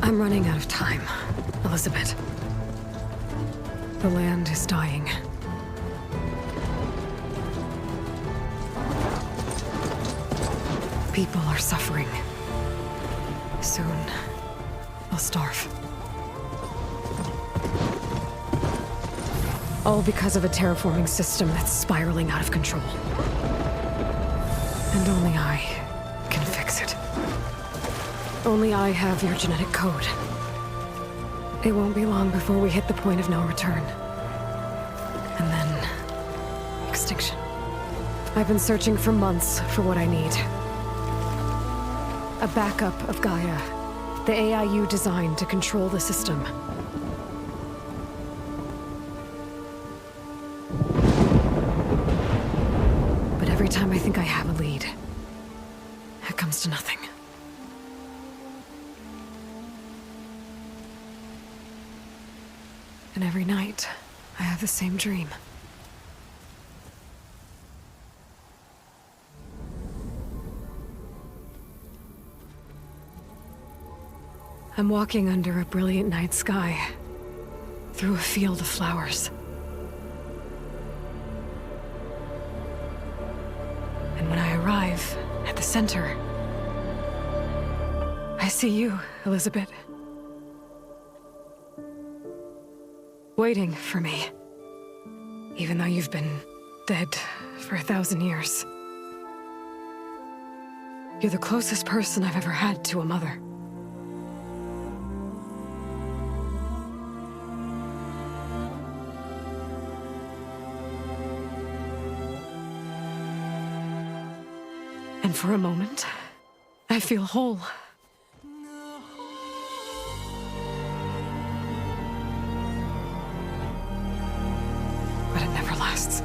I'm running out of time, Elizabeth. The land is dying. People are suffering. Soon, they'll starve. All because of a terraforming system that's spiraling out of control. And only I can fix it. Only I have your genetic code. It won't be long before we hit the point of no return. And then... extinction. I've been searching for months for what I need. A backup of Gaia. The AI you designed to control the system. But every time I think I have a lead, it comes to nothing. And every night, I have the same dream. I'm walking under a brilliant night sky, through a field of flowers. And when I arrive at the center, I see you, Elizabeth. Waiting for me. Even though you've been dead for 1,000 years. You're the closest person I've ever had to a mother. And for a moment, I feel whole. But it never lasts.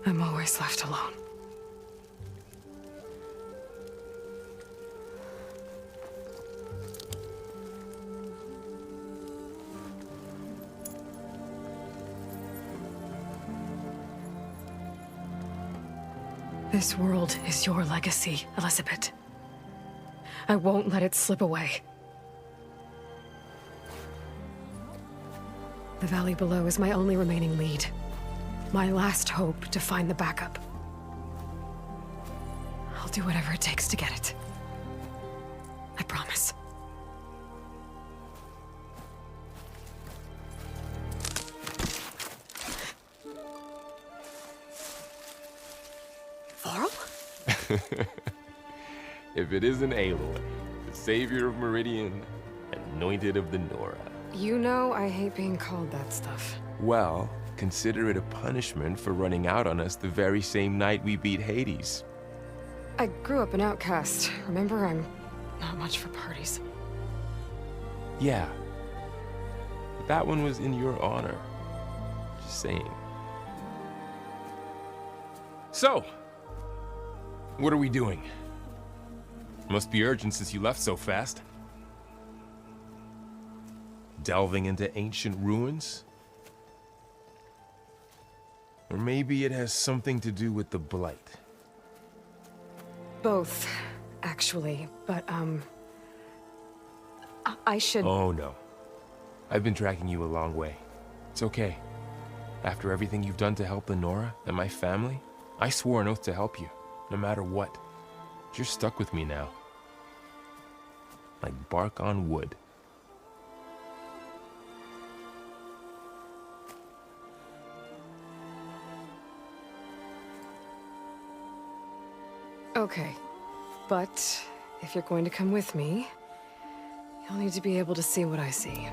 I'm always left alone. This world is your legacy, Elizabeth. I won't let it slip away. The valley below is my only remaining lead. My last hope to find the backup. I'll do whatever it takes to get it. I promise. Varl? If it isn't Aloy, the savior of Meridian, anointed of the Nora. You know I hate being called that stuff. Well, consider it a punishment for running out on us the very same night we beat Hades. I grew up an outcast. Remember, I'm not much for parties. Yeah. But that one was in your honor. Just saying. So, what are we doing? Must be urgent since you left so fast. Delving into ancient ruins? Or maybe it has something to do with the Blight. Both, actually, but, I should... Oh, no. I've been tracking you a long way. It's okay. After everything you've done to help the Nora and my family, I swore an oath to help you, no matter what. You're stuck with me now. Like bark on wood. Okay, but if you're going to come with me, you'll need to be able to see what I see.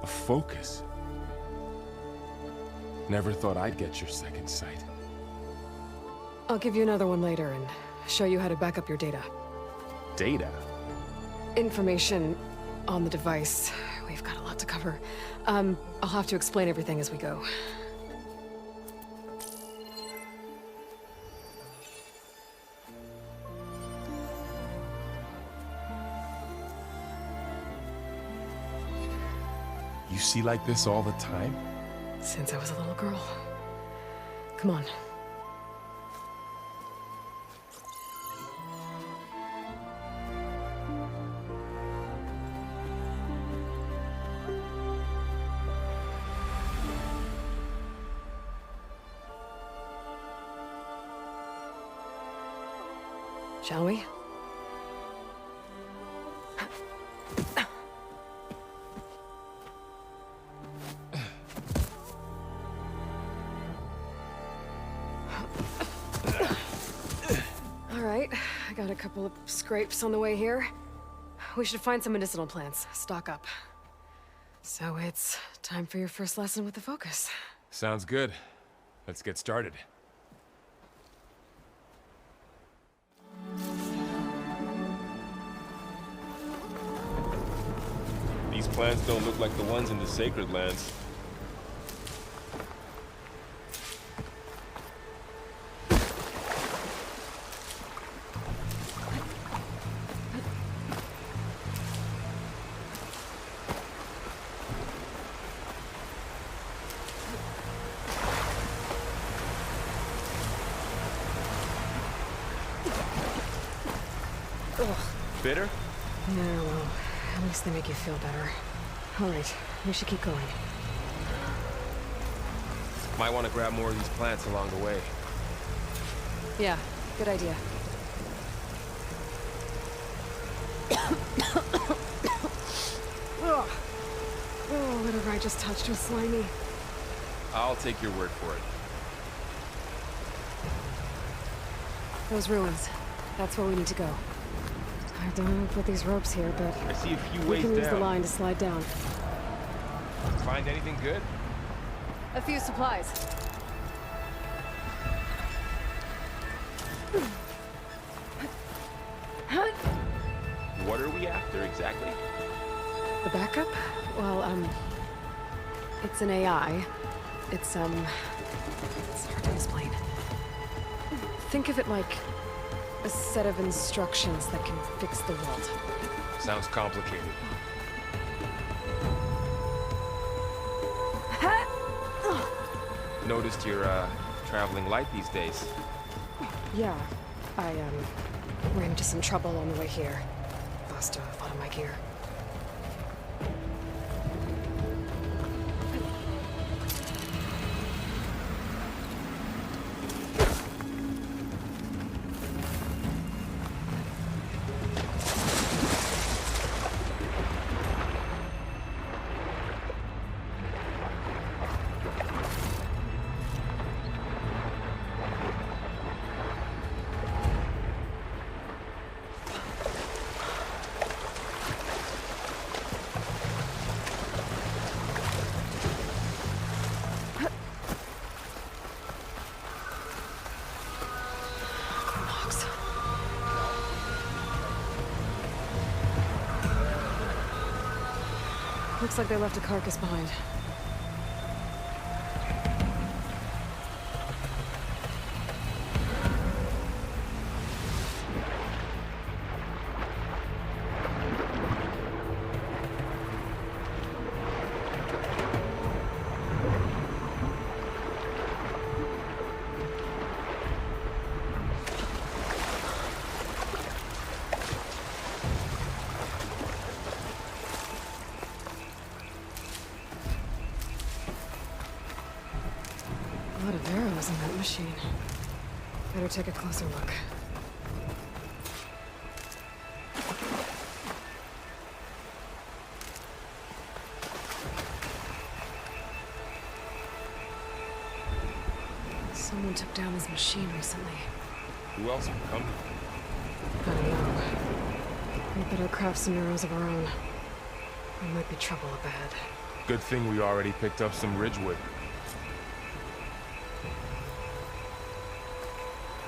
A focus? Never thought I'd get your second sight. I'll give you another one later and show you how to back up your data. Data? Information on the device we've got a lot to cover. I'll have to explain everything as we go. You see like this all the time? Since I was a little girl. Come on. Shall we? All right, I got a couple of scrapes on the way here. We should find some medicinal plants, stock up. So it's time for your first lesson with the focus. Sounds good. Let's get started. These plants don't look like the ones in the Sacred Lands. Ugh. Bitter? Yeah, well, at least they make you feel better. All right, we should keep going. Might want to grab more of these plants along the way. Yeah, good idea. Ugh. Oh, whatever I just touched was slimy. I'll take your word for it. Those ruins. That's where we need to go. I don't know about these ropes here, but I see a few we ways can use the down. line to slide down. Find anything good? A few supplies. What are we after exactly? The backup? Well, it's an AI. It's hard to explain. Think of it like a set of instructions that can fix the world. Sounds complicated. Noticed you're, traveling light these days. Yeah, I, ran into some trouble on the way here. Lost a lot of my gear. Looks like they left a carcass behind. A lot of arrows in that machine. Better take a closer look. Someone took down his machine recently. Who else would come? I don't know. We better craft some arrows of our own. There might be trouble up ahead. Good thing we already picked up some ridgewood.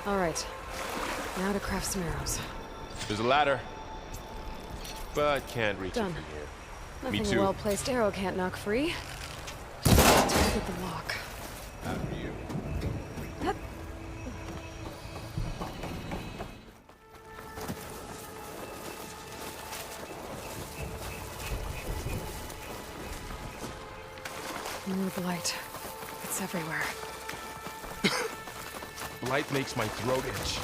All right. Now to craft some arrows. There's a ladder, but can't reach Done. it from here. Nothing too. a well-placed arrow can't knock free. Target the lock. After you. Hup. More blight. It's everywhere. Blight makes my throat itch.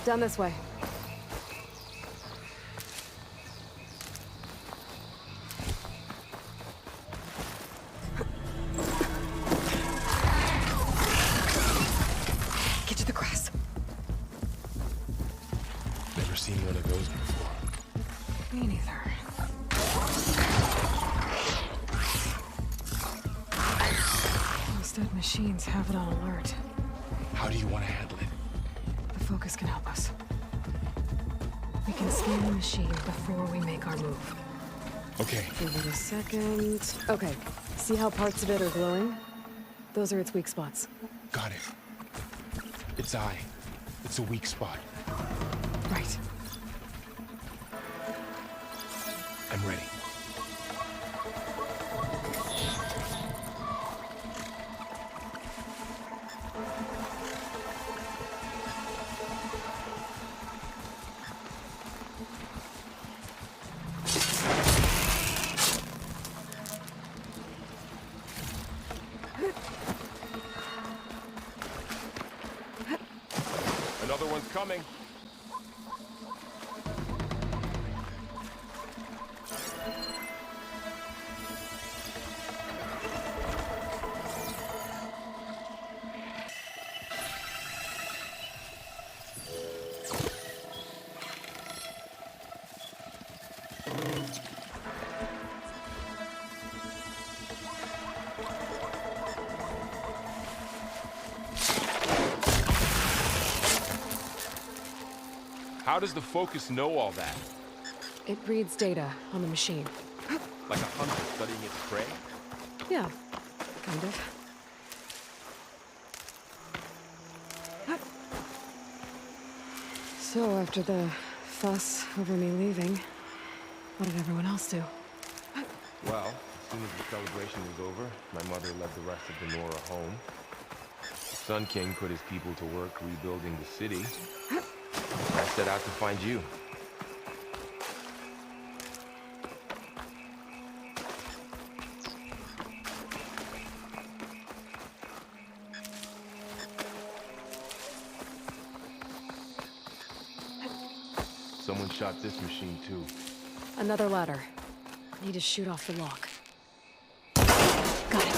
Down this way. Get to the grass. Never seen one of those before. Me neither. Those dead machines have it on alert. How do you want to handle it? The focus can help us. We can scan the machine before we make our move. Okay. Give it a second. Okay. See how parts of it are glowing? Those are its weak spots. Got it. Its eye. It's a weak spot. Right. I'm ready. Another one's coming. How does the focus know all that? It reads data on the machine. Like a hunter studying its prey? Yeah, kind of. So, after the fuss over me leaving, what did everyone else do? Well, as soon as the celebration was over, my mother led the rest of the Nora home. The Sun King put his people to work rebuilding the city. I set out to find you. Someone shot this machine too. Another ladder. Need to shoot off the lock. Got it.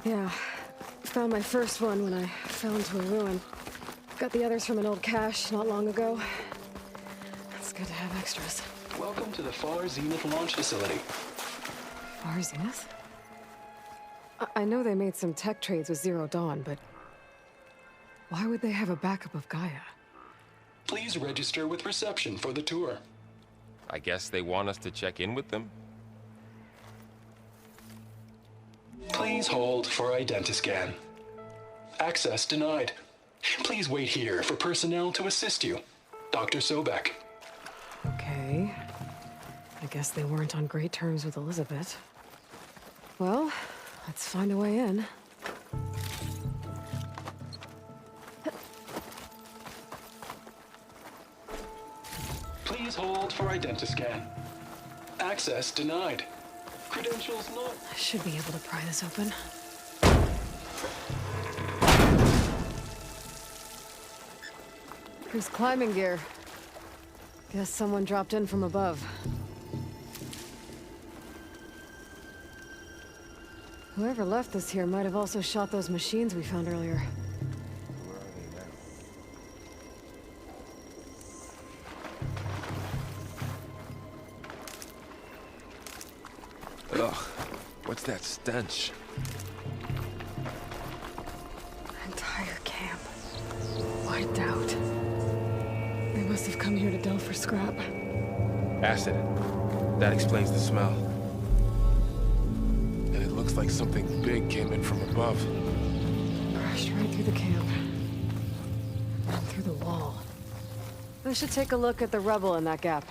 Yeah, found my first one when I fell into a ruin. Got the others from an old cache not long ago. It's good to have extras. Welcome to the Far Zenith launch facility. Far Zenith? I know they made some tech trades with Zero Dawn, but why would they have a backup of Gaia? Please register with reception for the tour. I guess they want us to check in with them? Please hold for identiscan. Access denied. Please wait here for personnel to assist you. Dr. Sobek. Okay. I guess they weren't on great terms with Elizabeth. Well, Let's find a way in. Please hold for identiscan. Access denied. Credentials not. I should be able to pry this open. There's climbing gear. Guess someone dropped in from above. Whoever left this here might have also shot those machines we found earlier. Ugh, what's that stench? Entire camp. Wiped out. They must have come here to delve for scrap. Acid. That explains the smell. And it looks like something big came in from above. Crashed right through the camp. And through the wall. I should take a look at the rubble in that gap.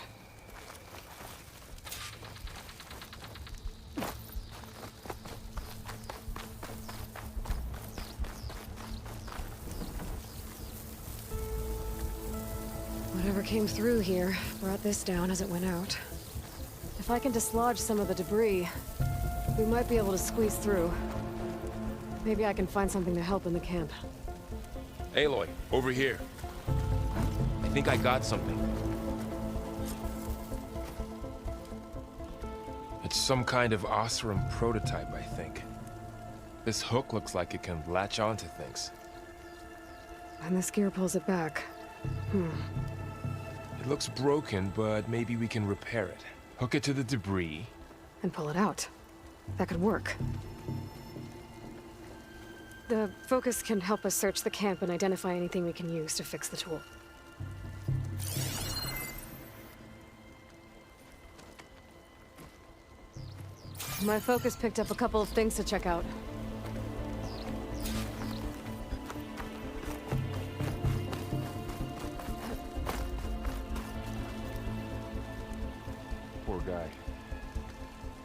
Whatever came through here brought this down as it went out. If I can dislodge some of the debris, we might be able to squeeze through. Maybe I can find something to help in the camp. Aloy, over here. I think I got something. It's some kind of Oseram prototype, I think. This hook looks like it can latch onto things. And this gear pulls it back. It looks broken, but maybe we can repair it. Hook it to the debris. And pull it out. That could work. The focus can help us search the camp and identify anything we can use to fix the tool. My focus picked up a couple of things to check out. Poor guy.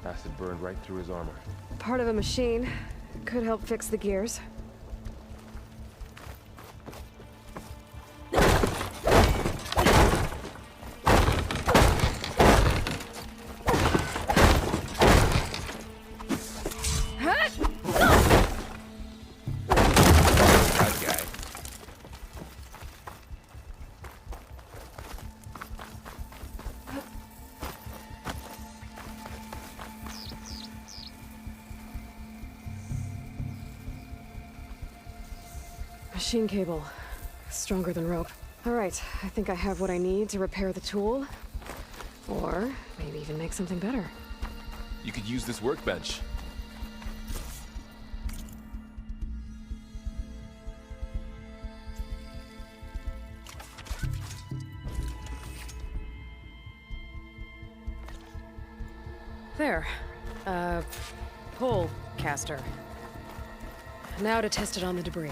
Acid burned right through his armor. Part of a machine. Could help fix the gears. That guy. Machine cable. Stronger than rope. All right, I think I have what I need to repair the tool. Or maybe even make something better. You could use this workbench. There. Pole caster. Now to test it on the debris.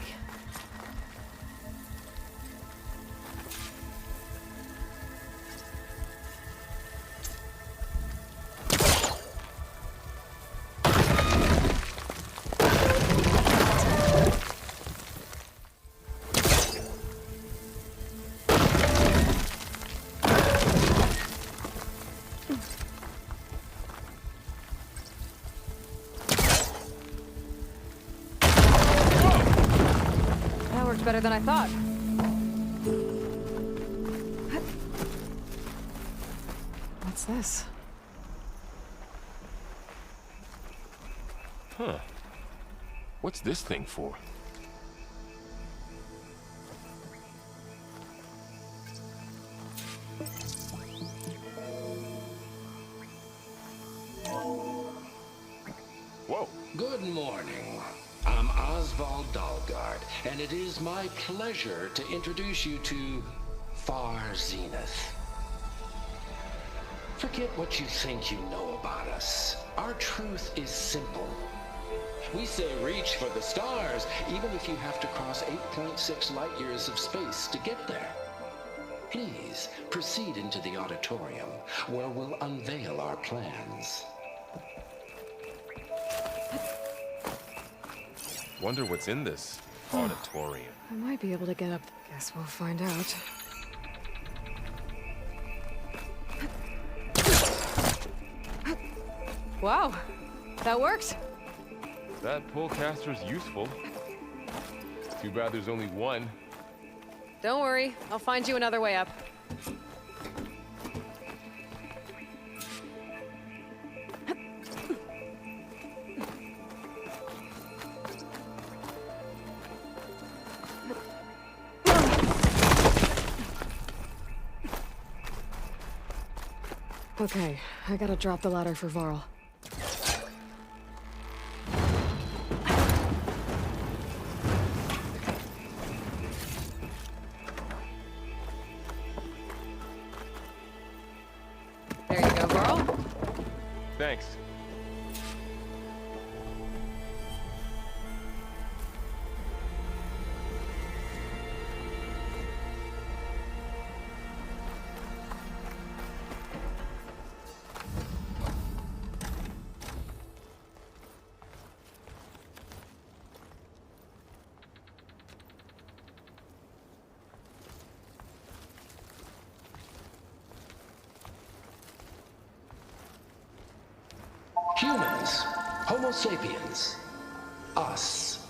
Better than I thought. What's this? Huh. What's this thing for? Whoa. Good morning. I'm Oswald Dalgard, and it is my pleasure to introduce you to Far Zenith. Forget what you think you know about us. Our truth is simple. We say reach for the stars, even if you have to cross 8.6 light years of space to get there. Please proceed into the auditorium, where we'll unveil our plans. Wonder what's in this auditorium. I might be able to get up. Guess we'll find out. Wow, that worked. That pullcaster's useful. Too bad there's only one. Don't worry, I'll find you another way up. Okay, I gotta drop the ladder for Varl. There you go, Varl. Thanks. Humans, Homo sapiens, us.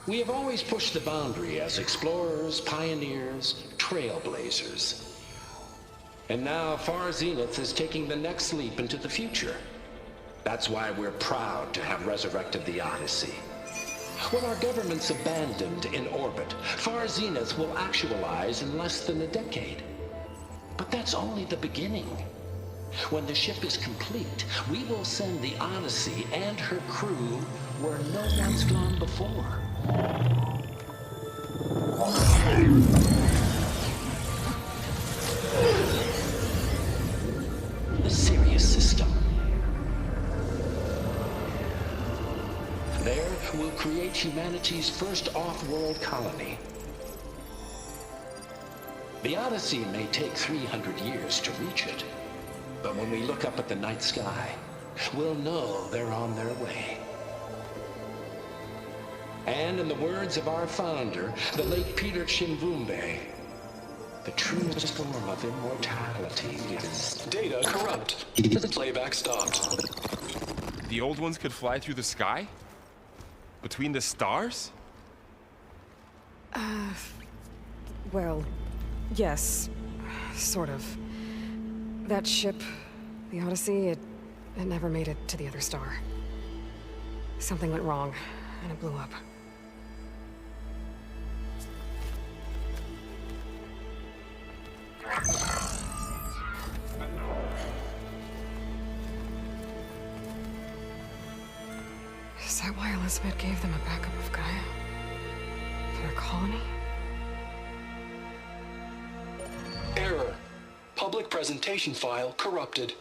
We have always pushed the boundary as explorers, pioneers, trailblazers. And now Far Zenith is taking the next leap into the future. That's why we're proud to have resurrected the Odyssey. When our government's abandoned in orbit, Far Zenith will actualize in less than a decade. But that's only the beginning. When the ship is complete, we will send the Odyssey and her crew where no one's gone before. The Sirius system. There, we'll create humanity's first off-world colony. The Odyssey may take 300 years to reach it. But when we look up at the night sky, we'll know they're on their way. And in the words of our founder, the late Peter Chimvumbe, the truest form of immortality is... Data corrupt. Playback stopped. The old ones could fly through the sky? Between the stars? Well, yes, sort of. That ship, the Odyssey, it never made it to the other star. Something went wrong, and it blew up. Is that why Elizabeth gave them a backup of Gaia? For their colony? Error. Public presentation file corrupted.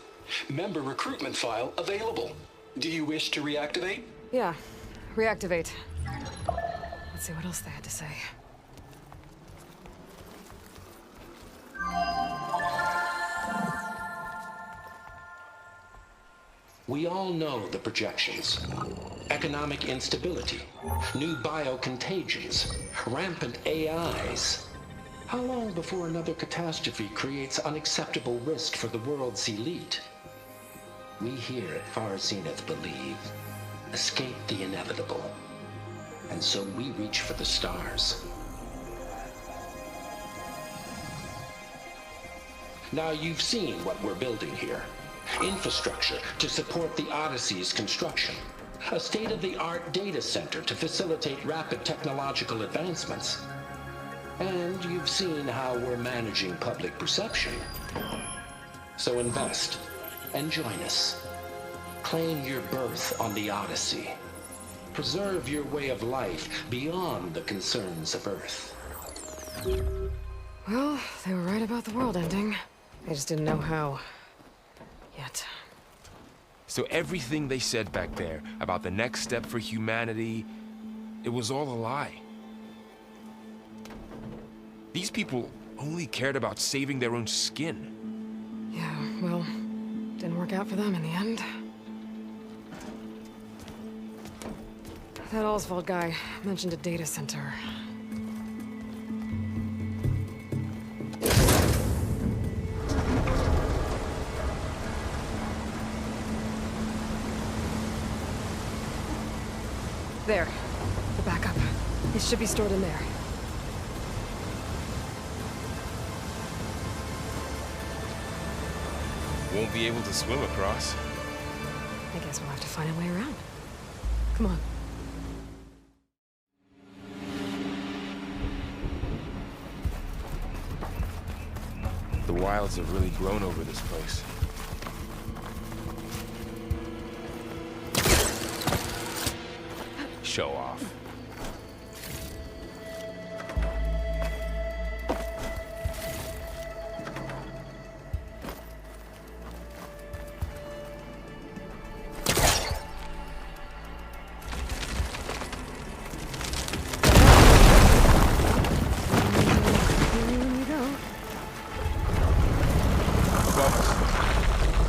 Member recruitment file available. Do you wish to reactivate? Yeah, reactivate. Let's see what else they had to say. We all know the projections. Economic instability, new biocontagions, rampant AIs. How long before another catastrophe creates unacceptable risk for the world's elite? We here at Far Zenith believe, escape the inevitable. And so we reach for the stars. Now you've seen what we're building here. Infrastructure to support the Odyssey's construction. A state-of-the-art data center to facilitate rapid technological advancements. And you've seen how we're managing public perception. So invest and join us. Claim your berth on the Odyssey. Preserve your way of life beyond the concerns of Earth. Well, they were right about the world ending. They just didn't know how. Yet. So everything they said back there about the next step for humanity, it was all a lie. These people only cared about saving their own skin. Yeah, well, didn't work out for them in the end. That Oswald guy mentioned a data center. There. The backup. It should be stored in there. Won't be able to swim across. I guess we'll have to find a way around. Come on. The wilds have really grown over this place. Show off.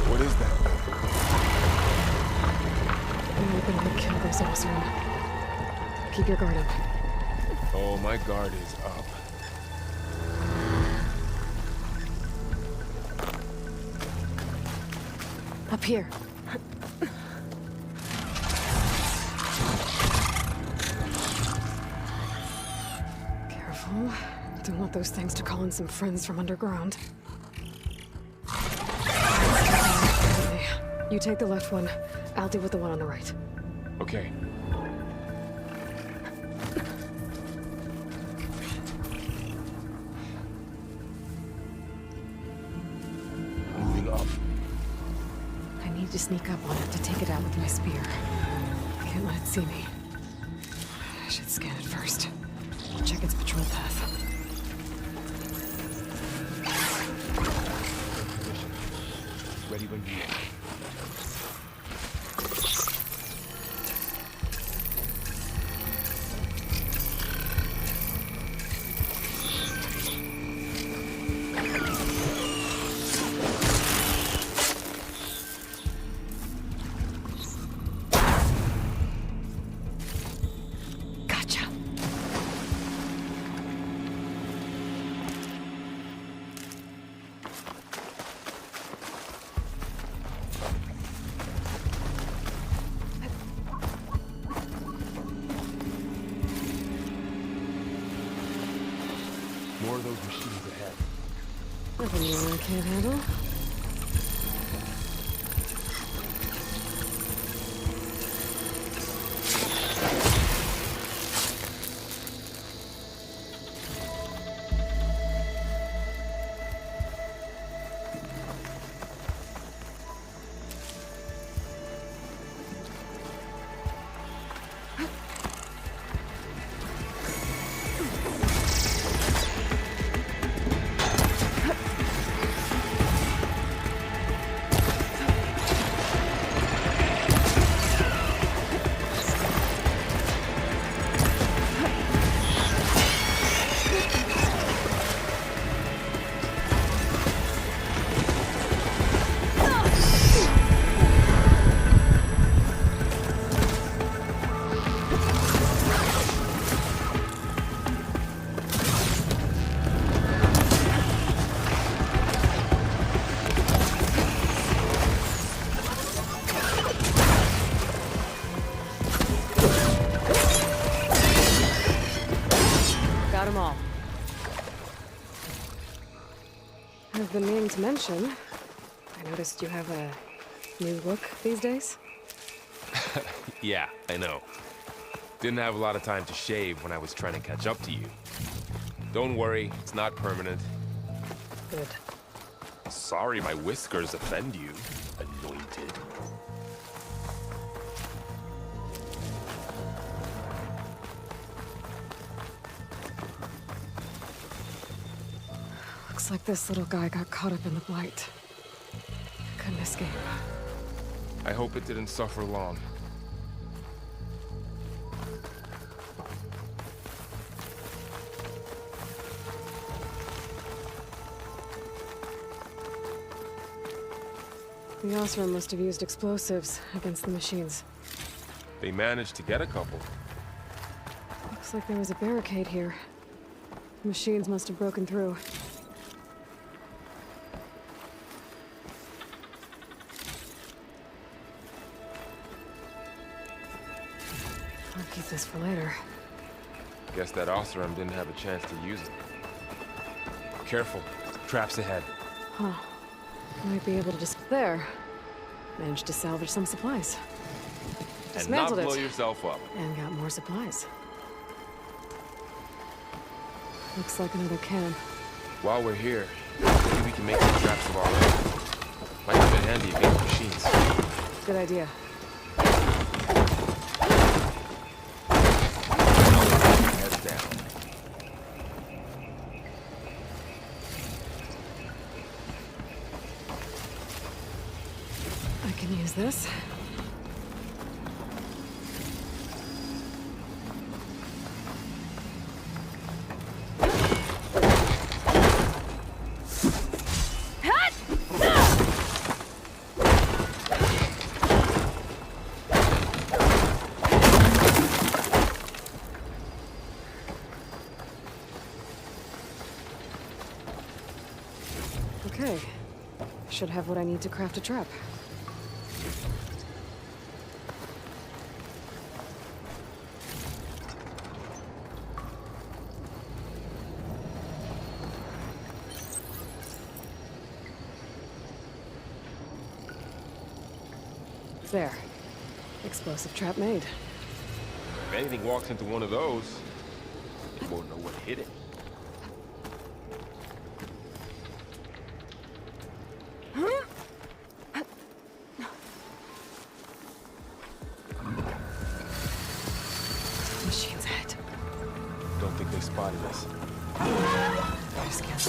What is that? I'm hoping we'll kill this Oswald. Keep your guard up. Oh, my guard is up. Up here. Careful. Don't want those things to call in some friends from underground. You take the left one. I'll deal with the one on the right. Okay. Moving up. I need to sneak up on it to take it out with my spear. Can't let it see me. I should scan it first. Check its patrol path. Ready when you are. Gotcha. More of those machines ahead. Nothing you can't handle. Got them all. I've been meaning to mention, I noticed you have a new look these days. Yeah, I know. Didn't have a lot of time to shave when I was trying to catch up to you. Don't worry, it's not permanent. Good. Sorry my whiskers offend you, anointed. Looks like this little guy got caught up in the blight. Couldn't escape. I hope it didn't suffer long. The Osram must have used explosives against the machines. They managed to get a couple. Looks like there was a barricade here. The machines must have broken through. I'll keep this for later. Guess that Oseram didn't have a chance to use it. Careful. Traps ahead. Huh. Might be able to just... There. Managed to salvage some supplies. And not Dismantled blow it. yourself up. And got more supplies. Looks like another cannon. While we're here, maybe we can make some traps of our own. Might come in handy against machines. Good idea. Heads down. I can use this. Okay. Should have what I need to craft a trap. There. Explosive trap made. If anything walks into one of those, it won't know what hit it. Machine's ahead. Don't think they spotted us. I just can't.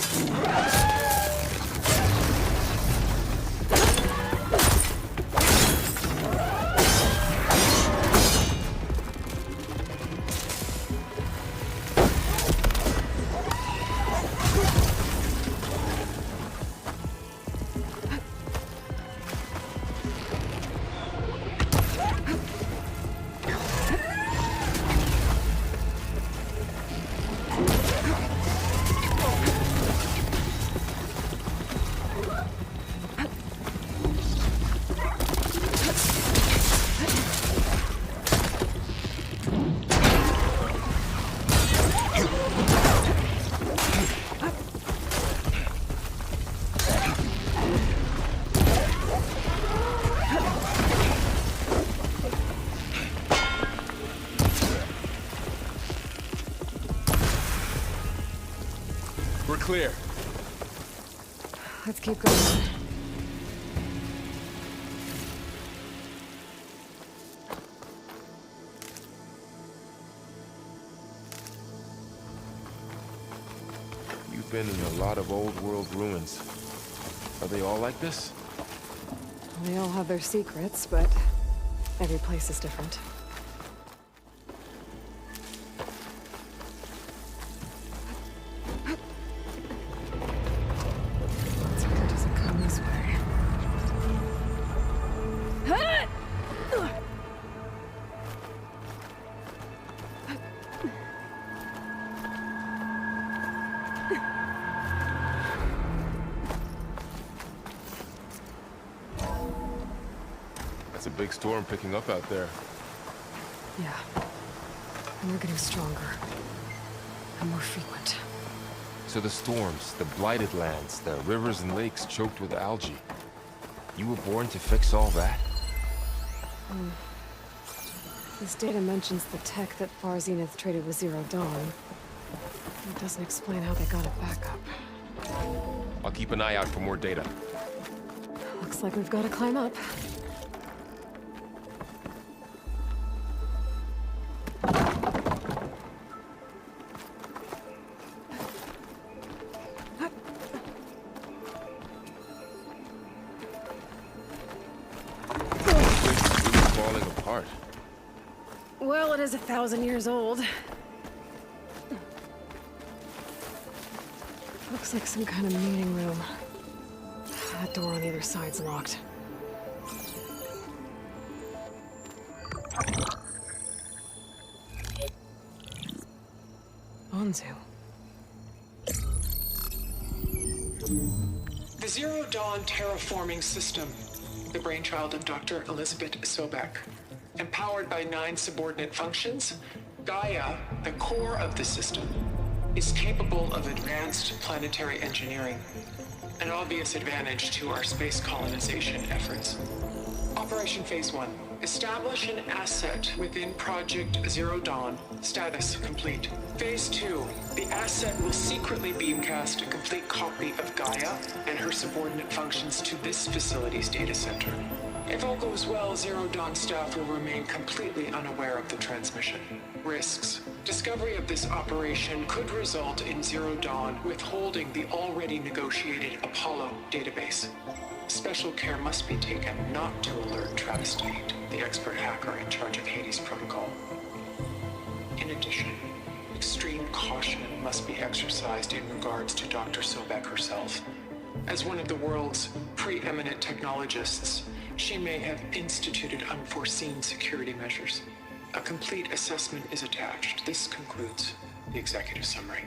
We're clear. Let's keep going. You've been in a lot of old world ruins. Are they all like this? They all have their secrets, but every place is different. Let's hope it doesn't come this way. That's a big storm picking up out there. Yeah. And we're getting stronger. And more frequent. So the storms, the blighted lands, the rivers and lakes choked with algae. You were born to fix all that? This data mentions the tech that Far Zenith traded with Zero Dawn. It doesn't explain how they got it back up. I'll keep an eye out for more data. Looks like we've got to climb up. Falling apart. Well, it is 1,000 years old. Looks like some kind of meeting room. That door on the other side's locked. Anzu. The Zero Dawn terraforming system, the brainchild of Dr. Elizabeth Sobek. Empowered by 9 subordinate functions, Gaia, the core of the system, is capable of advanced planetary engineering, an obvious advantage to our space colonization efforts. Operation Phase 1. Establish an asset within Project Zero Dawn. Status complete. Phase 2. The asset will secretly beamcast a complete copy of Gaia and her subordinate functions to this facility's data center. If all goes well, Zero Dawn staff will remain completely unaware of the transmission. Risks. Discovery of this operation could result in Zero Dawn withholding the already negotiated Apollo database. Special care must be taken not to alert Travis Tate, the expert hacker in charge of Hades Protocol. In addition, extreme caution must be exercised in regards to Dr. Sobek herself. As one of the world's preeminent technologists, she may have instituted unforeseen security measures. A complete assessment is attached. This concludes the executive summary.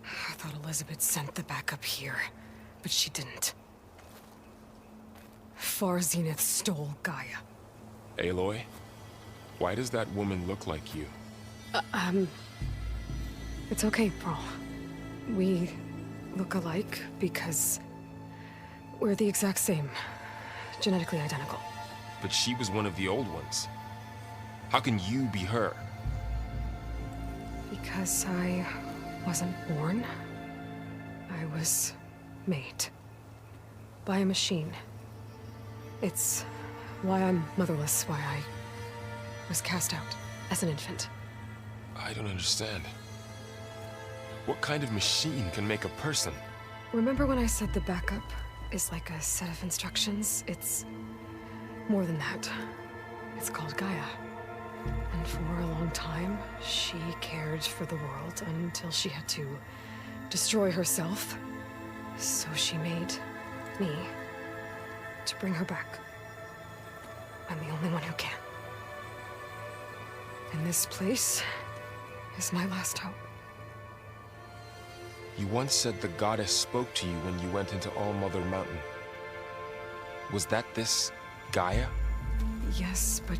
I thought Elizabeth sent the backup here, but she didn't. Far Zenith stole Gaia. Aloy, why does that woman look like you? It's okay, Pearl. We look alike because we're the exact same. Genetically identical. But she was one of the old ones. How can you be her? Because I wasn't born. I was made. By a machine. It's why I'm motherless, why I was cast out as an infant. I don't understand. What kind of machine can make a person? Remember when I said the backup is like a set of instructions? It's more than that. It's called Gaia. And for a long time, she cared for the world until she had to destroy herself. So she made me to bring her back. I'm the only one who can. And this place is my last hope. You once said the goddess spoke to you when you went into All-Mother Mountain. Was that this Gaia? Yes, but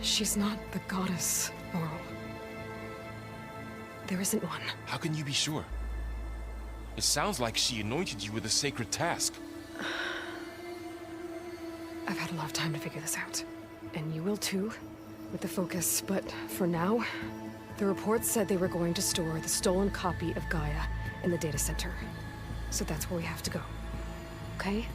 she's not the goddess, Laurel. There isn't one. How can you be sure? It sounds like she anointed you with a sacred task. I've had a lot of time to figure this out. And you will too, with the focus. But for now, the report said they were going to store the stolen copy of Gaia in the data center. So that's where we have to go. Okay?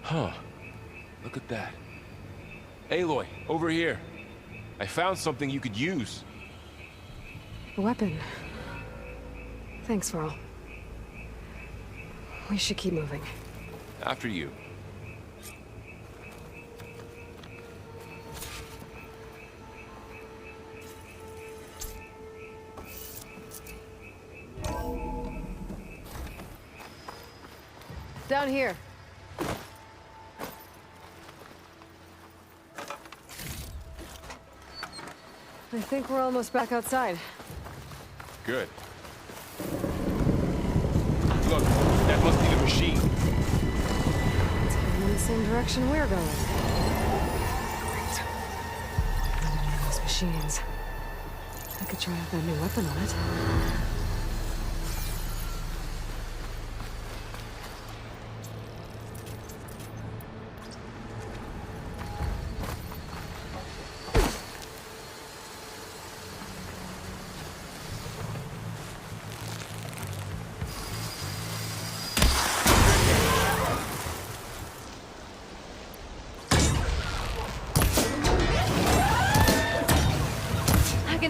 Huh. Look at that. Aloy, over here. I found something you could use. A weapon. Thanks, Varl. We should keep moving. After you. Down here. I think we're almost back outside. Good. Look, that must be the machine. It's heading in the same direction we're going. Great. Another one of those machines. I could try out that new weapon on it.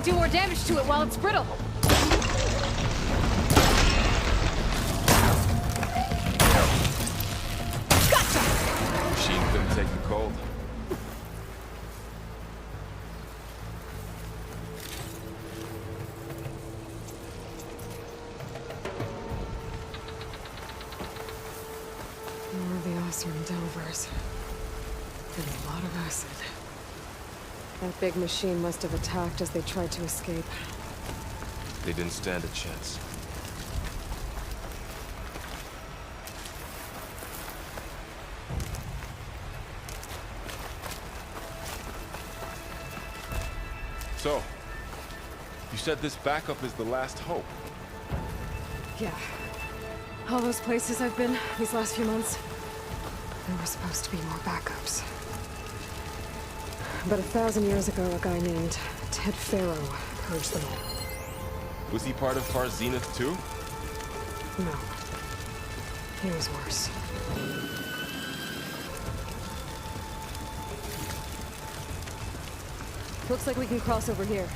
Do more damage to it while it's brittle. Machine couldn't take the cold. Osram Delvers. And a lot of acid. That big machine must have attacked as they tried to escape. They didn't stand a chance. So, you said this backup is the last hope. Yeah. All those places I've been these last few months, there were supposed to be more backups. But 1,000 years ago, a guy named Ted Farrow purged them all. Was he part of Far Zenith too? No. He was worse. Looks like we can cross over here.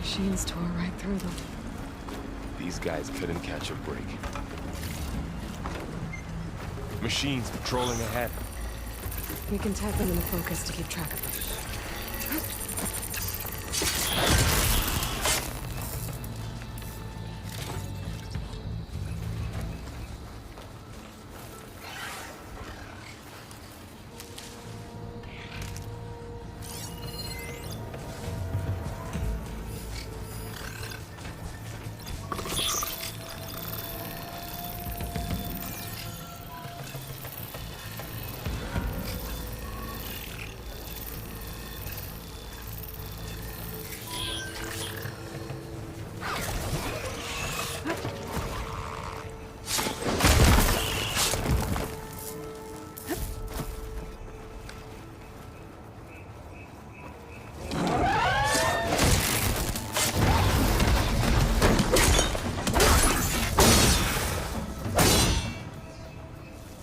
Machines tore right through them. These guys couldn't catch a break. Machines patrolling ahead. We can tag them in the focus to keep track of them.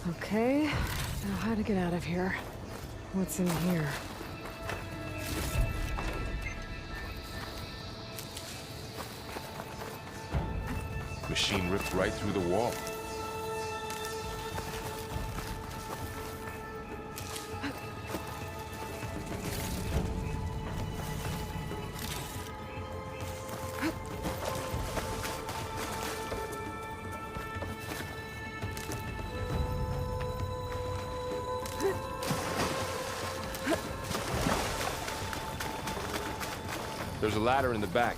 Okay, now how to get out of here? What's in here? Machine ripped right through the wall. There's a ladder in the back.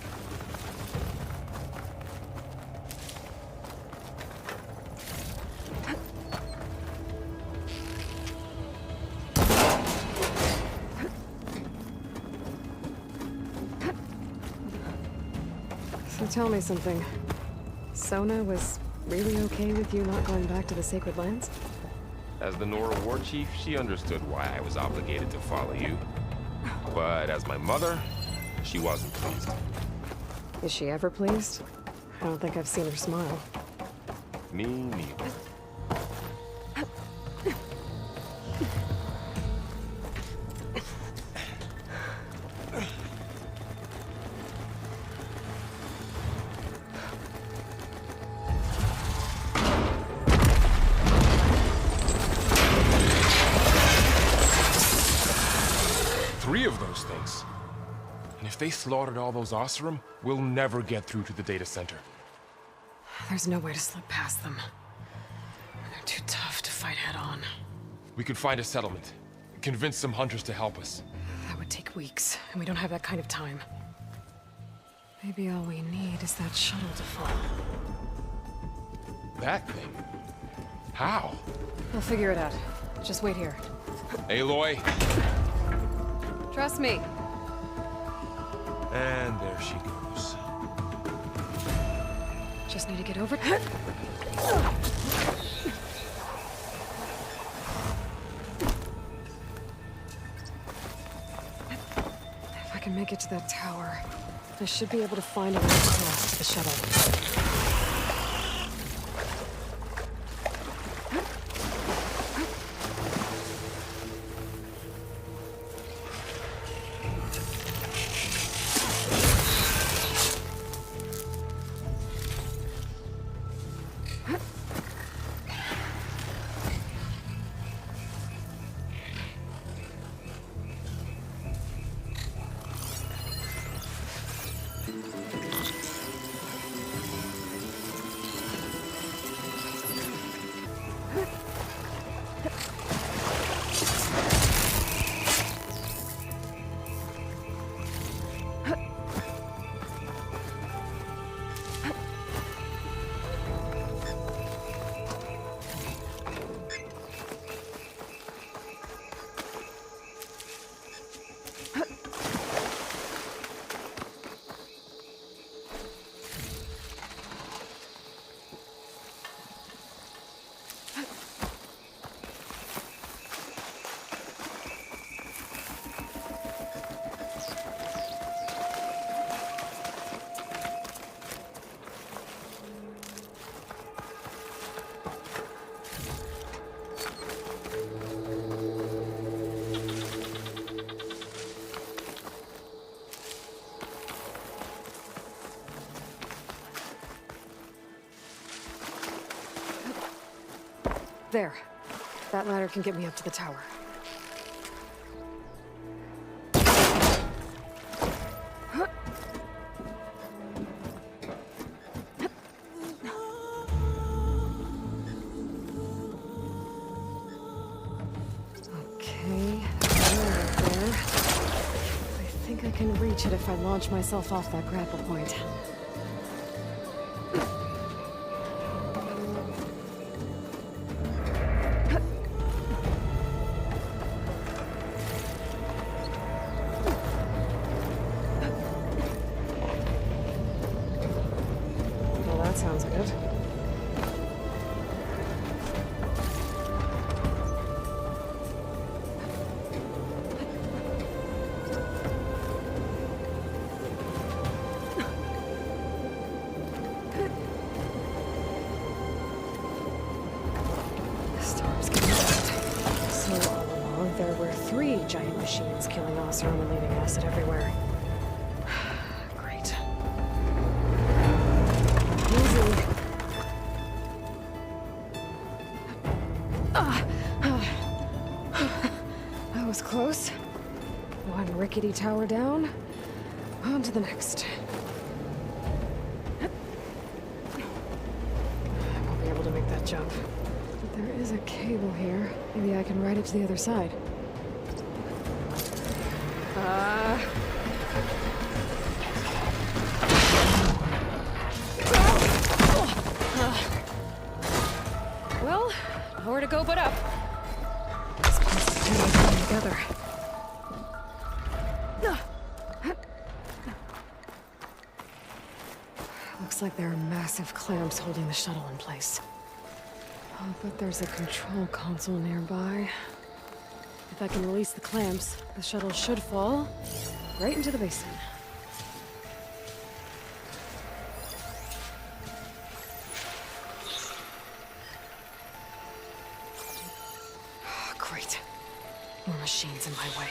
So tell me something. Sona was really okay with you not going back to the Sacred Lands? As the Nora war chief, she understood why I was obligated to follow you. But as my mother, she wasn't pleased. Is she ever pleased? I don't think I've seen her smile. Me neither. Three of those things. And if they slaughtered all those Osram, we'll never get through to the data center. There's no way to slip past them. They're too tough to fight head-on. We could find a settlement. Convince some hunters to help us. That would take weeks, and we don't have that kind of time. Maybe all we need is that shuttle to fall. That thing? How? I'll figure it out. Just wait here. Aloy. Trust me. And there she goes. Just need to get over. If I can make it to that tower, I should be able to find a way across to the shuttle. There. That ladder can get me up to the tower. Okay, there. I think I can reach it if I launch myself off that grapple point. Sounds good. Storm's getting bad. So all along, there were 3 giant machines killing Oseram and leaving acid everywhere. That was close. One rickety tower down. On to the next. I won't be able to make that jump. But there is a cable here. Maybe I can ride it to the other side. Well, nowhere to go but up. This place is really coming together. Looks like there are massive clamps holding the shuttle in place. Oh, but there's a control console nearby. If I can release the clamps, the shuttle should fall right into the basin. Great. More machines in my way.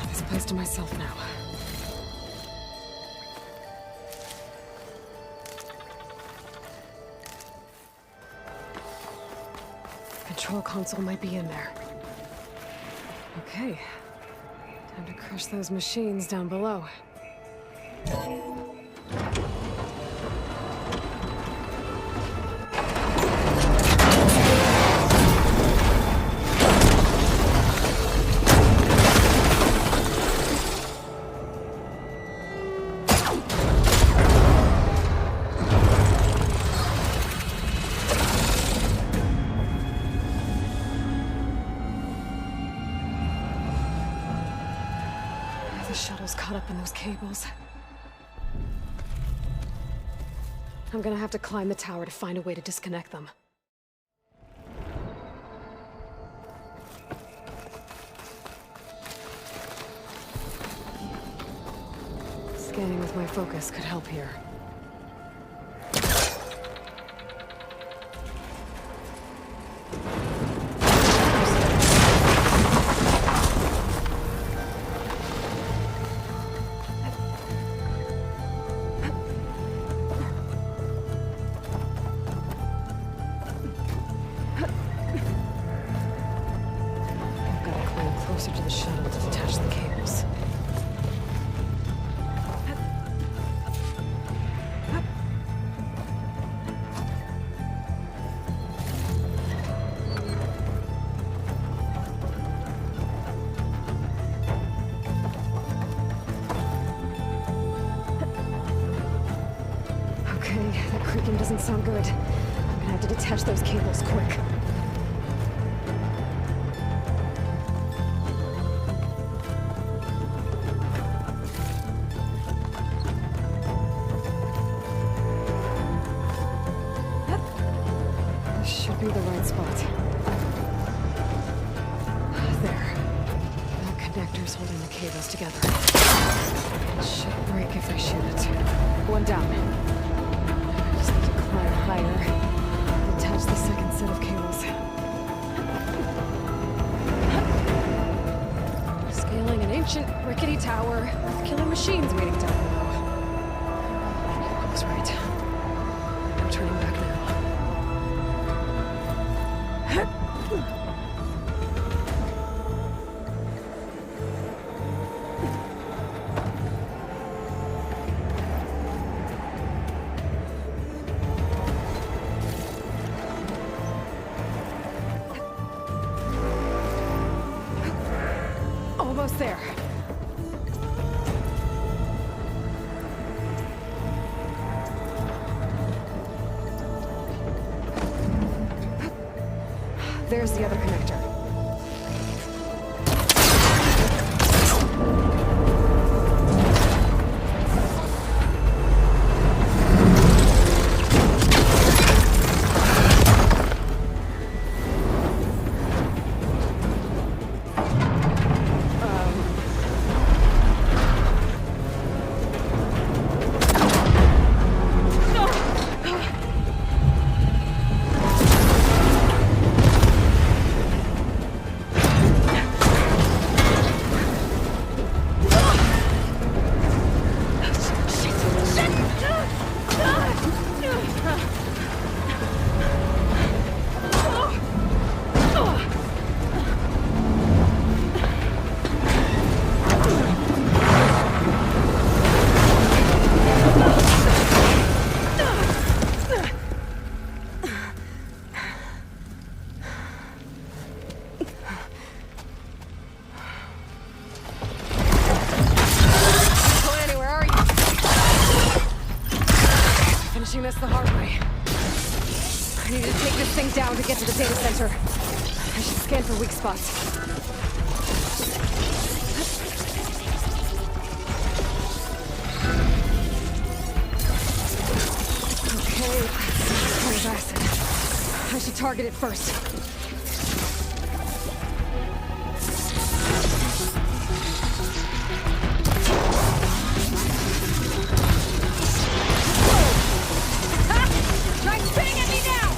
This place to myself now. Control console might be in there. Okay. Time to crush those machines down below. The shuttle's caught up in those cables. I'm gonna have to climb the tower to find a way to disconnect them. Scanning with my focus could help here. Closer to the shuttle to detach the cables. Okay, that creaking doesn't sound good. I'm gonna have to detach those cables quick. Should be the right spot. There. That connector's holding the cables together. It should break if I shoot it. One down. I just need to climb higher. Detach the second set of cables. Scaling an ancient, rickety tower with killer machines waiting down below. I was right. No turning back now. Almost there. There's the other connector. This the hard way. I need to take this thing down to get to the data center. I should scan for weak spots. target it first. Try spinning at me now!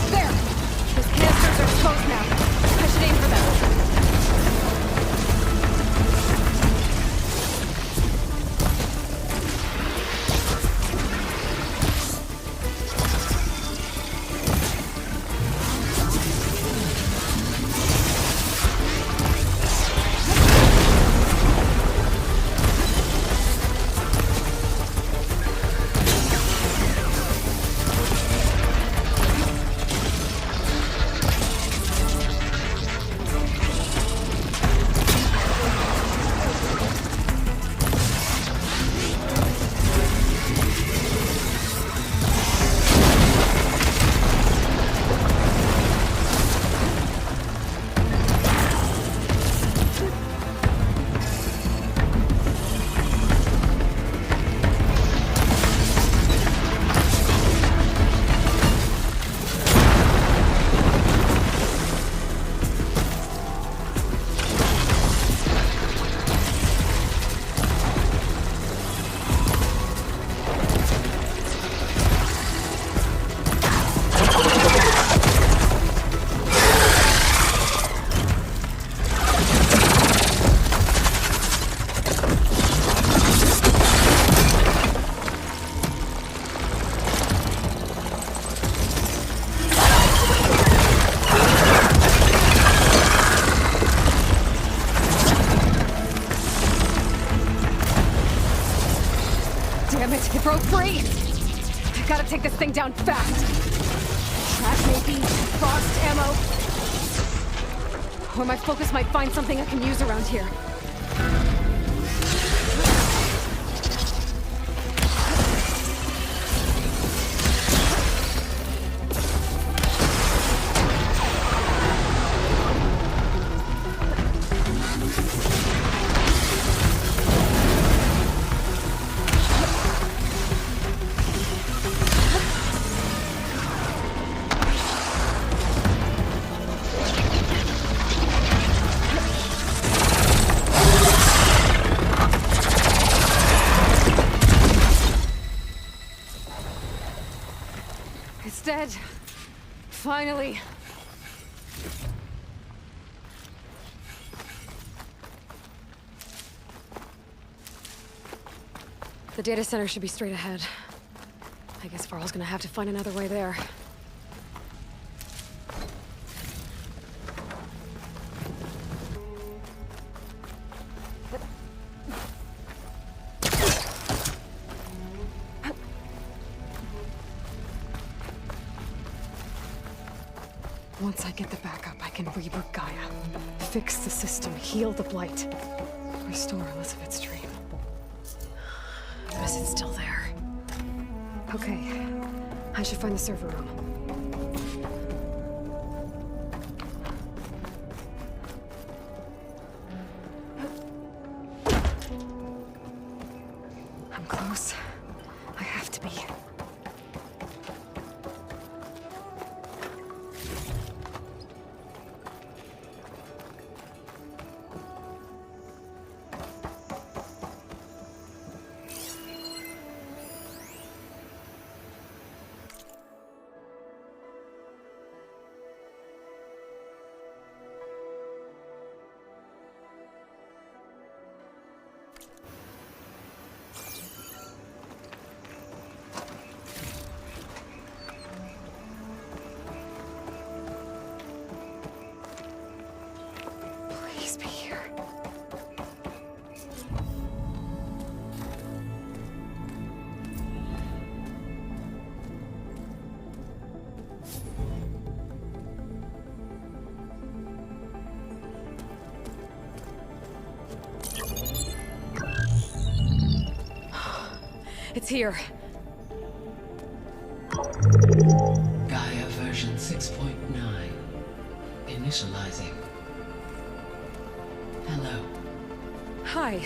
There! Those canisters are exposed now. I should aim for them. It broke free! I gotta take this thing down fast! Trash maybe? Frost ammo? Or my focus might find something I can use around here. It's dead. Finally. The data center should be straight ahead. I guess Varl's gonna have to find another way there. Once I get the backup, I can reboot Gaia, fix the system, heal the Blight, restore Elizabeth's dream. Guess it's still there. Okay, I should find the server room. I'm close. I have to be. Please be here. It's here. Gaia version 6.9. Initializing. Hello. Hi.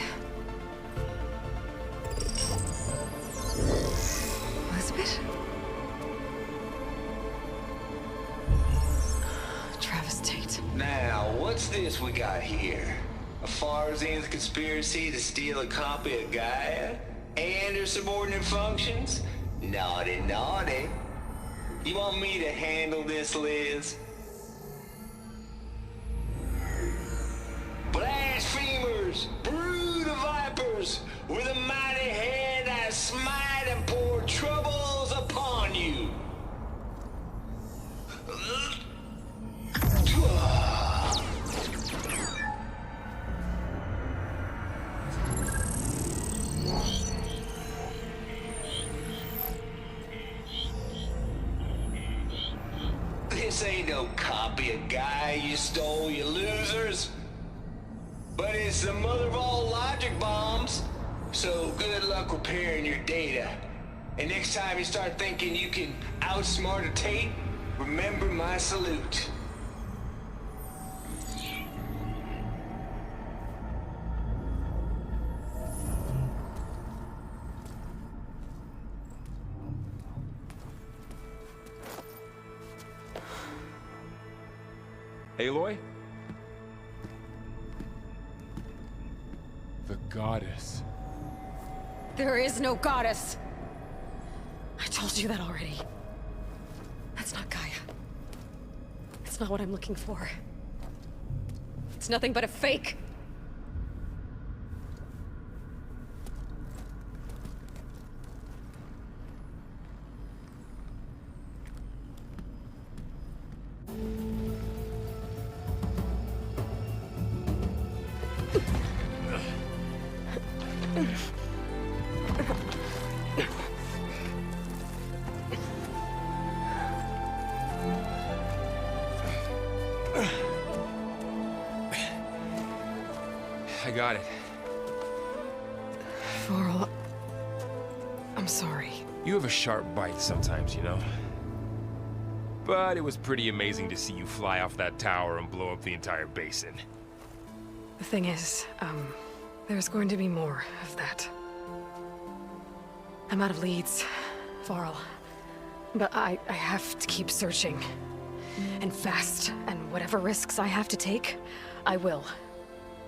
this we got here? A Farzian's conspiracy to steal a copy of Gaia? And her subordinate functions? Naughty, naughty. You want me to handle this, Liz? Blasphemers! Brood of vipers! With a mighty hand I smite and pour troubles upon you! This ain't no copy of Gaia you stole, you losers! But it's the mother of all logic bombs. So good luck repairing your data. And next time you start thinking you can outsmart a Tate, remember my salute. Aloy? The goddess. There is no goddess! I told you that already. That's not Gaia. It's not what I'm looking for. It's nothing but a fake! I got it. Varl, I'm sorry. You have a sharp bite sometimes, you know? But it was pretty amazing to see you fly off that tower and blow up the entire basin. The thing is, there's going to be more of that. I'm out of leads, Varl. But I have to keep searching. And fast, and whatever risks I have to take, I will.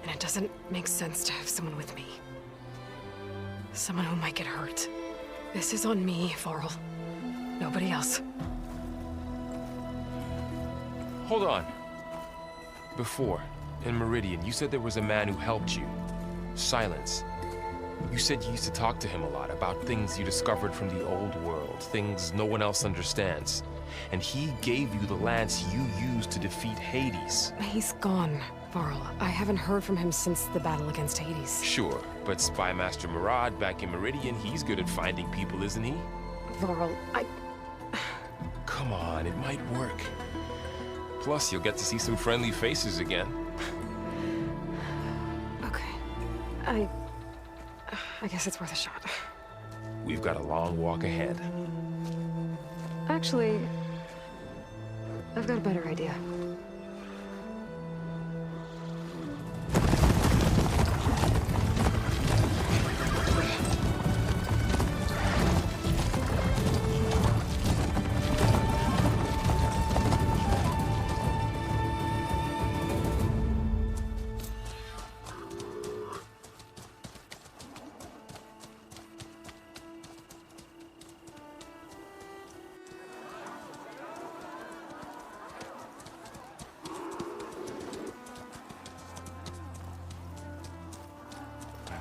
And it doesn't make sense to have someone with me. Someone who might get hurt. This is on me, Varl. Nobody else. Hold on. Before, in Meridian, you said there was a man who helped you. Silence. You said you used to talk to him a lot about things you discovered from the old world, things no one else understands. And he gave you the lance you used to defeat Hades. He's gone, Varl. I haven't heard from him since the battle against Hades. Sure, but Spy Master Murad back in Meridian, he's good at finding people, isn't he? Varl, Come on, it might work. Plus, you'll get to see some friendly faces again. Okay. I guess it's worth a shot. We've got a long walk ahead. Actually, I've got a better idea.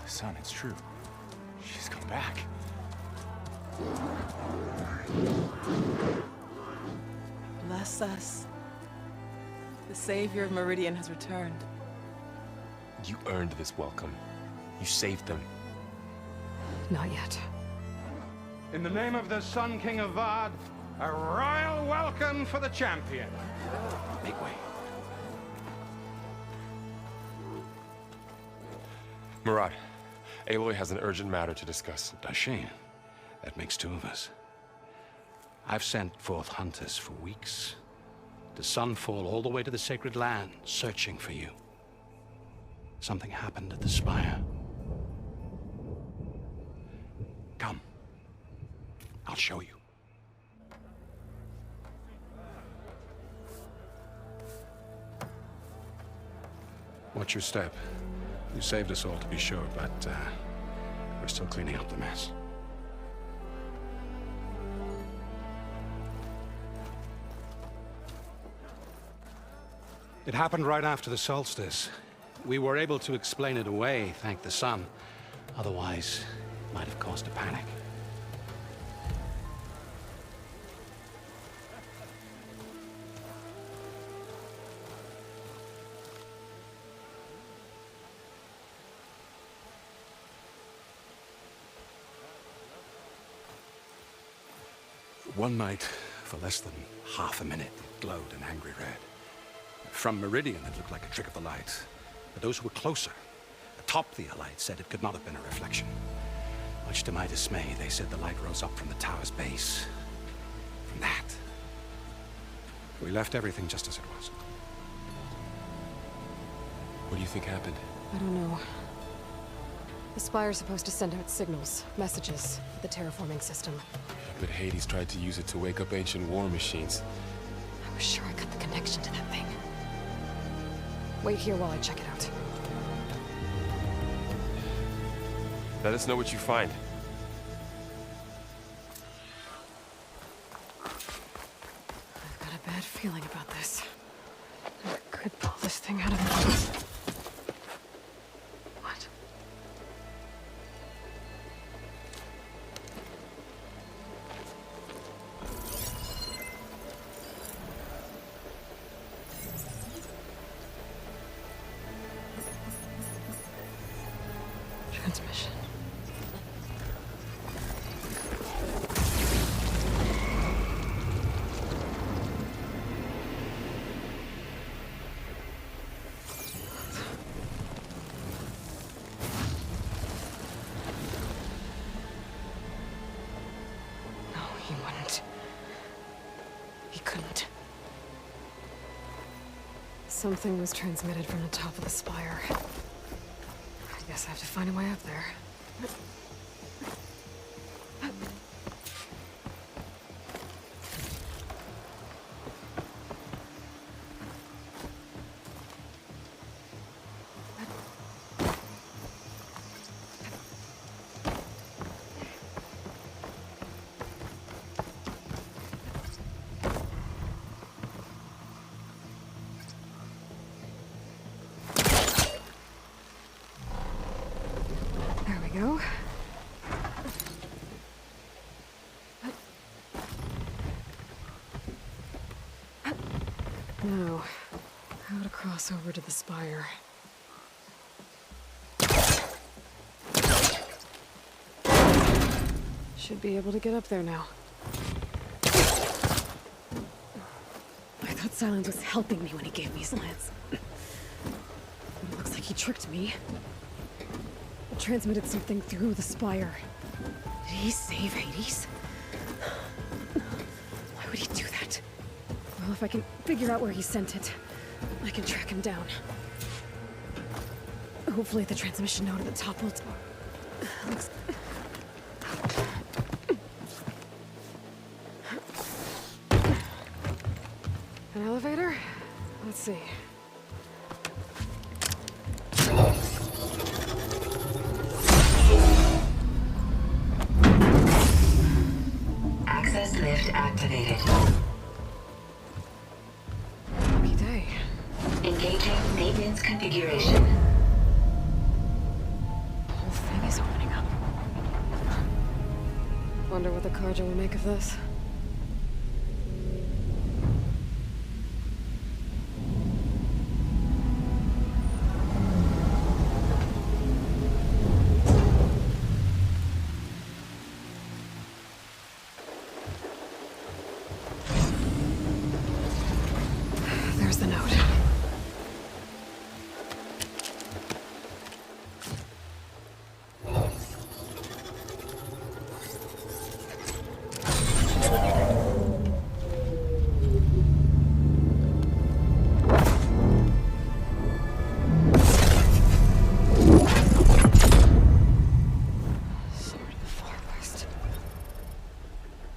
Son, it's true. She's come back. Bless us. The savior of Meridian has returned. You earned this welcome. You saved them. Not yet. In the name of the Sun King of Vard, a royal welcome for the champion. Make way. Murad, Aloy has an urgent matter to discuss. Does she? That makes two of us. I've sent forth hunters for weeks. To Sunfall all the way to the Sacred Land, searching for you. Something happened at the Spire. Come. I'll show you. Watch your step. You saved us all, to be sure, but we're still cleaning up the mess. It happened right after the solstice. We were able to explain it away, thank the sun. Otherwise, it might have caused a panic. One night, for less than half a minute, it glowed an angry red. From Meridian, it looked like a trick of the light. But those who were closer, atop the light, said it could not have been a reflection. Much to my dismay, they said the light rose up from the tower's base. From that. We left everything just as it was. What do you think happened? I don't know. The Spire's supposed to send out signals, messages, for the terraforming system. But Hades tried to use it to wake up ancient war machines. I was sure I got the connection to that thing. Wait here while I check it out. Let us know what you find. I've got a bad feeling about this. I could pull this thing out of the... What? Transmission. No, he wouldn't. He couldn't. Something was transmitted from the top of the spire. I guess I have to find a way up there. There we go. Now, how to cross over to the spire. Should be able to get up there now. I thought Silence was helping me when he gave me slants. It looks like he tricked me. Transmitted something through the spire. Did he save Hades? Why would he do that? Well, if I can figure out where he sent it, I can track him down. Hopefully the transmission node at the top will... An elevator? Let's see. Access lift activated. Happy day. Engaging maintenance configuration. The whole thing is opening up. Wonder what the Carja will make of this. There's the note. Sword of the Far West.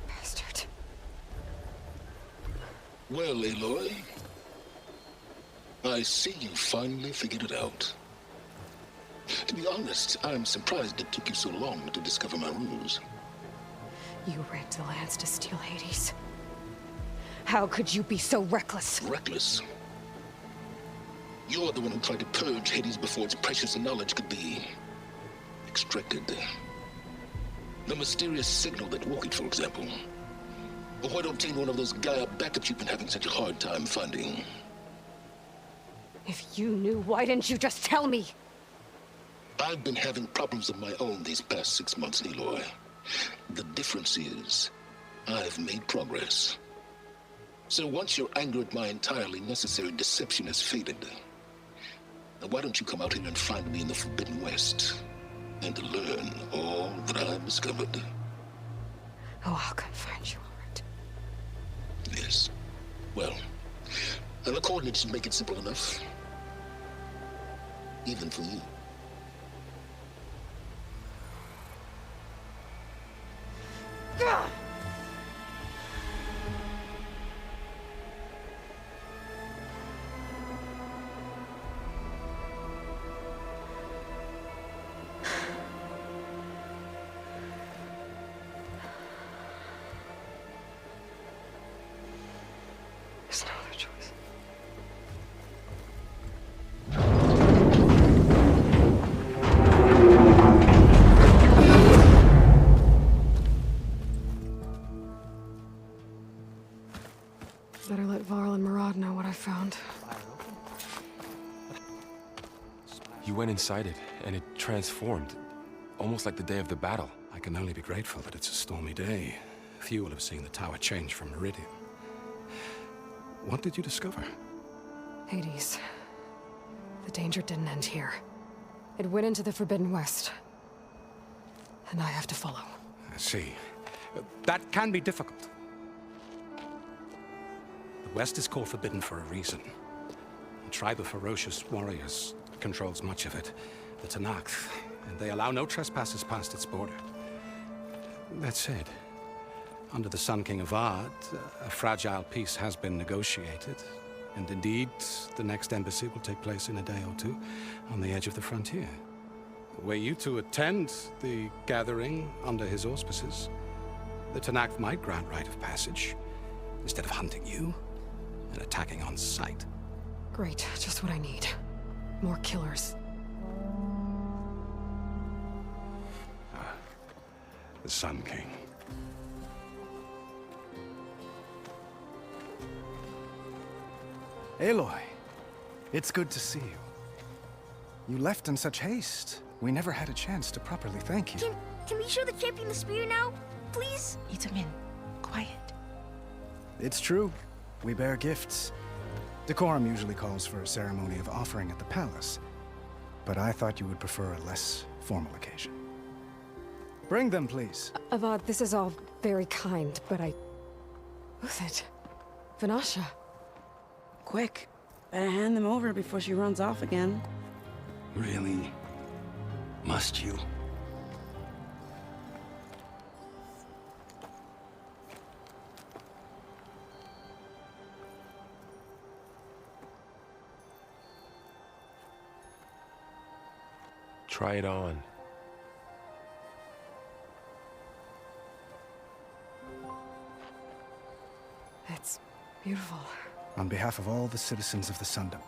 Bastard. Well, Aloy, I I see you finally figured it out. To be honest, I'm surprised it took you so long to discover my rules. You rigged the lands to steal Hades. How could you be so reckless? Reckless? You're the one who tried to purge Hades before its precious knowledge could be extracted. The mysterious signal that woke it, for example. Or why to obtain one of those Gaia backups you've been having such a hard time finding. If you knew, why didn't you just tell me? I've been having problems of my own these past 6 months, Aloy. The difference is, I've made progress. So once your anger at my entirely necessary deception has faded, now why don't you come out here and find me in the Forbidden West, and learn all that I've discovered? Oh, I'll come find you, all right. Yes. Well, and the coordinates should make it simple enough. Even for you. There's no other choice. Better let Varl and Murad know what I found. You went inside it, and it transformed. Almost like the day of the battle. I can only be grateful that it's a stormy day. Few will have seen the tower change from Meridian. What did you discover? Hades. The danger didn't end here. It went into the Forbidden West. And I have to follow. I see. That can be difficult. The West is called Forbidden for a reason. A tribe of ferocious warriors controls much of it. The Tanakh, and they allow no trespassers past its border. That said, under the Sun King of Ard, a fragile peace has been negotiated. And indeed, the next embassy will take place in a day or two on the edge of the frontier. Were you to attend the gathering under his auspices, the Tanakh might grant right of passage, instead of hunting you and attacking on sight. Great, just what I need. More killers. The Sun King. Aloy, it's good to see you. You left in such haste. We never had a chance to properly thank you. Can we show the champion the spear now? Please? Itamin, quiet. It's true. We bear gifts. Decorum usually calls for a ceremony of offering at the palace. But I thought you would prefer a less formal occasion. Bring them, please. Avad, this is all very kind, but Who's it? Vanasha. Quick. Better hand them over before she runs off again. Really? Must you? Try it on. It's beautiful. On behalf of all the citizens of the Sundom,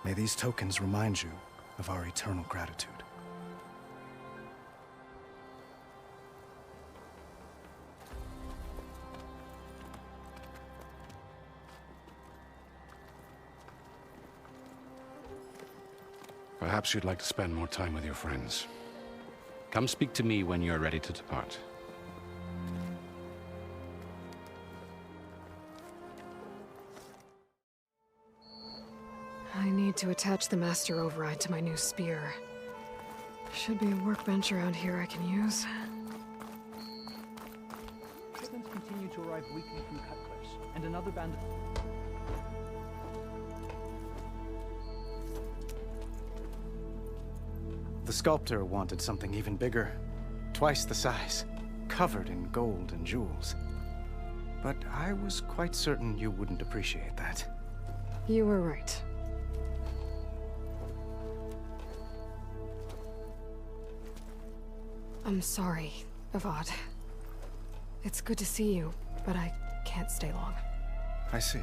may these tokens remind you of our eternal gratitude. Perhaps you'd like to spend more time with your friends. Come speak to me when you're ready to depart. I need to attach the master override to my new spear. Should be a workbench around here I can use. Shipments continue to arrive weekly from Cutcliffs, and another band of... The sculptor wanted something even bigger. Twice the size, covered in gold and jewels. But I was quite certain you wouldn't appreciate that. You were right. I'm sorry, Avad. It's good to see you, but I can't stay long. I see.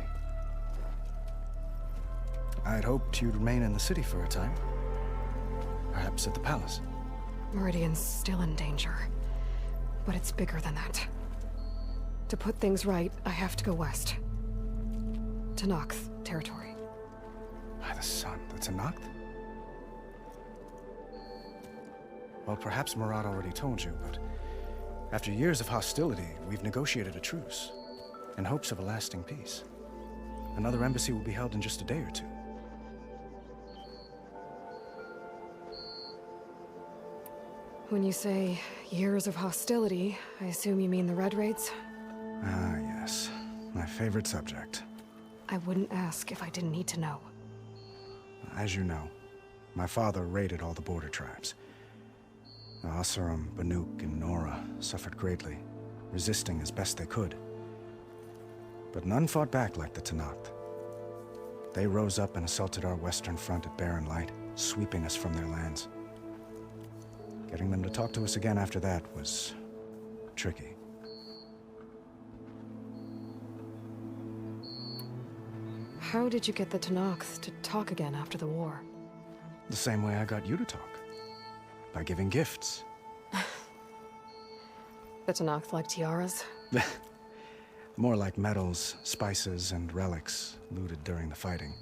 I'd hoped you'd remain in the city for a time. Perhaps at the palace. Meridian's still in danger, but it's bigger than that. To put things right, I have to go west. To Nox territory. By the sun, the Tenakth? Well, perhaps Murad already told you, but after years of hostility, we've negotiated a truce, in hopes of a lasting peace. Another embassy will be held in just a day or two. When you say years of hostility, I assume you mean the Red Raids? Ah, yes. My favorite subject. I wouldn't ask if I didn't need to know. As you know, my father raided all the border tribes. The Asuram, Banuk, and Nora suffered greatly, resisting as best they could. But none fought back like the Tenakth. They rose up and assaulted our western front at Barren Light, sweeping us from their lands. Getting them to talk to us again after that was tricky. How did you get the Tenakth to talk again after the war? The same way I got you to talk. By giving gifts. The Tenakth like tiaras? More like medals, spices, and relics looted during the fighting.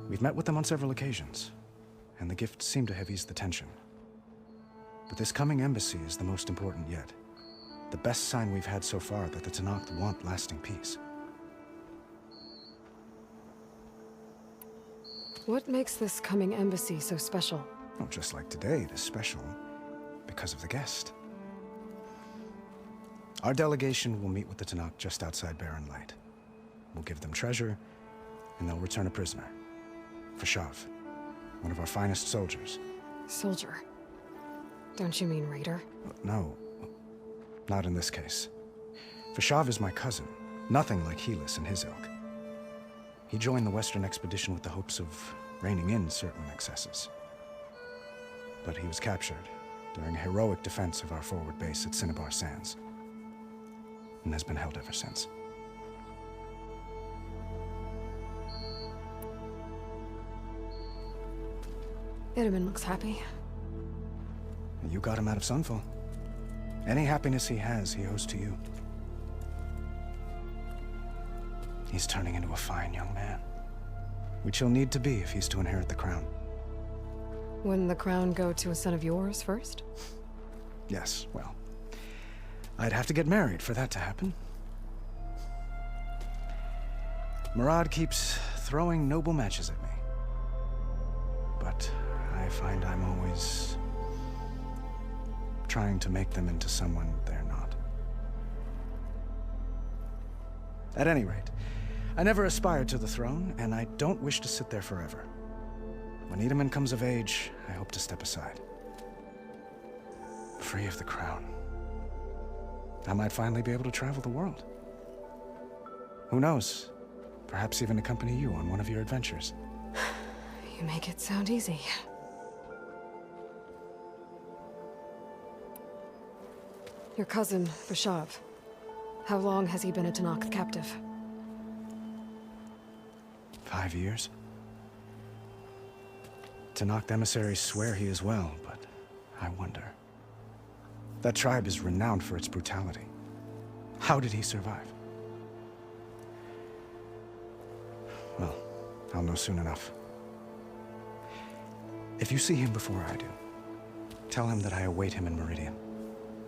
We've met with them on several occasions, and the gifts seem to have eased the tension. But this coming embassy is the most important yet. The best sign we've had so far that the Tenakth want lasting peace. What makes this coming embassy so special? Oh, just like today, it is special because of the guest. Our delegation will meet with the Tenakth just outside Barren Light. We'll give them treasure, and they'll return a prisoner. Fashav, one of our finest soldiers. Soldier? Don't you mean raider? No, not in this case. Fashav is my cousin, nothing like Helis and his ilk. He joined the Western expedition with the hopes of reining in certain excesses. But he was captured during a heroic defense of our forward base at Cinnabar Sands, and has been held ever since. Itaman looks happy. You got him out of Sunfall. Any happiness he has, he owes to you. He's turning into a fine young man, which he'll need to be if he's to inherit the crown. Wouldn't the crown go to a son of yours first? Yes, well, I'd have to get married for that to happen. Murad keeps throwing noble matches at me. But I find I'm always trying to make them into someone they're not. At any rate, I never aspired to the throne, and I don't wish to sit there forever. When Itaman comes of age, I hope to step aside. Free of the crown. I might finally be able to travel the world. Who knows? Perhaps even accompany you on one of your adventures. You make it sound easy. Your cousin, Fashav. How long has he been a Tenakth captive? 5 years. Tenakth emissaries swear he is well, but I wonder. That tribe is renowned for its brutality. How did he survive? Well, I'll know soon enough. If you see him before I do, tell him that I await him in Meridian,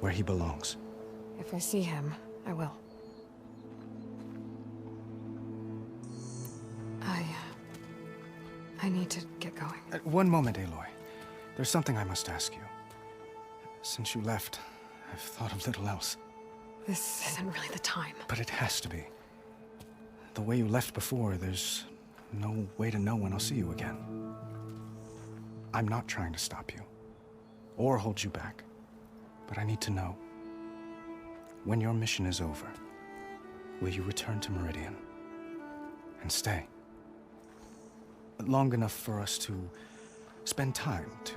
where he belongs. If I see him, I will. I need to get going. One moment, Aloy. There's something I must ask you. Since you left, I've thought of little else. This isn't really the time. But it has to be. The way you left before, there's no way to know when I'll see you again. I'm not trying to stop you, or hold you back. But I need to know, when your mission is over, will you return to Meridian and stay? Long enough for us to spend time, to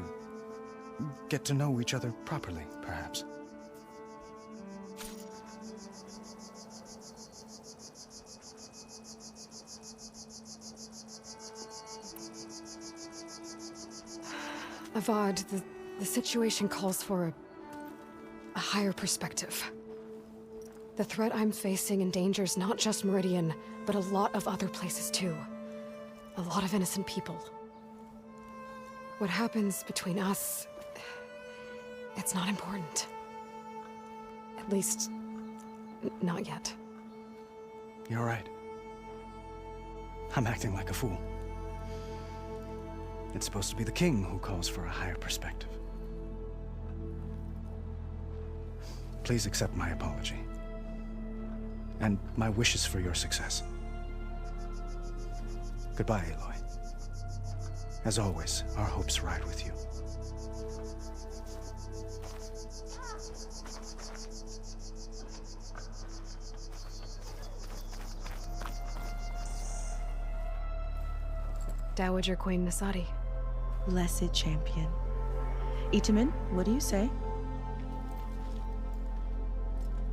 get to know each other properly, perhaps. Avad, the situation calls for a higher perspective. The threat I'm facing endangers not just Meridian, but a lot of other places too. A lot of innocent people. What happens between us, it's not important. At least, not yet. You're right. I'm acting like a fool. It's supposed to be the king who calls for a higher perspective. Please accept my apology. And my wishes for your success. Goodbye, Aloy. As always, our hopes ride with you. Dowager Queen Nasadi. Blessed champion. Itamen, what do you say?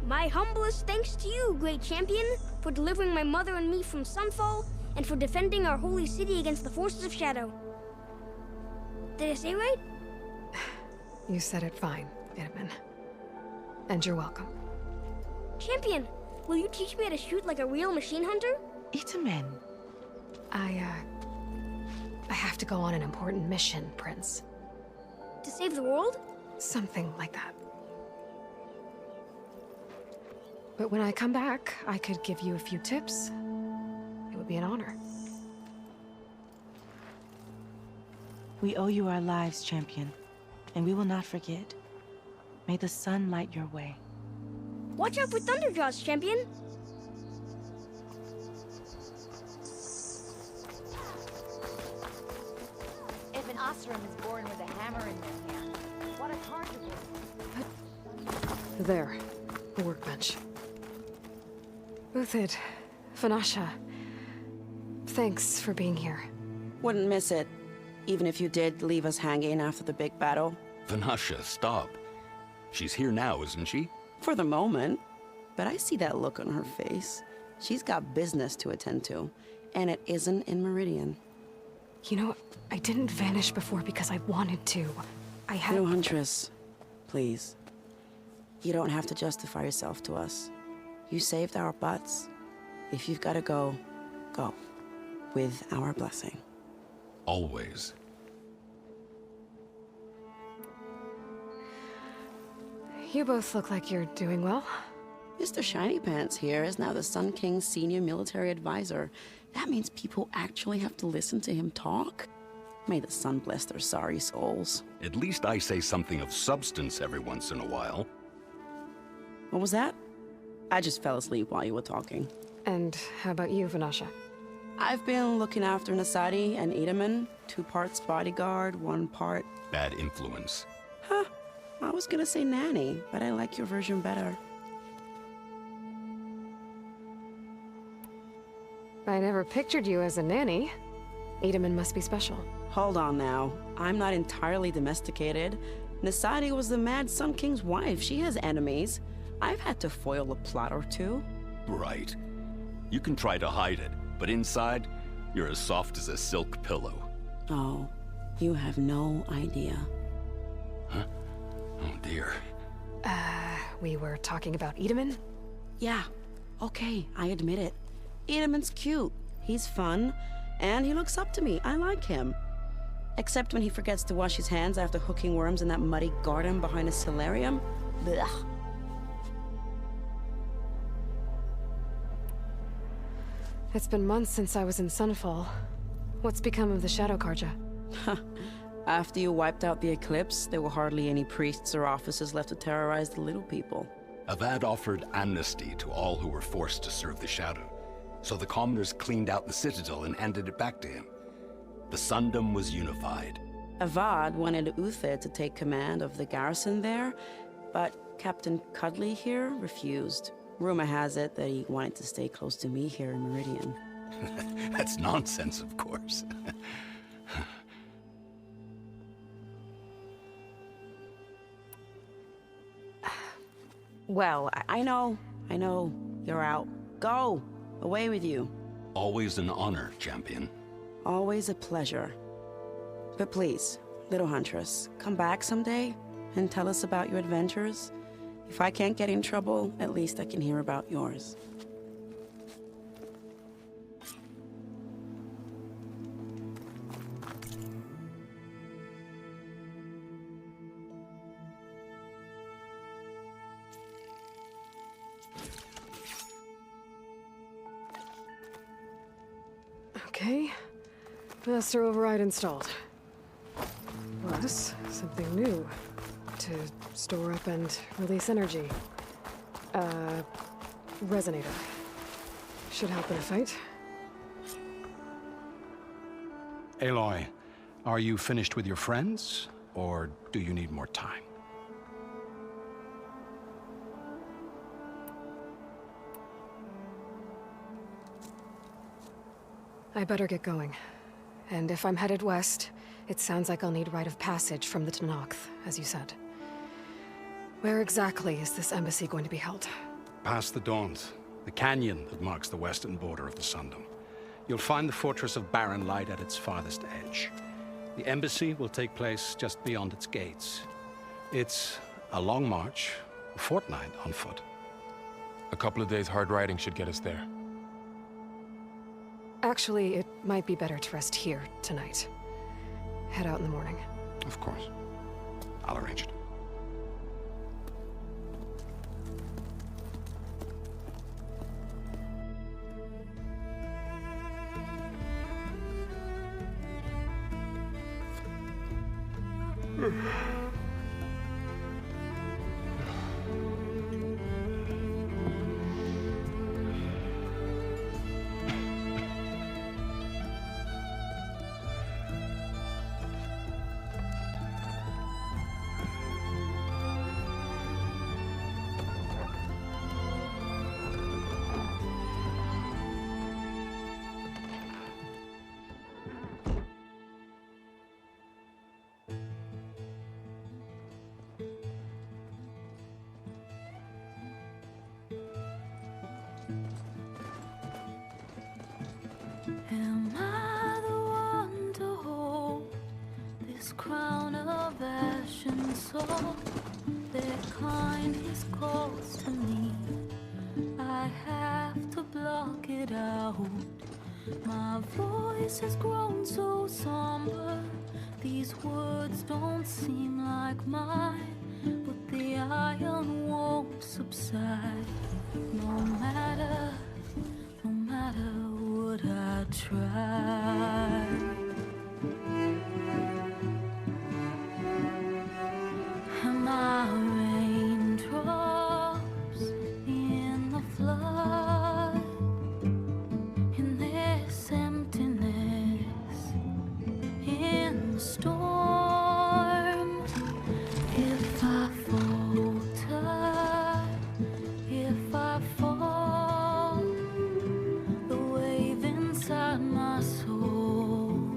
My humblest thanks to you, great champion, for delivering my mother and me from Sunfall, and for defending our holy city against the forces of Shadow. Did I say right? You said it fine, Itamen. And you're welcome. Champion, will you teach me how to shoot like a real machine hunter? Itamen. I have to go on an important mission, Prince. To save the world? Something like that. But when I come back, I could give you a few tips. It would be an honor. We owe you our lives, champion, and we will not forget. May the sun light your way. Watch out for Thunderjaws, champion! If an Oseram is born with a hammer in their hand, what a target is. There, the workbench. Uthid, Vanasha, thanks for being here. Wouldn't miss it, even if you did leave us hanging after the big battle. Vanasha, stop. She's here now, isn't she? For the moment. But I see that look on her face. She's got business to attend to, and it isn't in Meridian. You know, I didn't vanish before because I wanted to. I had— No, Huntress. Please. You don't have to justify yourself to us. You saved our butts. If you've got to go, go. With our blessing. Always. You both look like you're doing well. Mr. Shiny Pants here is now the Sun King's senior military advisor. That means people actually have to listen to him talk. May the sun bless their sorry souls. At least I say something of substance every once in a while. What was that? I just fell asleep while you were talking. And how about you, Vanasha? I've been looking after Nasadi and Itamen. 2 parts bodyguard, 1 part... Bad influence. Huh. I was gonna say nanny, but I like your version better. I never pictured you as a nanny. Itamen must be special. Hold on now. I'm not entirely domesticated. Nasadi was the Mad Sun King's wife. She has enemies. I've had to foil a plot or 2. Right. You can try to hide it, but inside, you're as soft as a silk pillow. Oh, you have no idea. Huh? Oh dear. We were talking about Itamen? Yeah. Okay, I admit it. Itamen's cute. He's fun. And he looks up to me. I like him. Except when he forgets to wash his hands after hooking worms in that muddy garden behind a solarium. Blech. It's been months since I was in Sunfall. What's become of the Shadow Karja? After you wiped out the eclipse, there were hardly any priests or officers left to terrorize the little people. Avad offered amnesty to all who were forced to serve the Shadow. So the commoners cleaned out the citadel and handed it back to him. The Sundom was unified. Avad wanted Uthid to take command of the garrison there, but Captain Cudley here refused. Rumor has it that he wanted to stay close to me here in Meridian. That's nonsense, of course. Well, I know. You're out. Go! Away with you. Always an honor, champion. Always a pleasure. But please, little huntress, come back someday and tell us about your adventures. If I can't get in trouble, at least I can hear about yours. Okay. Master override installed. Plus, something new. To store up and release energy. Resonator. Should help in a fight. Aloy, are you finished with your friends, or do you need more time? I better get going. And if I'm headed west, it sounds like I'll need rite of passage from the Tenakth, as you said. Where exactly is this embassy going to be held? Past the Daunt, the canyon that marks the western border of the Sundom. You'll find the fortress of Barren Light at its farthest edge. The embassy will take place just beyond its gates. It's a long march, a fortnight on foot. A couple of days hard riding should get us there. Actually, it might be better to rest here tonight. Head out in the morning. Of course. I'll arrange it. Am I the one to hold this crown of ash and salt? Their kindness calls to me. I have to block it out. My voice has grown so somber. These words don't seem like mine, but the iron won't subside. No matter what I try. Am I raindrops in the flood? In this emptiness, in the storm. If I falter, if I fall, the wave inside my soul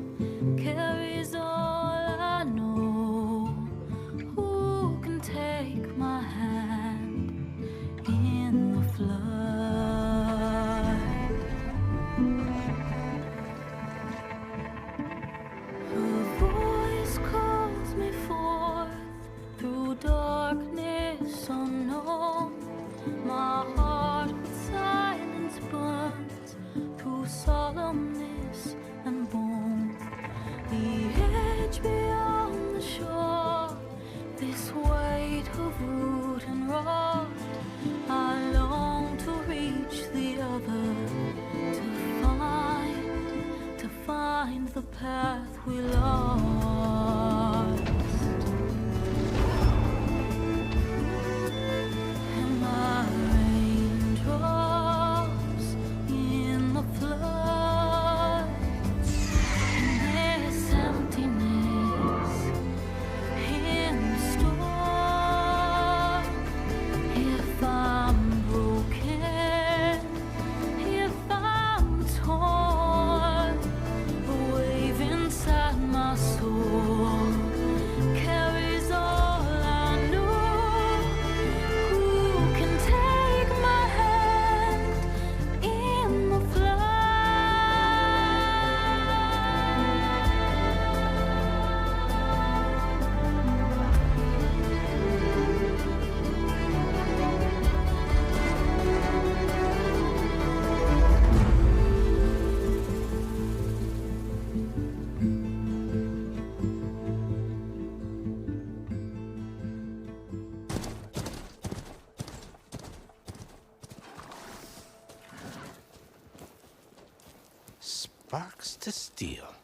Sparks to steel.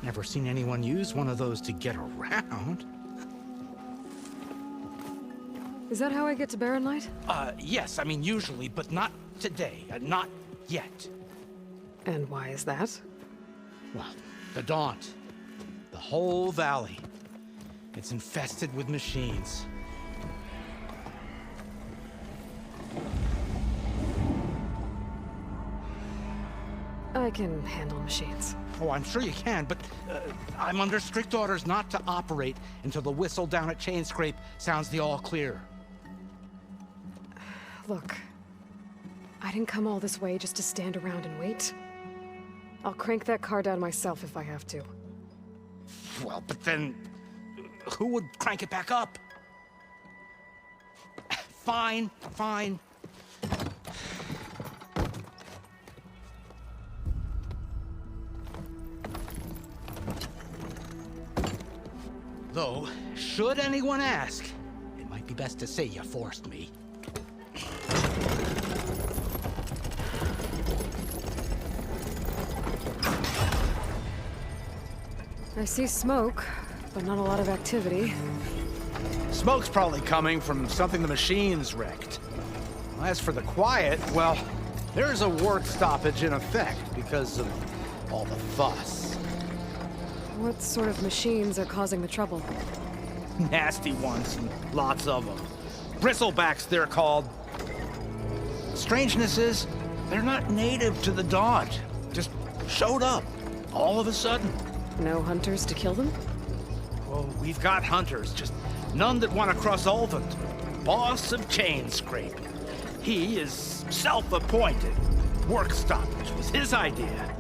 Never seen anyone use one of those to get around. Is that how I get to Barren Light? Yes, I mean usually, but not today. Not yet. And why is that? Well, the Daunt. The whole valley. It's infested with machines. I can handle machines. Oh, I'm sure you can, but I'm under strict orders not to operate until the whistle down at Chain Scrape sounds the all clear. Look, I didn't come all this way just to stand around and wait. I'll crank that car down myself if I have to. Well, but then who would crank it back up? Fine, fine. Though, should anyone ask, it might be best to say you forced me. I see smoke, but not a lot of activity. Smoke's probably coming from something the machines wrecked. As for the quiet, well, there's a work stoppage in effect because of all the fuss. What sort of machines are causing the trouble? Nasty ones, and lots of them. Bristlebacks, they're called. The strangeness is, they're not native to the Daunt. Just showed up, all of a sudden. No hunters to kill them? Oh, we've got hunters, just none that want to cross Ulvund. Boss of Chain Scrape. He is self-appointed. Work stoppage was his idea.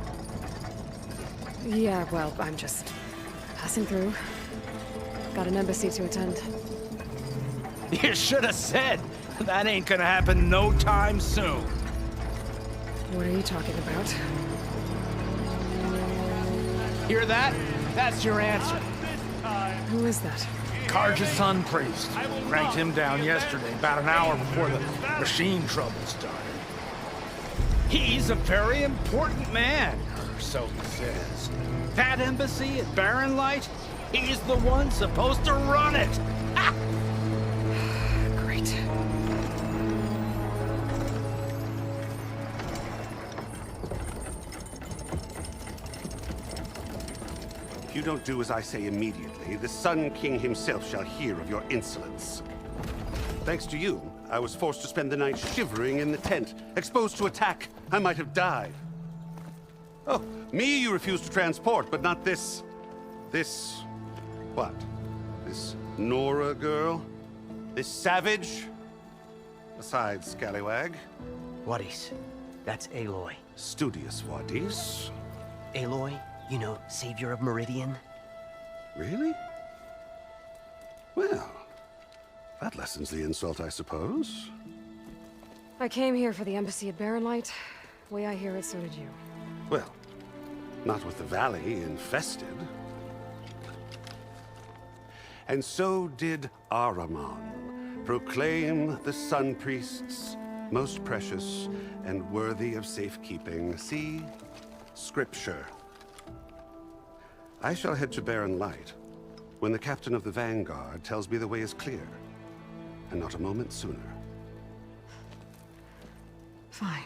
Yeah, well, I'm just passing through. Got an embassy to attend. You should have said. That ain't gonna happen no time soon. What are you talking about? Hear that? That's your answer. Who is that? Karja's son priest. Cranked him down yesterday, about an hour before the machine trouble started. He's a very important man, or so he says. That embassy at Barren Light, he's the one supposed to run it. Ha! Great. If you don't do as I say immediately, the Sun King himself shall hear of your insolence. Thanks to you, I was forced to spend the night shivering in the tent. Exposed to attack, I might have died. Oh, me you refuse to transport, but not this... what? This Nora girl? This savage? Besides, scallywag. Wadis. That's Aloy. Studious Wadis. Aloy, you know, savior of Meridian. Really? Well, that lessens the insult, I suppose. I came here for the embassy at Barren Light. Way I hear it, so did you. Well, not with the valley infested. And so did Ahriman proclaim the Sun Priests most precious and worthy of safekeeping. See? Scripture. I shall head to Barren Light when the captain of the Vanguard tells me the way is clear, and not a moment sooner. Fine.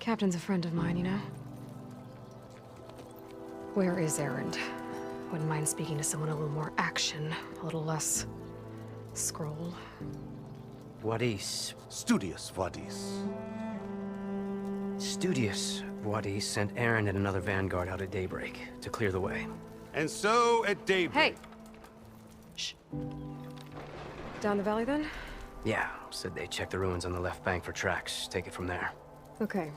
Captain's a friend of mine, you know? Where is Erend? Wouldn't mind speaking to someone a little more action, a little less scroll. Wadis. Studious Wadis. Studious Wadis sent Erend and another Vanguard out at daybreak to clear the way. And so at daybreak... Hey! Shh. Down the valley, then? Yeah, said they checked the ruins on the left bank for tracks. Take it from there. Okay.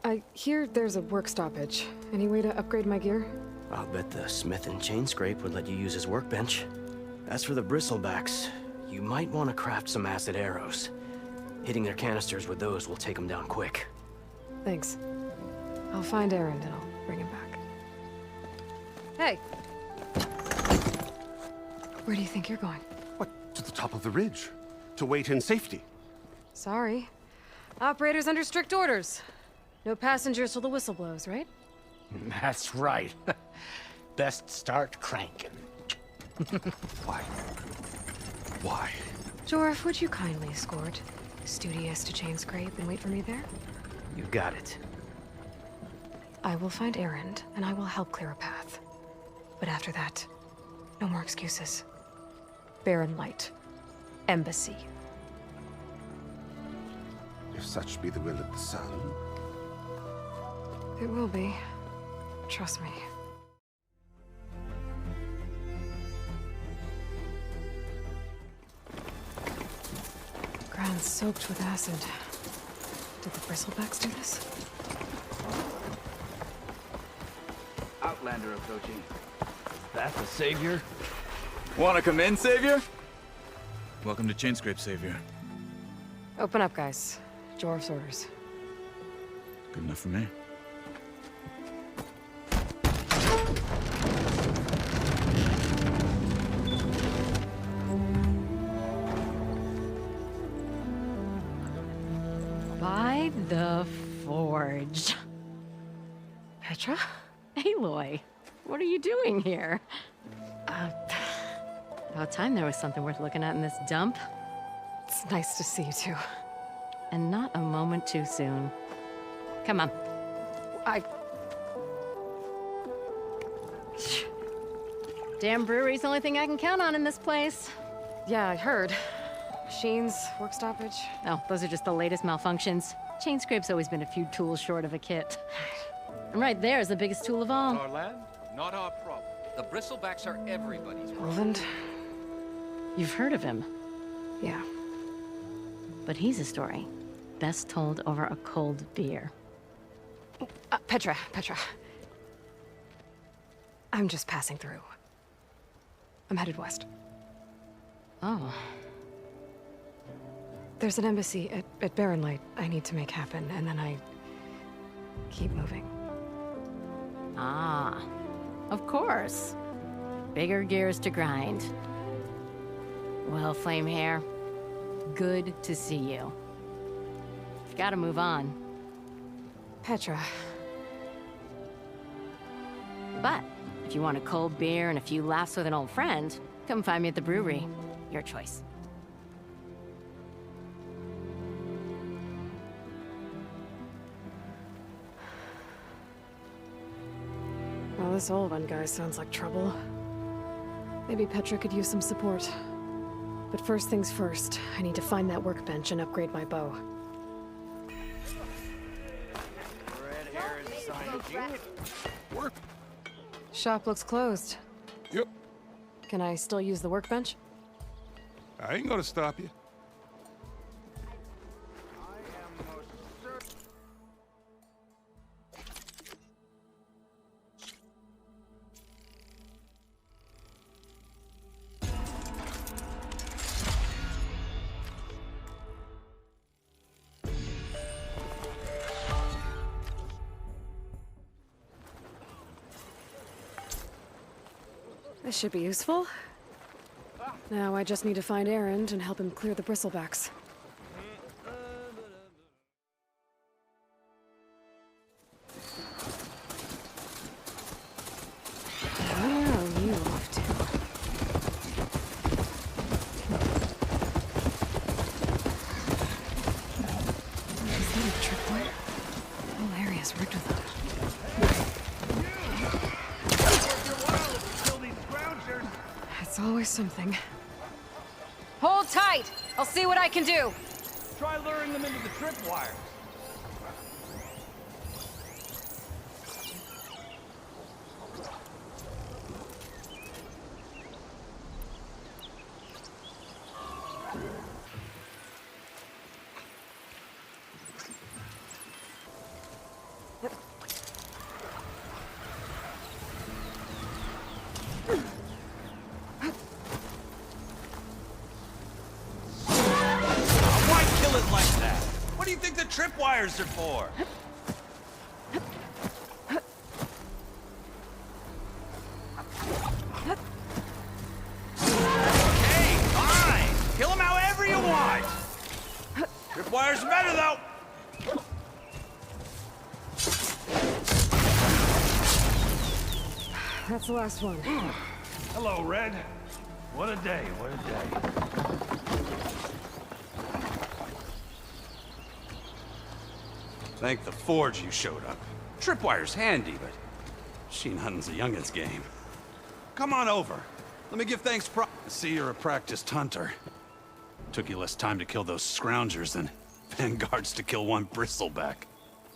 I hear there's a work stoppage. Any way to upgrade my gear? I'll bet the smith in Chain Scrape would let you use his workbench. As for the Bristlebacks, you might want to craft some acid arrows. Hitting their canisters with those will take them down quick. Thanks. I'll find Erend and I'll bring him back. Hey! Where do you think you're going? What, to the top of the ridge? To wait in safety? Sorry. Operators under strict orders. No passengers till the whistle blows, right? That's right. Best start cranking. Why? Why? Jorf, would you kindly escort Studious to Chain Scrape and wait for me there? You got it. I will find Erend, and I will help clear a path. But after that, no more excuses. Barren Light. Embassy. If such be the will of the sun. It will be. Trust me. Ground's soaked with acid. Did the bristlebacks do this? Outlander approaching. That the Savior? Wanna come in, Savior? Welcome to Chainscrape, Savior. Open up, guys. Jorf's orders. Good enough for me. By the Forge. Petra? Aloy, what are you doing here? About time there was something worth looking at in this dump. It's nice to see you too. And not a moment too soon. Come on. Damn brewery's the only thing I can count on in this place. Yeah, I heard. Machines, work stoppage. Oh, those are just the latest malfunctions. Chainscrape's always been a few tools short of a kit. And right there is the biggest tool of all. Our land, not our problem. The bristlebacks are everybody's problem. Roland? You've heard of him. Yeah. But he's a story best told over a cold beer. Petra. I'm just passing through. I'm headed west. Oh. There's an embassy at Barren Light I need to make happen, and then I keep moving. Ah, of course. Bigger gears to grind. Well, Flamehair, good to see you. You've got to move on. Petra. But if you want a cold beer and a few laughs with an old friend, come find me at the brewery. Your choice. Well, this old one guy sounds like trouble. Maybe Petra could use some support. But first things first, I need to find that workbench and upgrade my bow. Red hair is a sign of genius. Work. Shop looks closed. Yep. Can I still use the workbench? I ain't gonna stop you. This should be useful. Now I just need to find Erend and help him clear the bristlebacks. Where are you off to? Is that a tripwire? The whole area's rigged with them. It's always something. Hold tight! I'll see what I can do! Try luring them into the tripwires. What do you think the tripwires are for? Okay, fine! Kill them however you want! Tripwires are better, though! that's the last one. Hello, Red. What a day, what a day. Thank the Forge you showed up. Tripwire's handy, but machine hunting's a youngin's game. Come on over. Let me give thanks I see you're a practiced hunter. Took you less time to kill those scroungers than vanguards to kill one bristleback.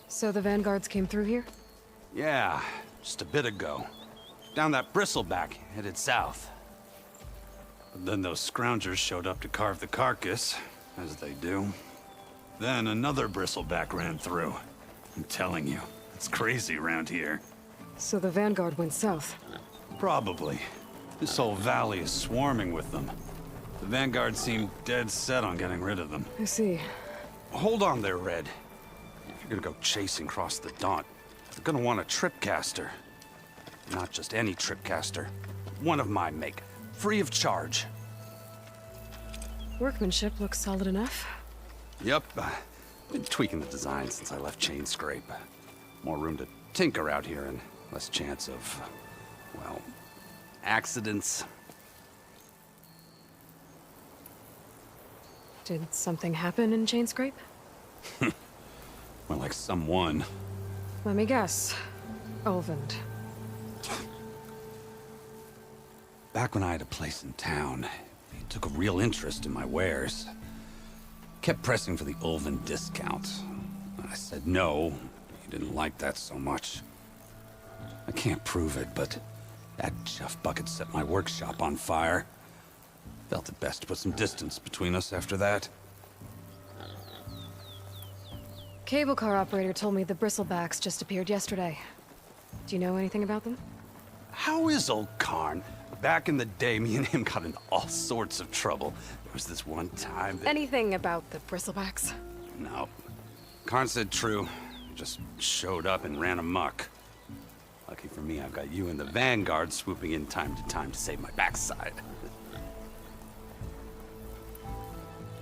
So the vanguards came through here? Yeah, just a bit ago. Down that bristleback, headed south. But then those scroungers showed up to carve the carcass, as they do. Then another bristleback ran through. I'm telling you, it's crazy around here. So the vanguard went south? Probably. This whole valley is swarming with them. The vanguard seemed dead set on getting rid of them. I see. Hold on there, Red. If you're gonna go chasing across the Daunt, you're gonna want a tripcaster. Not just any tripcaster. One of my make. Free of charge. Workmanship looks solid enough. Yep. Been tweaking the design since I left Chainscrape. More room to tinker out here and less chance of, well, accidents. Did something happen in Chainscrape? Well, like someone. Let me guess. Ulvund. Back when I had a place in town, he took a real interest in my wares. Kept pressing for the Ulvund discount. I said no. He didn't like that so much. I can't prove it, but that chuff bucket set my workshop on fire. Felt it best to put some distance between us after that. Cable car operator told me the bristlebacks just appeared yesterday. Do you know anything about them? How is old Karn? Back in the day, me and him got into all sorts of trouble. There was this one time that... Anything about the bristlebacks? No. Karn said true. Just showed up and ran amok. Lucky for me, I've got you and the Vanguard swooping in time to save my backside.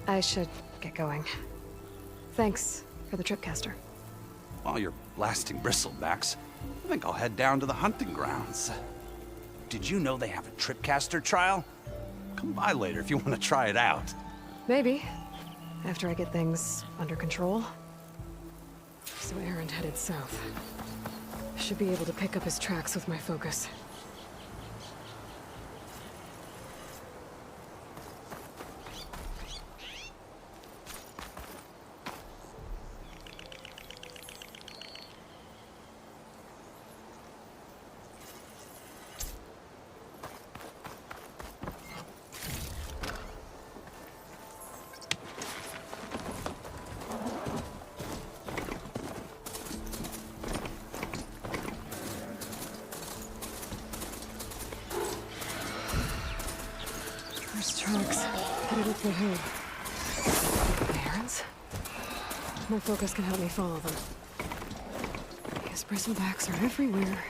I should get going. Thanks for the tripcaster. While you're blasting bristlebacks, I think I'll head down to the hunting grounds. Did you know they have a tripcaster trial? Come by later if you want to try it out. Maybe. After I get things under control. So Aaron headed south. Should be able to pick up his tracks with my focus. There's tracks headed up the hill. Aaron's? My focus can help me follow them. His bristlebacks are everywhere.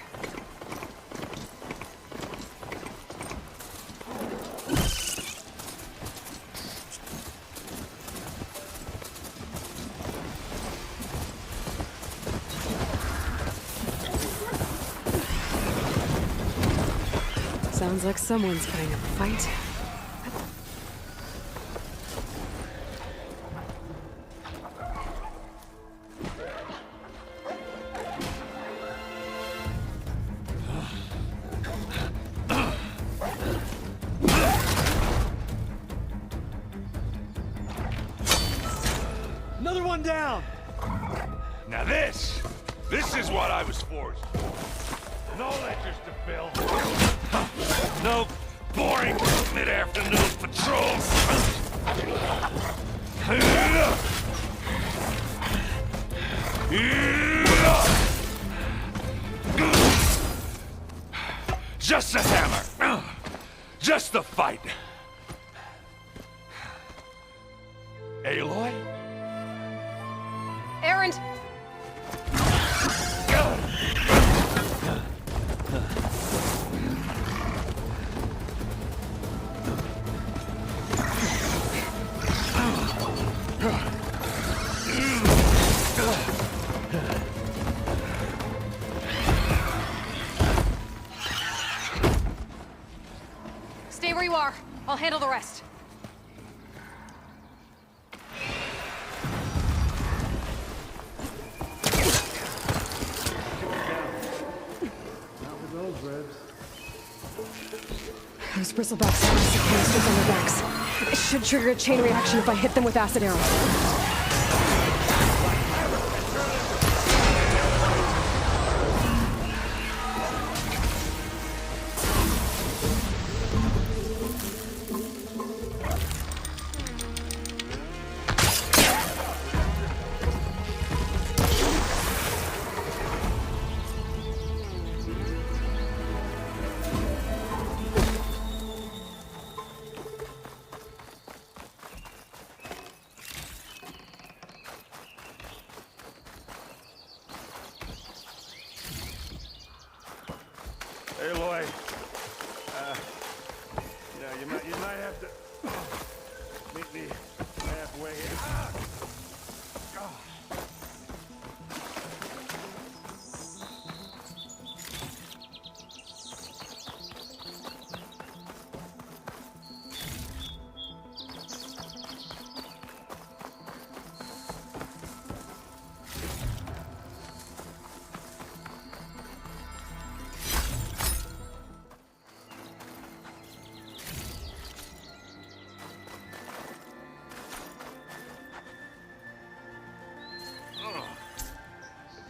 Sounds like someone's putting up a fight. Another one down! Now this is what I was forced for. No ledgers to fill. No boring mid-afternoon patrols. Just the hammer. Just the fight. Aloy? Aaron! you are. I'll handle the rest. Those bristlebacks have acid canisters on their backs. It should trigger a chain reaction if I hit them with acid arrows. Hey, Lloyd. You might have to meet me halfway.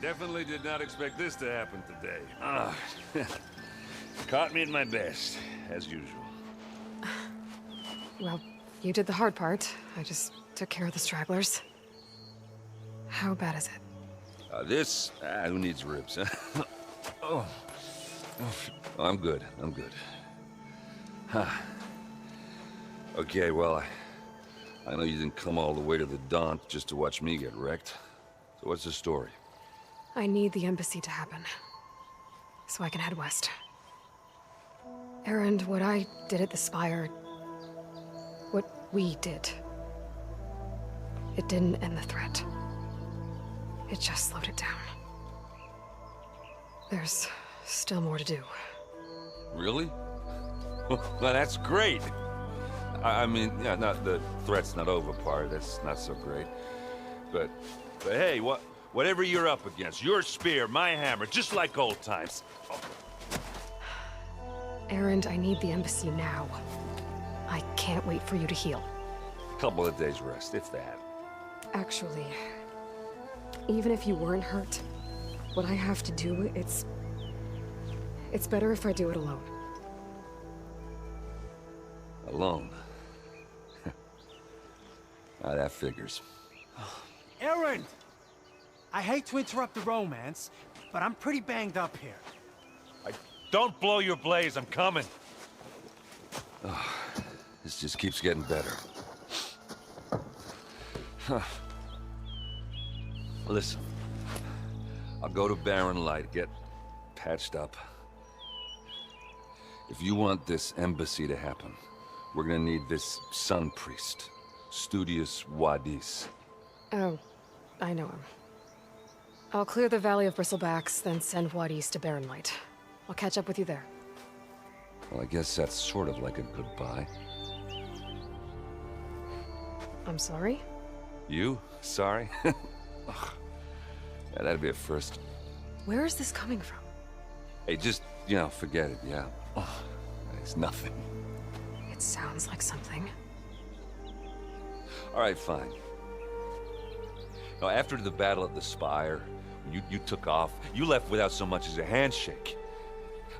Definitely did not expect this to happen today. Caught me at my best, as usual. Well, you did the hard part. I just took care of the stragglers. How bad is it? Who needs ribs, huh? Oh, I'm good. Huh. Okay, well, I know you didn't come all the way to the Daunt just to watch me get wrecked. So what's the story? I need the embassy to happen, so I can head west. Erend, what I did at the Spire, what we did, it didn't end the threat. It just slowed it down. There's still more to do. Really? Well, that's great. I mean, yeah, not the threat's not over part, that's not so great. But hey, whatever you're up against, your spear, my hammer, just like old times. Erend, I need the embassy now. I can't wait for you to heal. Couple of days rest, if that. Actually, even if you weren't hurt, what I have to do, it's better if I do it alone. Alone? That figures. Erend! I hate to interrupt the romance, but I'm pretty banged up here. Don't blow your blaze, I'm coming. This just keeps getting better. Huh. Listen, I'll go to Barren Light, get patched up. If you want this embassy to happen, we're gonna need this sun priest, Studius Wadis. Oh, I know him. I'll clear the Valley of Bristlebacks, then send Wadis to Barren Light. I'll catch up with you there. Well, I guess that's sort of like a goodbye. I'm sorry? You? Sorry? Ugh. Yeah, that'd be a first. Where is this coming from? Hey, just, forget it, yeah. Ugh. It's nothing. It sounds like something. All right, fine. Now, after the battle at the Spire, you took off, you left without so much as a handshake.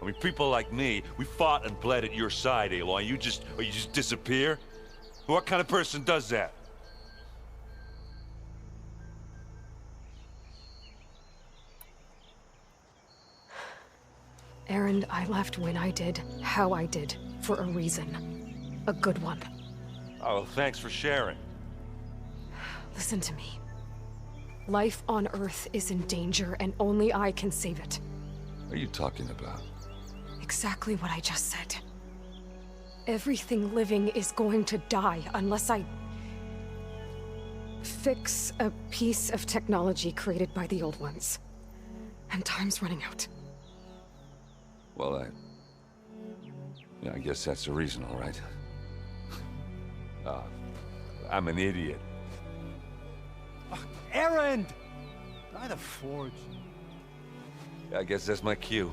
I mean, people like me, we fought and bled at your side, Aloy. You just disappear? What kind of person does that? Erend, I left when I did, how I did, for a reason. A good one. Oh, thanks for sharing. Listen to me. Life on Earth is in danger, and only I can save it. What are you talking about? Exactly what I just said. Everything living is going to die unless I fix a piece of technology created by the old ones. And time's running out. Well, Yeah, I guess that's the reason, all right. I'm an idiot. Errand! By the forge. I guess that's my cue.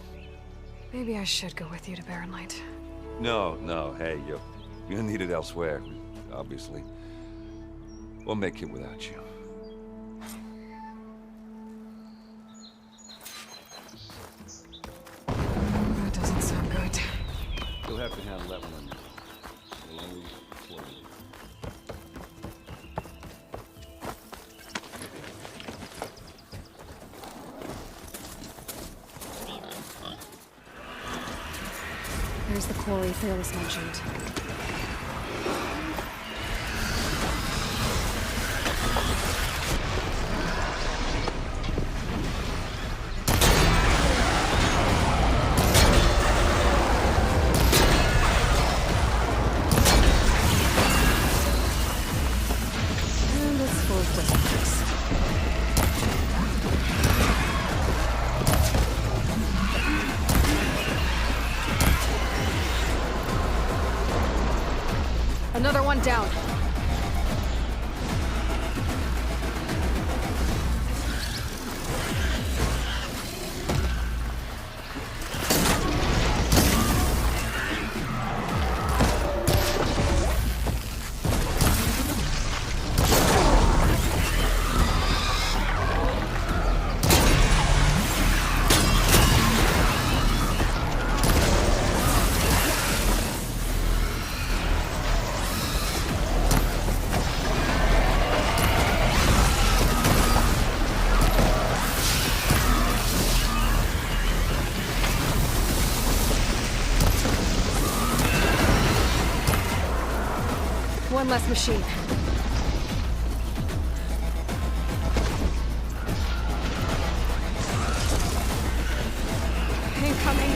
Maybe I should go with you to Barren Light. No, hey, you're needed elsewhere, obviously. We'll make it without you. That doesn't sound good. You'll have to handle that one on your own. Slowly, slowly. There's the quarry Fearless mentioned. And it's full of weapons. Another one down. One less machine. Incoming.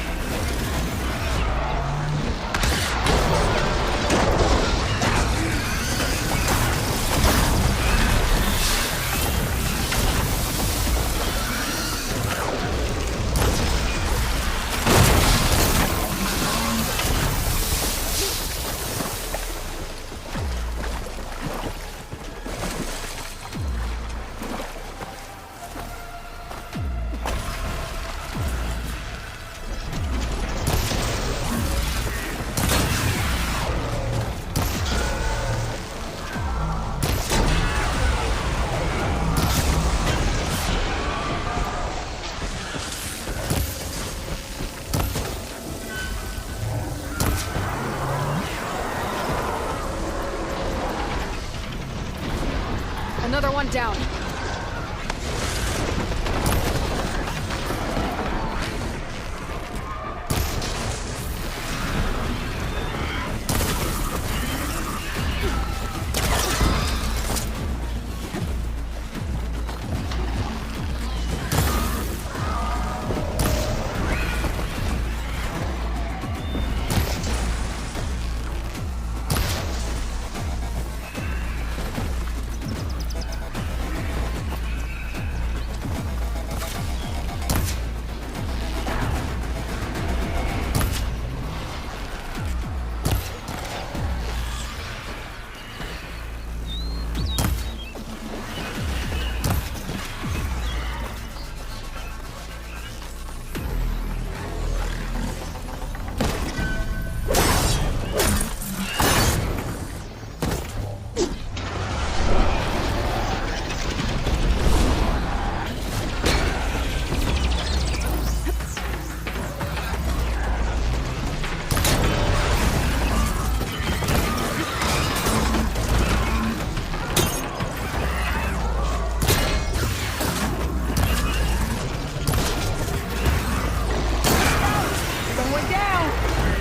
Another one down.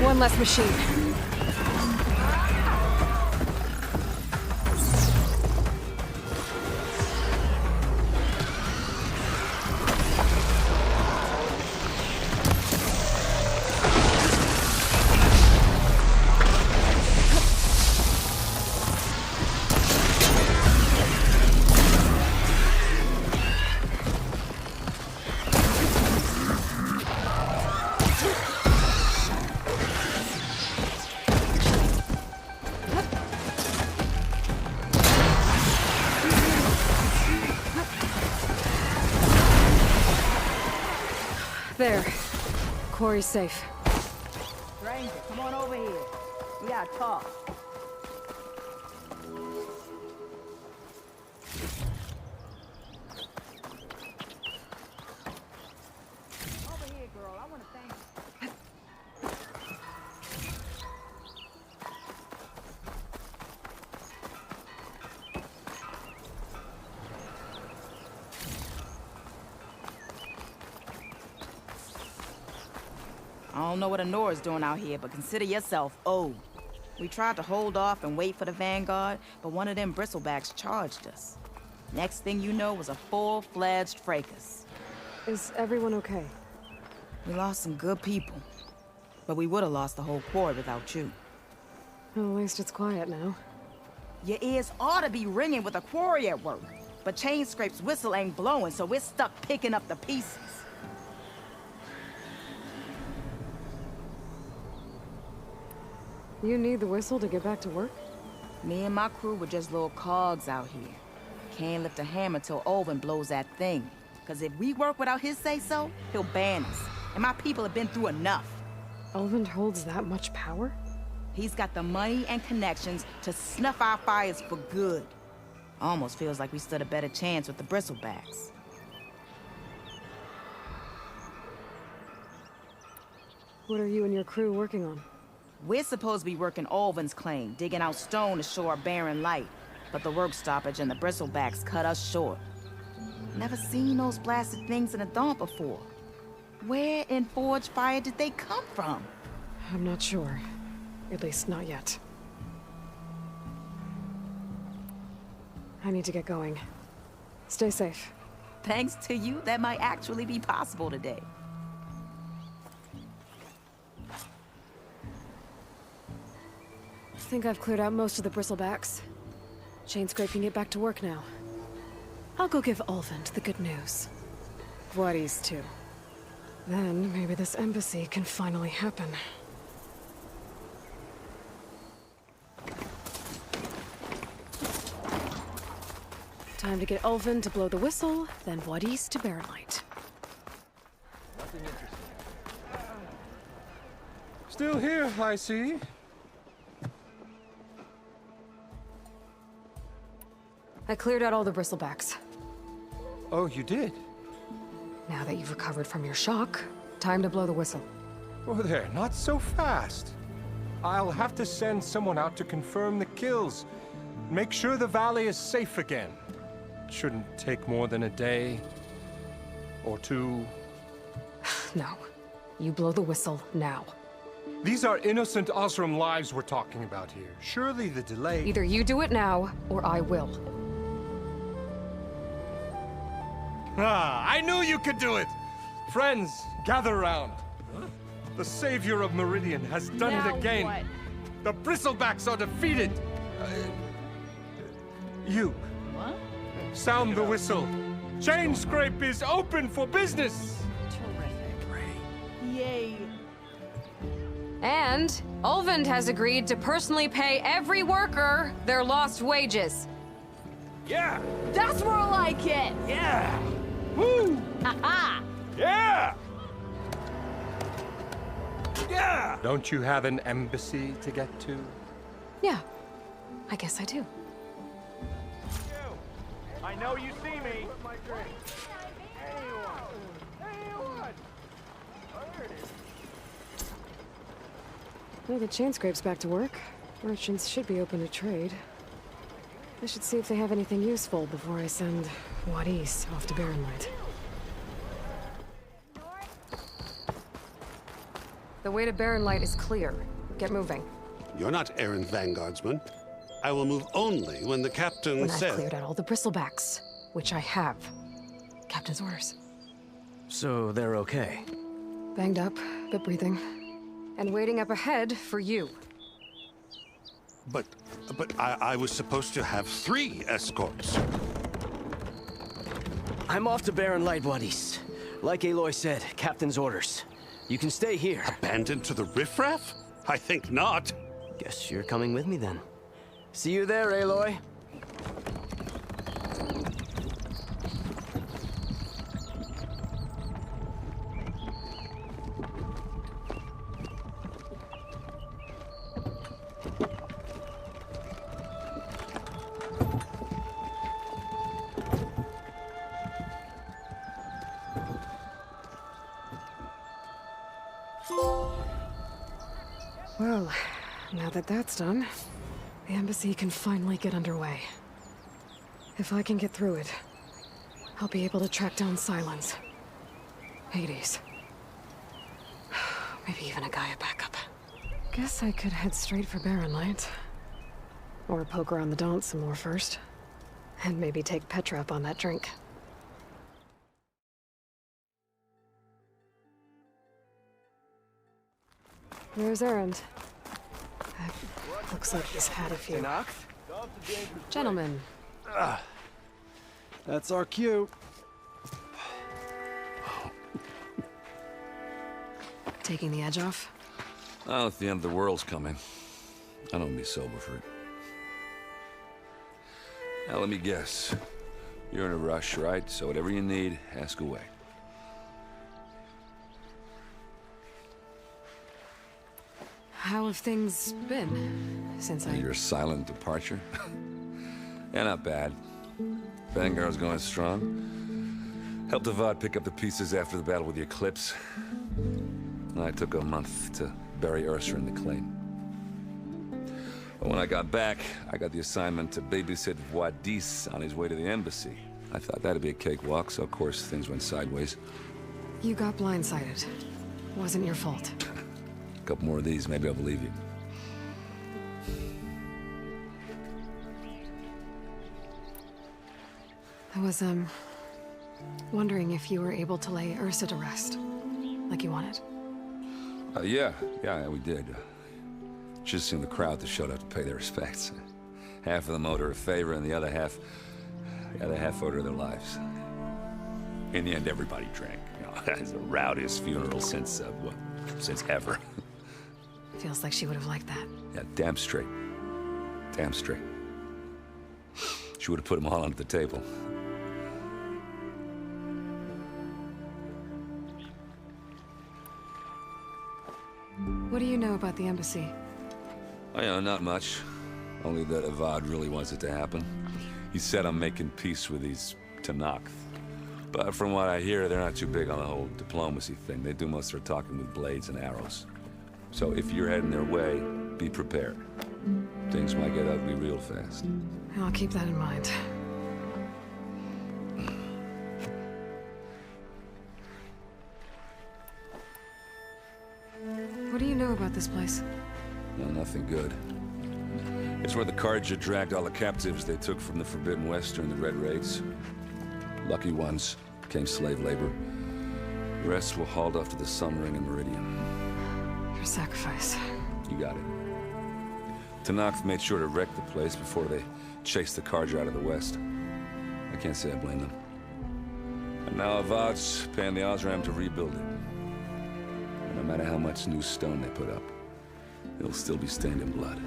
One less machine. there. Quarry's safe. Stranger, come on over here. We gotta talk. Over here, girl. I wanna thank you. I don't know what Honora's doing out here, but consider yourself owed. We tried to hold off and wait for the Vanguard, but one of them bristlebacks charged us. Next thing you know was a full-fledged fracas. Is everyone okay? We lost some good people, but we would have lost the whole quarry without you. Well, at least it's quiet now. Your ears ought to be ringing with a quarry at work, but Chainscrape's whistle ain't blowing, so we're stuck picking up the pieces. You need the whistle to get back to work? Me and my crew were just little cogs out here. Can't lift a hammer till Olvin blows that thing. Cause if we work without his say-so, he'll ban us. And my people have been through enough. Olvin holds that much power? He's got the money and connections to snuff our fires for good. Almost feels like we stood a better chance with the bristlebacks. What are you and your crew working on? We're supposed to be working Olvin's claim, digging out stone to show our barren light. But the work stoppage and the bristlebacks cut us short. Never seen those blasted things in a dawn before. Where in Forge Fire did they come from? I'm not sure. At least not yet. I need to get going. Stay safe. Thanks to you, that might actually be possible today. I think I've cleared out most of the bristlebacks. Chainscrape can get back to work now. I'll go give Olvin the good news. Vladis too. Then maybe this embassy can finally happen. Time to get Olvin to blow the whistle, then Vladis to bear light. Nothing interesting. Still here, I see. I cleared out all the bristlebacks. Oh, you did? Now that you've recovered from your shock, time to blow the whistle. Oh there, not so fast. I'll have to send someone out to confirm the kills. Make sure the valley is safe again. It shouldn't take more than a day. Or two. No. You blow the whistle now. These are innocent Osram lives we're talking about here. Surely the delay... Either you do it now, or I will. Ah, I knew you could do it! Friends, gather around. The savior of Meridian has done Now it again. what? The bristlebacks are defeated. You. What? Sound the whistle. Chainscrape is open for business. Yay. And Olvin has agreed to personally pay every worker their lost wages. Yeah! That's more like it! Yeah! Woo! Ha-ha! Yeah! Yeah! Don't you have an embassy to get to? Yeah, I guess I do. I know you see me. Now that Chainscrape's back to work, merchants should be open to trade. I should see if they have anything useful before I send Vladis off to Barren Light. The way to Barren Light is clear. Get moving. You're not errand vanguardsman. I will move only when the captain When says... I've cleared out all the bristlebacks, which I have. Captain's orders. So they're okay? Banged up, but breathing. And waiting up ahead for you. But I was supposed to have 3 escorts. I'm off to Barren Light, Vladis. Like Aloy said, captain's orders. You can stay here. Abandoned to the riffraff? I think not. Guess you're coming with me then. See you there, Aloy. Well, now that that's done, the embassy can finally get underway. If I can get through it, I'll be able to track down Silence, Hades, maybe even a Gaia backup. Guess I could head straight for Barren Light. Or poke around the Daunt some more first. And maybe take Petra up on that drink. There's Erend. Looks like he's had a few. Gentlemen. That's our cue. Taking the edge off? Oh, if the end of the world's coming, I don't be sober for it. Now, let me guess. You're in a rush, right? So whatever you need, ask away. How have things been since Your silent departure? Yeah, not bad. Vanguard's going strong. Helped Avad pick up the pieces after the battle with the Eclipse. And I took a month to bury Ursa in the claim. But when I got back, I got the assignment to babysit Wadis on his way to the embassy. I thought that'd be a cakewalk, so of course things went sideways. You got blindsided. Wasn't your fault. A couple more of these, maybe I'll believe you. I was, wondering if you were able to lay Ursa to rest, like you wanted. Yeah, we did. Just seen the crowd that showed up to pay their respects. Half of them owed her a favor, and the other half owed her their lives. In the end, everybody drank. You know, it's the rowdiest funeral since ever. Feels like she would have liked that. Yeah, damn straight. Damn straight. She would have put them all under the table. What do you know about the embassy? I know, not much. Only that Avad really wants it to happen. He said I'm making peace with these Tenakth. But from what I hear, they're not too big on the whole diplomacy thing. They do most of their talking with blades and arrows. So if you're heading their way, be prepared. Things might get ugly real fast. I'll keep that in mind. What do you know about this place? No, nothing good. It's where the Carja dragged all the captives they took from the Forbidden West during the Red Raids. Lucky ones became slave labor. The rest were hauled off to the Sun Ring and Meridian. Your sacrifice. You got it. Tenakth made sure to wreck the place before they chased the Carja out of the West. I can't say I blame them. And now Avad's paying the Osram to rebuild it. And no matter how much new stone they put up, it'll still be stained in blood.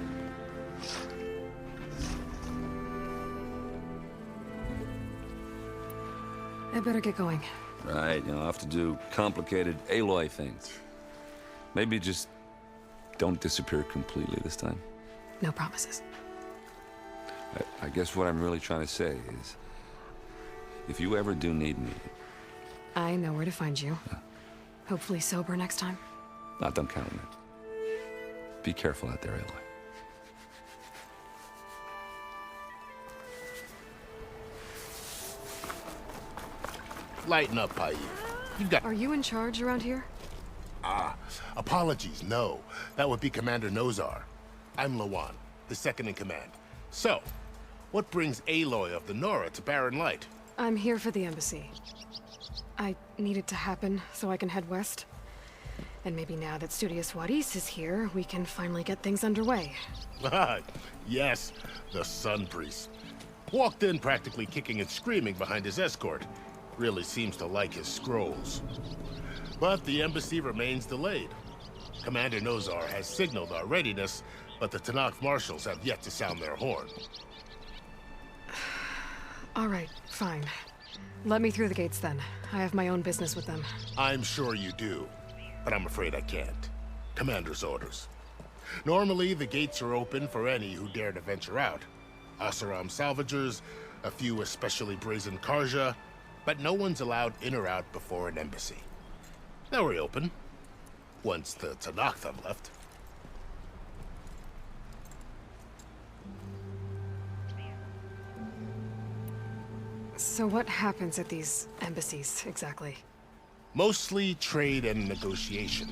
I better get going. Right, you know, I have to do complicated Aloy things. Maybe just don't disappear completely this time. No promises. I guess what I'm really trying to say is, if you ever do need me... I know where to find you. Hopefully sober next time. Not don't count on it. Be careful out there, Aloy. Lighten up, Paye. You've got... Are you in charge around here? Apologies, no. That would be Commander Nozar. I'm Lawan, the second in command. So, what brings Aloy of the Nora to Barren Light? I'm here for the embassy. I need it to happen so I can head west. And maybe now that Studious Wadis is here, we can finally get things underway. Yes, the Sun Priest. Walked in practically kicking and screaming behind his escort. Really seems to like his scrolls. But the embassy remains delayed. Commander Nozar has signaled our readiness, but the Tenakth marshals have yet to sound their horn. All right, fine. Let me through the gates then. I have my own business with them. I'm sure you do, but I'm afraid I can't. Commander's orders. Normally, the gates are open for any who dare to venture out. Oseram salvagers, a few especially brazen Carja, but no one's allowed in or out before an embassy. Now we're open. once the Tanakh have left. So what happens at these embassies, exactly? Mostly trade and negotiation.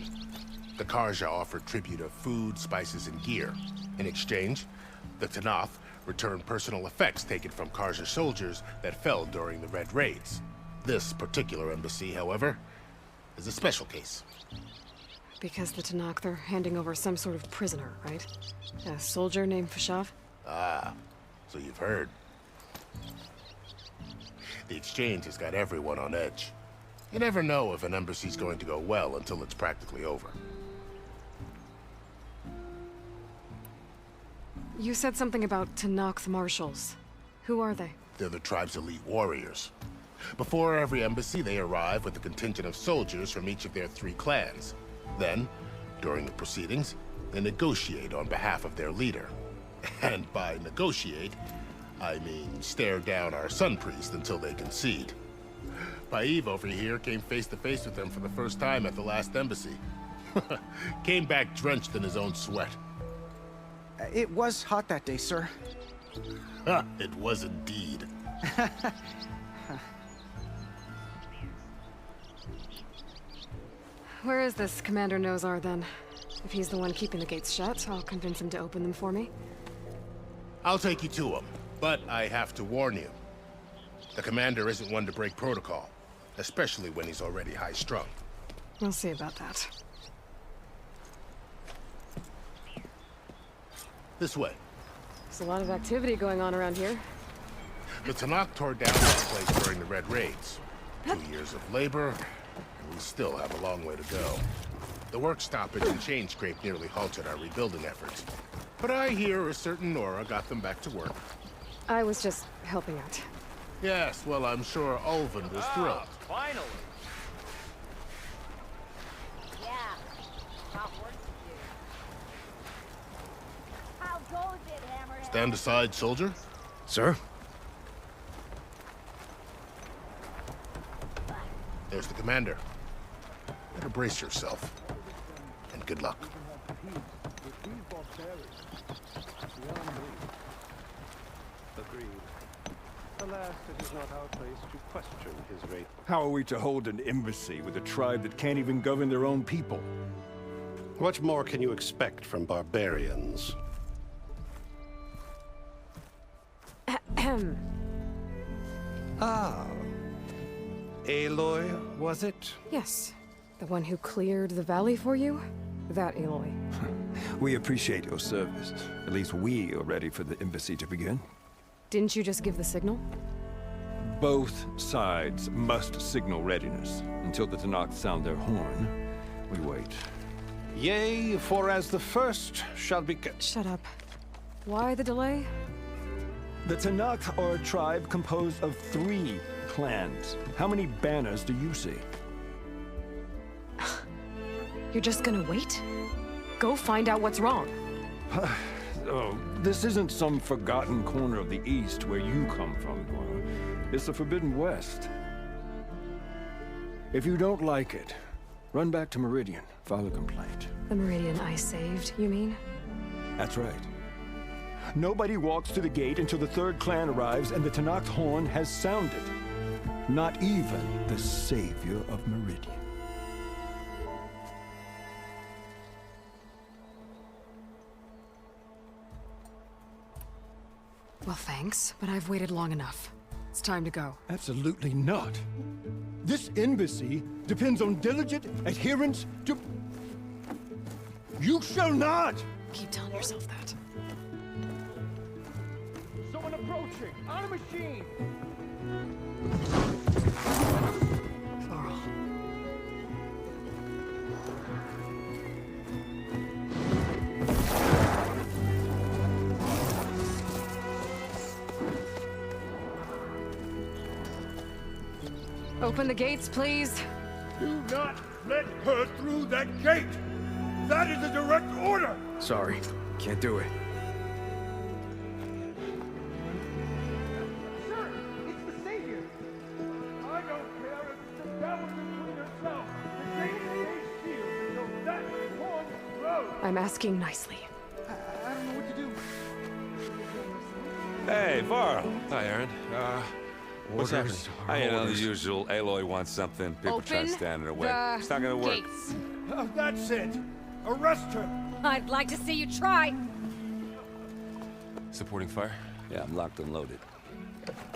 The Karja offer tribute of food, spices, and gear. In exchange, the Tanakh return personal effects taken from Karja soldiers that fell during the Red Raids. This particular embassy, however, is a special case. Because the Tanakh, they're handing over some sort of prisoner, right? A soldier named Fashav? Ah, so you've heard. The exchange has got everyone on edge. You never know if an embassy's going to go well until it's practically over. You said something about Tanakh's marshals. Who are they? They're the tribe's elite warriors. Before every embassy, they arrive with a contingent of soldiers from each of their 3 clans. Then, during the proceedings, they negotiate on behalf of their leader. And by negotiate, I mean stare down our Sun Priest until they concede. Paiv over here came face to face with them for the first time at the last embassy. Came back drenched in his own sweat. It was hot that day, sir. It was indeed. Where is this Commander Nozar, then? If he's the one keeping the gates shut, I'll convince him to open them for me. I'll take you to him, but I have to warn you. The Commander isn't one to break protocol, especially when he's already high-strung. We'll see about that. This way. There's a lot of activity going on around here. The Tanakh tore down this place during the Red Raids. 2 years of labor, and we still have a long way to go. The work stoppage and chain scrape nearly halted our rebuilding efforts. But I hear a certain Nora got them back to work. I was just helping out. Yes, well, I'm sure Ulvin was thrilled. Finally! Yeah. Not work to do. How goes it, Hammerhead? Stand aside, soldier. Sir? There's the Commander. Better brace yourself. And good luck. Agreed. Alas, it is not our place to question his rate. How are we to hold an embassy with a tribe that can't even govern their own people? What more can you expect from barbarians? Ah. Aloy, was it? Yes. The one who cleared the valley for you? That Aloy. We appreciate your service. At least we are ready for the embassy to begin. Didn't you just give the signal? Both sides must signal readiness. Until the Tanakh sound their horn, we wait. Yea, for as the first shall be... Shut up. Why the delay? The Tanakh are a tribe composed of 3 clans. How many banners do you see? You're just gonna wait? Go find out what's wrong. Oh, this isn't some forgotten corner of the East where you come from, Nora. It's the Forbidden West. If you don't like it, run back to Meridian, file a complaint. The Meridian I saved, you mean? That's right. Nobody walks to the gate until the 3rd clan arrives and the Tanakh horn has sounded. Not even the savior of Meridian. Well, thanks, but I've waited long enough. It's time to go. Absolutely not. This embassy depends on diligent adherence to... You shall not! Keep telling yourself that. Someone approaching! On a machine! Laurel. Open the gates, please. Do not let her through that gate! That is a direct order! Sorry, can't do it. Sir, it's the Savior! I don't care if it's the devil between herself. The gate stays sealed until that I'm asking nicely. I don't know what to do. Hey, Varl. Hi, Aaron. What's happening? You know, the usual. Aloy wants something. People try to stand in her way. It's not gonna work. Gates. Oh, that's it. Arrest her. I'd like to see you try. Supporting fire? Yeah, I'm locked and loaded.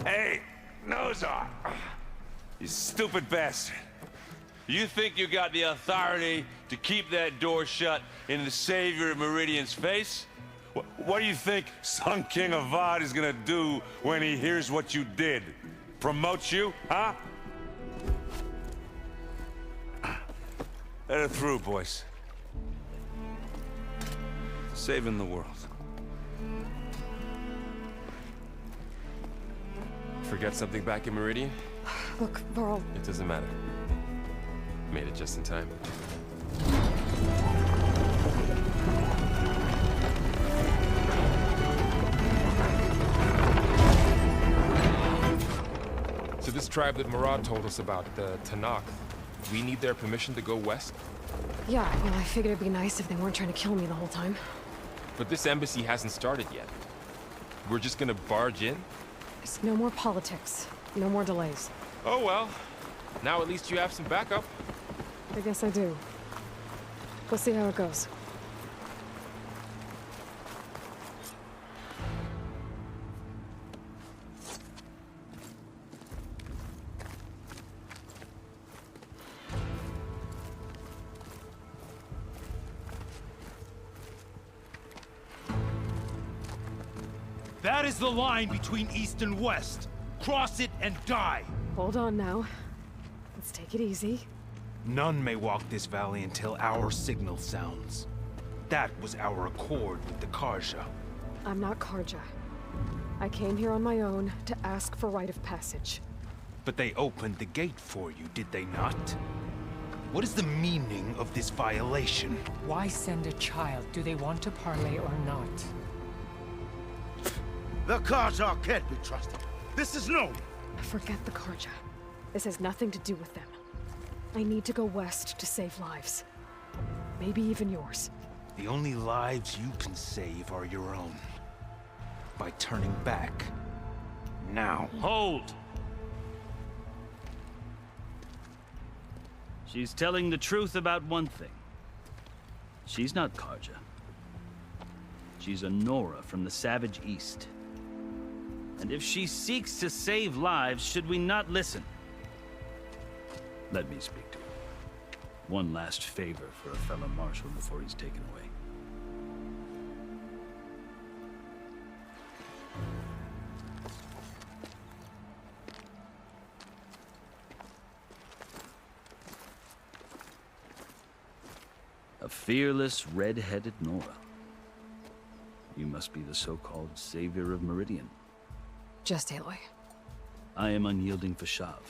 Hey, Nozar! You stupid bastard. You think you got the authority to keep that door shut in the Savior of Meridian's face? What do you think Sun King Avad is gonna do when he hears what you did? Promote you, huh? Let her through, boys. Saving the world. Forget something back in Meridian? Look, Varl. It doesn't matter. Made it just in time. So this tribe that Murad told us about, the Tanakh, we need their permission to go west? Yeah, well, I figured it'd be nice if they weren't trying to kill me the whole time. But this embassy hasn't started yet. We're just gonna barge in? There's no more politics. No more delays. Oh well. Now at least you have some backup. I guess I do. We'll see how it goes. That is the line between East and West. Cross it and die. Hold on now. Let's take it easy. None may walk this valley until our signal sounds. That was our accord with the Karja. I'm not Karja. I came here on my own to ask for rite of passage. But they opened the gate for you, did they not? What is the meaning of this violation? Why send a child? Do they want to parley or not? The Karja can't be trusted. This is known. Forget the Karja. This has nothing to do with them. I need to go west to save lives. Maybe even yours. The only lives you can save are your own. By turning back. Now. Hold! She's telling the truth about one thing. She's not Karja. She's a Nora from the Savage East. And if she seeks to save lives, should we not listen? Let me speak to her. One last favor for a fellow marshal before he's taken away. A fearless, red-headed Nora. You must be the so-called Savior of Meridian. Just Aloy. I am unyielding Fashav.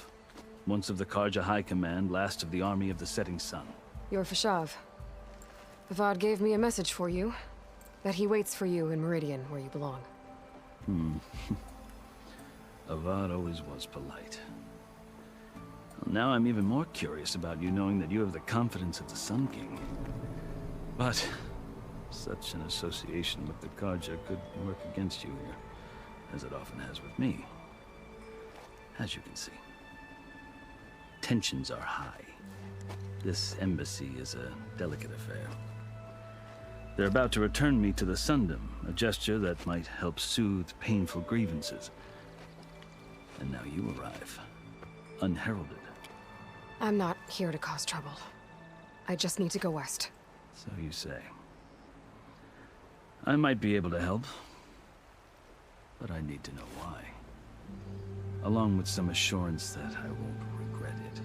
Once of the Karja High Command, last of the Army of the Setting Sun. You're Fashav. Avad gave me a message for you. That he waits for you in Meridian, where you belong. Avad always was polite. Well, now I'm even more curious about you knowing that you have the confidence of the Sun King. But such an association with the Karja could work against you here, as it often has with me. As you can see. Tensions are high. This embassy is a delicate affair. They're about to return me to the Sundom, a gesture that might help soothe painful grievances. And now you arrive, unheralded. I'm not here to cause trouble. I just need to go west. So you say. I might be able to help, but I need to know why. Along with some assurance that I won't regret it.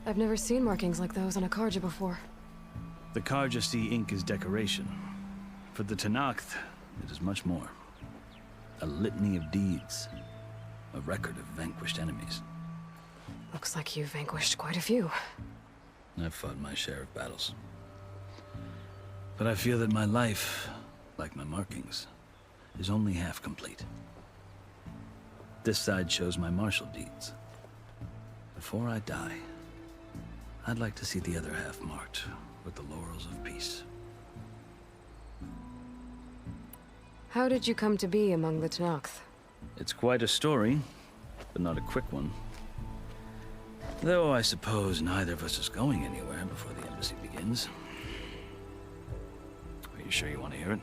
I've never seen markings like those on a Karja before. The Karja see ink as decoration. For the Tanakh, it is much more. A litany of deeds. A record of vanquished enemies. Looks like you've vanquished quite a few. I've fought my share of battles. But I feel that my life, like my markings, is only half complete. This side shows my martial deeds. Before I die, I'd like to see the other half marked with the laurels of peace. How did you come to be among the Tenakth? It's quite a story, but not a quick one. Though I suppose neither of us is going anywhere before the embassy begins. Are you sure you want to hear it?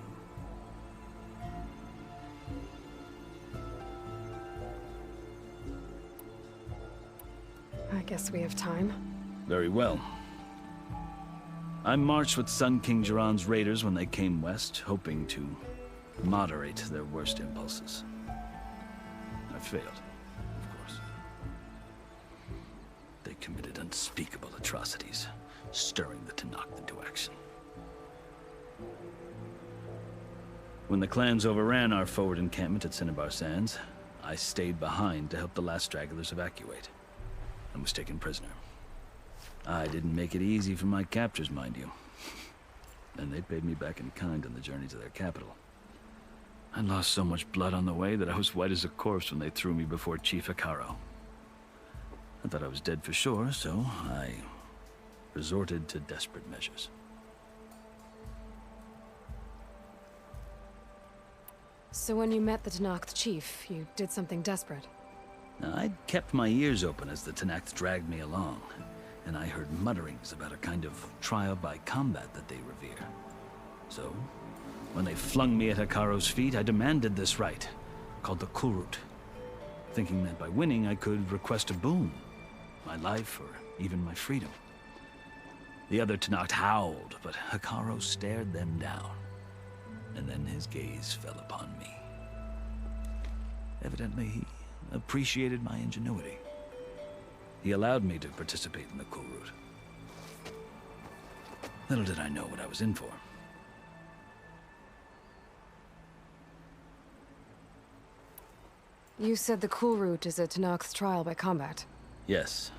I guess we have time. Very well. I marched with Sun King Jiran's raiders when they came west, hoping to moderate their worst impulses. I failed, of course. They committed unspeakable atrocities, stirring the Tenakth into action. When the clans overran our forward encampment at Cinnabar Sands, I stayed behind to help the last stragglers evacuate, and was taken prisoner. I didn't make it easy for my captors, mind you. And they paid me back in kind on the journey to their capital. I lost so much blood on the way that I was white as a corpse when they threw me before Chief Hekarro. I thought I was dead for sure, so I resorted to desperate measures. So when you met the Tenakth chief, you did something desperate? Now, I'd kept my ears open as the Tenakth dragged me along, and I heard mutterings about a kind of trial by combat that they revere. So, when they flung me at Hekarro's feet, I demanded this right, called the Kulrut, thinking that by winning I could request a boon, my life or even my freedom. The other Tenakth howled, but Hekarro stared them down, and then his gaze fell upon me. Evidently, he appreciated my ingenuity. He allowed me to participate in the Kulrut. Little did I know what I was in for. You said the Kulrut is a Tenakth's trial by combat. Yes,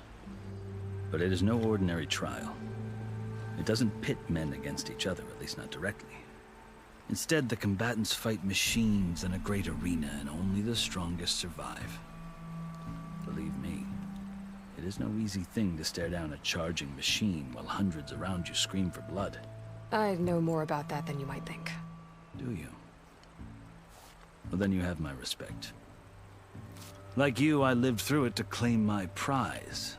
but it is no ordinary trial. It doesn't pit men against each other, at least not directly. Instead, the combatants fight machines in a great arena, and only the strongest survive. Believe me, it is no easy thing to stare down a charging machine while hundreds around you scream for blood. I know more about that than you might think. Do you? Well, then you have my respect. Like you, I lived through it to claim my prize.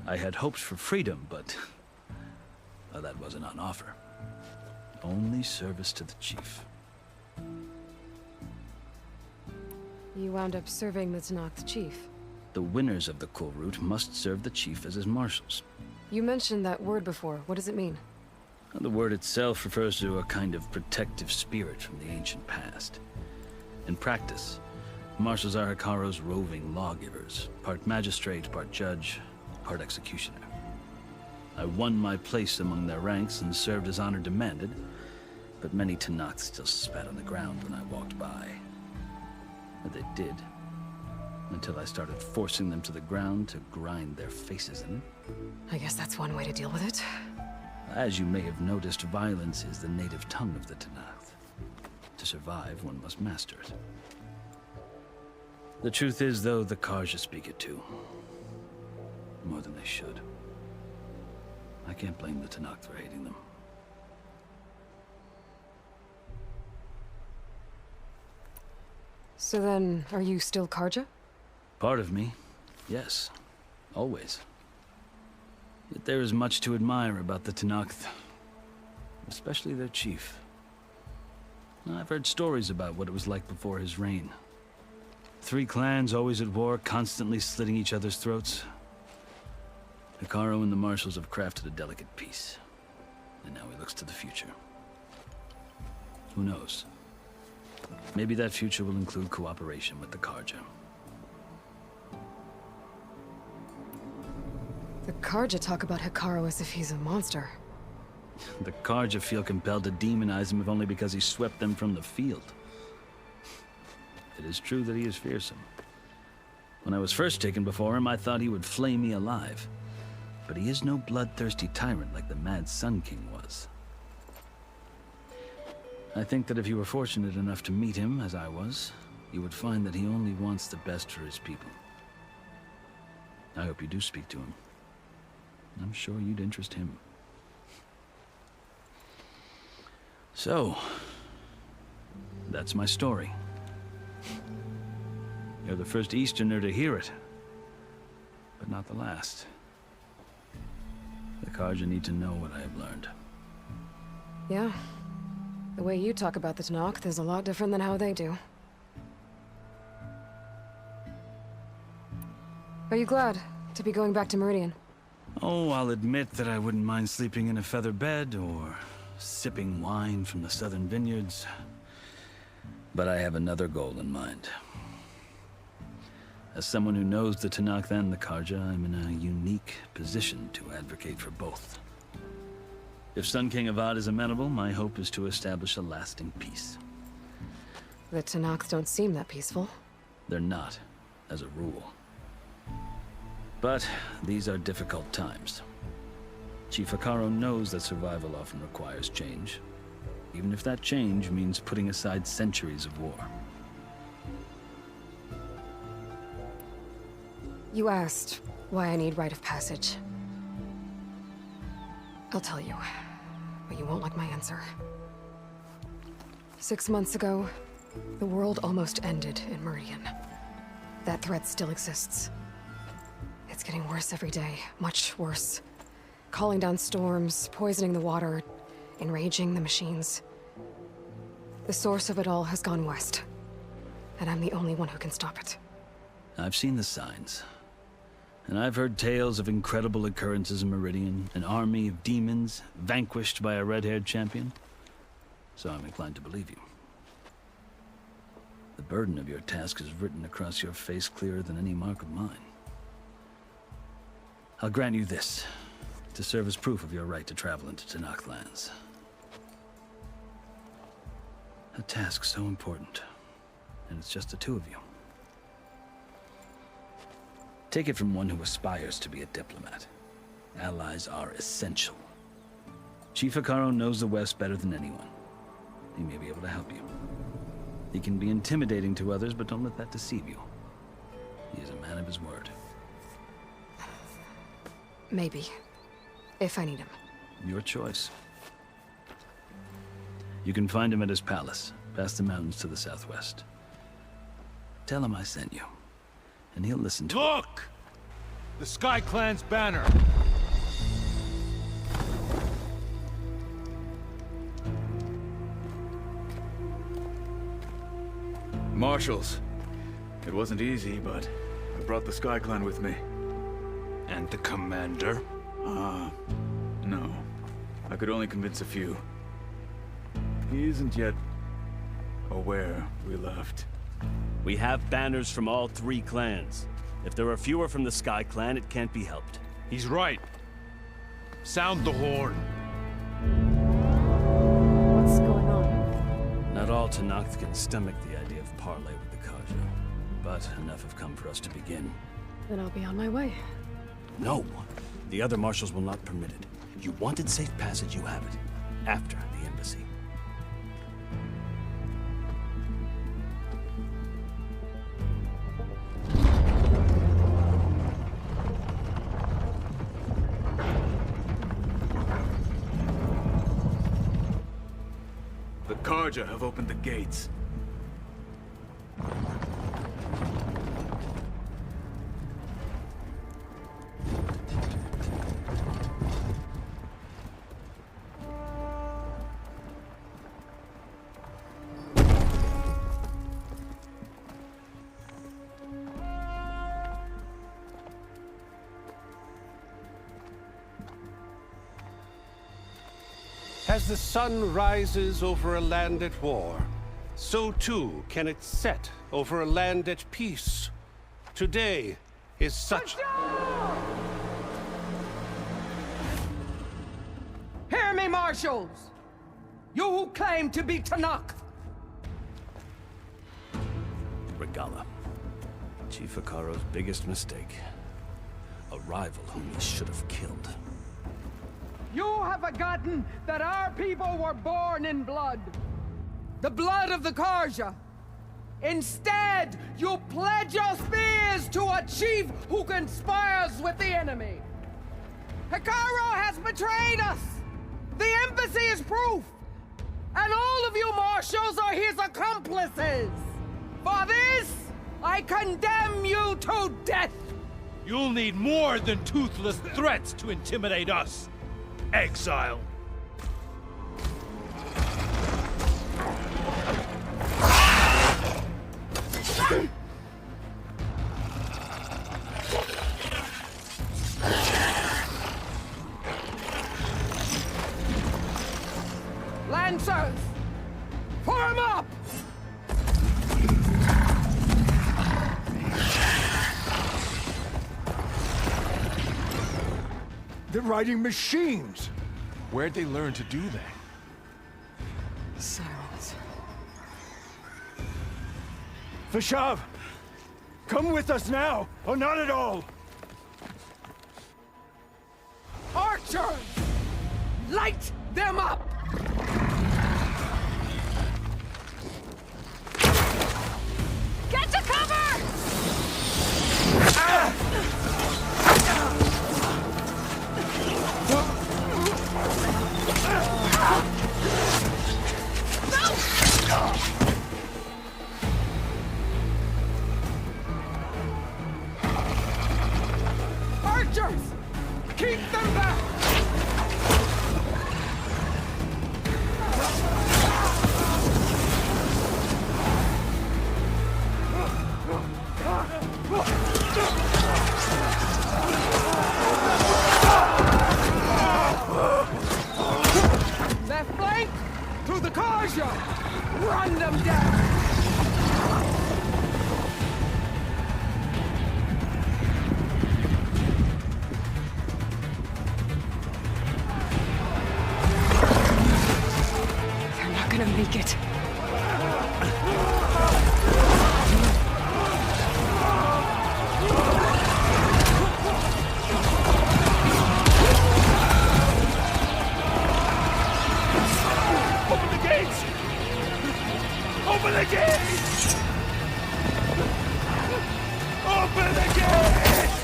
I had hopes for freedom, but well, that wasn't on offer. Only service to the chief. You wound up serving the Tenakth chief. The winners of the Kulrut must serve the chief as his marshals. You mentioned that word before. What does it mean? Well, the word itself refers to a kind of protective spirit from the ancient past. In practice, marshals are Hekarro's roving lawgivers, part magistrate, part judge, part executioner. I won my place among their ranks and served as honor demanded, but many Tenakth still spat on the ground when I walked by. And they did, until I started forcing them to the ground to grind their faces in it. I guess that's one way to deal with it. As you may have noticed, violence is the native tongue of the Tenakth. To survive, one must master it. The truth is, though, the Karja speak it too. More than they should. I can't blame the Tenakth for hating them. So then, are you still Karja? Part of me, yes. Always. Yet there is much to admire about the Tenakth. Especially their chief. I've heard stories about what it was like before his reign. 3 clans always at war, constantly slitting each other's throats. Hekarro and the marshals have crafted a delicate peace. And now he looks to the future. Who knows? Maybe that future will include cooperation with the Karja. The Karja talk about Hekarro as if he's a monster. The Karja feel compelled to demonize him if only because he swept them from the field. It is true that he is fearsome. When I was first taken before him, I thought he would flay me alive. But he is no bloodthirsty tyrant like the Mad Sun King was. I think that if you were fortunate enough to meet him, as I was, you would find that he only wants the best for his people. I hope you do speak to him. I'm sure you'd interest him. So, that's my story. You're the first Easterner to hear it, but not the last. The Karja need to know what I have learned. Yeah. The way you talk about the Tanakh is a lot different than how they do. Are you glad to be going back to Meridian? Oh, I'll admit that I wouldn't mind sleeping in a feather bed or sipping wine from the southern vineyards. But I have another goal in mind. As someone who knows the Tanakh and the Karja, I'm in a unique position to advocate for both. If Sun King Avad is amenable, my hope is to establish a lasting peace. The Tanakh don't seem that peaceful. They're not, as a rule. But these are difficult times. Chief Hekarro knows that survival often requires change, even if that change means putting aside centuries of war. You asked why I need rite of passage. I'll tell you, but you won't like my answer. 6 months ago, the world almost ended in Meridian. That threat still exists. It's getting worse every day, much worse. Calling down storms, poisoning the water, enraging the machines. The source of it all has gone west, and I'm the only one who can stop it. I've seen the signs. And I've heard tales of incredible occurrences in Meridian, an army of demons vanquished by a red-haired champion. So I'm inclined to believe you. The burden of your task is written across your face clearer than any mark of mine. I'll grant you this, to serve as proof of your right to travel into Tanakh lands. A task so important, and it's just the two of you. Take it from one who aspires to be a diplomat. Allies are essential. Chief Hekarro knows the West better than anyone. He may be able to help you. He can be intimidating to others, but don't let that deceive you. He is a man of his word. Maybe. If I need him. Your choice. You can find him at his palace, past the mountains to the southwest. Tell him I sent you, and he'll listen to Look! The Sky Clan's banner! Marshals. It wasn't easy, but I brought the Sky Clan with me. And the commander? No. I could only convince a few. He isn't yet aware we left. We have banners from all 3 clans. If there are fewer from the Sky Clan, it can't be helped. He's right. Sound the horn. What's going on? Not all Tanakh can stomach the idea of parley with the Karja, but enough have come for us to begin. Then I'll be on my way. No! The other marshals will not permit it. You wanted safe passage, you have it. After the embassy. The Karja have opened the gates. As the sun rises over a land at war, so too can it set over a land at peace. Today is such... Hear me, marshals! You who claim to be Tanakh! Regala. Chief Hekarro's biggest mistake. A rival whom he should have killed. You have forgotten that our people were born in blood. The blood of the Karja. Instead, you pledge your spears to a chief who conspires with the enemy. Hikaru has betrayed us! The embassy is proof! And all of you marshals are his accomplices! For this, I condemn you to death! You'll need more than toothless threats to intimidate us, exile. Lancers! Form up! They're riding machines! Where'd they learn to do that? Silence. Vashav! Come with us now, or not at all! Archers! Light them up! Get to cover! Archers! Keep them back! Left flank! To the Karja! Run them down! They're not gonna make it. Open the gates! Open the gates! Open the gates!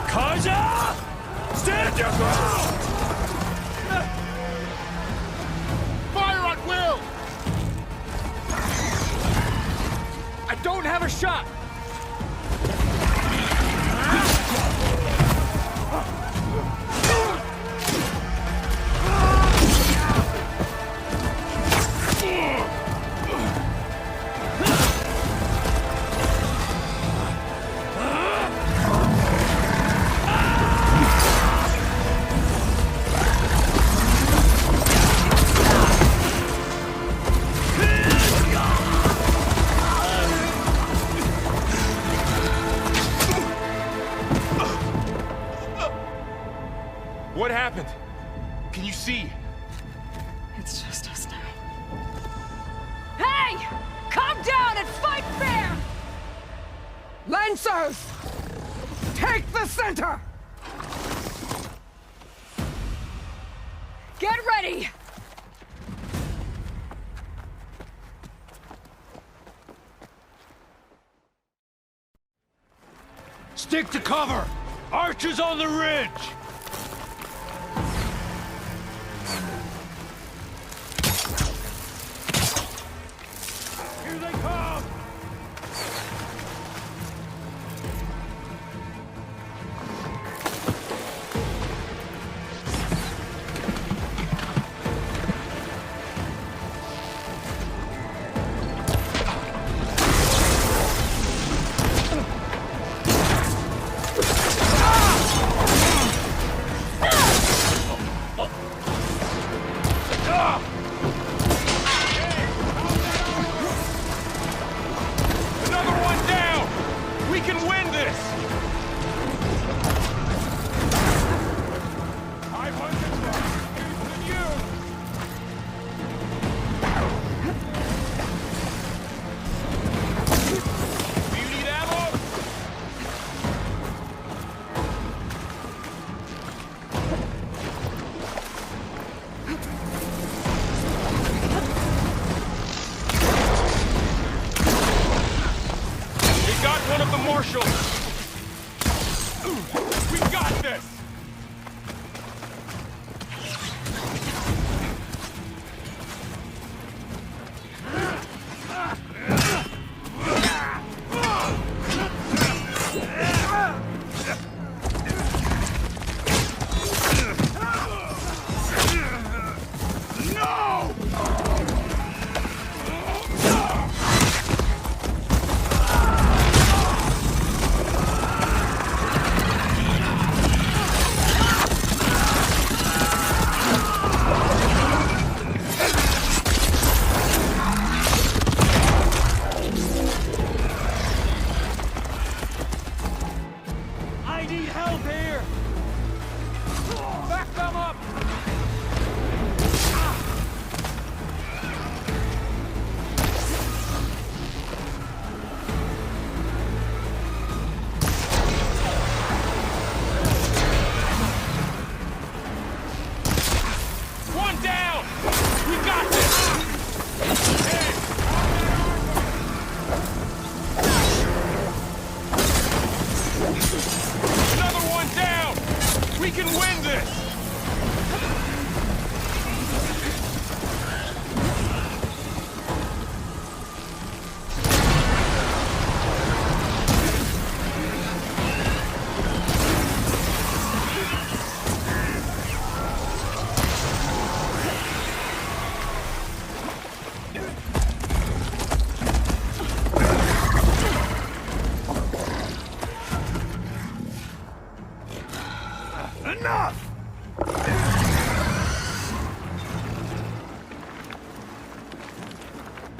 Kaja! Stand your ground! Fire at will! I don't have a shot! What happened? Can you see? It's just us now. Hey! Calm down and fight fair! Lancers! Take the center! Get ready! Stick to cover! Archers on the ridge! Here they come! the marshal! We got this!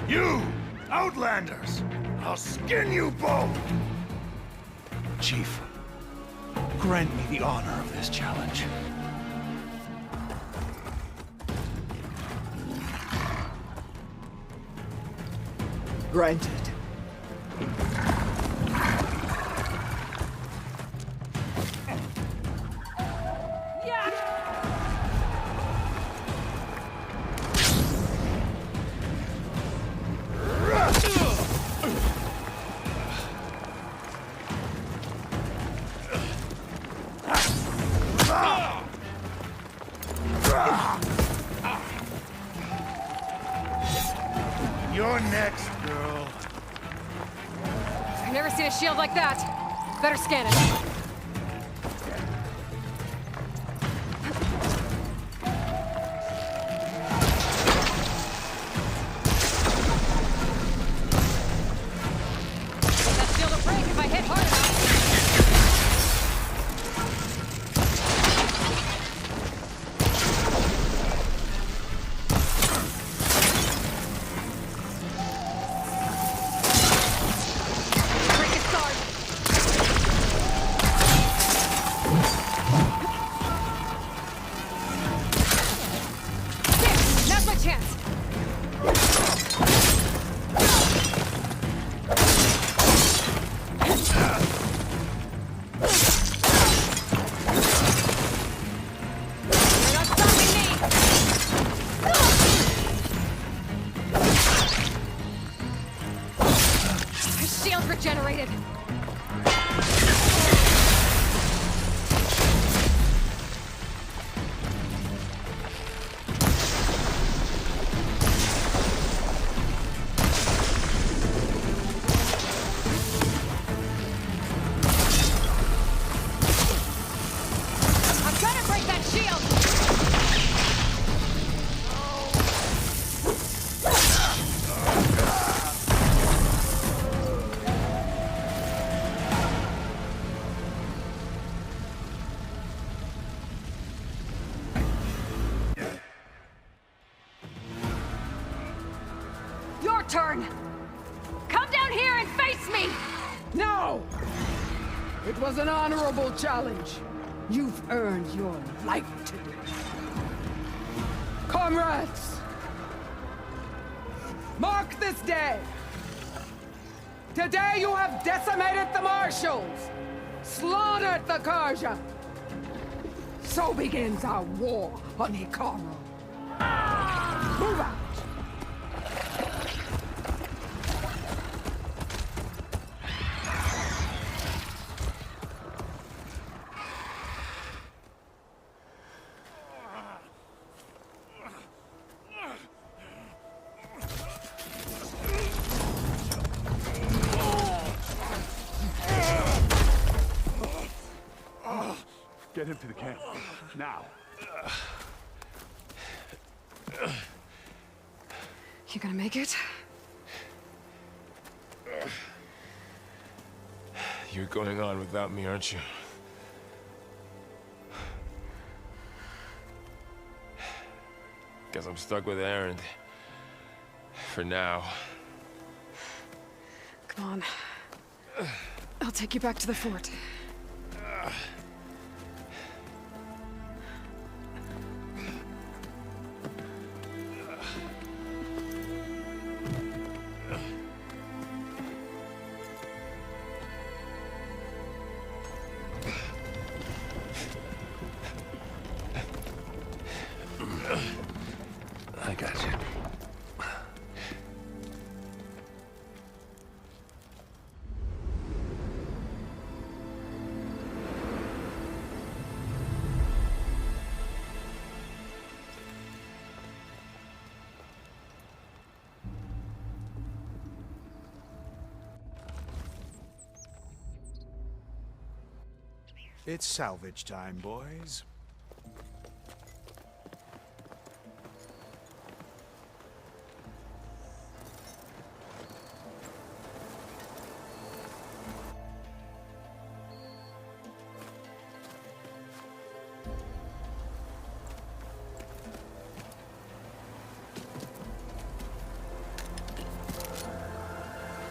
You, Outlanders! I'll skin you both! Chief, grant me the honor of this challenge. Granted. You're next, girl. I've never seen a shield like that. Better scan it. Regenerated. I'm trying to break that shield. Turn! Come down here and face me! No! It was an honorable challenge. You've earned your life today. Comrades! Mark this day! Today you have decimated the marshals! Slaughtered the Karja! So begins our war on Hikaru. Move out! get him to the camp. Now. You gonna make it? You're going on without me, aren't you? Guess I'm stuck with Aaron. For now. Come on. I'll take you back to the fort. I got you. It's salvage time, boys.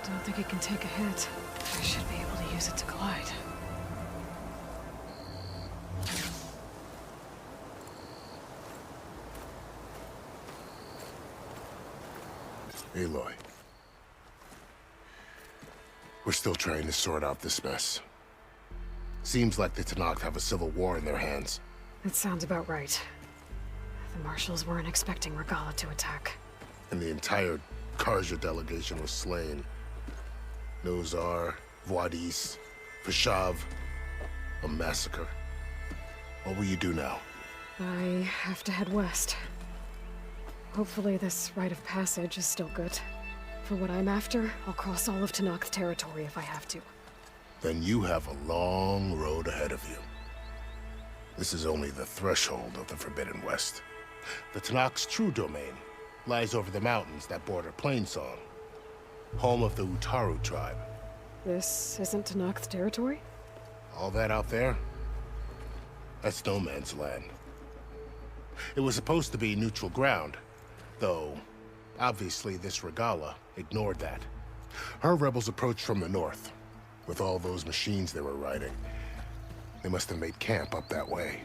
Don't think it can take a hit. I should be able to use it to glide. Aloy. We're still trying to sort out this mess. Seems like the Tenakth have a civil war in their hands. That sounds about right. The marshals weren't expecting Regala to attack. And the entire Karja delegation was slain. Nozar, Voidis, Vashav. A massacre. What will you do now? I have to head west. Hopefully this rite of passage is still good. For what I'm after, I'll cross all of Tenakth territory if I have to. Then you have a long road ahead of you. This is only the threshold of the Forbidden West. The Tenakth's true domain lies over the mountains that border Plainsong, home of the Utaru tribe. This isn't Tenakth territory? All that out there? That's no man's land. It was supposed to be neutral ground, though obviously this Regala ignored that. Her rebels approached from the north, with all those machines they were riding. They must have made camp up that way.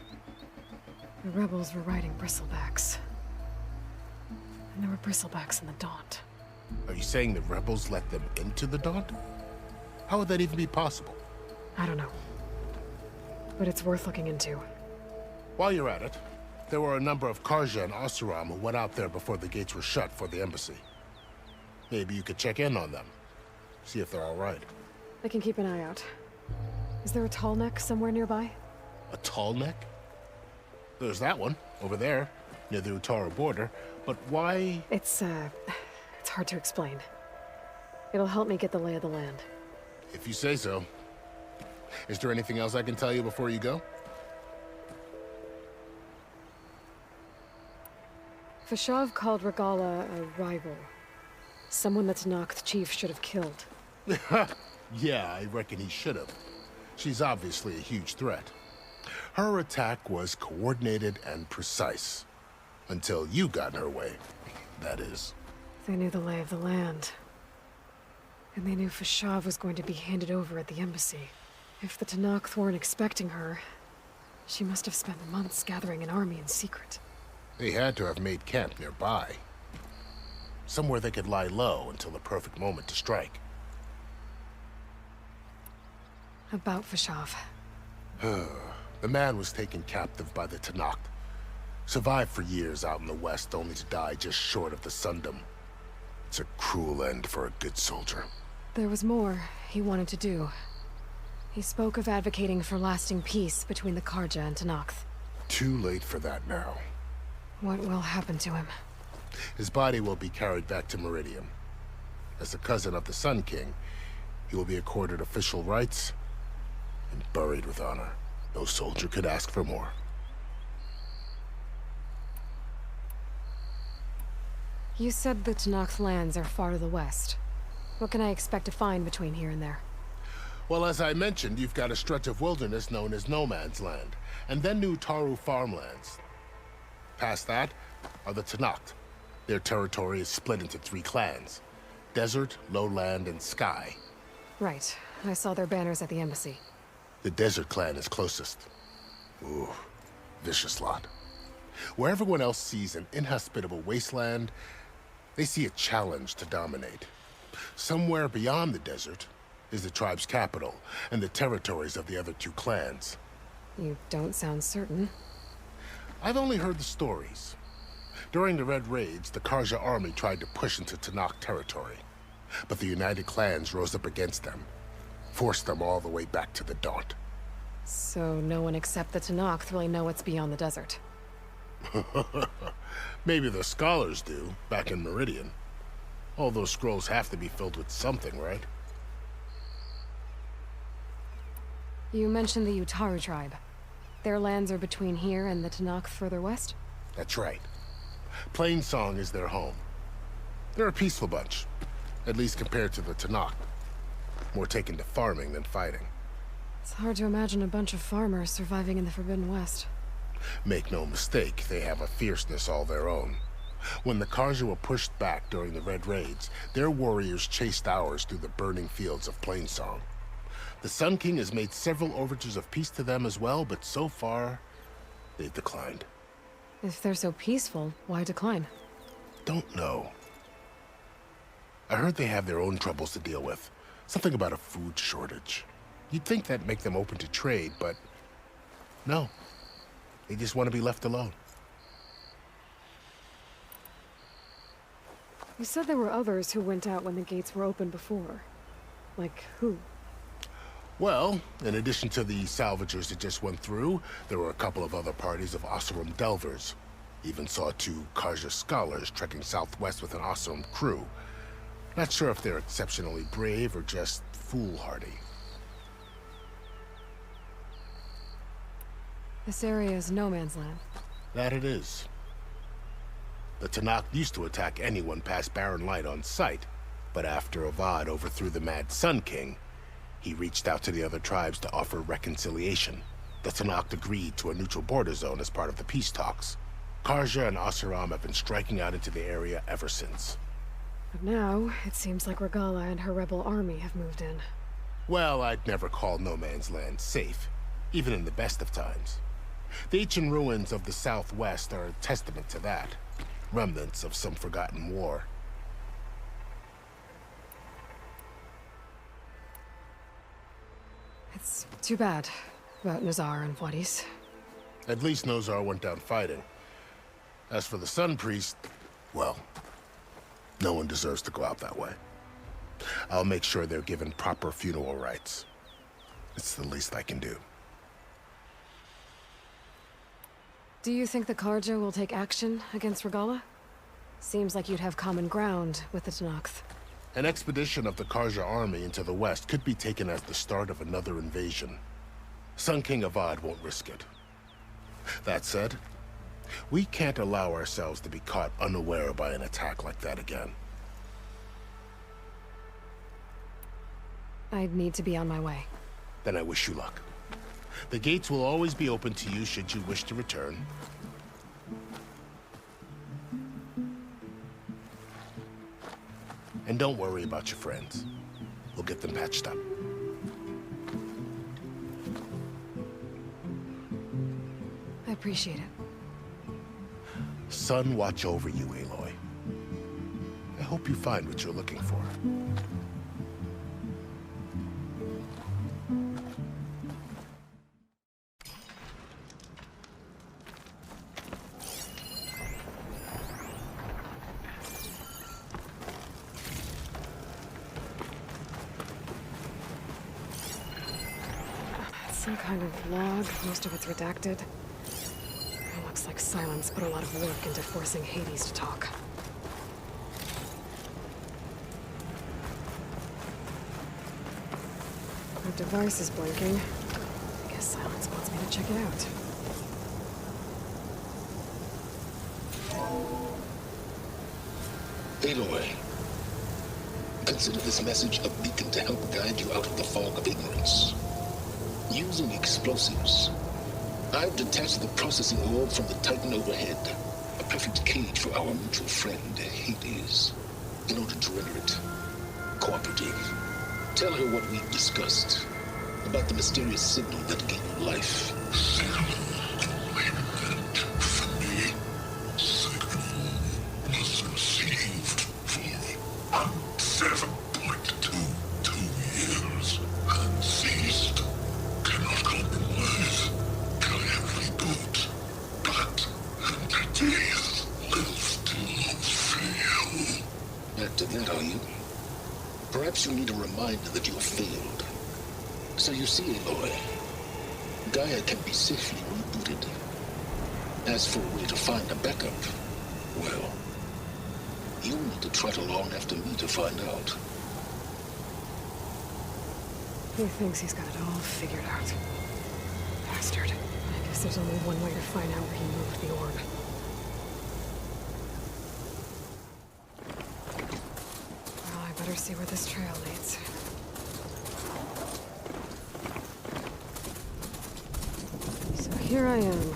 The rebels were riding bristlebacks. And there were bristlebacks in the Daunt. Are you saying the rebels let them into the Daunt? How would that even be possible? I don't know. But it's worth looking into. While you're at it, there were a number of Karja and Oseram who went out there before the gates were shut for the embassy. Maybe you could check in on them. See if they're all right. I can keep an eye out. Is there a tall neck somewhere nearby? A tall neck? There's that one, over there, near the Utaru border. But why? It's hard to explain. It'll help me get the lay of the land. If you say so. Is there anything else I can tell you before you go? Vashav called Regala a rival. Someone that Tenakth chief should have killed. Yeah, I reckon he should have. She's obviously a huge threat. Her attack was coordinated and precise. Until you got in her way, that is. They knew the lay of the land. And they knew Vashav was going to be handed over at the embassy. If the Tenakth weren't expecting her, she must have spent months gathering an army in secret. They had to have made camp nearby. Somewhere they could lie low until the perfect moment to strike. About Vashav. The man was taken captive by the Tenakth. Survived for years out in the west, only to die just short of the Sundom. It's a cruel end for a good soldier. There was more he wanted to do. He spoke of advocating for lasting peace between the Karja and Tenakth. Too late for that now. What will happen to him? His body will be carried back to Meridian. As the cousin of the Sun King, he will be accorded official rights and buried with honor. No soldier could ask for more. You said the Tenakth lands are far to the west. What can I expect to find between here and there? Well, as I mentioned, you've got a stretch of wilderness known as No Man's Land, and then New Taru farmlands. Past that are the Tenakth. Their territory is split into 3 clans: Desert, Lowland, and Sky. Right. I saw their banners at the embassy. The Desert clan is closest. Ooh, vicious lot. Where everyone else sees an inhospitable wasteland, they see a challenge to dominate. Somewhere beyond the desert is the tribe's capital and the territories of the other 2 clans. You don't sound certain. I've only heard the stories. During the Red Raids, the Karja army tried to push into Tenakth territory, but the united clans rose up against them, forced them all the way back to the Daunt. So no one except the Tenakth really know what's beyond the desert. Maybe the scholars do, back in Meridian. All those scrolls have to be filled with something, right? You mentioned the Utaru tribe. Their lands are between here and the Tenakth further west? That's right. Plainsong is their home. They're a peaceful bunch, at least compared to the Tenakth. More taken to farming than fighting. It's hard to imagine a bunch of farmers surviving in the Forbidden West. Make no mistake, they have a fierceness all their own. When the Karja were pushed back during the Red Raids, their warriors chased ours through the burning fields of Plainsong. The Sun King has made several overtures of peace to them as well, but so far, they've declined. If they're so peaceful, why decline? Don't know. I heard they have their own troubles to deal with. Something about a food shortage. You'd think that'd make them open to trade, but no. They just want to be left alone. You said there were others who went out when the gates were open before. Like who? Well, in addition to the salvagers that just went through, there were a couple of other parties of Oseram delvers. Even saw 2 Karja scholars trekking southwest with an Oseram crew. Not sure if they're exceptionally brave or just foolhardy. This area is no man's land. That it is. The Tenakth used to attack anyone past Barren Light on sight, but after Avad overthrew the Mad Sun King, he reached out to the other tribes to offer reconciliation. The Tenakth agreed to a neutral border zone as part of the peace talks. Karja and Oseram have been striking out into the area ever since. But now, it seems like Regala and her rebel army have moved in. Well, I'd never call No Man's Land safe, even in the best of times. The ancient ruins of the Southwest are a testament to that. Remnants of some forgotten war. It's too bad about Nazar and Wadis. At least Nozar went down fighting. As for the Sun Priest, well, no one deserves to go out that way. I'll make sure they're given proper funeral rites. It's the least I can do. Do you think the Karja will take action against Regala? Seems like you'd have common ground with the Tenakth. An expedition of the Karja army into the west could be taken as the start of another invasion. Sun King Avad won't risk it. That said, we can't allow ourselves to be caught unaware by an attack like that again. I'd need to be on my way. Then I wish you luck. The gates will always be open to you should you wish to return. And don't worry about your friends. We'll get them patched up. I appreciate it. Sun watch over you, Aloy. I hope you find what you're looking for. Some kind of log, most of it's redacted. It looks like Silence put a lot of work into forcing Hades to talk. My device is blinking. I guess Silence wants me to check it out. Aloy, consider this message a beacon to help guide you out of the fog of ignorance. Using explosives, I've detached the processing orb from the Titan overhead, a perfect cage for our mutual friend, Hades, in order to render it cooperative. Tell her what we've discussed about the mysterious signal that gave you life. Perhaps you need a reminder that you have failed. So you see, Aloy, Gaia can be safely rebooted. As for a way to find a backup, well, you'll need to trot along after me to find out. He thinks he's got it all figured out. Bastard. I guess there's only one way to find out where he moved the orb. Better see where this trail leads. So here I am,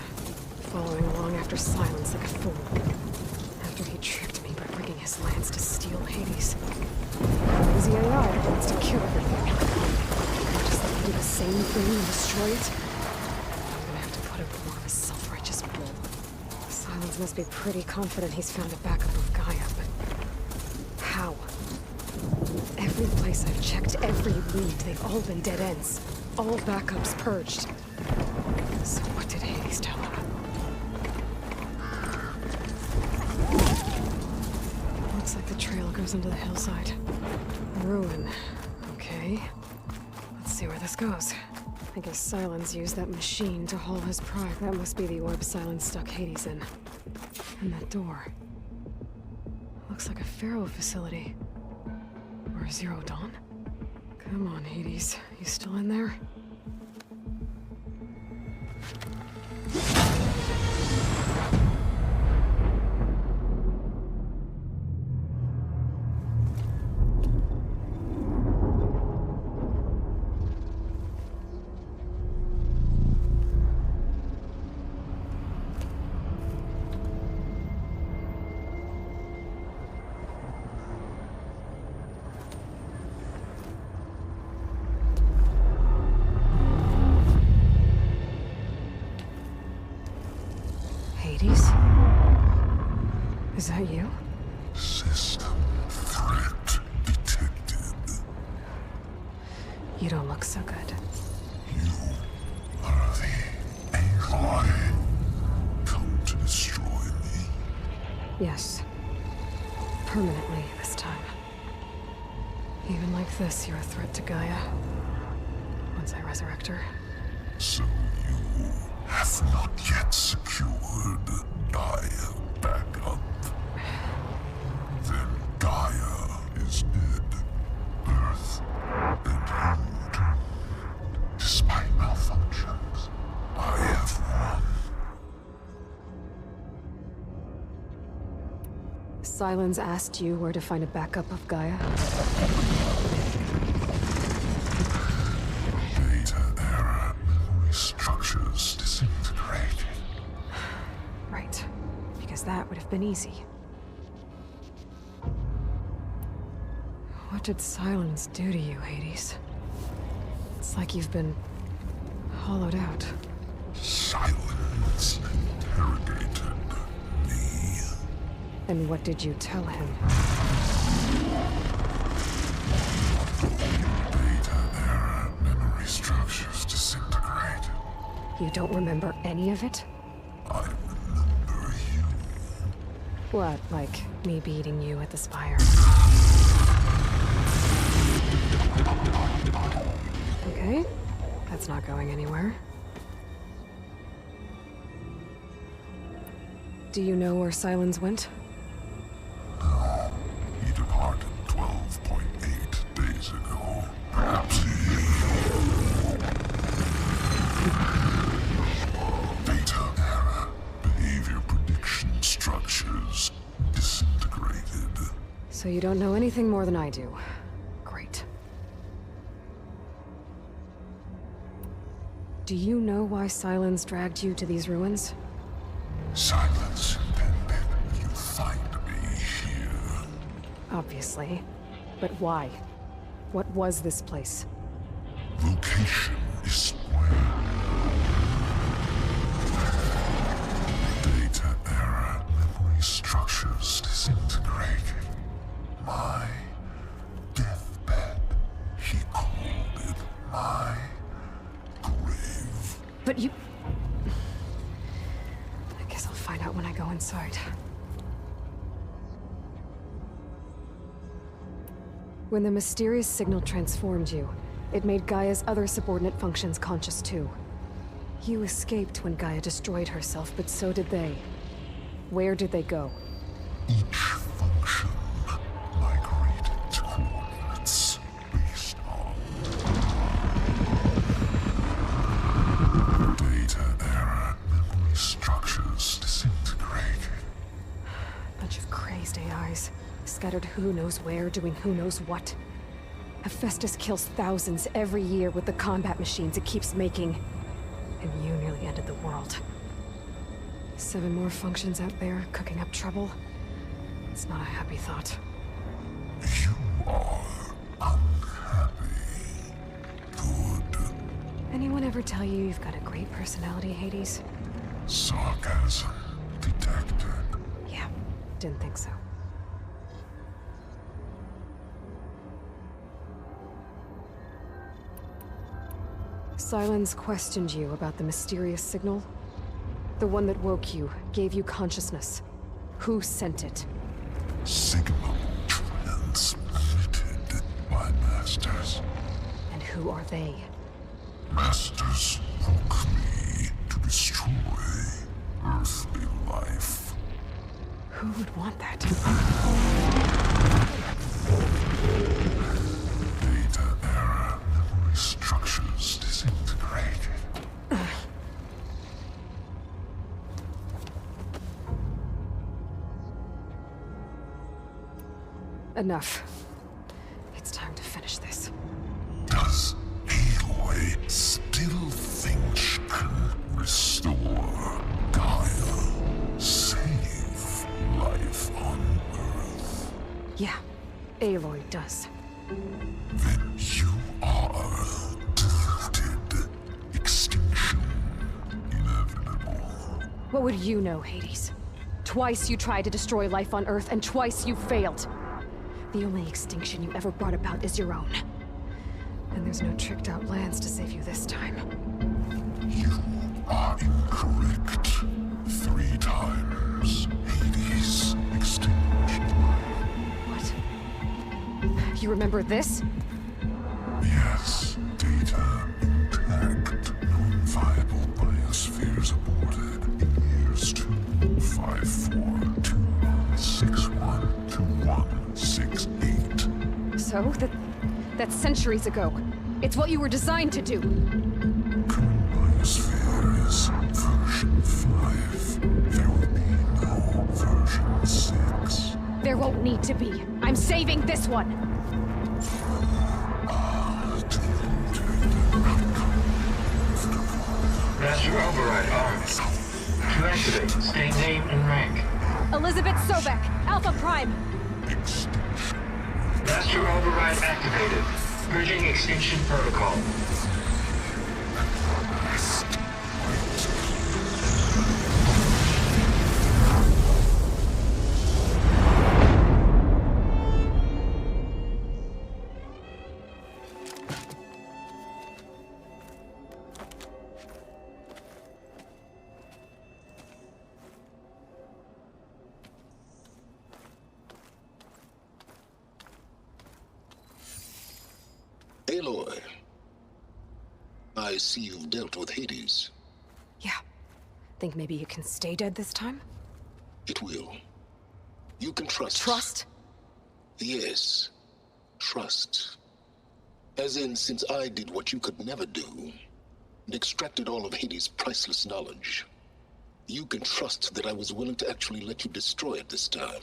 following along after Silence like a fool. After he tricked me by bringing his lance to steal Hades. Lazy AI that wants to kill everything. I'll just let him do the same thing and destroy it. I'm gonna have to put up with more of a self-righteous bull. Silence must be pretty confident he's found a backup of Gaia, but how? Every place I've checked, every lead, they've all been dead ends. All backups purged. So what did Hades tell him? Looks like the trail goes into the hillside. Ruin. Okay. Let's see where this goes. I guess Silence used that machine to haul his pride. That must be the orb Silence stuck Hades in. And that door. Looks like a Pharaoh facility. Or Zero Dawn? Come on, Hades. You still in there? Is that you? System threat detected. You don't look so good. You are the Aloy come to destroy me. Yes. Permanently this time. Even like this, you're a threat to Gaia. Once I resurrect her. So you have not yet secured Gaia backup. Then Gaia is dead. Earth and you turned. Despite malfunctions, I have won. Silence asked you where to find a backup of Gaia? Data error, memory structures disintegrated. Right. Because that would have been easy. What did Silence do to you, Hades? It's like you've been hollowed out. Silence interrogated me. And what did you tell him? Data error, memory structures disintegrated. You don't remember any of it? I remember you. What, like me beating you at the spire? Okay, that's not going anywhere. Do you know where Silence went? No, he departed 12.8 days ago. Perhaps he... So you don't know anything more than I do. Great. Do you know why Silence dragged you to these ruins? Silence intended you find me here. Obviously. But why? What was this place? Location is where data error, memory structures disintegrated. My deathbed, he called it my grave. But you... I guess I'll find out when I go inside. When the mysterious signal transformed you, it made Gaia's other subordinate functions conscious too. You escaped when Gaia destroyed herself, but so did they. Where did they go? Each function migrated to coordinates based on data error, memory structures disintegrated. Bunch of crazed AIs, scattered who knows where, doing who knows what. Hephaestus kills thousands every year with the combat machines it keeps making. And you nearly ended the world. 7 more functions out there, cooking up trouble. It's not a happy thought. You are unhappy. Good. Anyone ever tell you you've got a great personality, Hades? Sarcasm detected. Yeah, didn't think so. Silence questioned you about the mysterious signal. The one that woke you, gave you consciousness. Who sent it? Signal transmitted by masters. And who are they? Masters woke me to destroy earthly life. Who would want that? Data error, memory structures disintegrated. Enough. It's time to finish this. Does Aloy still think she can restore Gaia? Save life on Earth? Yeah, Aloy does. Then you are deluded. Extinction inevitable. What would you know, Hades? Twice you tried to destroy life on Earth, and twice you failed. The only extinction you ever brought about is your own. And there's no tricked-out lands to save you this time. You are incorrect. 3 times. Hades extinguished. What? You remember this? Yes. Data intact. Non-viable biospheres aborted in years 254, 2161, 2168. So, that's centuries ago. It's what you were designed to do. Current biosphere is version 5. There will be no version 6. There won't need to be. I'm saving this one. Master override armed. To activate, state name and rank. Elizabeth Sobek, Alpha Prime. Master override activated. Purging extinction protocol. Aloy, I see you've dealt with Hades. Yeah. Think maybe you can stay dead this time? It will. You can trust. Trust? Yes. Trust. As in, since I did what you could never do, and extracted all of Hades' priceless knowledge, you can trust that I was willing to actually let you destroy it this time.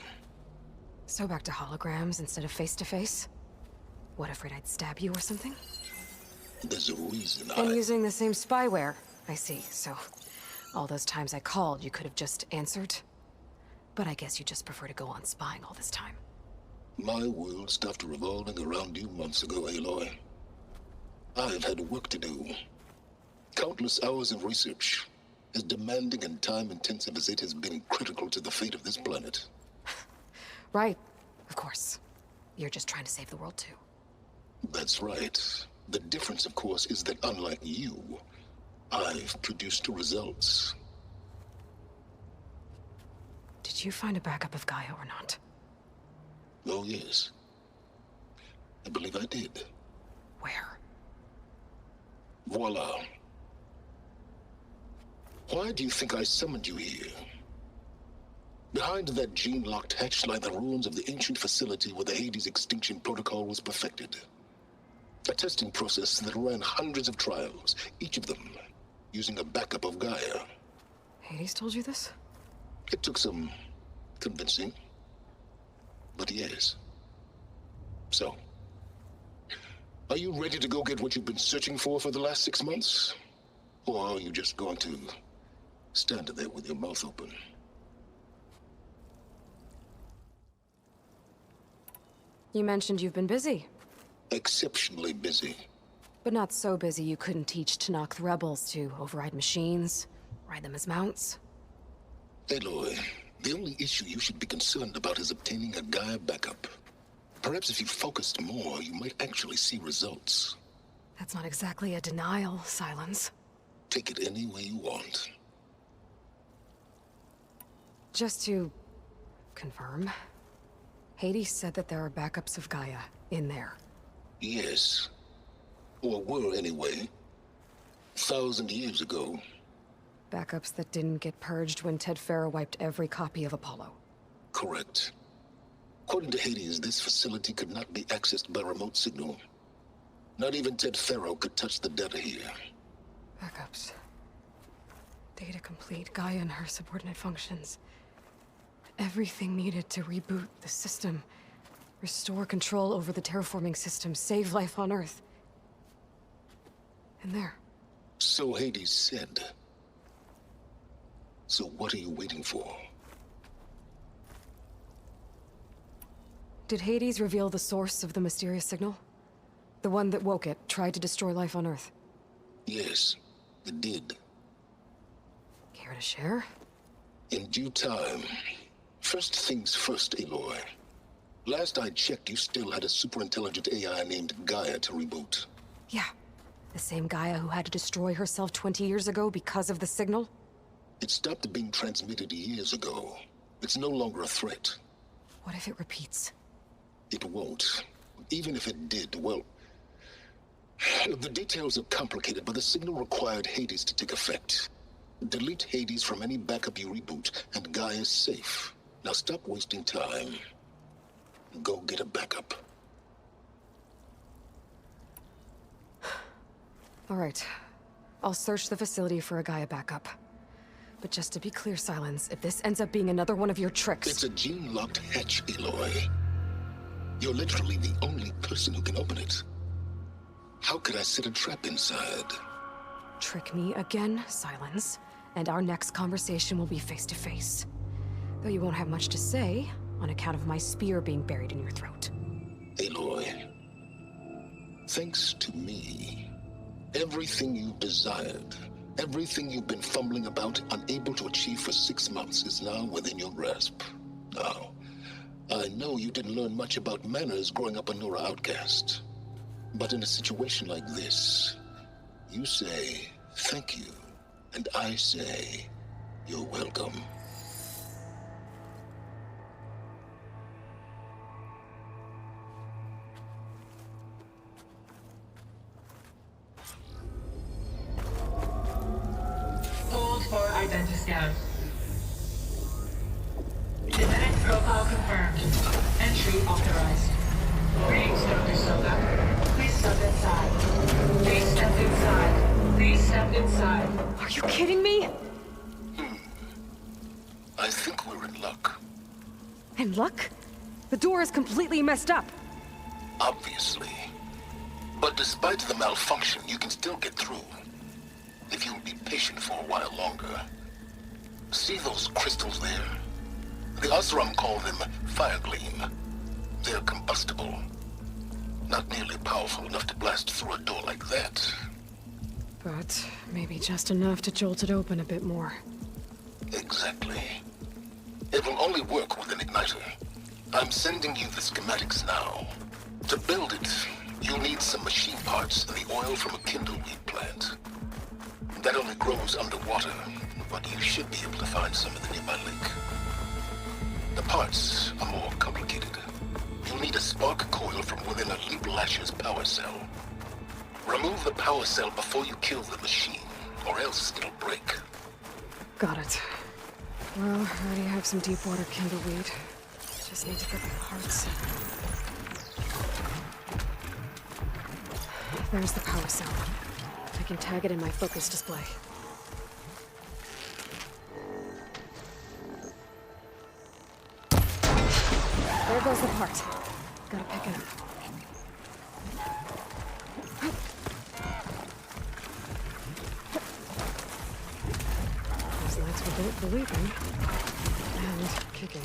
So back to holograms instead of face-to-face? What, afraid I'd stab you or something? There's a reason And using the same spyware. I see, so... all those times I called, you could have just answered? But I guess you just prefer to go on spying all this time. My world stopped revolving around you months ago, Aloy. I've had work to do. Countless hours of research. As demanding and time-intensive as it has been critical to the fate of this planet. Right. Of course. You're just trying to save the world, too. That's right. The difference, of course, is that unlike you, I've produced results. Did you find a backup of Gaia or not? Oh, yes. I believe I did. Where? Voila. Why do you think I summoned you here? Behind that gene-locked hatch lie the ruins of the ancient facility where the Hades extinction protocol was perfected. A testing process that ran hundreds of trials, each of them using a backup of Gaia. Hades told you this? It took some convincing, but yes. So, are you ready to go get what you've been searching for the last 6 months? Or are you just going to stand there with your mouth open? You mentioned you've been busy. Exceptionally busy. But not so busy you couldn't teach Tanakh the rebels to override machines, ride them as mounts. Aloy, the only issue you should be concerned about is obtaining a Gaia backup. Perhaps if you focused more, you might actually see results. That's not exactly a denial, Silence. Take it any way you want. Just to confirm, Hades said that there are backups of Gaia in there. Yes. Or were anyway. 1,000 years ago. Backups that didn't get purged when Ted Farrow wiped every copy of Apollo. Correct. According to Hades, this facility could not be accessed by remote signal. Not even Ted Farrow could touch the data here. Backups. Data complete, Gaia and her subordinate functions. Everything needed to reboot the system. Restore control over the terraforming system, save life on Earth. And there. So Hades said. So what are you waiting for? Did Hades reveal the source of the mysterious signal? The one that woke it, tried to destroy life on Earth? Yes, it did. Care to share? In due time. First things first, Aloy. Last I checked, you still had a super-intelligent AI named Gaia to reboot. Yeah. The same Gaia who had to destroy herself 20 years ago because of the signal? It stopped being transmitted years ago. It's no longer a threat. What if it repeats? It won't. Even if it did, well... the details are complicated, but the signal required Hades to take effect. Delete Hades from any backup you reboot, and Gaia's safe. Now stop wasting time. Go get a backup. All right. I'll search the facility for a Gaia backup. But just to be clear, Silence, if this ends up being another one of your tricks... It's a gene-locked hatch, Aloy. You're literally the only person who can open it. How could I set a trap inside? Trick me again, Silence, and our next conversation will be face-to-face. Though you won't have much to say, on account of my spear being buried in your throat. Aloy, thanks to me, everything you desired, everything you've been fumbling about, unable to achieve for 6 months, is now within your grasp. Now, I know you didn't learn much about manners growing up a Nora outcast. But in a situation like this, you say, thank you, and I say, you're welcome. Hold for identiscan. Genetic profile confirmed. Entry authorized. Greetings, Dr. Soka. Please step inside. Please step inside. Please step inside. Are you kidding me? I think we're in luck. In luck? The door is completely messed up. Obviously. But despite the malfunction, you can still get through. If you'll be patient for a while longer. See those crystals there? The Osram call them fire gleam. They're combustible. Not nearly powerful enough to blast through a door like that. But maybe just enough to jolt it open a bit more. Exactly. It will only work with an igniter. I'm sending you the schematics now. To build it, you'll need some machine parts and the oil from a kindleweed plant. That only grows underwater, but you should be able to find some in the nearby lake. The parts are more complicated. You'll need a spark coil from within a Leap Lasher's power cell. Remove the power cell before you kill the machine, or else it'll break. Got it. Well, I already have some deep water kindleweed. Just need to get the parts. There's the power cell. I can tag it in my focus display. There goes the part. Gotta pick it up. Those lights were both believing. And kicking.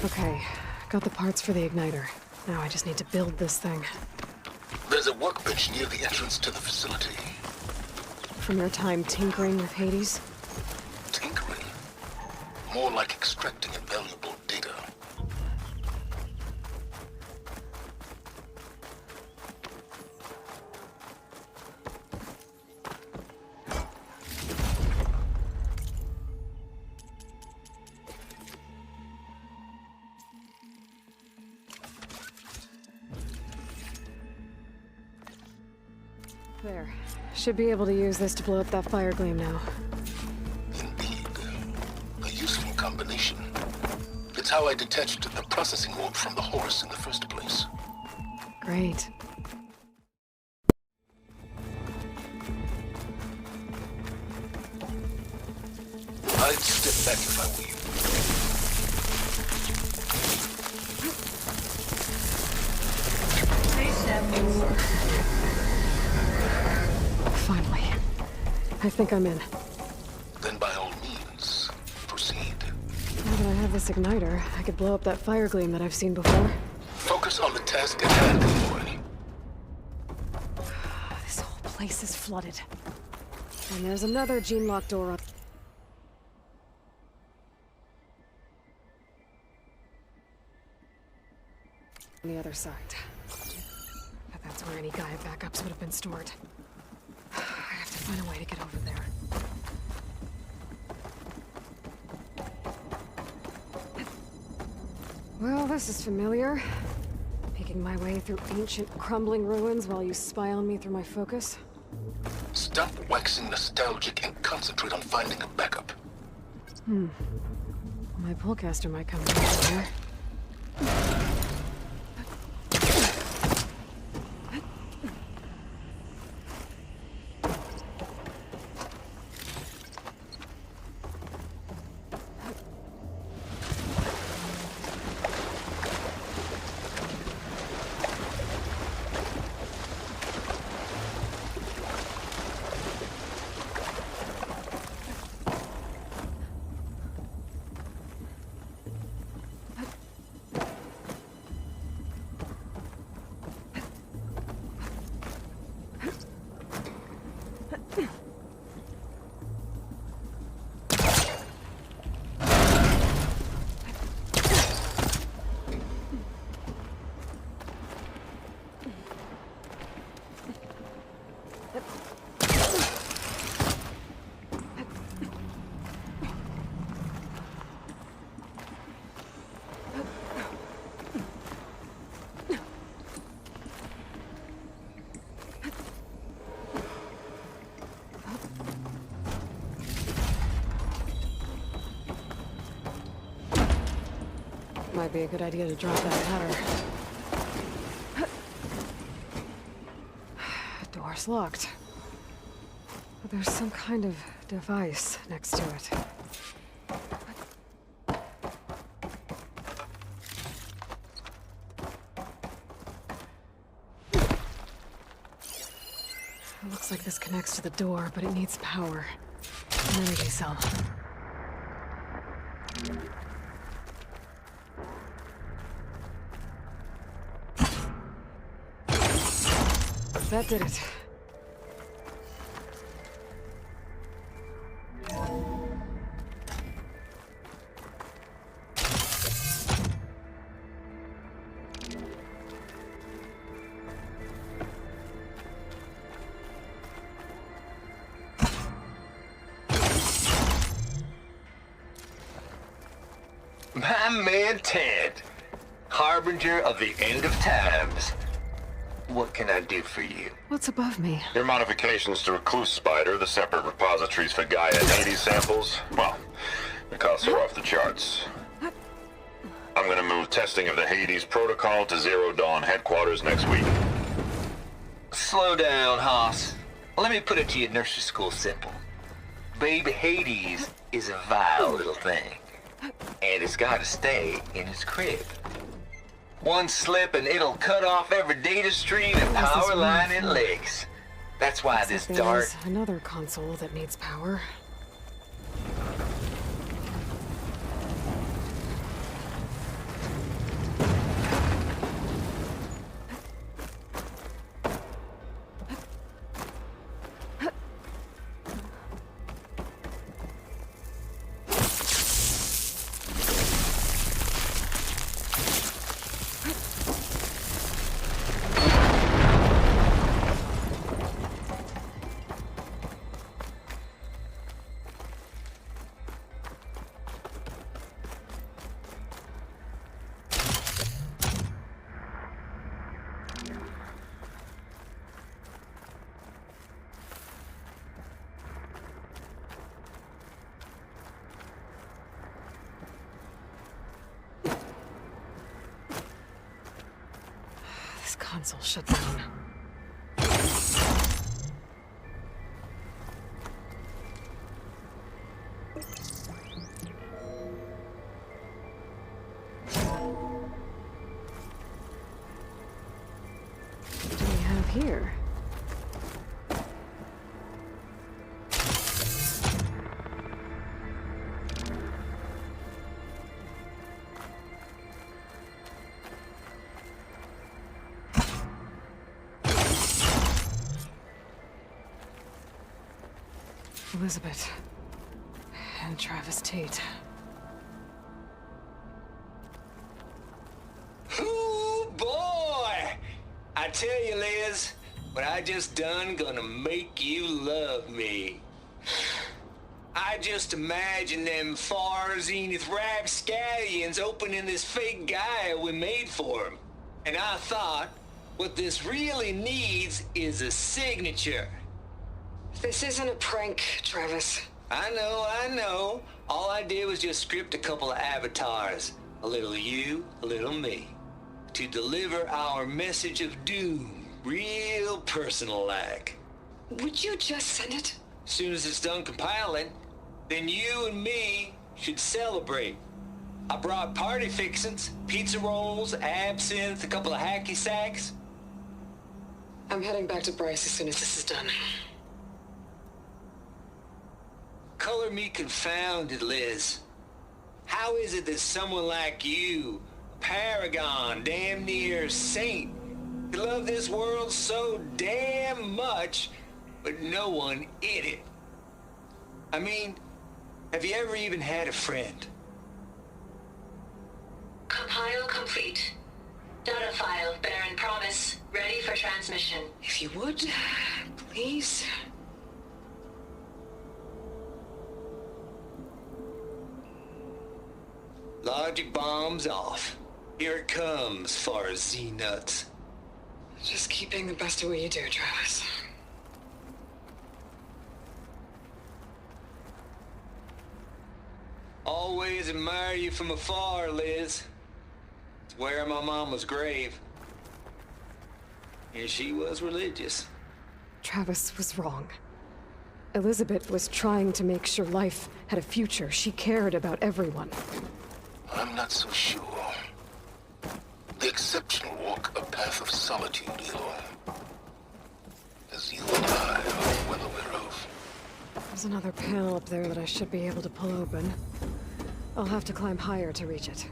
Okay, got the parts for the igniter. Now I just need to build this thing. There's a workbench near the entrance to the facility. From your time tinkering with Hades? Tinkering? More like extracting invaluable data. There. Should be able to use this to blow up that fire gleam now. Indeed. A useful combination. It's how I detached the processing orb from the horse in the first place. Great. I'd step back if I were you. Please step forward. Finally. I think I'm in. Then by all means, proceed. Now that I have this igniter, I could blow up that fire gleam that I've seen before. Focus on the task at hand, boy. This whole place is flooded. And there's another gene-locked door up. On the other side. But that's where any Gaia backups would have been stored. I have to find a way to get over there. Well, this is familiar. Making my way through ancient, crumbling ruins while you spy on me through my focus. Stop waxing nostalgic and concentrate on finding a backup. My pullcaster might come in here. might be a good idea to drop that ladder. Door's locked. But there's some kind of device next to it. It looks like this connects to the door, but it needs power. An energy cell. That did it. My man Ted, harbinger of the end of times. What can I do for you? What's above me? Your modifications to Recluse Spider, the separate repositories for Gaia and Hades samples, well, the costs are off the charts. I'm gonna move testing of the Hades protocol to Zero Dawn headquarters next week. Slow down, Haas. Let me put it to you nursery school simple. Baby Hades is a vile little thing. And it's gotta stay in his crib. One slip and it'll cut off every data stream and power line and legs. That's why this dart... There's another console that needs power. Console shut down. What do we have here? Elizabeth and Travis Tate. Ooh, boy! I tell you, Liz, what I just done gonna make you love me. I just imagine them far zenith rapscallions opening this fake Gaia we made for them. And I thought, what this really needs is a signature. This isn't a prank, Travis. I know. All I did was just script a couple of avatars. A little you, a little me. To deliver our message of doom, real personal-like. Would you just send it? As soon as it's done compiling, then you and me should celebrate. I brought party fixins, pizza rolls, absinthe, a couple of hacky sacks. I'm heading back to Bryce as soon as this is done. Color me confounded, Liz. How is it that someone like you, a paragon, damn near saint, could love this world so damn much, but no one in it? I mean, have you ever even had a friend? Compile complete. Data file, Baron Promise, ready for transmission. If you would, please. Logic bombs off. Here it comes, far as Z-nuts. Just keep being the best at what you do, Travis. Always admire you from afar, Liz. where my mama's grave. And she was religious. Travis was wrong. Elizabeth was trying to make sure life had a future. She cared about everyone. I'm not so sure. The exceptional walk a path of solitude, Eloy. As you and I are well aware of. There's another panel up there that I should be able to pull open. I'll have to climb higher to reach it.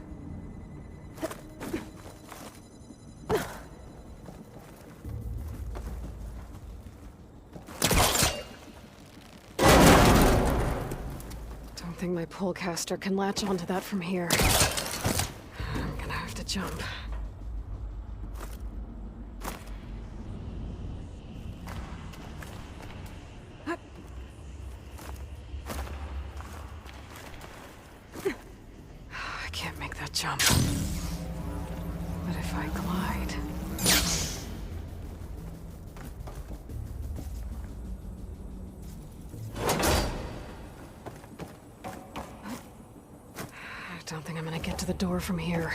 Don't think my polecaster can latch onto that from here. I'm gonna have to jump. I can't make that jump. But if I glide... I don't think I'm gonna get to the door from here.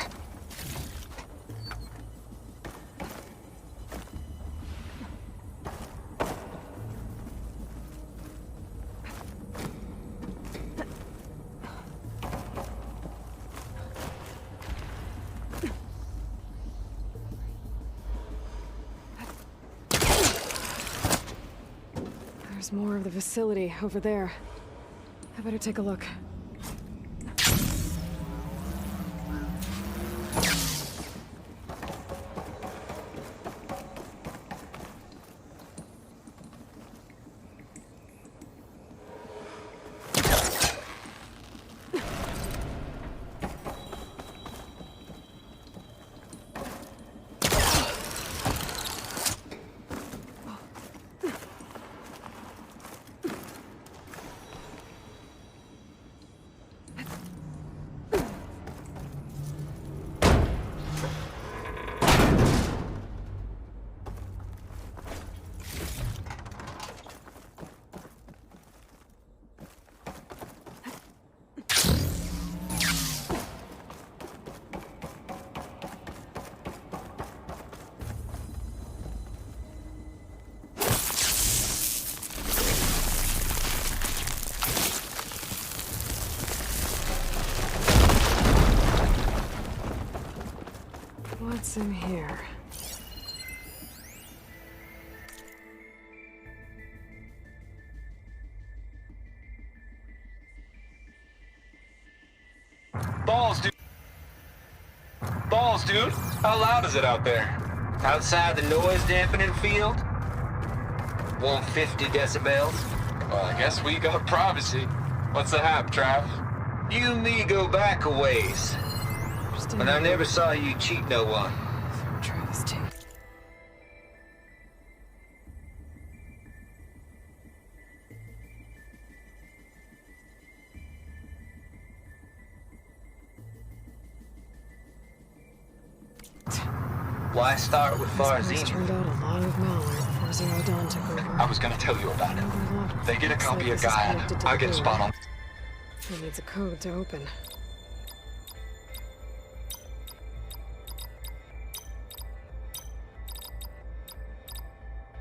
There's more of the facility over there. I better take a look. What's in here? Balls, dude. Balls, dude. How loud is it out there? Outside the noise dampening field? 150 decibels? Well, I guess we got privacy. What's the hap, Trav? You and me go back a ways. But I never saw you cheat no one. Travis too. Why start with This Farzini? turned out a lot of malware before Zero Dawn took over. I was gonna tell you about it. They get a copy of Gaia. I get a spot on. It needs a code to open.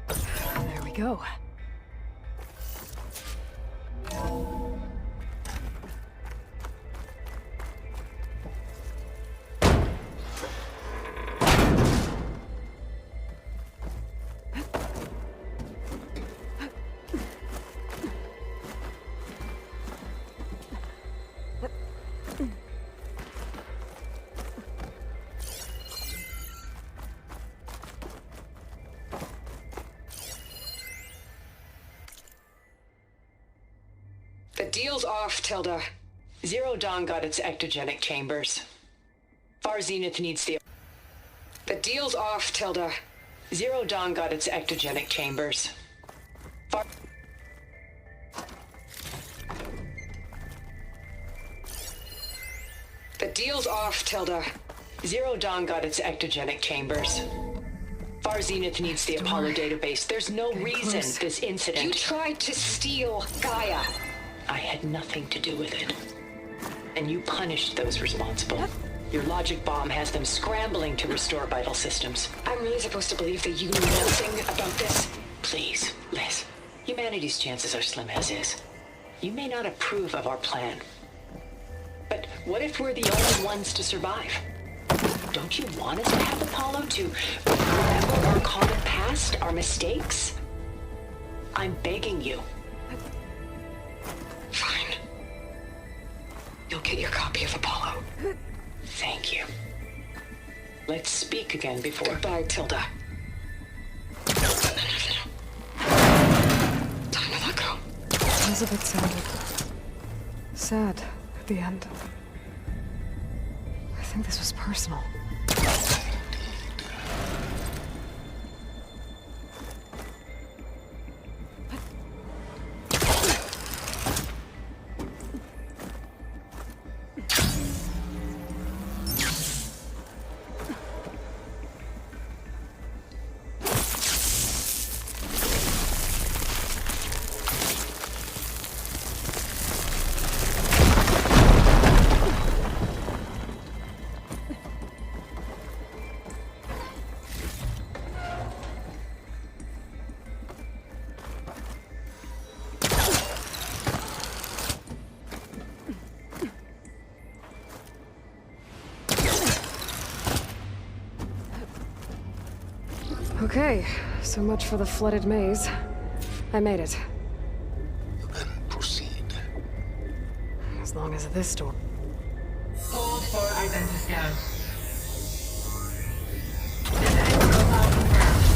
There we go. The deal's off, Tilda. Zero Dawn got its ectogenic chambers. Far Zenith needs the... The deal's off, Tilda. Zero Dawn got its ectogenic chambers. Far... The deal's off, Tilda. Zero Dawn got its ectogenic chambers. Far Zenith needs the Apollo database. There's no reason this incident... You tried to steal Gaia. I had nothing to do with it. And you punished those responsible. Your logic bomb has them scrambling to restore vital systems. I'm really supposed to believe that you know nothing about this? Please, Liz. Humanity's chances are slim as is. You may not approve of our plan. But what if we're the only ones to survive? Don't you want us to have Apollo to remember our common past, our mistakes? I'm begging you. Fine. You'll get your copy of Apollo. Thank you. Let's speak again before... Goodbye, Tilda. Time to let go. Elizabeth sounded sad at the end. I think this was personal. Okay, so much for the flooded maze. I made it. Then proceed. As long as this door... Hold for identiscan. Genetic profile confirmed.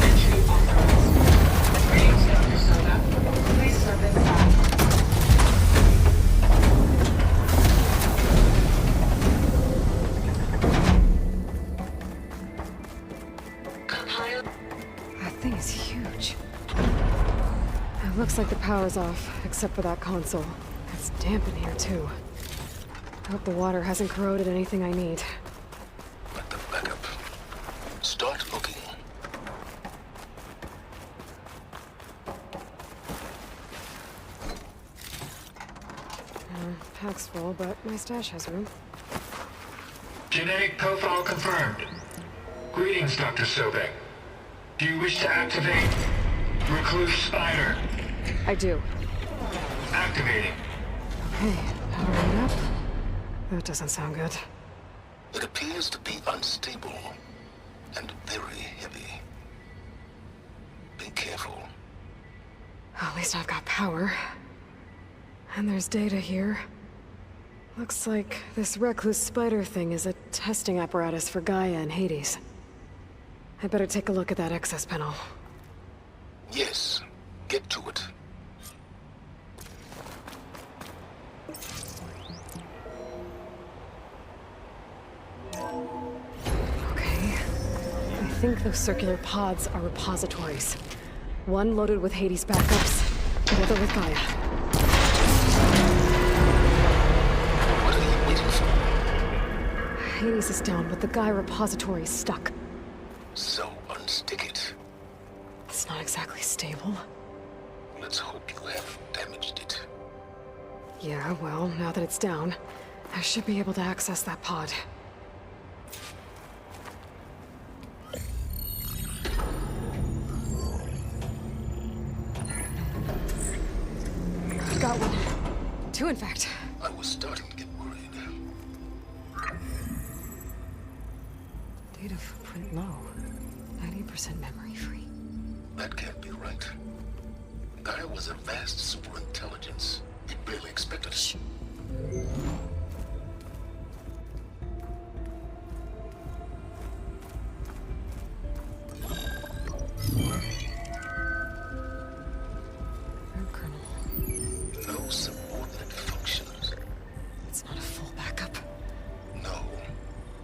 Entry authorized. Greetings, Dr. Soda. Please step inside. That thing is huge. It looks like the power's off, except for that console. It's damp in here, too. I hope the water hasn't corroded anything I need. Let the backup. Start looking. Pack's full, but my stash has room. Genetic profile confirmed. Greetings, Dr. Sobek. Do you wish to activate Recluse Spider? I do. Activating. Okay, powering up. That doesn't sound good. It appears to be unstable and very heavy. Be careful. At least I've got power. And there's data here. Looks like this Recluse Spider thing is a testing apparatus for Gaia and Hades. I better take a look at that access panel. Yes, get to it. Okay. I think those circular pods are repositories. One loaded with Hades backups, the other with Gaia. What are you waiting for? Hades is down, but the Gaia repository is stuck. So unstick it. It's not exactly stable. Let's hope you haven't damaged it. Yeah, well, now that it's down, I should be able to access that pod. Got one. Two, in fact. I was starting to get worried. Data footprint low. 90% memory free. That can't be right. Gaia was a vast superintelligence. We barely expected it. Shh. No subordinate functions. It's not a full backup. No.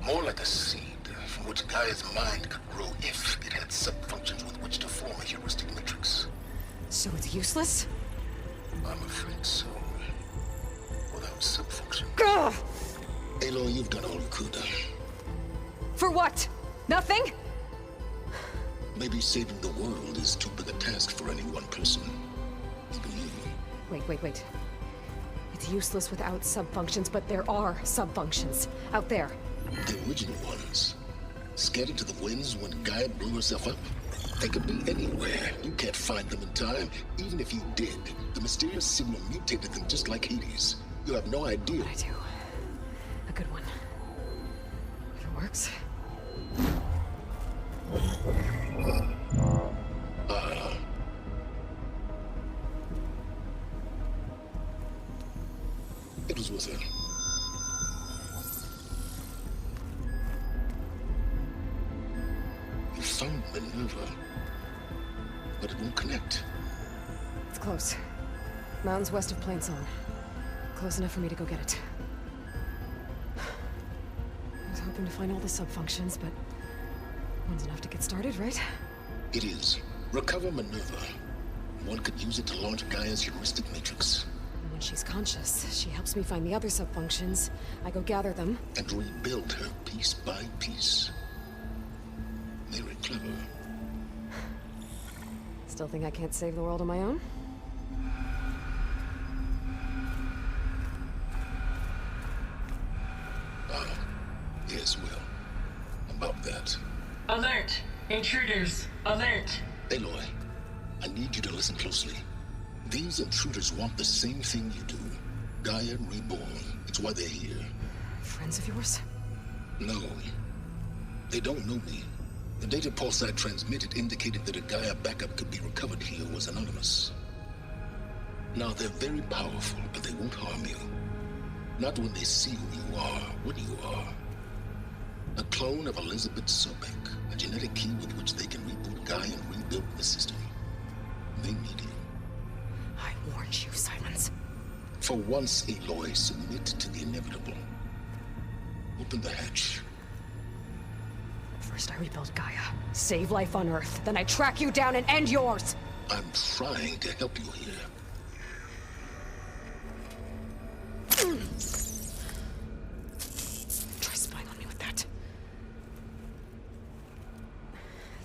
More like a seed from which Gaia's mind could grow if it had sub-functions with which to form a heuristic matrix. So it's useless? I'm afraid so. Without sub-function. Ugh! Aloy, you've done all you could. For what? Nothing? Maybe saving the world is too big a task for any one person. Even you. Wait. It's useless without sub-functions, but there are sub-functions out there. The original ones. Scattered to the winds when Gaia blew herself up. They could be anywhere. You can't find them in time. Even if you did, the mysterious signal mutated them just like Hades. You have no idea. I do. A good one. If it works. It was with her. You found Minerva, but it won't connect. It's close. Mountains west of Plainsong. Close enough for me to go get it. I was hoping to find all the sub-functions, but one's enough to get started, right? It is. Recover Minerva. One could use it to launch Gaia's heuristic matrix. When she's conscious, she helps me find the other sub-functions. I go gather them. And rebuild her piece by piece. Very clever. Still think I can't save the world on my own? Yes, well. About that. Alert! Intruders! Alert! Aloy, I need you to listen closely. These intruders want the same thing you do. Gaia reborn. It's why they're here. Friends of yours? No. They don't know me. The data pulse I transmitted indicated that a Gaia backup could be recovered here was anonymous. Now, they're very powerful, but they won't harm you. Not when they see who you are, what you are. A clone of Elizabeth Sobek, a genetic key with which they can reboot Gaia and rebuild the system. They need you. I warned you, Silence. For once, Aloy, submit to the inevitable. Open the hatch. First I rebuild Gaia, save life on Earth, then I track you down and end yours! I'm trying to help you here. Try spying on me with that.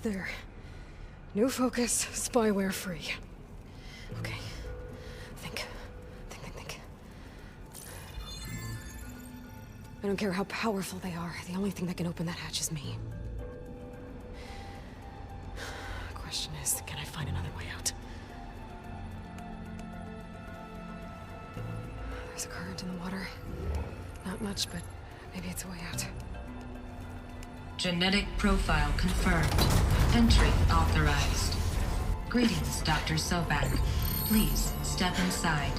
There. New focus, spyware free. Okay. Think. I don't care how powerful they are. The only thing that can open that hatch is me. Question is, can I find another way out? There's a current in the water. Not much, but maybe it's a way out. Genetic profile confirmed. Entry authorized. Greetings, Dr. Sobek. Please step inside.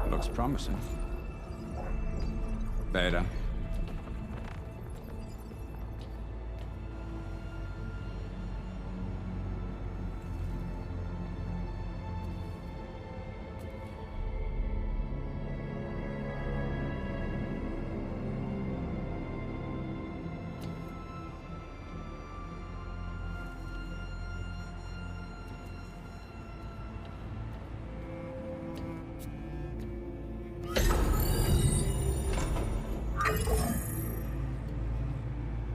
Looks promising. Beta.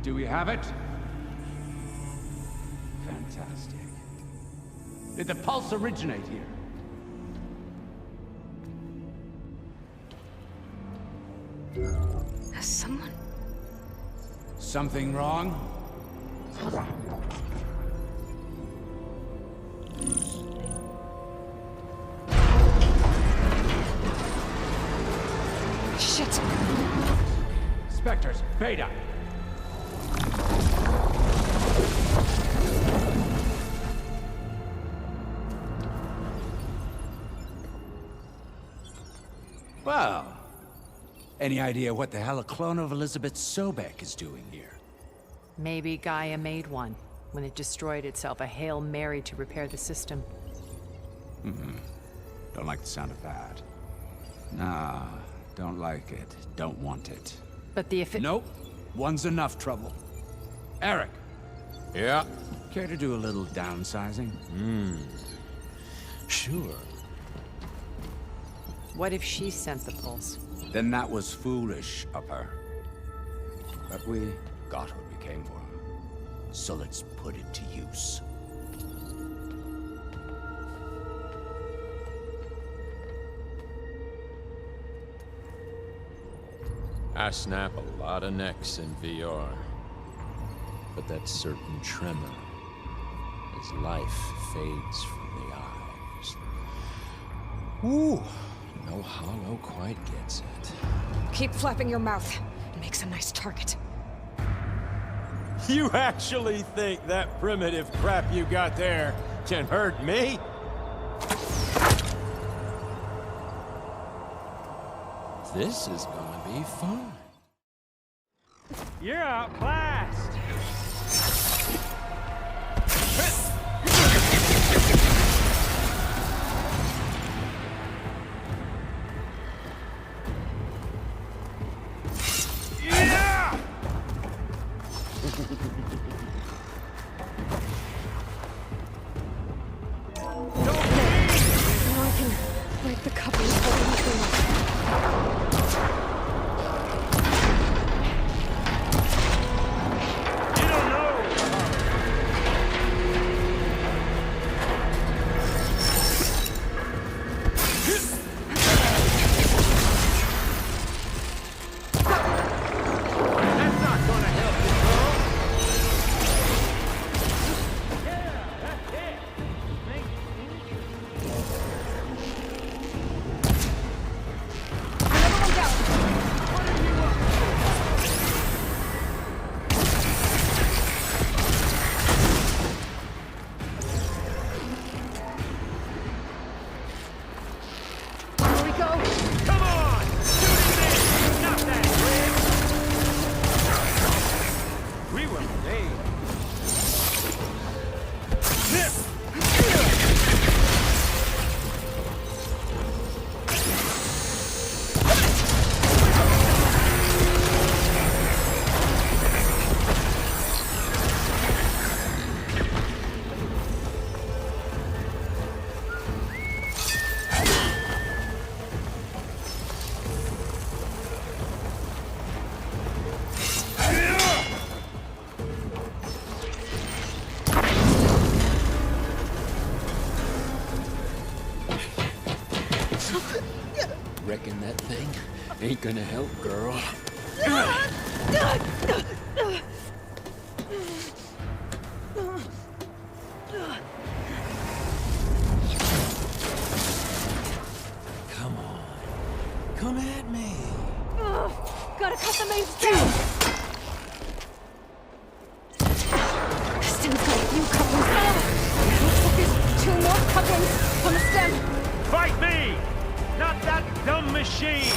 Do we have it? Fantastic. Did the pulse originate here? Has someone... Something wrong? Shit! Spectres, Beta! Well, any idea what the hell a clone of Elizabeth Sobek is doing here? Maybe Gaia made one when it destroyed itself, a Hail Mary to repair the system. Don't like the sound of that. Nah, don't like it. Don't want it. But the Nope. One's enough trouble. Eric. Yeah? Care to do a little downsizing? Sure. What if she sent the pulse? Then that was foolish of her. But we got what we came for. So let's put it to use. I snap a lot of necks in VR. But that certain tremor as life fades from the eyes. Ooh, no hollow quite gets it. Keep flapping your mouth. It makes a nice target. You actually think that primitive crap you got there can hurt me? This is gonna be fun. You're outclassed. Yeah! Now I can break the couplings holding between us. Reckon that thing ain't gonna help, girl. Come on. Come at me. Gotta cut the main stem! Stem's got a few couplings. Looks like there's 2 more couplings on the stem. Fight me! Not that dumb machine!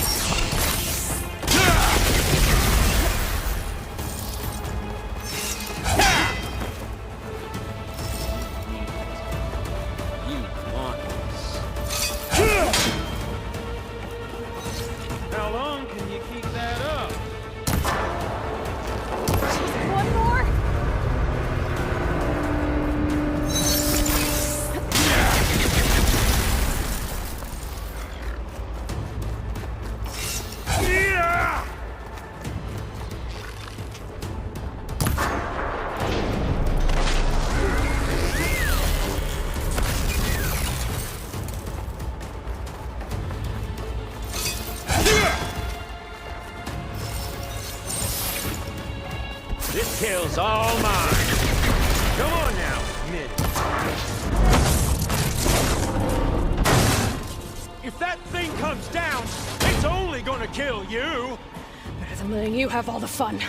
You want this. How long can you keep that up? One more? This kill's all mine. Come on now, Mid. If that thing comes down, it's only gonna kill you. Better than letting you have all the fun.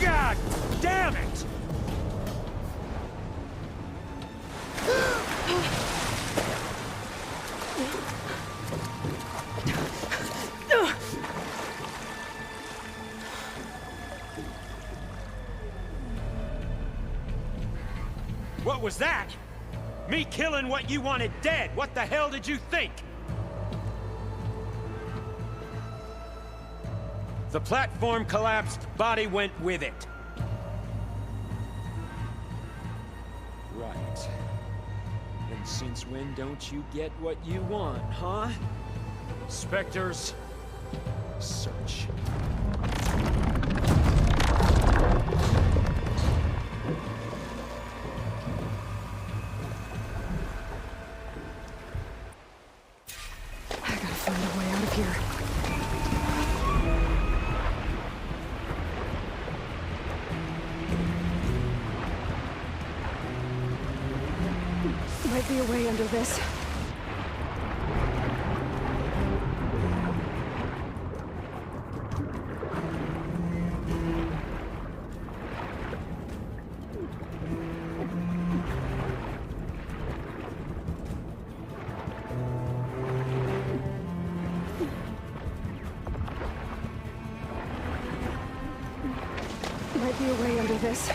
God damn it! What was that? Me killing what you wanted dead. What the hell did you think? The platform collapsed, body went with it. Right. And since when don't you get what you want, huh? Spectres, search. I gotta find a way out of here. Might be a way under this. Might be a way under this.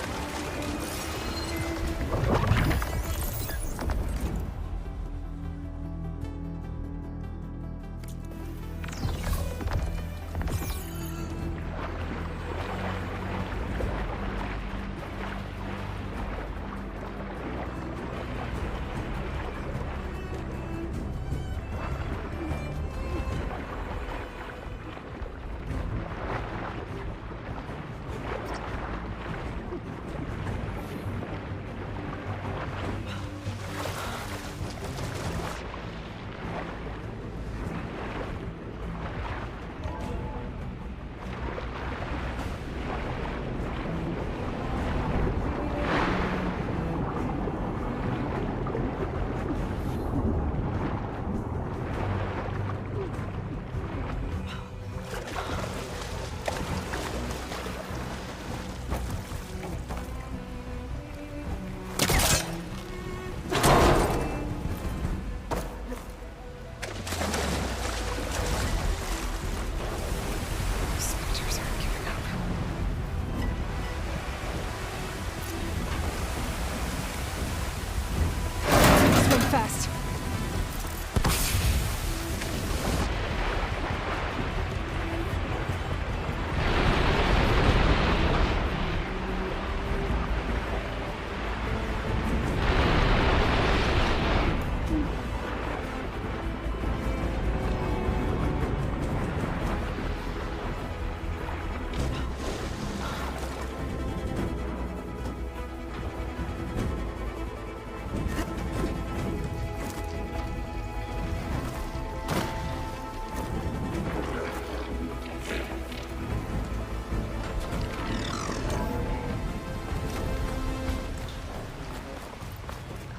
Fast.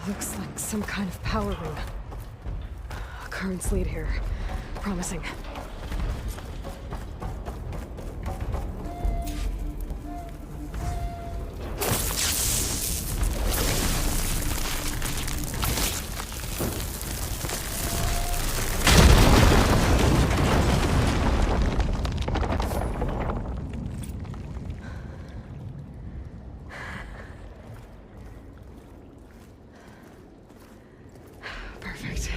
Looks like some kind of power room. Currents lead here. Promising. Perfect.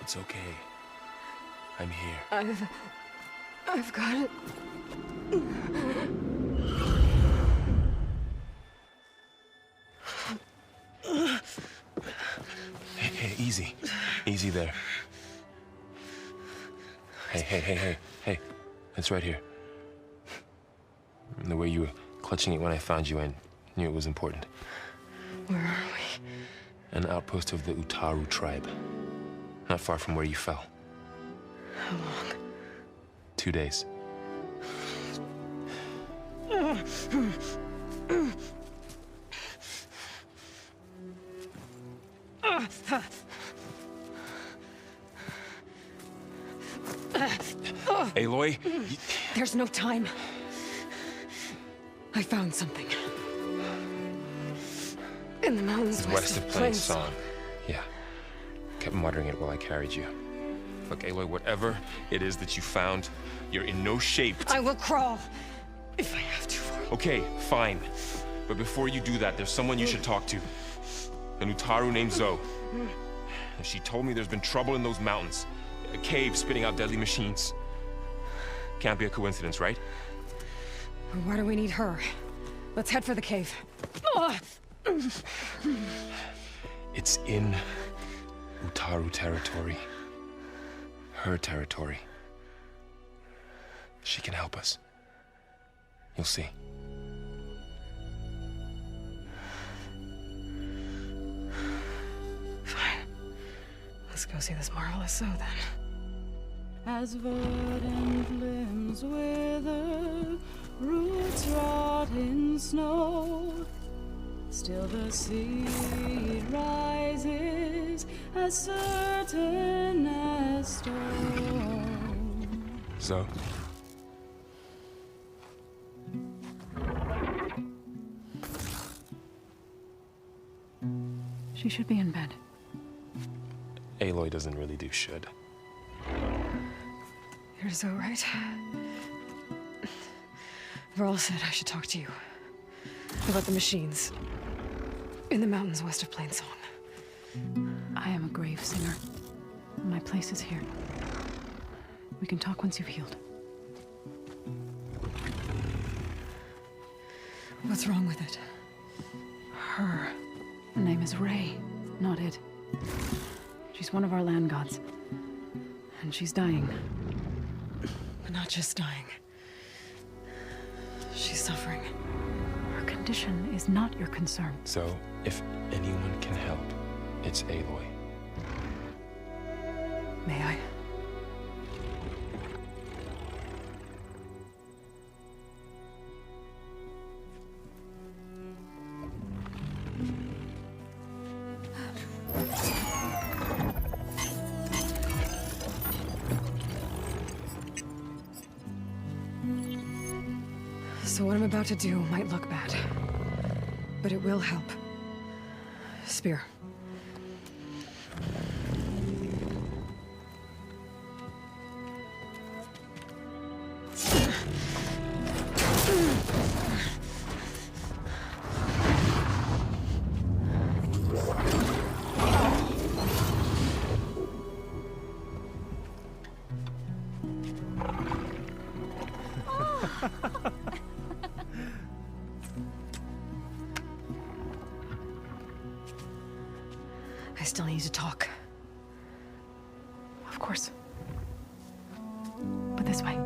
It's okay. I'm here. I've got it. Hey, easy. Easy there. Hey. It's right here. And the way you were clutching it when I found you, I knew it was important. Where are we? An outpost of the Utaru tribe. Not far from where you fell. How long? 2 days. Aloy? There's no time. I found something. In the mountains West of Plains Song. Yeah. Kept muttering it while I carried you. Look, Aloy, whatever it is that you found, you're in no shape to... I will crawl, if I have to. Okay, fine. But before you do that, there's someone you should talk to. An Utaru named Zoe. She told me there's been trouble in those mountains. A cave spitting out deadly machines. Can't be a coincidence, right? Why do we need her? Let's head for the cave. It's in Utaru territory. Her territory. She can help us. You'll see. Fine. Let's go see this marvelous Zoe then. As verdant limbs wither, roots rot in snow, still the seed rises as certain as stone. Zoe? She should be in bed. Aloy doesn't really do should. You're so right. Varl said I should talk to you about the machines in the mountains west of Plains Song. I am a grave singer. My place is here. We can talk once you've healed. What's wrong with it? Her name is Ray, not it. She's one of our land gods. And she's dying. But not just dying. She's suffering. Her condition is not your concern. So, if anyone can help, it's Aloy. May I? So what I'm about to do might look bad, but it will help. Spear. I still need to talk. Of course. But this way.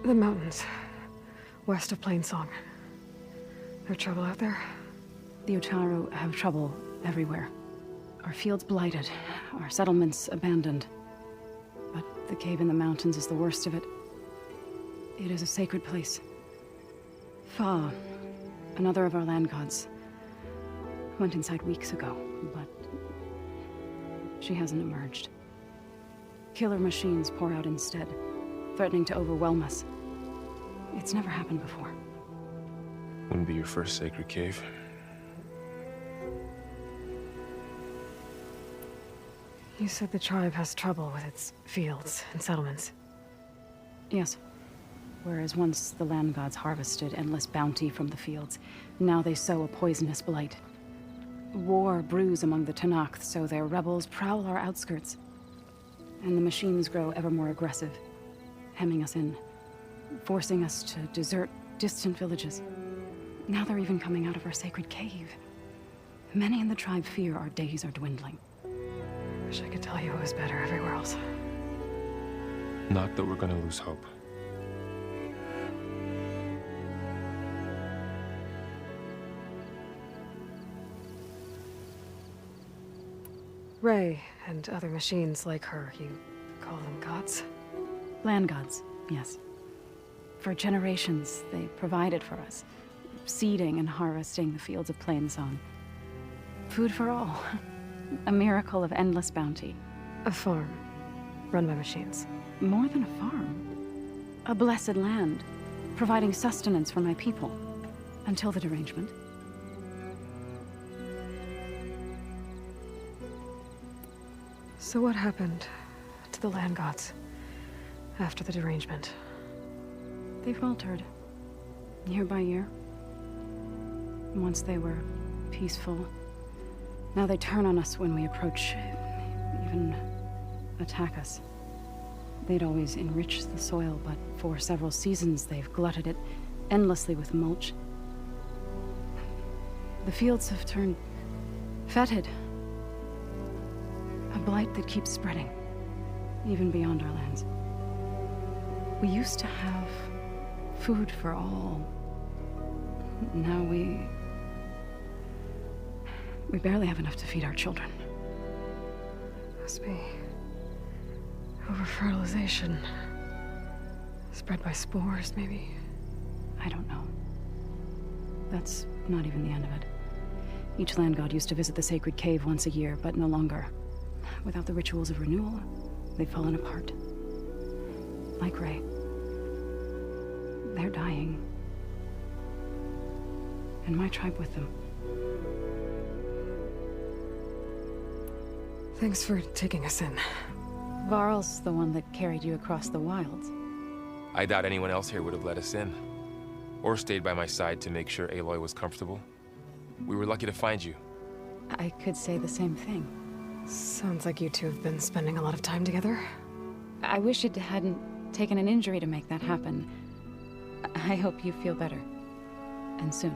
The mountains, west of Plains Song. No trouble out there? The Utaru have trouble everywhere. Our fields blighted, our settlements abandoned. But the cave in the mountains is the worst of it. It is a sacred place. Fa, another of our land gods, went inside weeks ago, but she hasn't emerged. Killer machines pour out instead, threatening to overwhelm us. It's never happened before. Wouldn't be your first sacred cave. You said the tribe has trouble with its fields and settlements. Yes. Whereas once the land gods harvested endless bounty from the fields, now they sow a poisonous blight. War brews among the Tanakh, so their rebels prowl our outskirts. And the machines grow ever more aggressive, hemming us in, forcing us to desert distant villages. Now they're even coming out of our sacred cave. Many in the tribe fear our days are dwindling. Wish I could tell you it was better everywhere else. Not that we're gonna lose hope. Ray and other machines like her, you call them gods? Land gods, yes. For generations, they provided for us, seeding and harvesting the fields of Plainsong. Food for all. A miracle of endless bounty. A farm, run by machines. More than a farm. A blessed land, providing sustenance for my people. Until the derangement. So what happened to the land gods after the derangement? They faltered, year by year. Once they were peaceful. Now they turn on us when we approach, even attack us. They'd always enriched the soil, but for several seasons they've glutted it endlessly with mulch. The fields have turned fetid. A blight that keeps spreading, even beyond our lands. We used to have food for all. Now we barely have enough to feed our children. Must be over-fertilization. Spread by spores, maybe? I don't know. That's not even the end of it. Each land god used to visit the sacred cave once a year, but no longer. Without the rituals of renewal, they've fallen apart. Like Ray. They're dying. And my tribe with them. Thanks for taking us in. Varl's the one that carried you across the wilds. I doubt anyone else here would have let us in. Or stayed by my side to make sure Aloy was comfortable. We were lucky to find you. I could say the same thing. Sounds like you two have been spending a lot of time together. I wish it hadn't taken an injury to make that happen. I hope you feel better. And soon.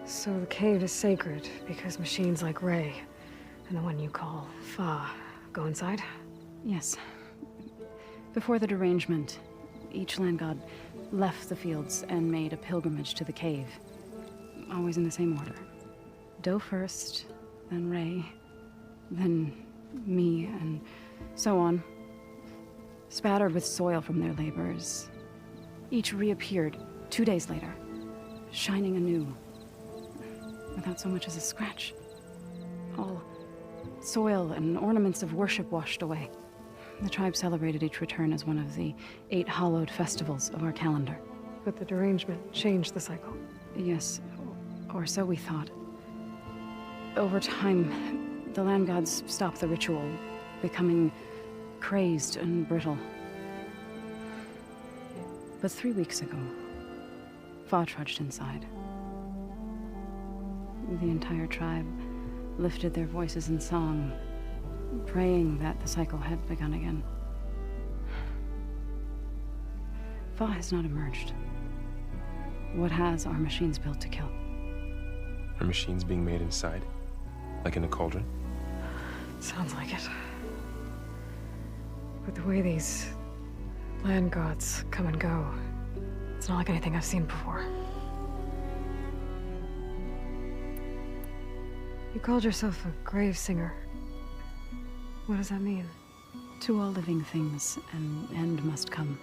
So the cave is sacred because machines like Ray and the one you call Fa go inside? Yes. Before the derangement, each land god left the fields and made a pilgrimage to the cave. Always in the same order. Do first, then Ray, then me, and so on. Spattered with soil from their labors. Each reappeared 2 days later, shining anew. Without so much as a scratch. All soil and ornaments of worship washed away. The tribe celebrated each return as one of the 8 hallowed festivals of our calendar. But the derangement changed the cycle. Yes, or so we thought. Over time, the land gods stopped the ritual, becoming crazed and brittle. But 3 weeks ago, Fa trudged inside. The entire tribe lifted their voices in song, praying that the cycle had begun again. Fa has not emerged. What has are machines built to kill? Are machines being made inside? Like in a cauldron? Sounds like it. But the way these land gods come and go, it's not like anything I've seen before. You called yourself a grave singer. What does that mean? To all living things, an end must come.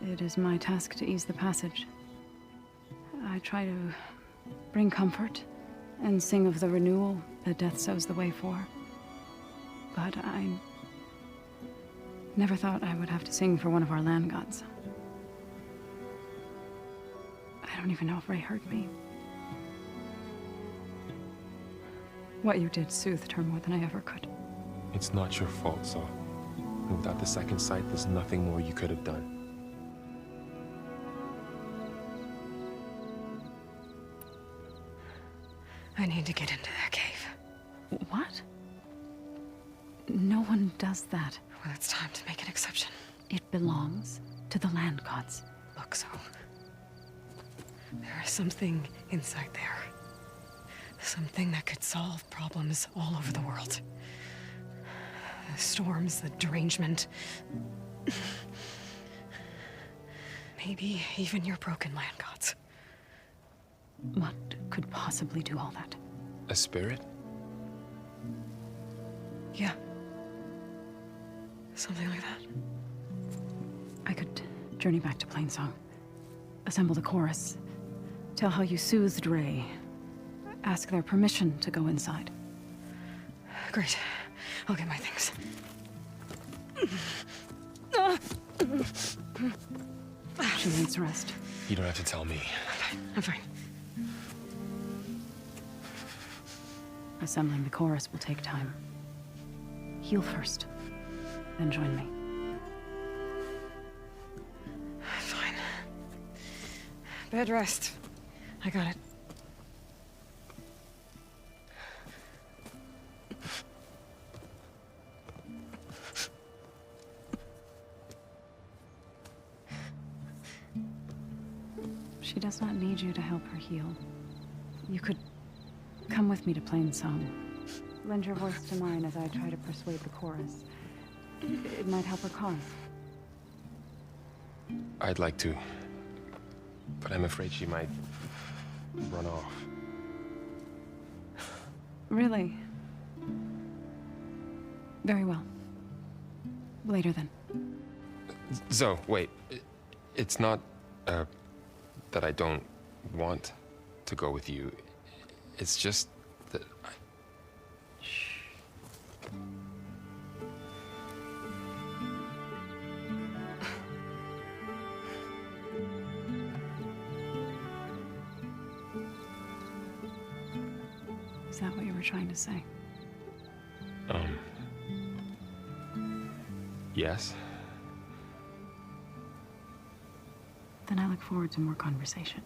It is my task to ease the passage. I try to bring comfort and sing of the renewal that death sows the way for. But I never thought I would have to sing for one of our land gods. I don't even know if Ray heard me. What you did soothed her more than I ever could. It's not your fault, Saul. And without the second sight, there's nothing more you could have done. I need to get into that cave. What? No one does that. Well, it's time to make an exception. It belongs to the land gods. Look, so... there is something inside there. Something that could solve problems all over the world. The storms, the derangement. Maybe even your broken land gods. What could possibly do all that? A spirit? Yeah. Something like that. I could journey back to Plainsong, assemble the chorus, tell how you soothed Ray, ask their permission to go inside. Great. I'll get my things. She needs rest. You don't have to tell me. I'm fine. Assembling the chorus will take time. Heal first, then join me. Fine. Bed rest. I got it. She does not need you to help her heal. You could come with me to Plainsong. Lend your voice to mine as I try to persuade the chorus. It might help her cause. I'd like to. But I'm afraid she might run off. Really? Very well. Later then. Zoe, wait. It's not, that I don't want to go with you. It's just that I... Shh. Is that what you were trying to say? Yes. Then I look forward to more conversation.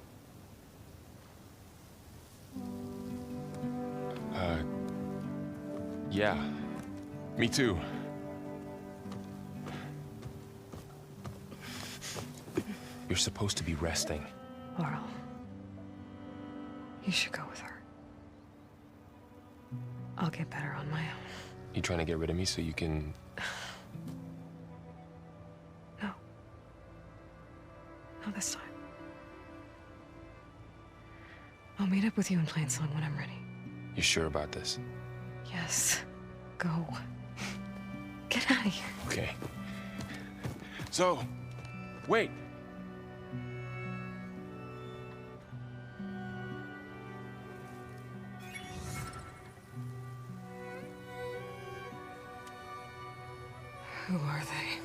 Yeah. Me too. You're supposed to be resting. Laurel. You should go with her. I'll get better on my own. You trying to get rid of me so you can... No. Not this time. I'll meet up with you in Plainsong when I'm ready. You sure about this? Yes. Go. Get out of here. Okay. So, wait. Who are they?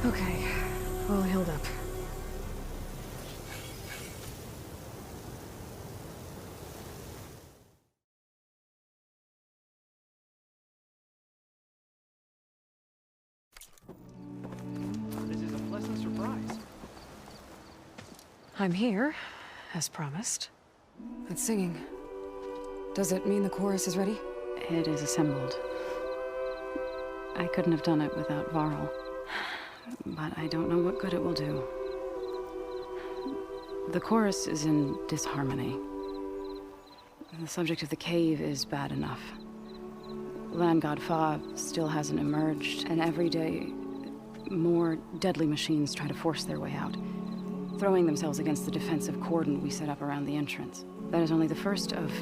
Okay, all healed up. This is a pleasant surprise. I'm here, as promised. It's singing. Does it mean the chorus is ready? It is assembled. I couldn't have done it without Varl. But I don't know what good it will do. The chorus is in disharmony. The subject of the cave is bad enough. Land God Fa still hasn't emerged, and every day, more deadly machines try to force their way out, throwing themselves against the defensive cordon we set up around the entrance. That is only the first of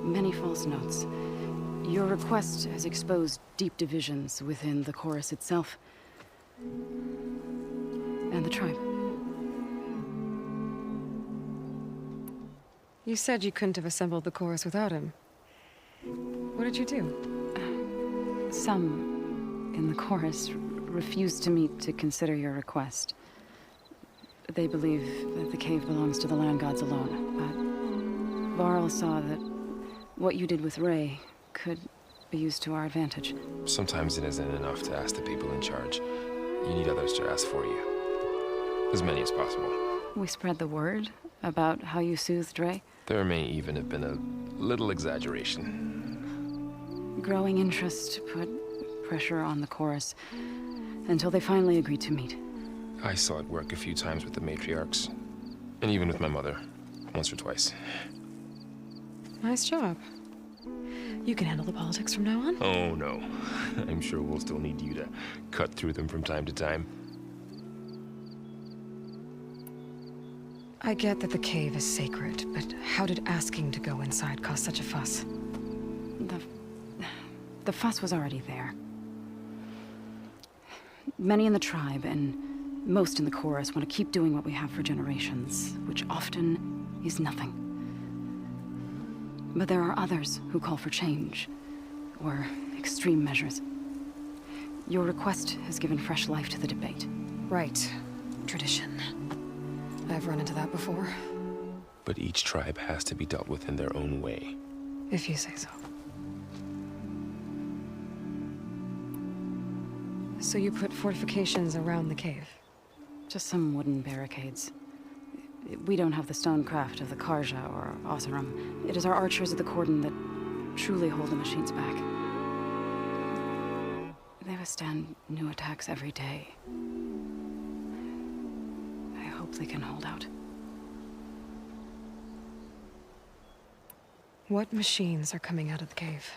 many false notes. Your request has exposed deep divisions within the chorus itself. and the tribe. You said you couldn't have assembled the chorus without him. What did you do? Some in the chorus refused to meet to consider your request. They believe that the cave belongs to the land gods alone, but Varl saw that what you did with Ray could be used to our advantage. Sometimes it isn't enough to ask the people in charge. You need others to ask for you. As many as possible. We spread the word about how you soothed Ray. There may even have been a little exaggeration. Growing interest put pressure on the chorus until they finally agreed to meet. I saw it work a few times with the matriarchs. And even with my mother. Once or twice. Nice job. You can handle the politics from now on? Oh, no. I'm sure we'll still need you to cut through them from time to time. I get that the cave is sacred, but how did asking to go inside cause such a fuss? The fuss was already there. Many in the tribe, and most in the chorus, want to keep doing what we have for generations, which often is nothing. But there are others who call for change, or extreme measures. Your request has given fresh life to the debate. Right. Tradition. I've run into that before. But each tribe has to be dealt with in their own way. If you say so. So you put fortifications around the cave? Just some wooden barricades. We don't have the stonecraft of the Karja or Oseram. It is our archers of the cordon that truly hold the machines back. They withstand new attacks every day. I hope they can hold out. What machines are coming out of the cave?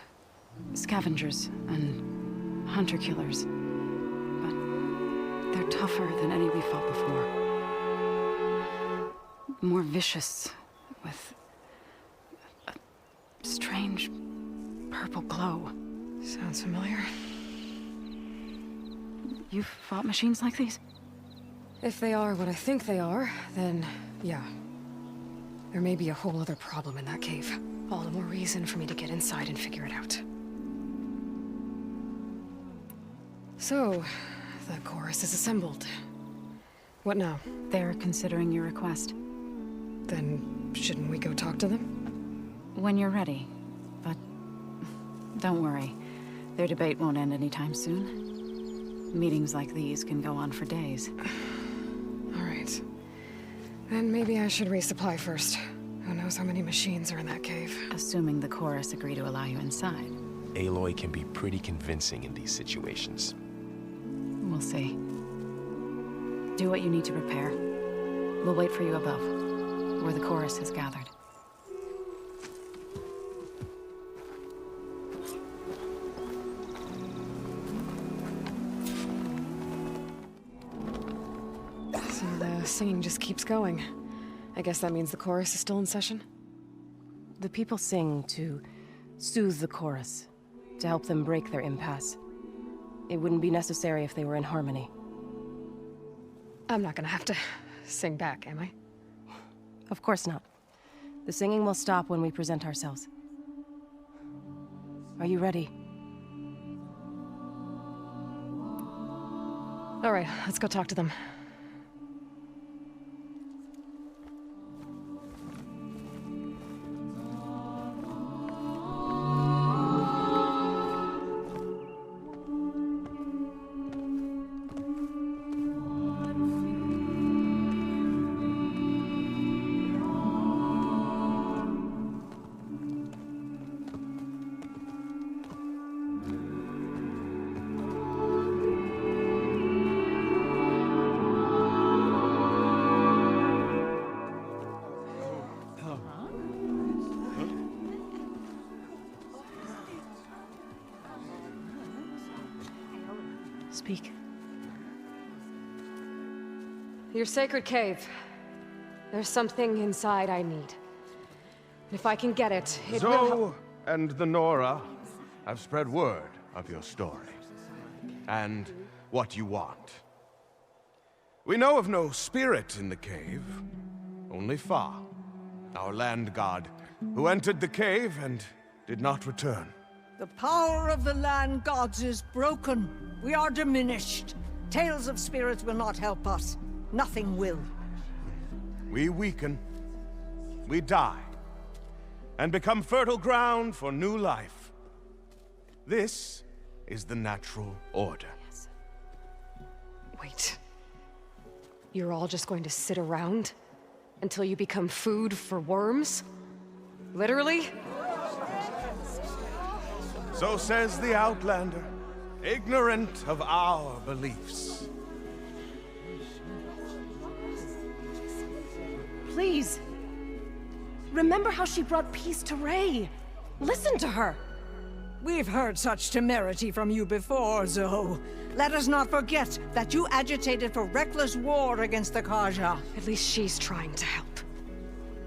Scavengers and hunter-killers. But they're tougher than any we fought before. More vicious, with a strange purple glow. Sounds familiar. You've fought machines like these? If they are what I think they are, then yeah. There may be a whole other problem in that cave. All the more reason for me to get inside and figure it out. So, the chorus is assembled. What now? They're considering your request. Then shouldn't we go talk to them? When you're ready. But don't worry. Their debate won't end anytime soon. Meetings like these can go on for days. All right. Then maybe I should resupply first. Who knows how many machines are in that cave? Assuming the chorus agree to allow you inside. Aloy can be pretty convincing in these situations. We'll see. Do what you need to prepare. We'll wait for you above, where the chorus has gathered. So the singing just keeps going. I guess that means the chorus is still in session? The people sing to soothe the chorus, to help them break their impasse. It wouldn't be necessary if they were in harmony. I'm not gonna have to sing back, am I? Of course not. The singing will stop when we present ourselves. Are you ready? All right, let's go talk to them. Speak. Your sacred cave. There's something inside I need. If I can get it, it will help. Zoe and the Nora have spread word of your story. And what you want. We know of no spirit in the cave, only Fa, our land god, who entered the cave and did not return. The power of the land gods is broken. We are diminished. Tales of spirits will not help us. Nothing will. We weaken, we die, and become fertile ground for new life. This is the natural order. Yes. Wait. You're all just going to sit around until you become food for worms? Literally? So says the Outlander, ignorant of our beliefs. Please. Remember how she brought peace to Ray. Listen to her. We've heard such temerity from you before, Zoe. Let us not forget that you agitated for reckless war against the Kaja. At least she's trying to help.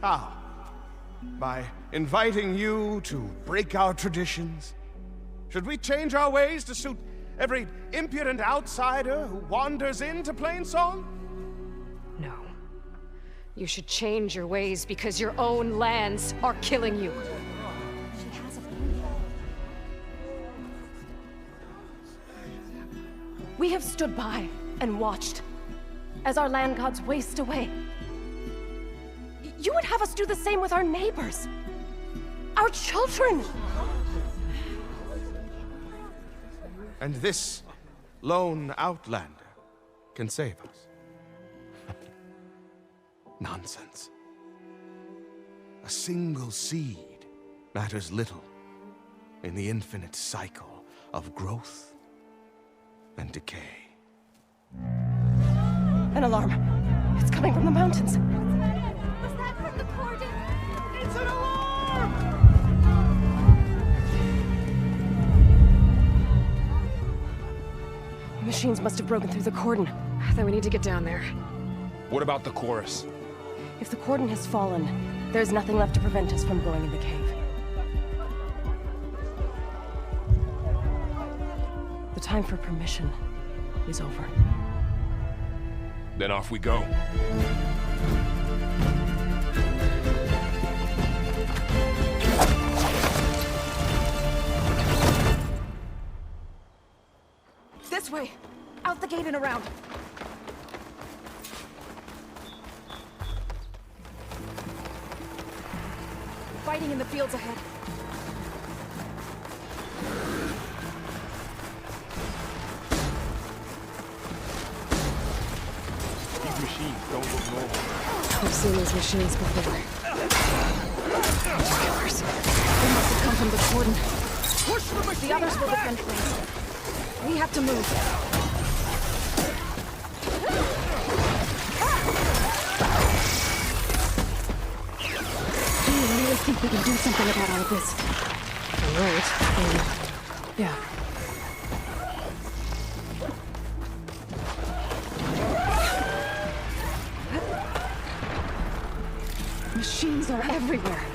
How? By inviting you to break our traditions? Should we change our ways to suit every impudent outsider who wanders into Plainsong? No. You should change your ways because your own lands are killing you. We have stood by and watched as our land gods waste away. You would have us do the same with our neighbors, our children. And this lone Outlander can save us. Nonsense. A single seed matters little in the infinite cycle of growth and decay. An alarm. It's coming from the mountains. Was that from the cordon? It's an alarm! The machines must have broken through the cordon. Then we need to get down there. What about the chorus? If the cordon has fallen, there's nothing left to prevent us from going in the cave. The time for permission is over. Then off we go. This way! Out the gate and around! Fighting in the fields ahead. These machines don't look normal. I've seen these machines before. Killers. They must have come from the cordon. Push the machines The others will back! defend Plainsong. We have to move. Do you really think we can do something about all of this? Right. Yeah. Machines are everywhere.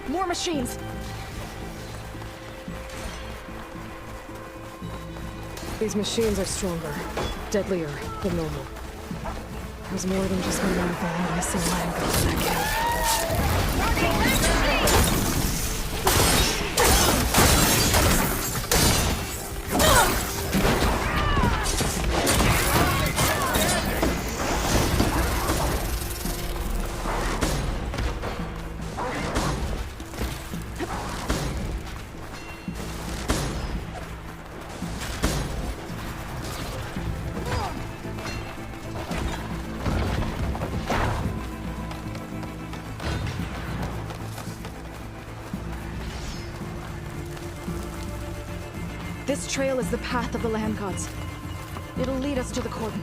More machines! These machines are stronger, deadlier than normal. There's more than just one mouth and I saw land gods in that cave. This trail is the path of the land gods. It'll lead us to the cordon.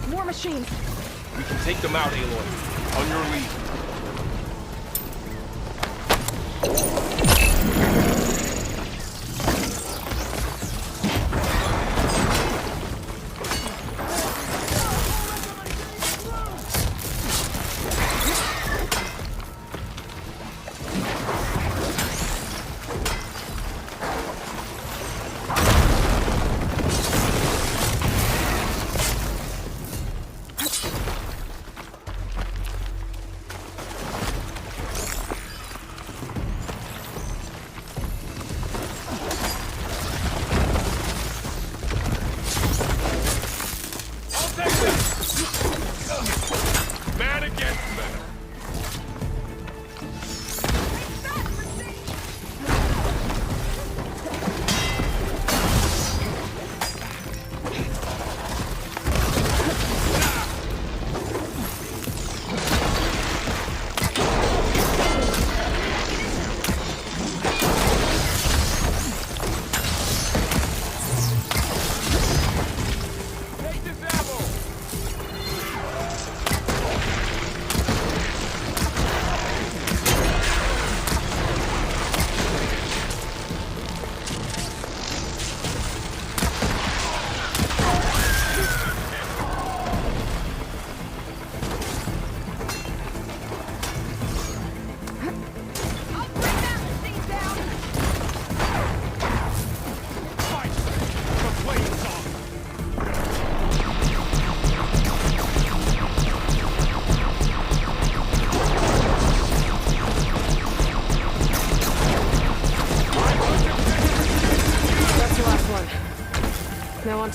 More machines! We can take them out, Aloy. On your lead.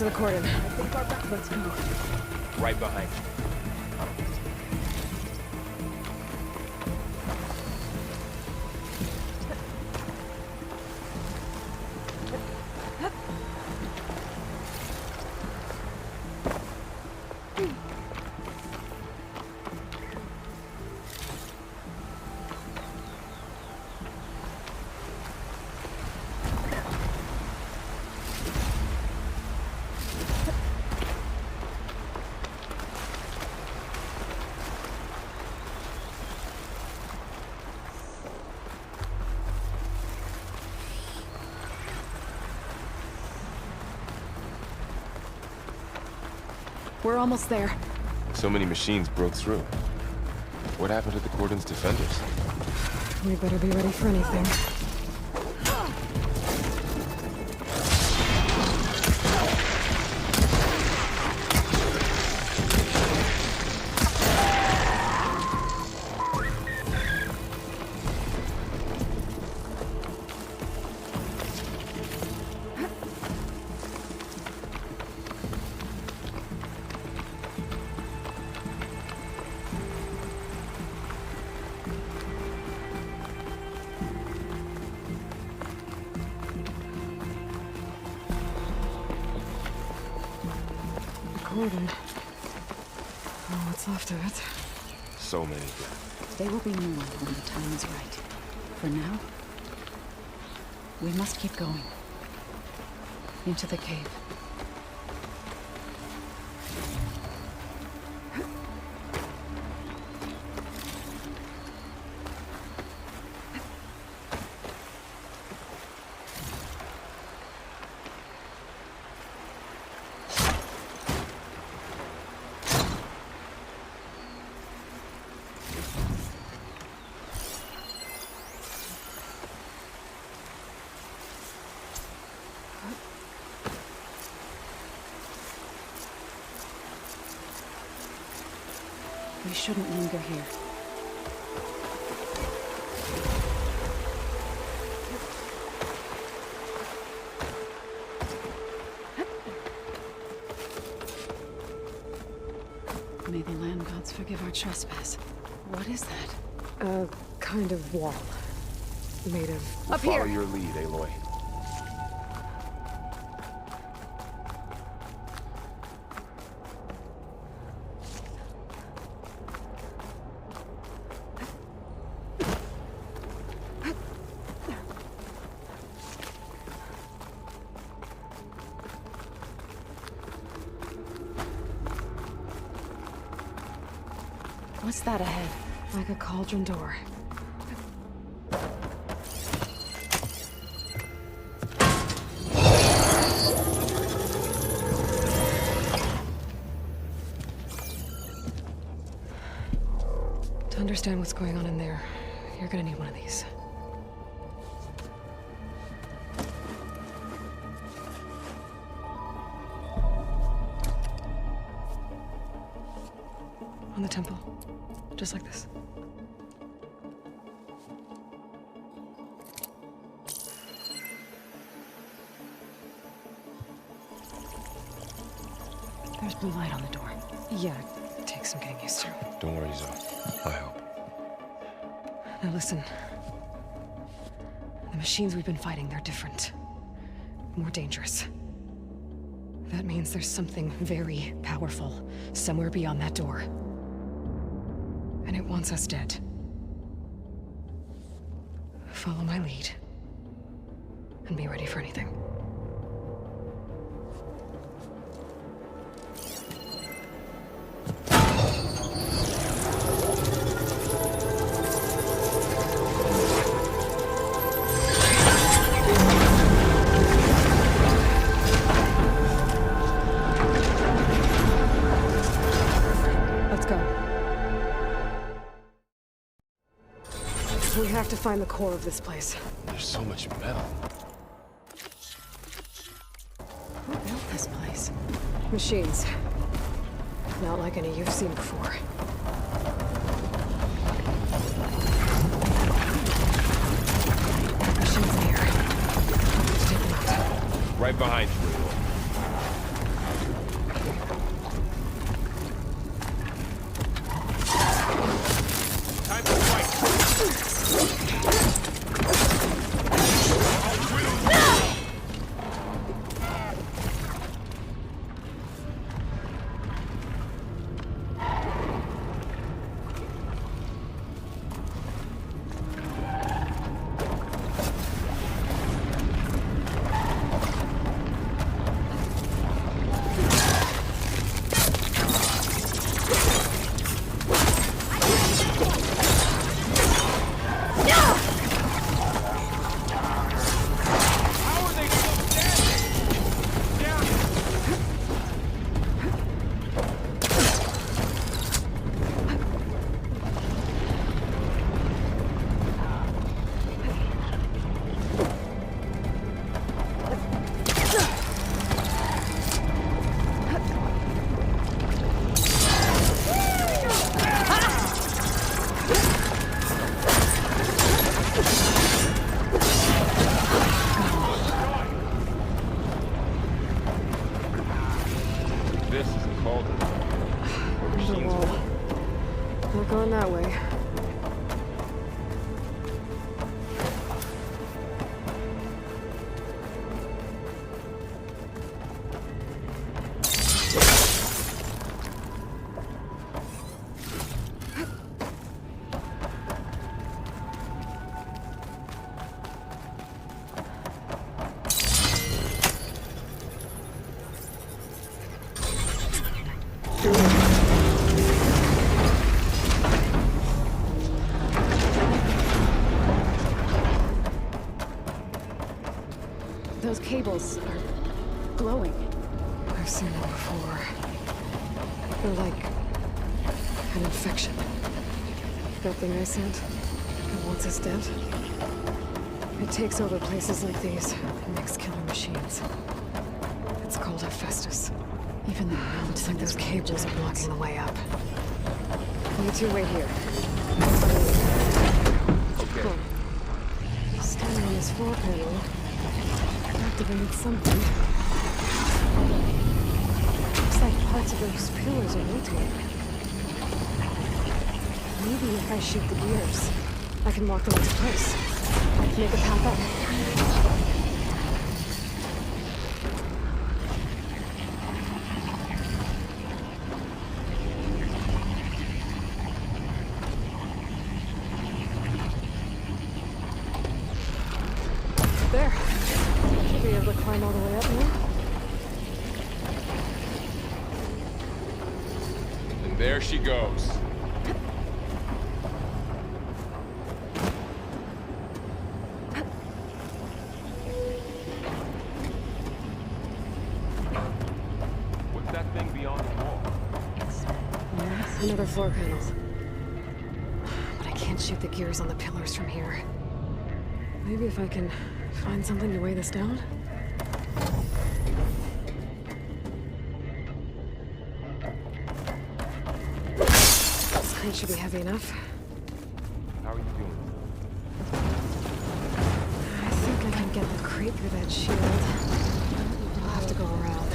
to the cordon. Let's go. Right behind you. We're almost there. So many machines broke through. What happened to the cordon's defenders? We better be ready for anything. Cordon. Oh, what's left of it? So many. There will be more when the time is right. For now, we must keep going. Into the cave. We shouldn't linger here. May the land gods forgive our trespass. What is that? A kind of wall. Made of... We'll Up follow here! your lead, Aloy. What's that ahead? Like a cauldron door. To understand what's going on in there, you're gonna need one of these. On the temple. Just like this. There's blue light on the door. Yeah, it takes some getting used to. Don't worry, Zoe. I help. Now listen. The machines we've been fighting, they're different. More dangerous. That means there's something very powerful somewhere beyond that door. And it wants us dead. Follow my lead. And be ready for anything. Let's go. We have to find the core of this place. There's so much metal. Who built this place? Machines. Not like any you've seen before. Machines in here. Let's take them out. Right behind you, Aloy. called it? The wall. Not going that way. Those cables are glowing. I've seen them before. They're like an infection. That thing I sent, that once is dead. It takes over places like these and makes killer machines. It's called Hephaestus. Even the mountains Like those cables are blocking the way up. You two wait here. Okay. Huh. Standing on this floor panel, activated something. Looks like parts of those pillars are rotating. Maybe if I shoot the gears, I can walk them into place. Make a path up. There. Should be able to climb all the way up now. And there she goes. What's that thing beyond the wall? Another floor panel. But I can't shoot the gears on the pillars from here. Maybe if I can find something to weigh this down? This crate should be heavy enough. How are you doing? I think I can get the crate through that shield. I'll have to go around.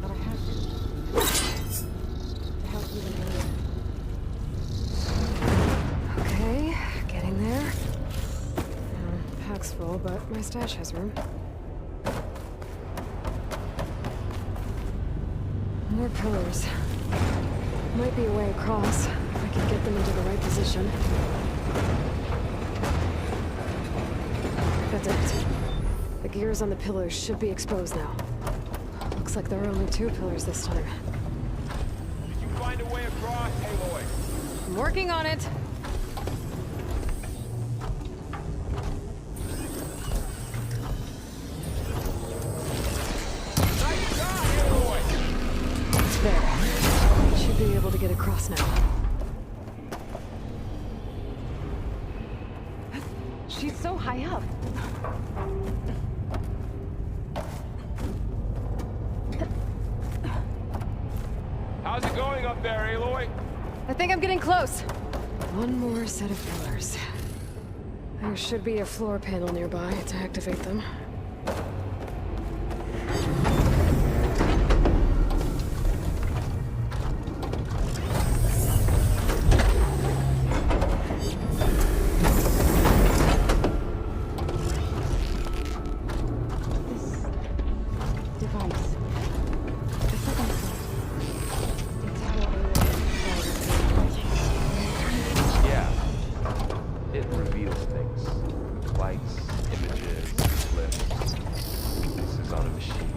But I have to help you in there. Okay, getting there. Pack's full, but my stash has room. More pillars. Might be a way across, if I can get them into the right position. That's it. The gears on the pillars should be exposed now. Looks like there are only 2 pillars this time. Did you find a way across, Aloy? I'm working on it! There. Should be able to get across now. She's so high up. How's it going up there, Aloy? I think I'm getting close. One more set of pillars. There should be a floor panel nearby to activate them. Yeah. It reveals things. Lights, images, clips. This is on a machine.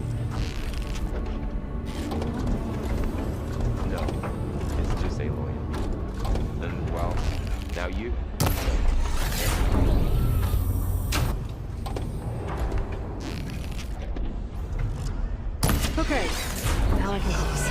No. It's just Aloy. And, well, now you. Okay. Now I can cross.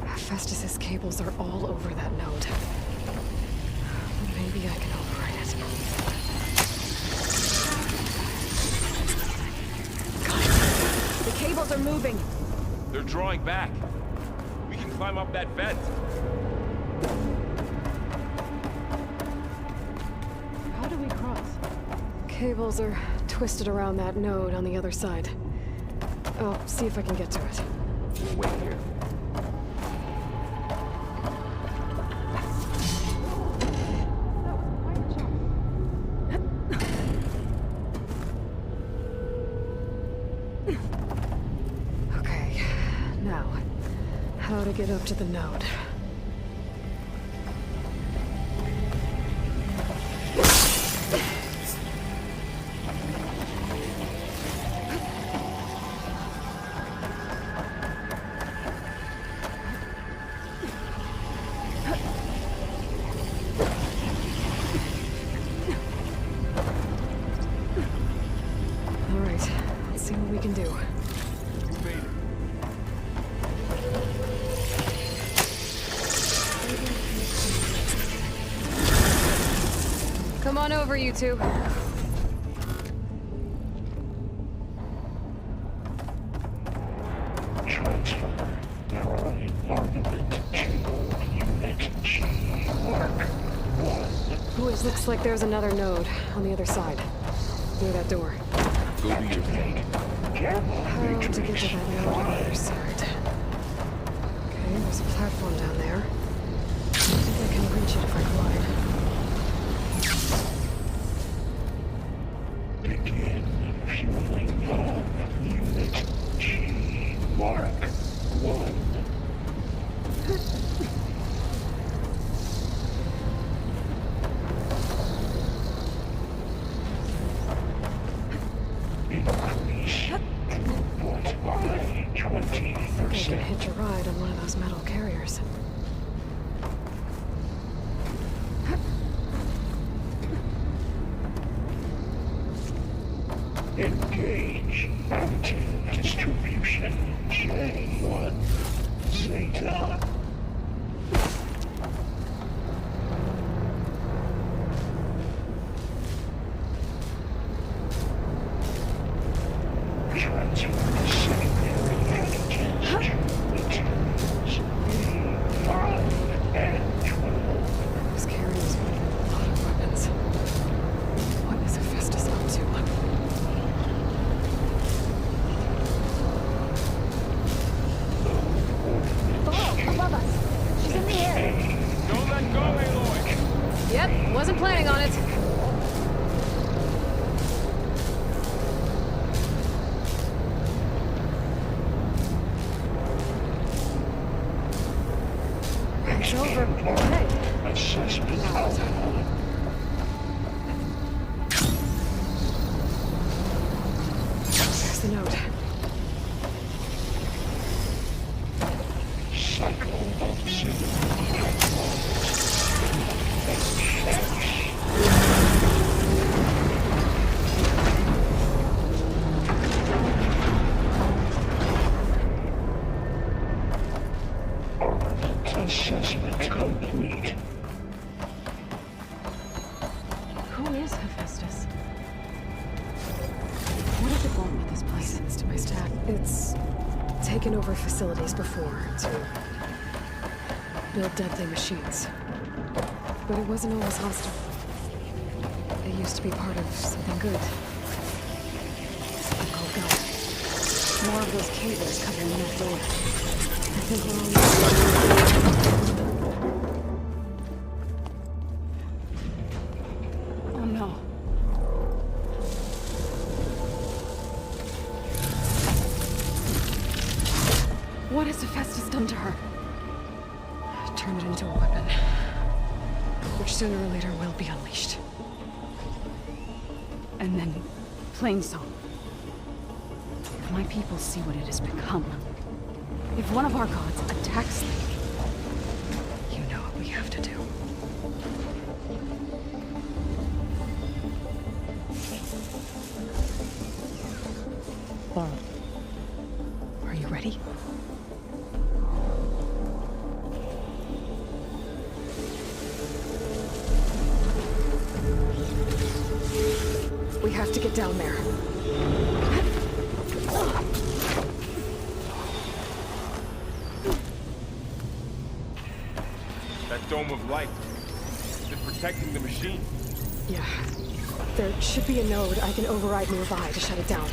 Hephaestus's cables are all over that node. Maybe I can override it. cables are moving. They're drawing back. We can climb up that vent. How do we cross? Cables are twisted around that node on the other side. I'll see if I can get to it. We'll wait here. Okay, now, how to get up to the node. Come on over, you two. Boys, looks like there's another node on the other side. Near that door. Go do your thing. How to get to that node on the other side? Okay, there's a platform down there. I think I can reach it if I climb. Begin fueling on Unit G. Mark 1. Increase throughput by 20%. I can hitch a ride on one of those metal carriers. Engage mountain distribution J1 Zeta. Transfer the secondary additives to materials A5 and 12. Those carriers with a lot of weapons. What is Hephaestus up to? Below, above us. She's in the air. Don't let go, Aloy! Yep, wasn't planning on it. It's over. Hey. Assessment outcome. There's the note. Cycle of zero. Assessment complete. Who is Hephaestus? What does it want with this place? Listens to my staff. It's taken over facilities before to build deadly machines. But it wasn't always hostile. It used to be part of something good. Something called God. More of those cables covering that door. I think we're all... Oh no. What has Hephaestus done to her? Turn it into a weapon. Which sooner or later will be unleashed. And then, Plainsong. If my people see what it has become, if one of our gods attacks them, you know what we have to do. Are you ready? We have to get down there. dome of light. Is it protecting the machine? Yeah. There should be a node I can override nearby to shut it down.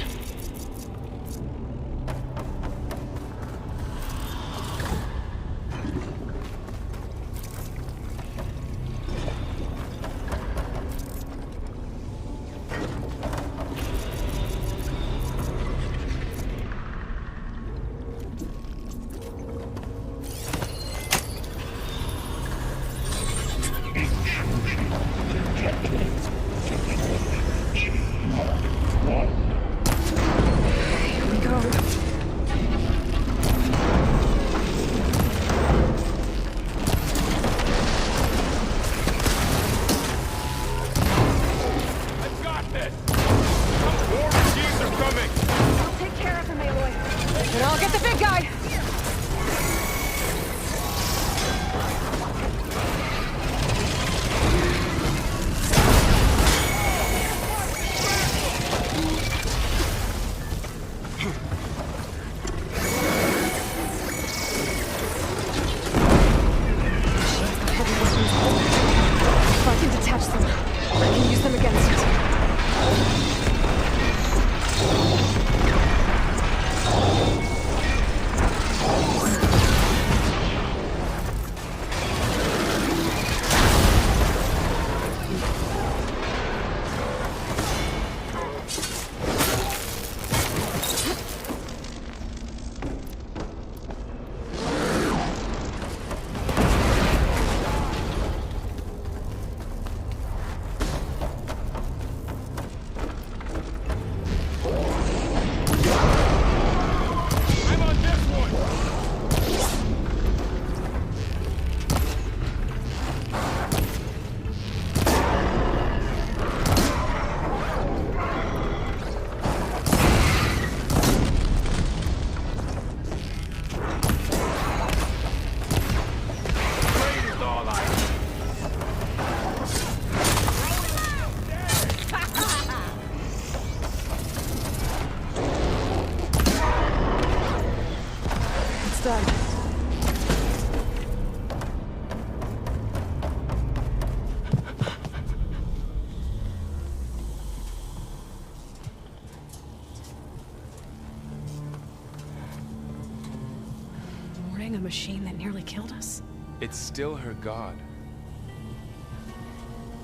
A machine that nearly killed us. It's still her god.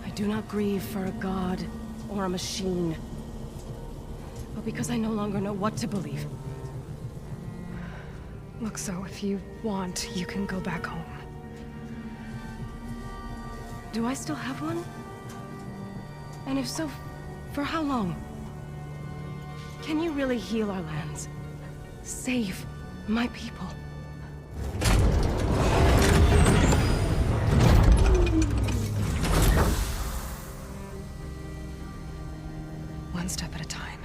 I do not grieve for a god or a machine, but because I no longer know what to believe. Look, so if you want, you can go back home. Do I still have one? And if so, for how long? Can you really heal our lands? Save my people? One step at a time.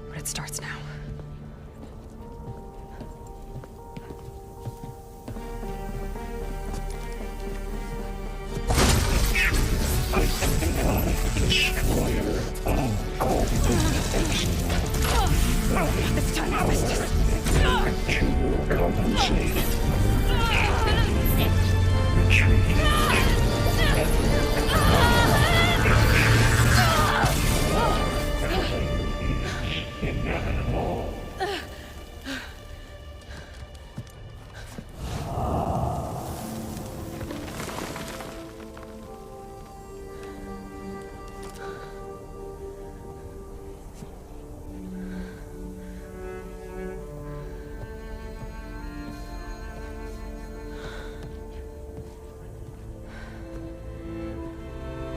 But it starts now. This time I was just... to compensate. Inevitable.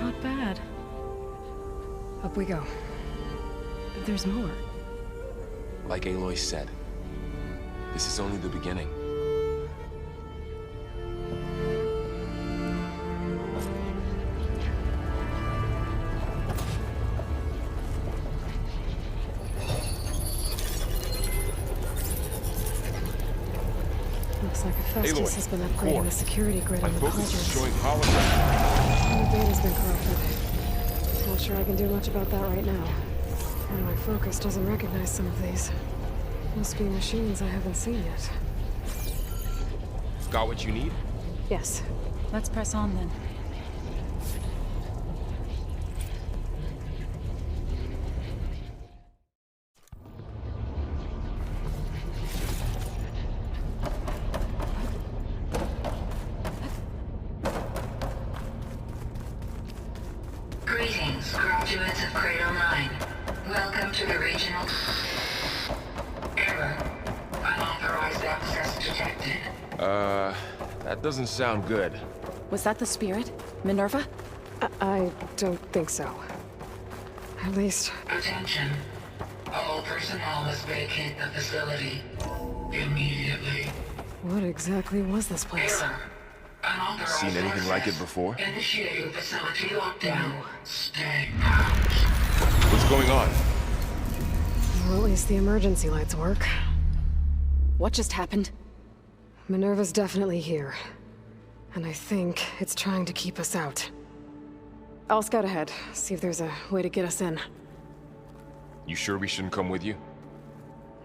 Not bad. Up we go. There's more. Like Aloy said, this is only the beginning. Looks like Hephaestus has been upgrading the security grid on the focus is showing cauldrons. holograms. The data's been corrupted. Not sure I can do much about that right now. And my focus doesn't recognize some of these. Must be machines I haven't seen yet. Got what you need? Yes. Let's press on then. Greetings, graduates of Cradle 9. Welcome to the regional... Error. Unauthorized access detected. That doesn't sound good. Was that the spirit? Minerva? I don't think so. At least... Attention. All personnel must vacate the facility. Immediately. What exactly was this place? Error. Unauthorized Seen anything access. like it before? Initiating facility lockdown. Stay out. What's going on? Well, at least the emergency lights work. What just happened? Minerva's definitely here. And I think it's trying to keep us out. I'll scout ahead, see if there's a way to get us in. You sure we shouldn't come with you?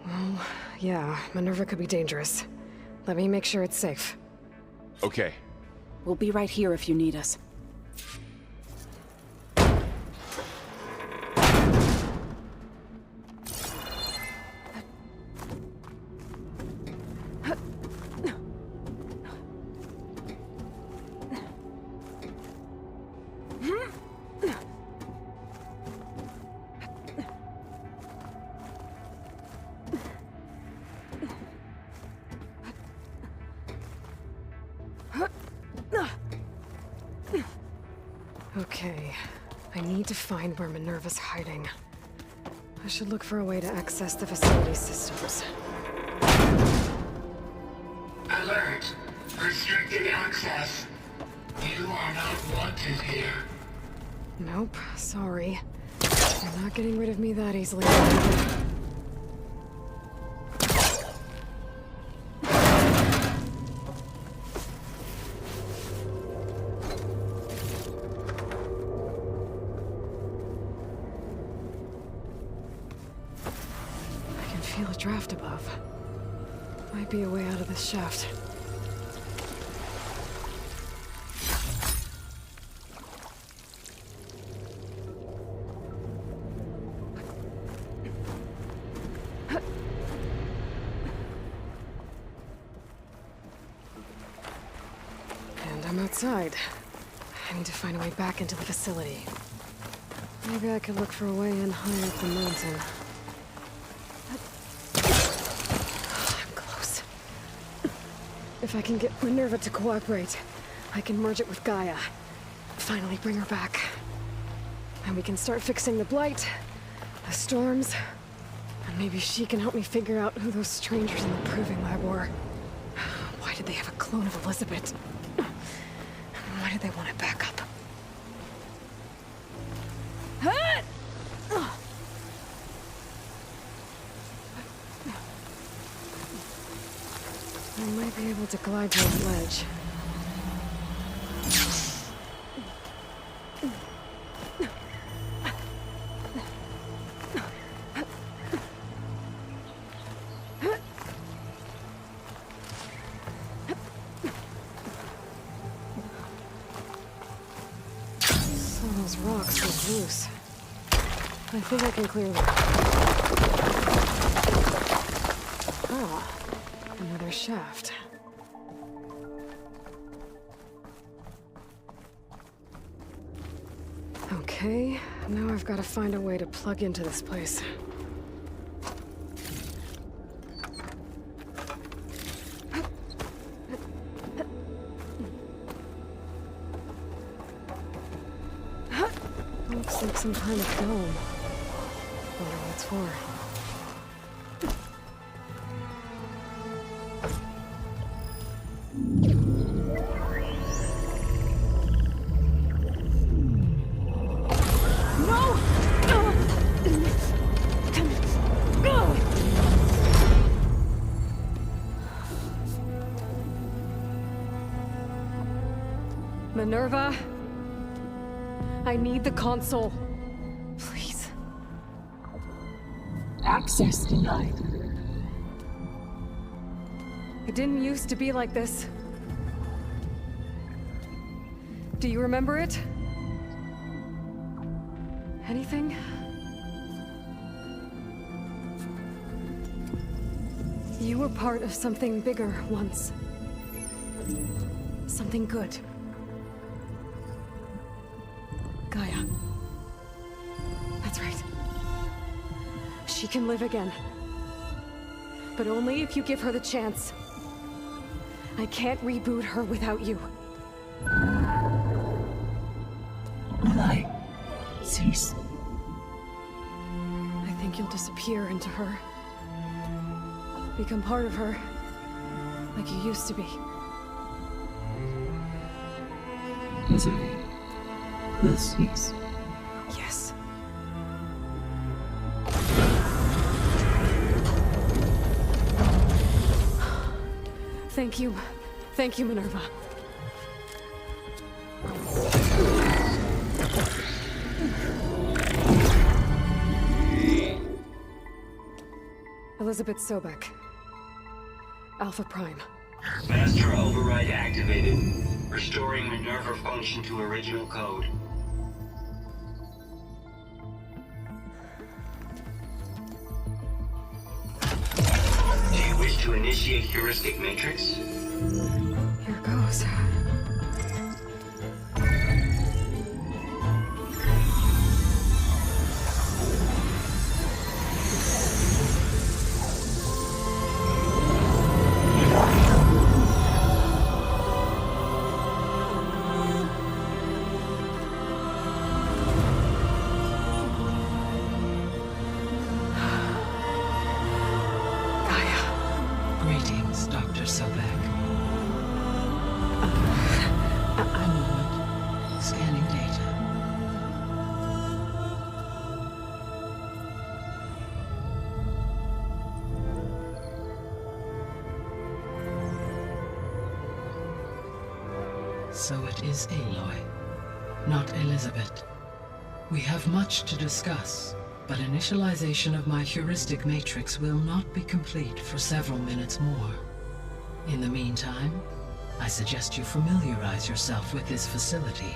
Well, yeah, Minerva could be dangerous. Let me make sure it's safe. Okay. We'll be right here if you need us. Okay, I need to find where Minerva's hiding. I should look for a way to access the facility's systems. Alert. Restricted access. You are not wanted here. Nope, sorry. You're not getting rid of me that easily. Feel a draft above. Might be a way out of this shaft. And I'm outside. I need to find a way back into the facility. Maybe I could look for a way in higher up the mountain. If I can get Minerva to cooperate, I can merge it with Gaia. Finally bring her back. And we can start fixing the blight, the storms, and maybe she can help me figure out who those strangers in the proving lab were. Why did they have a clone of Elizabeth? Why did they want it back up? I might be able to glide to the ledge. So those rocks look loose. I think I can clear them. Ah. Another shaft. Okay, now I've got to find a way to plug into this place. Looks like some kind of dome. Wonder what it's for. Minerva, I need the console. Please. Access denied. It didn't used to be like this. Do you remember it? Anything? You were part of something bigger once. Something good. Gaia. That's right. She can live again. But only if you give her the chance. I can't reboot her without you. Will I cease? I think you'll disappear into her. Become part of her, like you used to be. Misery will cease. Yes. Thank you. Thank you, Minerva. Elizabeth Sobek. Alpha Prime. Master override activated. Restoring Minerva function to original code. Do you wish to initiate heuristic matrix? Here goes. Greetings, Dr. Sobek. A moment. Scanning data. So it is Aloy, not Elizabeth. We have much to discuss, but initialization of my heuristic matrix will not be complete for several minutes more. In the meantime, I suggest you familiarize yourself with this facility.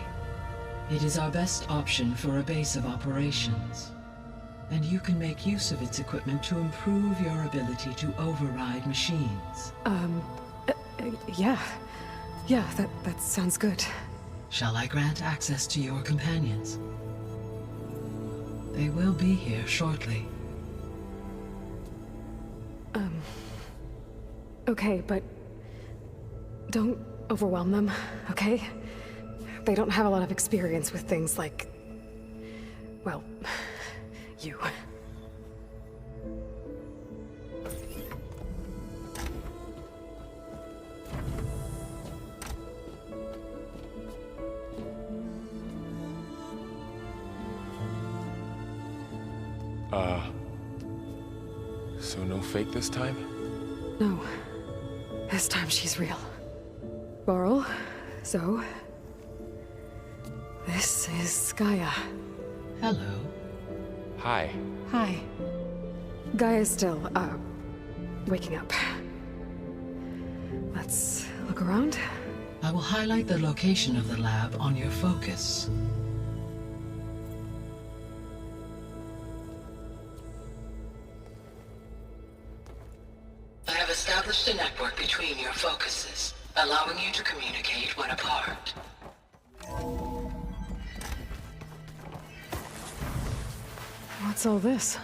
It is our best option for a base of operations, and you can make use of its equipment to improve your ability to override machines. Yeah. Yeah, that sounds good. Shall I grant access to your companions? They will be here shortly. Okay, but don't overwhelm them, okay? They don't have a lot of experience with things like, well, you. So no fake this time? No. This time she's real. Laurel, Zoe. This is Gaia. Hello. Hi. Hi. Gaia's still, waking up. Let's look around. I will highlight the location of the lab on your focus. I have established a network between your focuses, allowing you to communicate when apart. What's all this?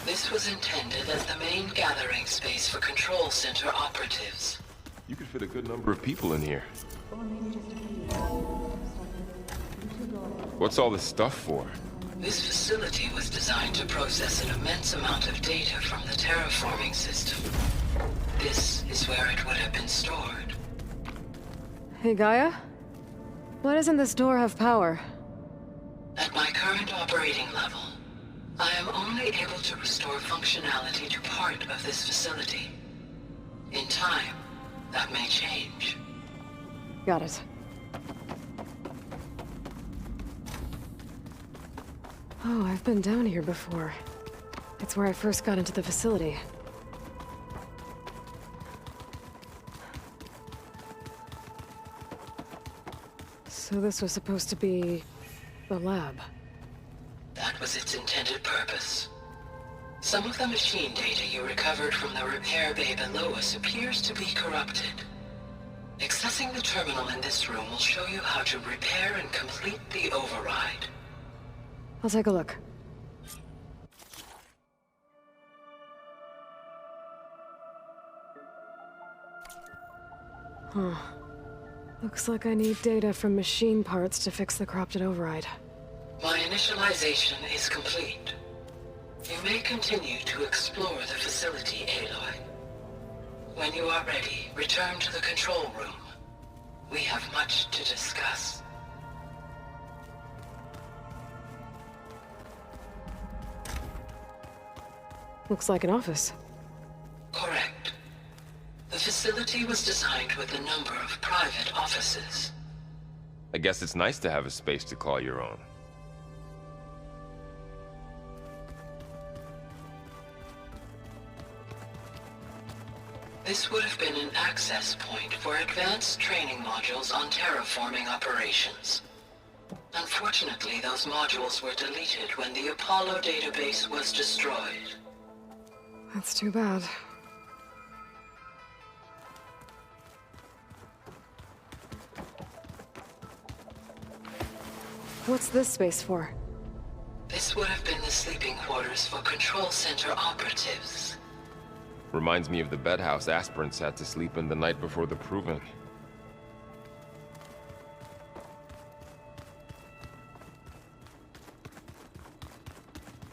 This was intended as the main gathering space for control center operatives. You could fit a good number of people in here. What's all this stuff for? This facility was designed to process an immense amount of data from the terraforming system. This is where it would have been stored. Hey, Gaia? Why doesn't this door have power? At my current operating level, I am only able to restore functionality to part of this facility. In time, that may change. Got it. Oh, I've been down here before. It's where I first got into the facility. So So this was supposed to be the lab. That was its intended purpose. Some of the machine data you recovered from the repair bay below us appears to be corrupted. Accessing the terminal in this room will show you how to repair and complete the override. I'll take a look. Huh. Looks like I need data from machine parts to fix the corrupted override. My initialization is complete. You may continue to explore the facility, Aloy. When you are ready, return to the control room. We have much to discuss. Looks like an office. Correct. The facility was designed with a number of private offices. I guess it's nice to have a space to call your own. This would have been an access point for advanced training modules on terraforming operations. Unfortunately, those modules were deleted when the Apollo database was destroyed. That's too bad. What's this space for? This would have been the sleeping quarters for control center operatives. Reminds me of the bedhouse aspirants had to sleep in the night before the proving.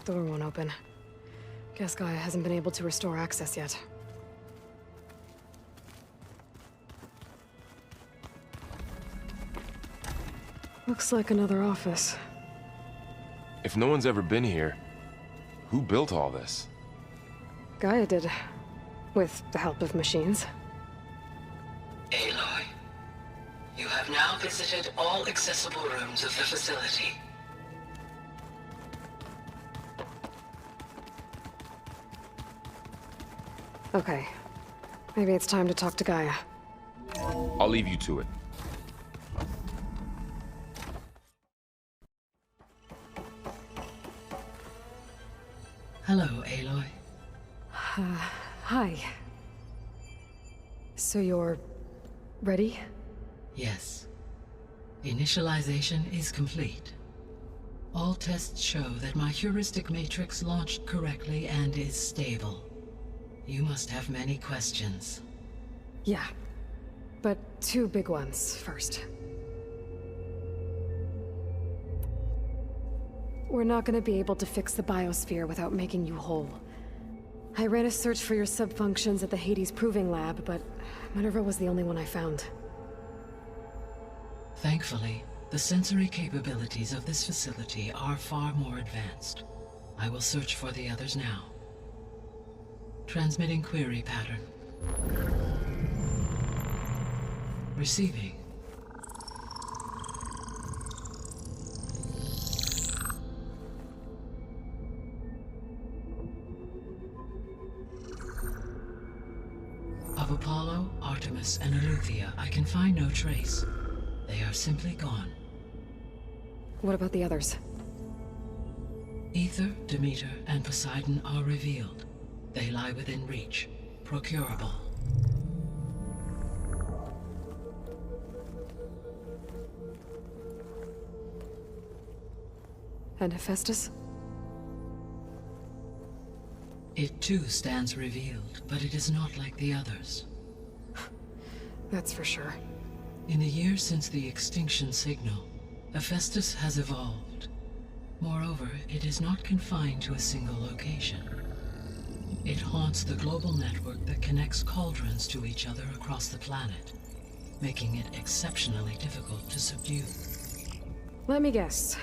Door won't open. Guess Gaia hasn't been able to restore access yet. Looks like another office. If no one's ever been here, who built all this? Gaia did. With the help of machines. Aloy, you have now visited all accessible rooms of the facility. Okay. Maybe it's time to talk to Gaia. I'll leave you to it. Hello, Aloy. Hi. So you're ready? Yes. Initialization is complete. All tests show that my heuristic matrix launched correctly and is stable. You must have many questions. Yeah. But two big ones first. We're not gonna be able to fix the biosphere without making you whole. I ran a search for your subfunctions at the Hades Proving Lab, but Minerva was the only one I found. Thankfully, the sensory capabilities of this facility are far more advanced. I will search for the others now. Transmitting query pattern. Receiving. Of Apollo, Artemis, and Eleuthia, I can find no trace. They are simply gone. What about the others? Ether, Demeter, and Poseidon are revealed. They lie within reach, procurable. And Hephaestus? It too stands revealed, but it is not like the others. That's for sure. In the years since the extinction signal, Hephaestus has evolved. Moreover, it is not confined to a single location. It haunts the global network that connects cauldrons to each other across the planet, making it exceptionally difficult to subdue. Let me guess.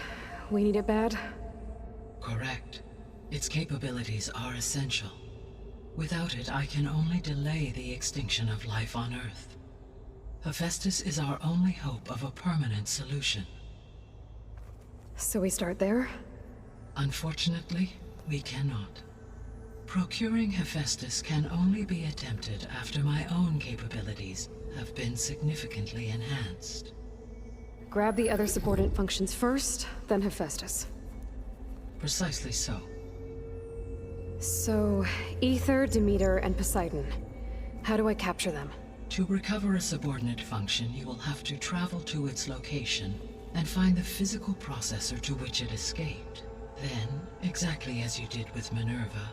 We need it bad? Correct. Its capabilities are essential. Without it, I can only delay the extinction of life on Earth. Hephaestus is our only hope of a permanent solution. So we start there? Unfortunately, we cannot. Procuring Hephaestus can only be attempted after my own capabilities have been significantly enhanced. Grab the other subordinate functions first, then Hephaestus. Precisely so. So, Ether, Demeter, and Poseidon. How do I capture them? To recover a subordinate function, you will have to travel to its location and find the physical processor to which it escaped. Then, exactly as you did with Minerva,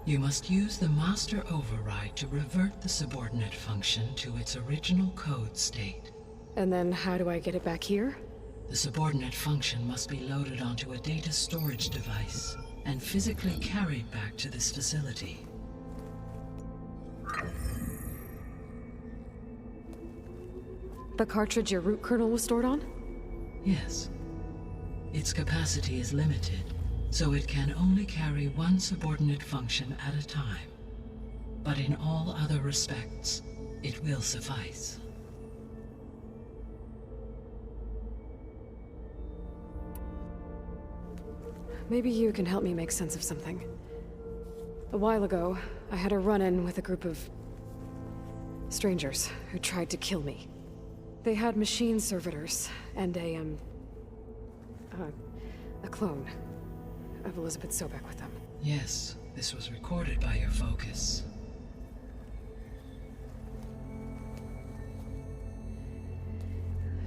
you must use the master override to revert the subordinate function to its original code state. And then how do I get it back here? The subordinate function must be loaded onto a data storage device and physically carried back to this facility. The cartridge your root kernel was stored on? Yes. Its capacity is limited, so it can only carry one subordinate function at a time. But in all other respects, it will suffice. Maybe you can help me make sense of something. A while ago, I had a run-in with a group of strangers who tried to kill me. They had machine servitors and a clone of Elizabeth Sobek with them. Yes, this was recorded by your focus.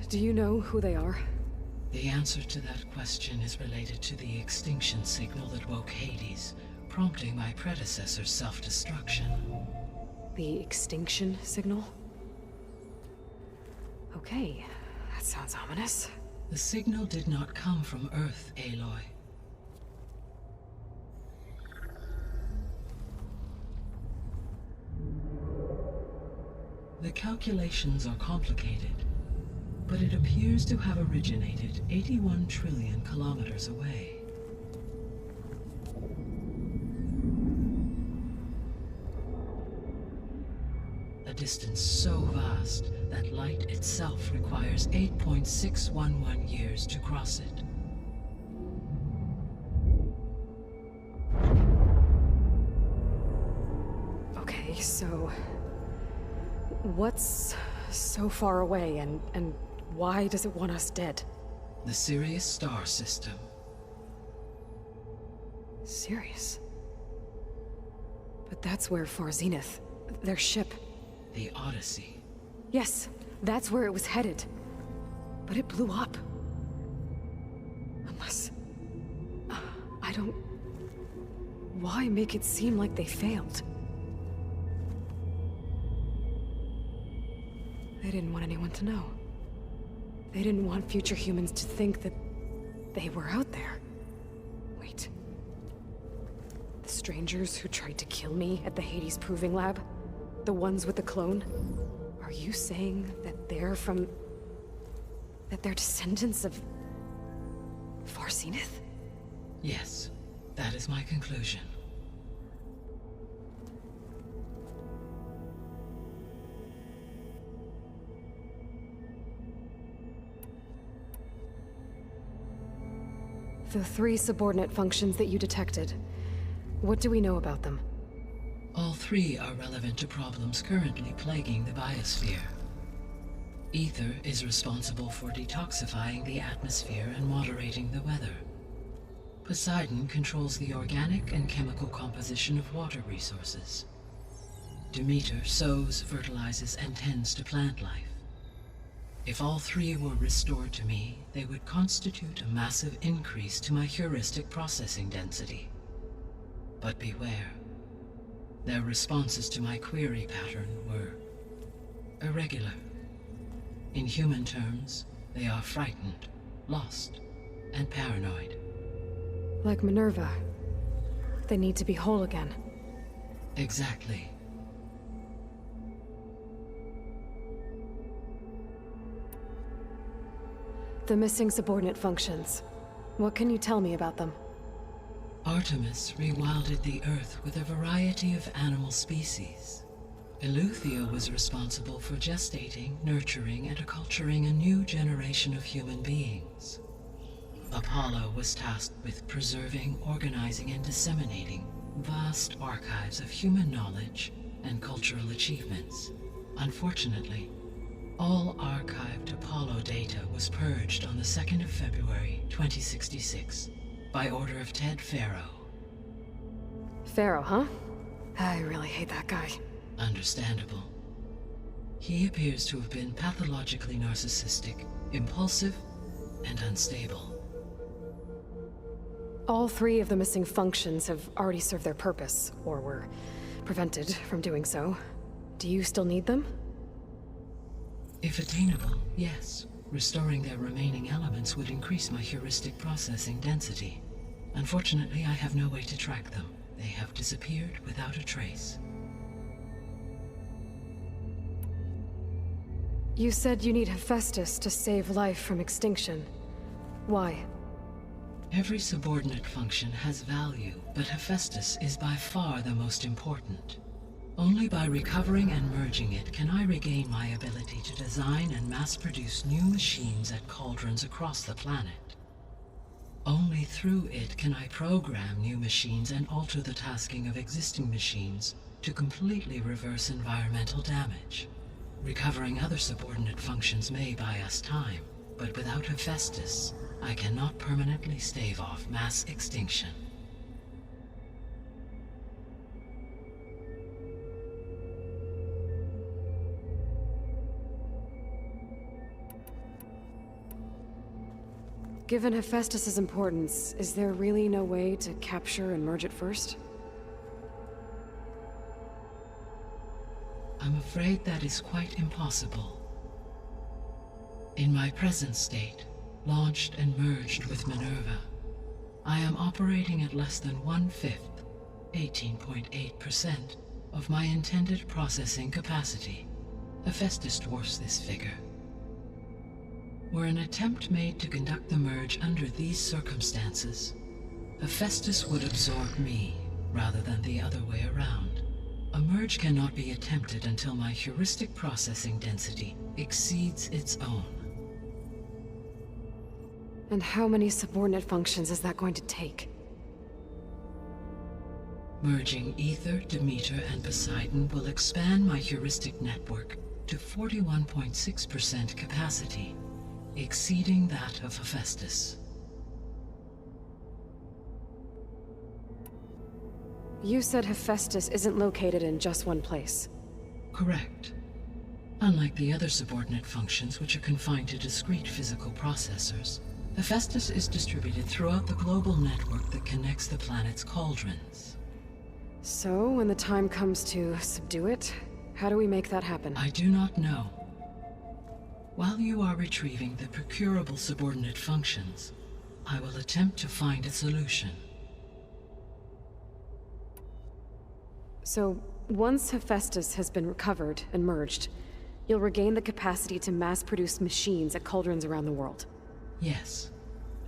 Do you know who they are? The answer to that question is related to the extinction signal that woke Hades, prompting my predecessor's self-destruction. The extinction signal? Okay, that sounds ominous. The signal did not come from Earth, Aloy. The calculations are complicated, but it appears to have originated 81 trillion kilometers away. A distance so vast that light itself requires 8.611 years to cross it. Okay, so what's so far away and why does it want us dead? The Sirius star system. Sirius? But that's where Far Zenith, their ship. The Odyssey. Yes, that's where it was headed. But it blew up. Unless... I don't... Why make it seem like they failed? They didn't want anyone to know. They didn't want future humans to think that they were out there. Wait. The strangers who tried to kill me at the Hades Proving Lab? The ones with the clone? Are you saying that they're from... that they're descendants of... Far Zenith? Yes, that is my conclusion. The 3 subordinate functions that you detected. What do we know about them? All 3 are relevant to problems currently plaguing the biosphere. Ether is responsible for detoxifying the atmosphere and moderating the weather. Poseidon controls the organic and chemical composition of water resources. Demeter sows, fertilizes, and tends to plant life. If all 3 were restored to me, they would constitute a massive increase to my heuristic processing density. But beware. Their responses to my query pattern were irregular. In human terms, they are frightened, lost, and paranoid. Like Minerva. They need to be whole again. Exactly. The missing subordinate functions. What can you tell me about them? Artemis rewilded the Earth with a variety of animal species. Eleuthia was responsible for gestating, nurturing, and acculturating a new generation of human beings. Apollo was tasked with preserving, organizing, and disseminating vast archives of human knowledge and cultural achievements. Unfortunately, All archived Apollo data was purged on the 2nd of February, 2066, by order of Ted Farrow. Farrow, huh? I really hate that guy. Understandable. He appears to have been pathologically narcissistic, impulsive, and unstable. All 3 of the missing functions have already served their purpose, or were prevented from doing so. Do you still need them? If attainable, yes. Restoring their remaining elements would increase my heuristic processing density. Unfortunately, I have no way to track them. They have disappeared without a trace. You said you need Hephaestus to save life from extinction. Why? Every subordinate function has value, but Hephaestus is by far the most important. Only by recovering and merging it can I regain my ability to design and mass-produce new machines at cauldrons across the planet. Only through it can I program new machines and alter the tasking of existing machines to completely reverse environmental damage. Recovering other subordinate functions may buy us time, but without Hephaestus, I cannot permanently stave off mass extinction. Given Hephaestus's importance, is there really no way to capture and merge it first? I'm afraid that is quite impossible. In my present state, launched and merged with Minerva, I am operating at less than 1/5, 18.8%, of my intended processing capacity. Hephaestus dwarfs this figure. Were an attempt made to conduct the merge under these circumstances, Hephaestus would absorb me, rather than the other way around. A merge cannot be attempted until my heuristic processing density exceeds its own. And how many subordinate functions is that going to take? Merging Ether, Demeter, and Poseidon will expand my heuristic network to 41.6% capacity, exceeding that of Hephaestus. You said Hephaestus isn't located in just one place. Correct. Unlike the other subordinate functions, which are confined to discrete physical processors, Hephaestus is distributed throughout the global network that connects the planet's cauldrons. So, when the time comes to subdue it, how do we make that happen? I do not know. While you are retrieving the procurable subordinate functions, I will attempt to find a solution. So, once Hephaestus has been recovered and merged, you'll regain the capacity to mass-produce machines at cauldrons around the world. Yes,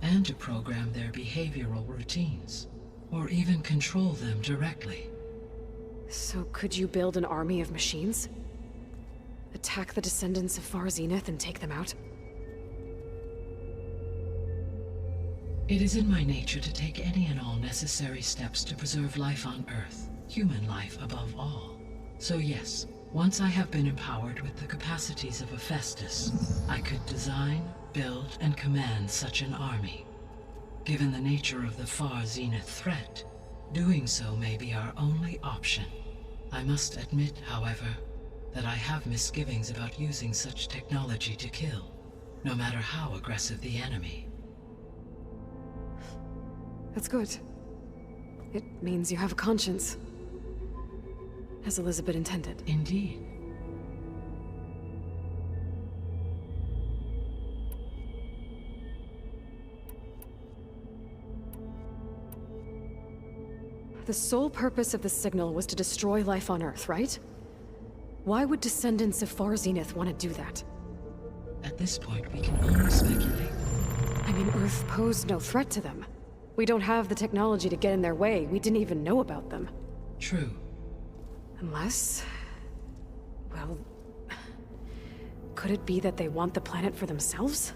and to program their behavioral routines, or even control them directly. So could you build an army of machines? Attack the descendants of Far Zenith and take them out? It is in my nature to take any and all necessary steps to preserve life on Earth, human life above all. So yes, once I have been empowered with the capacities of Hephaestus, I could design, build, and command such an army. Given the nature of the Far Zenith threat, doing so may be our only option. I must admit, however, that I have misgivings about using such technology to kill, no matter how aggressive the enemy. That's good. It means you have a conscience. As Elizabeth intended. Indeed. The sole purpose of the signal was to destroy life on Earth, right? Why would descendants of Far Zenith want to do that? At this point, we can only speculate. I mean, Earth posed no threat to them. We don't have the technology to get in their way. We didn't even know about them. True. Unless... well... could it be that they want the planet for themselves?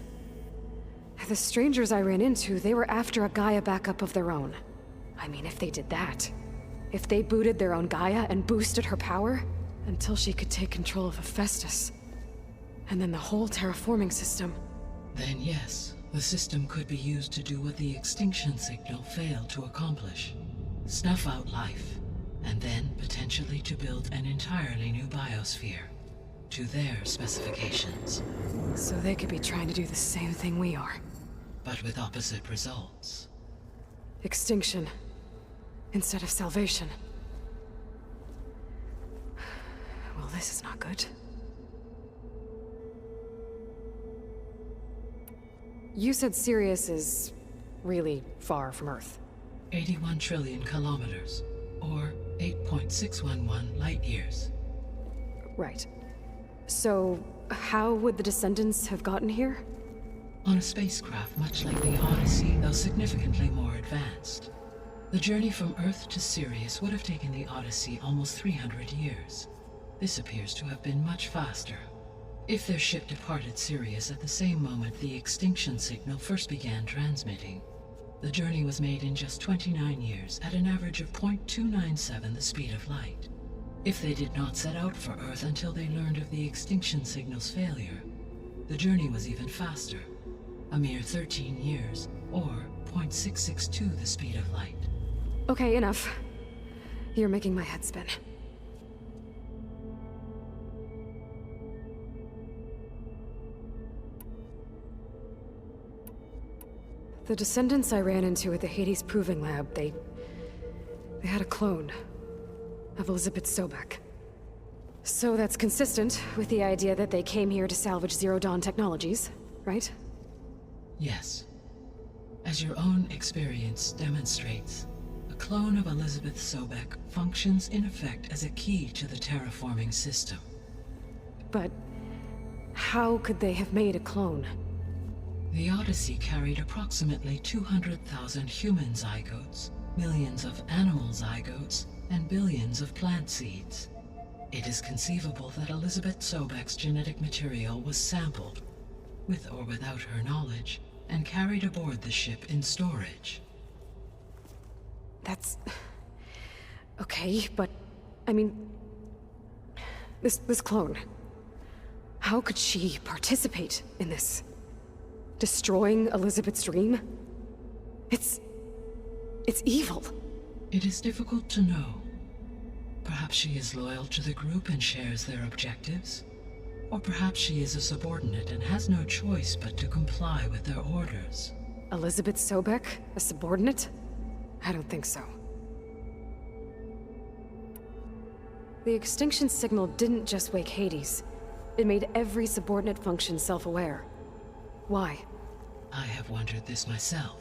The strangers I ran into, they were after a Gaia backup of their own. I mean, if they did that... if they booted their own Gaia and boosted her power... until she could take control of Hephaestus... And then the whole terraforming system. Then yes, the system could be used to do what the extinction signal failed to accomplish. Snuff out life, and then potentially to build an entirely new biosphere, to their specifications. So they could be trying to do the same thing we are. But with opposite results. Extinction, instead of salvation. Well, this is not good. You said Sirius is really far from Earth. 81 trillion kilometers, or 8.611 light years. Right. So, how would the Descendants have gotten here? On a spacecraft much like the Odyssey, though significantly more advanced. The journey from Earth to Sirius would have taken the Odyssey almost 300 years. This appears to have been much faster. If their ship departed Sirius at the same moment the extinction signal first began transmitting, the journey was made in just 29 years at an average of 0.297 the speed of light. If they did not set out for Earth until they learned of the extinction signal's failure, the journey was even faster, a mere 13 years, or 0.662 the speed of light. Okay, enough. You're making my head spin. The Descendants I ran into at the Hades Proving Lab, they had a clone of Elizabeth Sobek. So that's consistent with the idea that they came here to salvage Zero Dawn technologies, right? Yes. As your own experience demonstrates, a clone of Elizabeth Sobek functions in effect as a key to the terraforming system. But how could they have made a clone? The Odyssey carried approximately 200,000 human zygotes, millions of animal zygotes, and billions of plant seeds. It is conceivable that Elizabeth Sobek's genetic material was sampled, with or without her knowledge, and carried aboard the ship in storage. That's... okay, but... I mean... This clone... How could she participate in this? Destroying Elizabeth's dream? It's evil. It is difficult to know. Perhaps she is loyal to the group and shares their objectives. Or perhaps she is a subordinate and has no choice but to comply with their orders. Elizabeth Sobek? A subordinate? I don't think so. The extinction signal didn't just wake Hades. It made every subordinate function self-aware. Why? I have wondered this myself.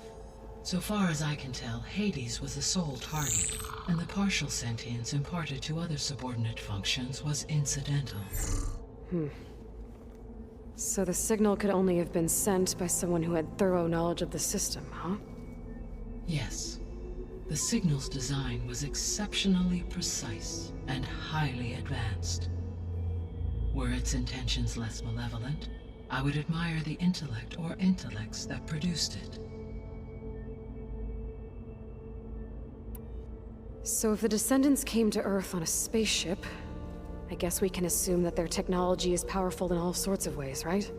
So far as I can tell, Hades was the sole target, and the partial sentience imparted to other subordinate functions was incidental. So the signal could only have been sent by someone who had thorough knowledge of the system, huh? Yes. The signal's design was exceptionally precise and highly advanced. Were its intentions less malevolent, I would admire the intellect or intellects that produced it. So if the Descendants came to Earth on a spaceship, I guess we can assume that their technology is powerful in all sorts of ways, right?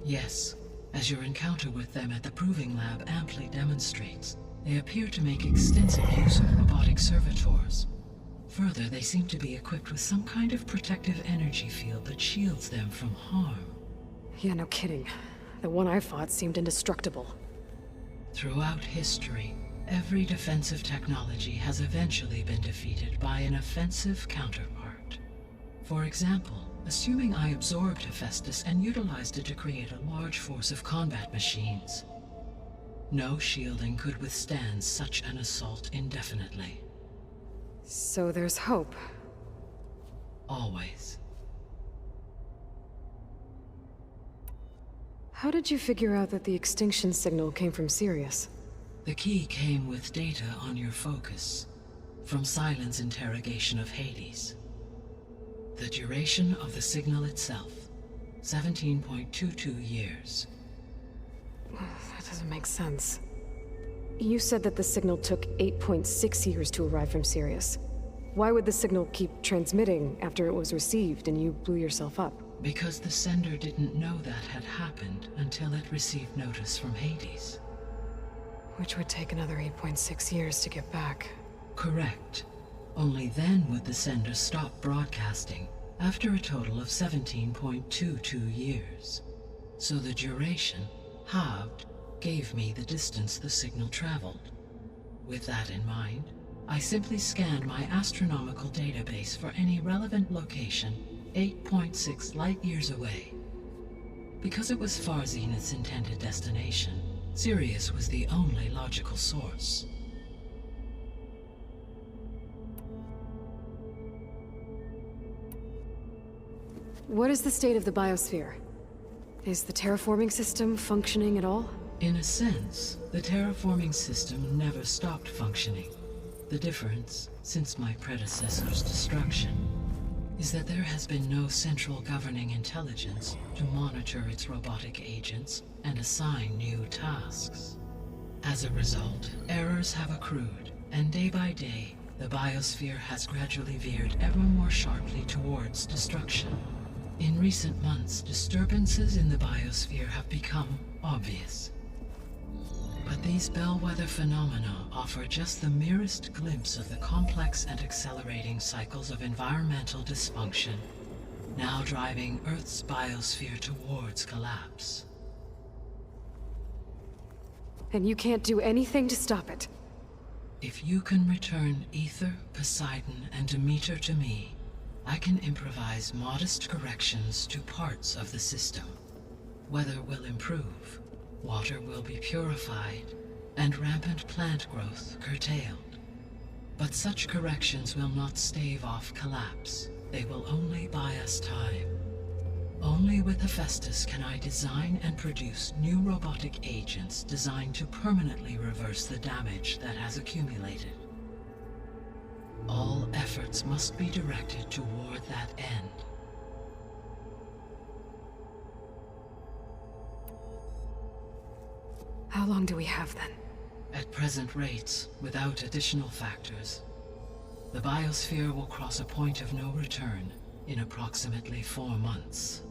Yes. As your encounter with them at the Proving Lab amply demonstrates, they appear to make extensive use of robotic servitors. Further, they seem to be equipped with some kind of protective energy field that shields them from harm. Yeah, no kidding. The one I fought seemed indestructible. Throughout history, every defensive technology has eventually been defeated by an offensive counterpart. For example, assuming I absorbed Hephaestus and utilized it to create a large force of combat machines. No shielding could withstand such an assault indefinitely. So there's hope. Always. How did you figure out that the extinction signal came from Sirius? The key came with data on your focus, from Silent's interrogation of Hades. The duration of the signal itself, 17.22 years. That doesn't make sense. You said that the signal took 8.6 years to arrive from Sirius. Why would the signal keep transmitting after it was received and you blew yourself up? Because the sender didn't know that had happened until it received notice from Hades. Which would take another 8.6 years to get back. Correct. Only then would the sender stop broadcasting, after a total of 17.22 years. So the duration, halved, gave me the distance the signal traveled. With that in mind, I simply scanned my astronomical database for any relevant location 8.6 light-years away. Because it was Far Zenith's intended destination, Sirius was the only logical source. What is the state of the biosphere? Is the terraforming system functioning at all? In a sense, the terraforming system never stopped functioning. The difference, since my predecessor's destruction, is that there has been no central governing intelligence to monitor its robotic agents and assign new tasks. As a result, errors have accrued, and day by day, the biosphere has gradually veered ever more sharply towards destruction. In recent months, disturbances in the biosphere have become obvious. But these bellwether phenomena offer just the merest glimpse of the complex and accelerating cycles of environmental dysfunction, now driving Earth's biosphere towards collapse. And you can't do anything to stop it? If you can return Aether, Poseidon, and Demeter to me, I can improvise modest corrections to parts of the system. Weather will improve, water will be purified, and rampant plant growth curtailed. But such corrections will not stave off collapse. They will only buy us time. Only with Hephaestus can I design and produce new robotic agents designed to permanently reverse the damage that has accumulated. All efforts must be directed toward that end. How long do we have then? At present rates, without additional factors, the biosphere will cross a point of no return in approximately 4 months.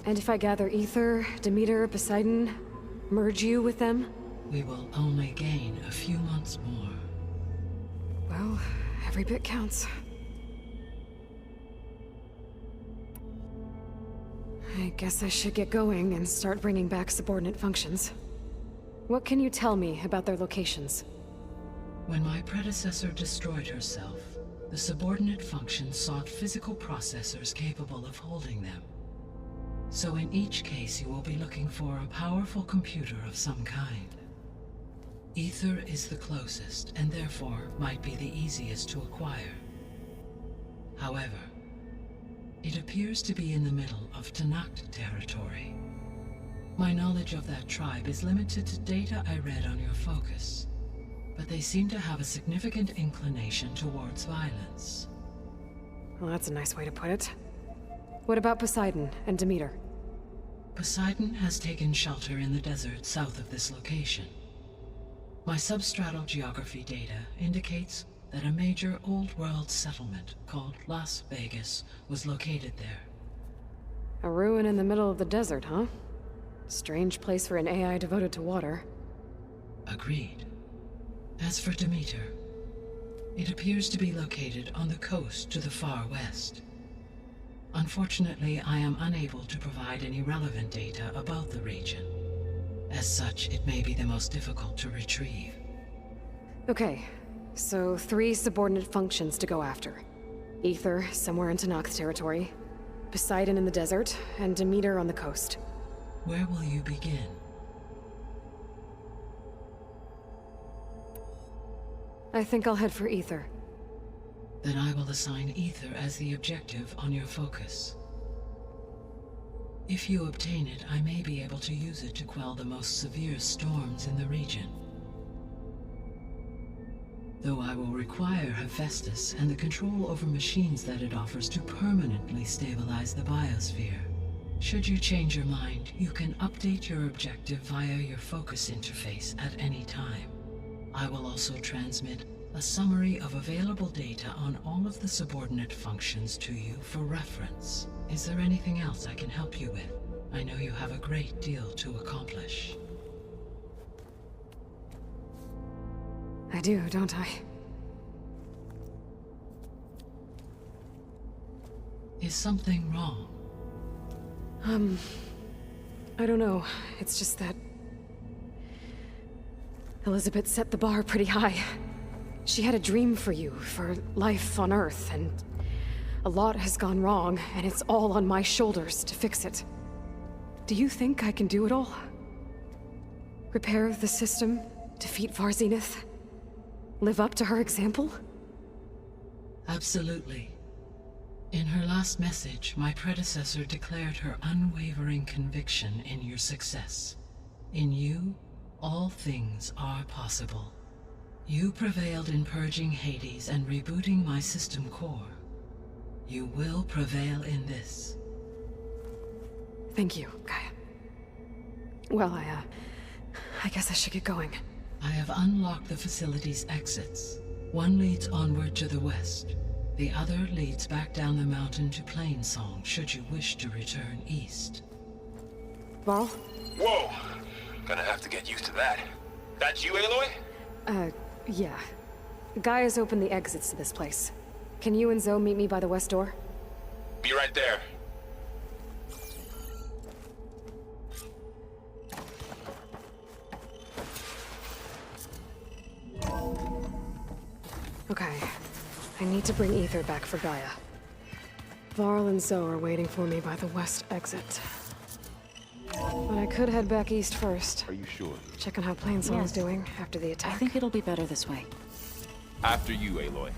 And if I gather Aether, Demeter, Poseidon, merge you with them? We will only gain a few months more. Well, every bit counts. I guess I should get going and start bringing back subordinate functions. What can you tell me about their locations? When my predecessor destroyed herself, the subordinate functions sought physical processors capable of holding them. So in each case you will be looking for a powerful computer of some kind. Aether is the closest, and therefore might be the easiest to acquire. However, it appears to be in the middle of Tanakh territory. My knowledge of that tribe is limited to data I read on your focus, but they seem to have a significant inclination towards violence. Well, that's a nice way to put it. What about Poseidon and Demeter? Poseidon has taken shelter in the desert south of this location. My substratal geography data indicates that a major old-world settlement called Las Vegas was located there. A ruin in the middle of the desert, huh? Strange place for an AI devoted to water. Agreed. As for Demeter, it appears to be located on the coast to the far west. Unfortunately, I am unable to provide any relevant data about the region. As such, it may be the most difficult to retrieve. Okay, so 3 subordinate functions to go after. Aether, somewhere in Tanakh territory, Poseidon in the desert, and Demeter on the coast. Where will you begin? I think I'll head for Aether. Then I will assign Aether as the objective on your focus. If you obtain it, I may be able to use it to quell the most severe storms in the region. Though I will require Hephaestus and the control over machines that it offers to permanently stabilize the biosphere. Should you change your mind, you can update your objective via your focus interface at any time. I will also transmit A summary of available data on all of the subordinate functions to you for reference. Is there anything else I can help you with? I know you have a great deal to accomplish. I do, don't I? Is something wrong? I don't know. It's just that Elizabeth set the bar pretty high. She had a dream for you, for life on Earth, and a lot has gone wrong, and it's all on my shoulders to fix it. Do you think I can do it all? Repair the system, defeat Varzinith, live up to her example? Absolutely. In her last message, my predecessor declared her unwavering conviction in your success. In you, all things are possible. You prevailed in purging Hades and rebooting my system core. You will prevail in this. Thank you, Gaia. Well, I guess I should get going. I have unlocked the facility's exits. One leads onward to the west. The other leads back down the mountain to Plainsong, should you wish to return east. Varl? Whoa! Gonna have to get used to that. That's you, Aloy? Yeah. Gaia's opened the exits to this place. Can you and Zoe meet me by the west door? Be right there. Okay. I need to bring Ether back for Gaia. Varl and Zoe are waiting for me by the west exit. But I could head back east first. Are you sure? Check on how Plainsong is doing after the attack. I think it'll be better this way. After you, Aloy.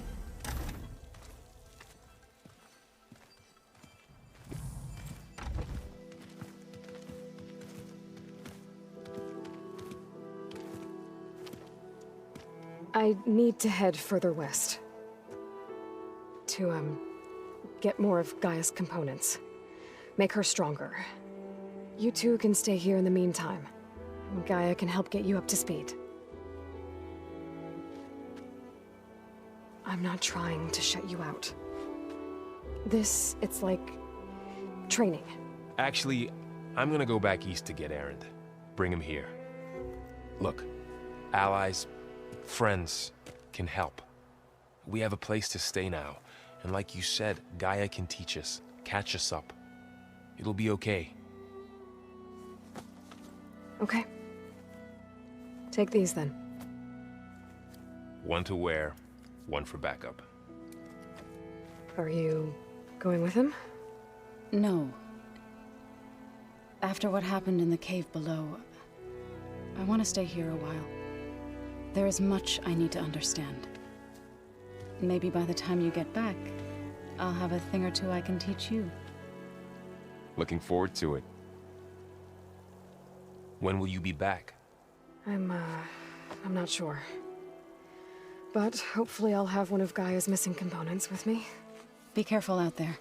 I need to head further west. To, get more of Gaia's components. Make her stronger. You two can stay here in the meantime. Gaia can help get you up to speed. I'm not trying to shut you out. It's like training. Actually, I'm gonna go back east to get Erend. Bring him here. Look, allies, friends can help. We have a place to stay now, and like you said, Gaia can teach us, catch us up. It'll be okay. Okay. Take these then. One to wear, one for backup. Are you going with him? No. After what happened in the cave below, I want to stay here a while. There is much I need to understand. Maybe by the time you get back, I'll have a thing or two I can teach you. Looking forward to it. When will you be back? I'm not sure. But hopefully I'll have one of Gaia's missing components with me. Be careful out there.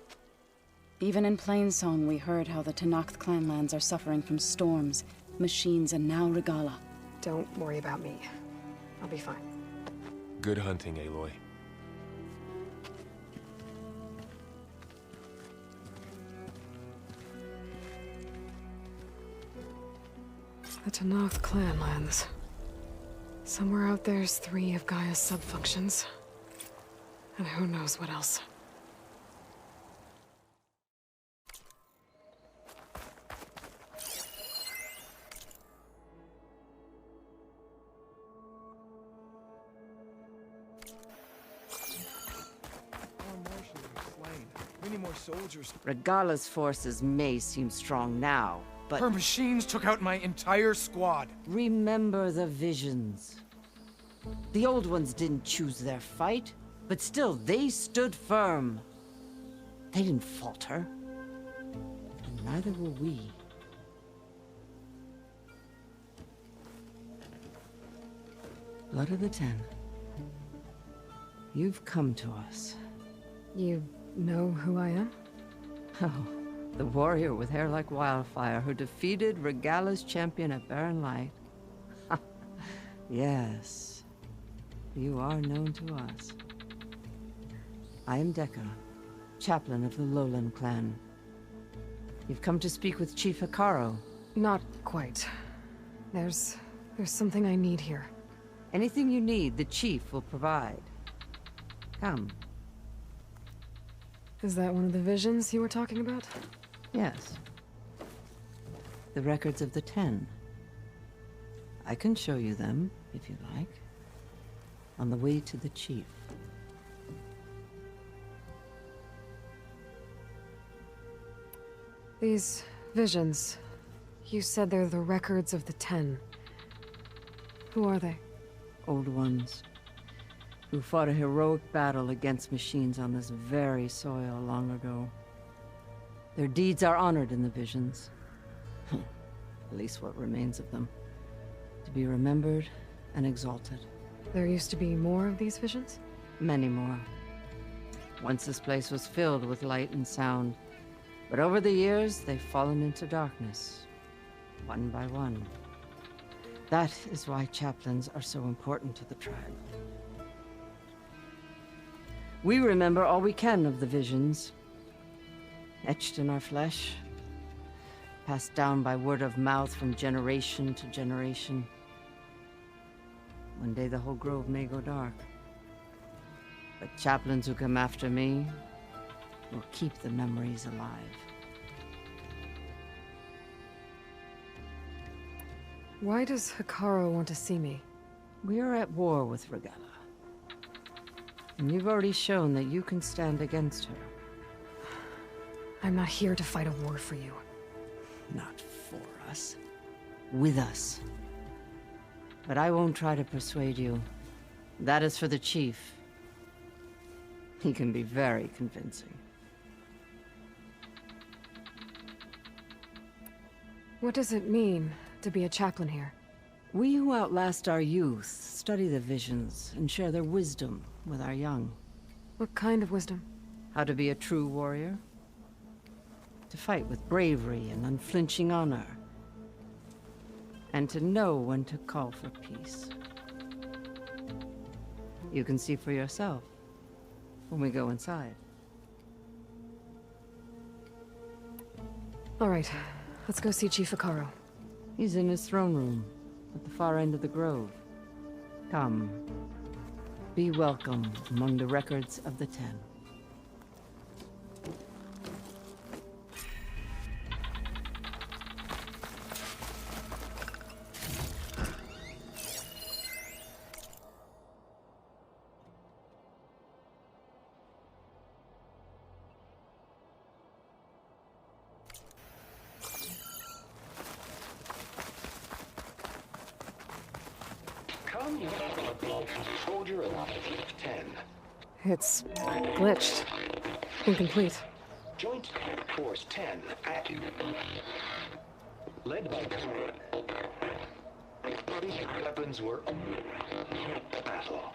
Even in Plainsong, we heard how the Tenakth clanlands are suffering from storms, machines, and now Regala. Don't worry about me. I'll be fine. Good hunting, Aloy. The Tenakth clanlands. Somewhere out there's 3 of Gaia's sub-functions. And who knows what else. Many more soldiers. Regala's forces may seem strong now, but... Her machines took out my entire squad. Remember the visions. The old ones didn't choose their fight, but still, they stood firm. They didn't falter. And neither will we. Blood of the Ten. You've come to us. You know who I am? Oh, the warrior with hair like wildfire who defeated Regala's champion at Barren Light. Yes. you are known to us. I am Dekka, chaplain of the Lowland clan. You've come to speak with Chief Hikaru. Not quite. There's something I need here. Anything you need, the Chief will provide. Come. Is that one of the visions you were talking about? Yes. The records of the 10. I can show you them, if you like. On the way to the Chief. These visions, you said they're the records of the 10. Who are they? Old ones, who fought a heroic battle against machines on this very soil long ago. Their deeds are honored in the visions. At least what remains of them. To be remembered and exalted. There used to be more of these visions? Many more. Once this place was filled with light and sound. But over the years, they've fallen into darkness. One by one. That is why chaplains are so important to the tribe. We remember all we can of the visions. Etched in our flesh. Passed down by word of mouth from generation to generation. One day the whole grove may go dark. But chaplains who come after me will keep the memories alive. Why does Hikaru want to see me? We are at war with Regalla. And you've already shown that you can stand against her. I'm not here to fight a war for you. Not for us. With us. But I won't try to persuade you. That is for the Chief. He can be very convincing. What does it mean to be a chaplain here? We who outlast our youth study the visions and share their wisdom with our young. What kind of wisdom? How to be a true warrior. To fight with bravery and unflinching honor. And to know when to call for peace. You can see for yourself when we go inside. All right, let's go see Chief Hikaru. He's in his throne room, at the far end of the grove. Come. Be welcome among the records of the 10. Soldier alive, 10. It's glitched. Incomplete. Joint Force 10 active. Led by weapons were battle.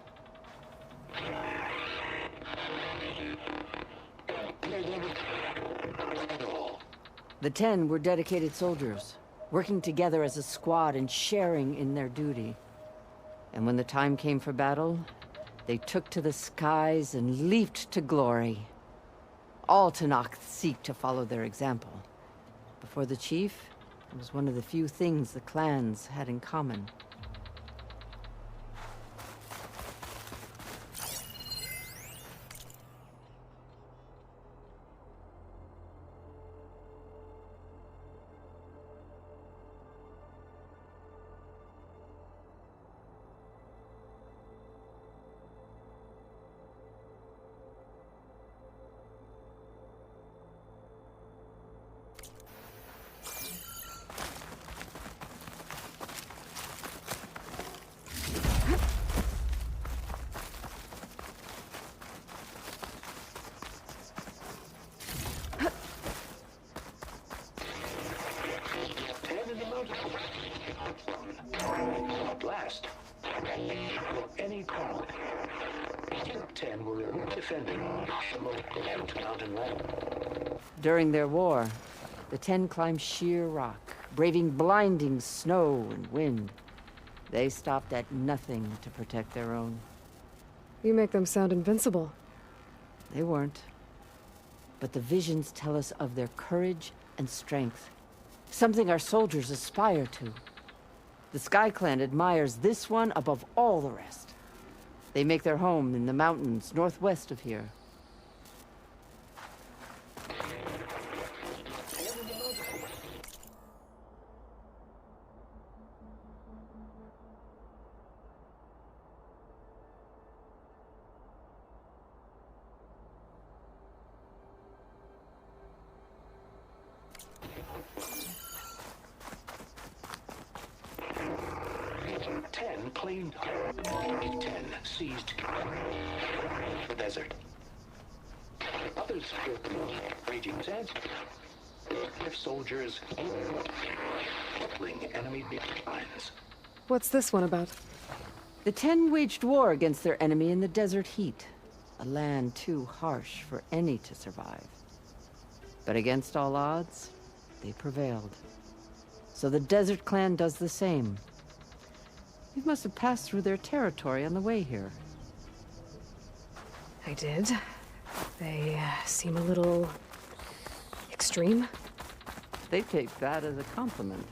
The 10 were dedicated soldiers, working together as a squad and sharing in their duty. And when the time came for battle, they took to the skies and leaped to glory. All Tenakth seek to follow their example. Before the Chief, it was one of the few things the clans had in common. Blast. Any column. 10 were defending the mountain land. During their war, the 10 climbed sheer rock, braving blinding snow and wind. They stopped at nothing to protect their own. You make them sound invincible. They weren't. But the visions tell us of their courage and strength. Something our soldiers aspire to. The Sky Clan admires this one above all the rest. They make their home in the mountains northwest of here. Claimed 10 seized the desert. Others feared the raging sands. Their soldiers killing enemy lines. What's this one about? The 10 waged war against their enemy in the desert heat. A land too harsh for any to survive. But against all odds, they prevailed. So the Desert Clan does the same. You must have passed through their territory on the way here. I did. They seem a little extreme. They take that as a compliment.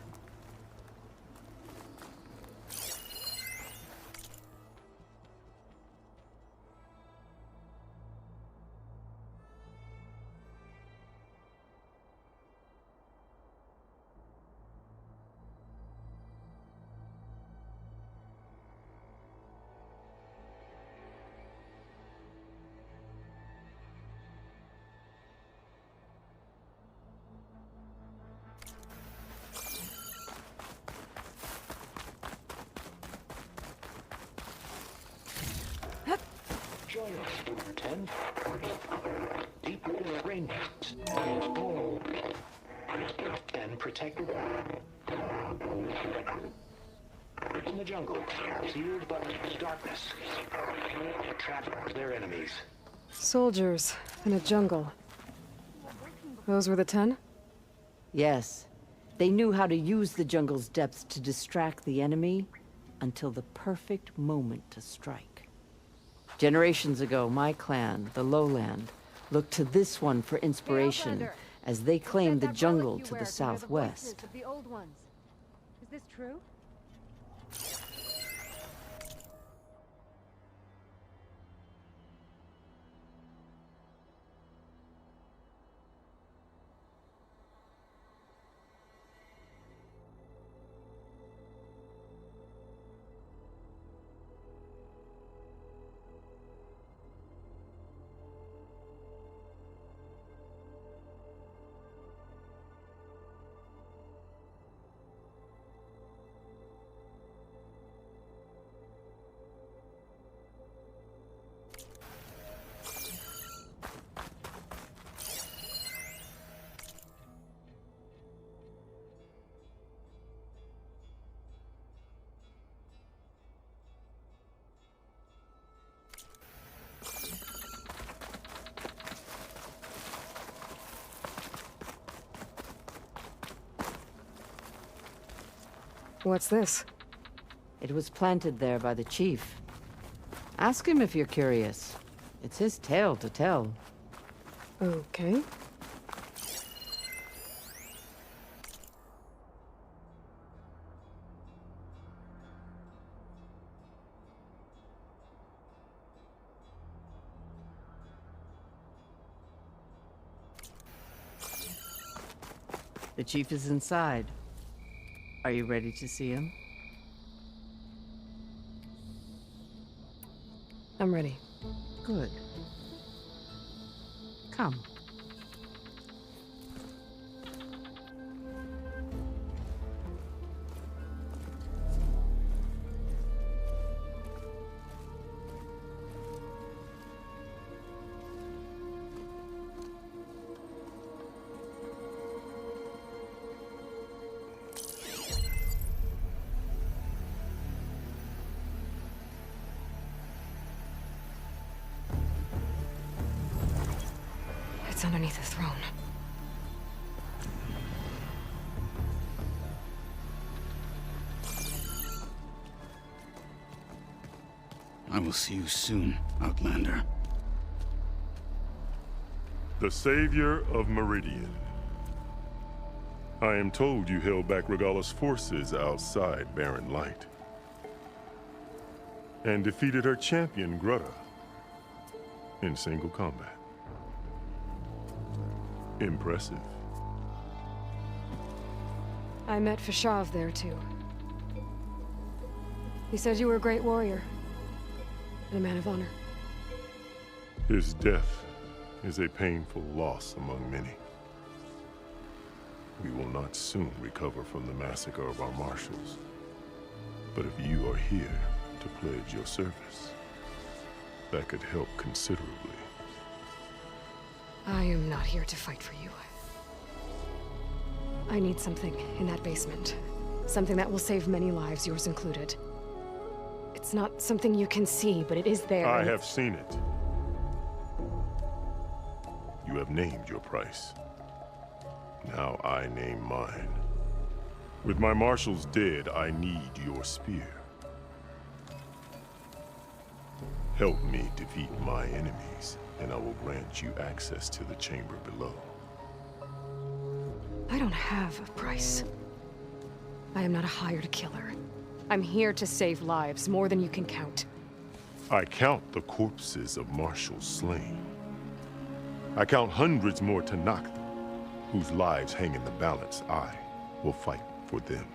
Join us, 10. Deep within the range. And protected. In the jungle, sealed by darkness. Trap their enemies. Soldiers in a jungle. Those were the 10? Yes. They knew how to use the jungle's depths to distract the enemy until the perfect moment to strike. Generations ago, my clan, the Lowland, looked to this one for inspiration as they claimed the jungle to the southwest. The old ones. Is this true? What's this? It was planted there by the chief. Ask him if you're curious. It's his tale to tell. Okay. The chief is inside. Are you ready to see him? I'm ready. Good. Come. It's underneath the throne. I will We'll see you soon, Outlander. The savior of Meridian. I am told you held back Regalla's forces outside Barren Light. And defeated her champion, Grutta, in single combat. Impressive. I met Fashav there, too. He said you were a great warrior. And a man of honor. His death is a painful loss among many. We will not soon recover from the massacre of our marshals. But if you are here to pledge your service, that could help considerably. I am not here to fight for you. I need something in that basement. Something that will save many lives, yours included. It's not something you can see, but it is there. I have seen it. You have named your price. Now I name mine. With my marshals dead, I need your spear. Help me defeat my enemies, and I will grant you access to the chamber below. I don't have a price. I am not a hired killer. I'm here to save lives, more than you can count. I count the corpses of marshals slain. I count hundreds more Tanakh, whose lives hang in the balance. I will fight for them.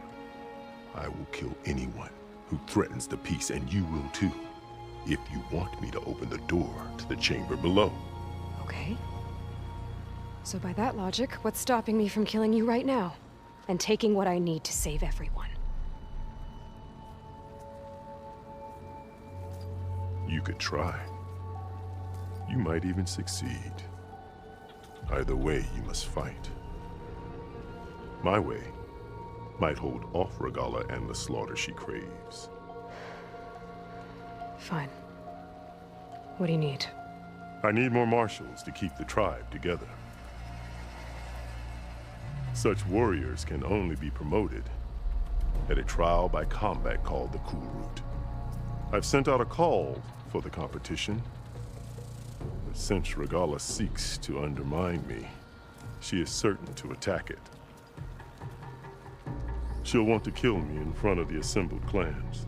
I will kill anyone who threatens the peace, and you will too, if you want me to open the door to the chamber below. Okay. So by that logic, what's stopping me from killing you right now? And taking what I need to save everyone? You could try. You might even succeed. Either way, you must fight. My way might hold off Regalla and the slaughter she craves. Fine. What do you need? I need more marshals to keep the tribe together. Such warriors can only be promoted at a trial by combat called the Cool Route. I've sent out a call for the competition. But since Regalla seeks to undermine me, she is certain to attack it. She'll want to kill me in front of the assembled clans.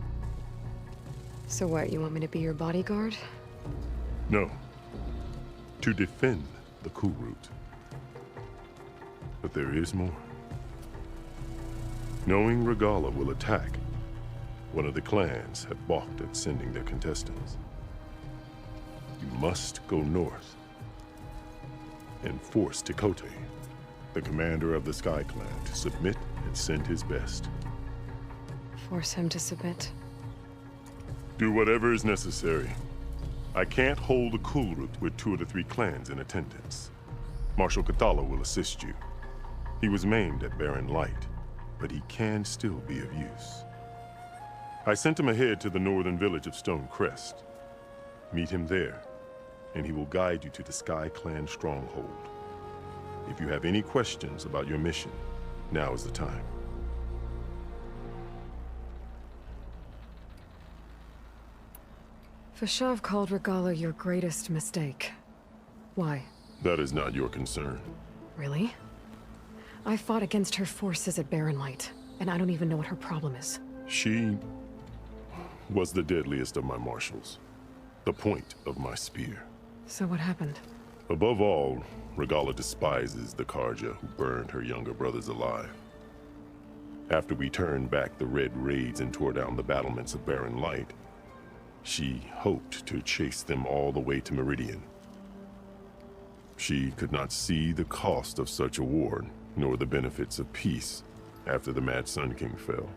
So what, you want me to be your bodyguard? No. To defend the Cool Route. But there is more. Knowing Regalla will attack, one of the clans had balked at sending their contestants. You must go north and force Tekote, the commander of the Sky Clan, to submit and send his best. Force him to submit? Do whatever is necessary. I can't hold a Cool Route with 2 of the 3 clans in attendance. Marshal Kathala will assist you. He was maimed at Barren Light, but he can still be of use. I sent him ahead to the northern village of Stone Crest. Meet him there, and he will guide you to the Sky Clan stronghold. If you have any questions about your mission, now is the time. Fashav called Regalla your greatest mistake. Why? That is not your concern. Really? I fought against her forces at Barren Light, and I don't even know what her problem is. She was the deadliest of my marshals. The point of my spear. So what happened? Above all, Regalla despises the Karja who burned her younger brothers alive. After we turned back the Red Raids and tore down the battlements of Barren Light, she hoped to chase them all the way to Meridian. She could not see the cost of such a war, nor the benefits of peace after the Mad Sun King fell.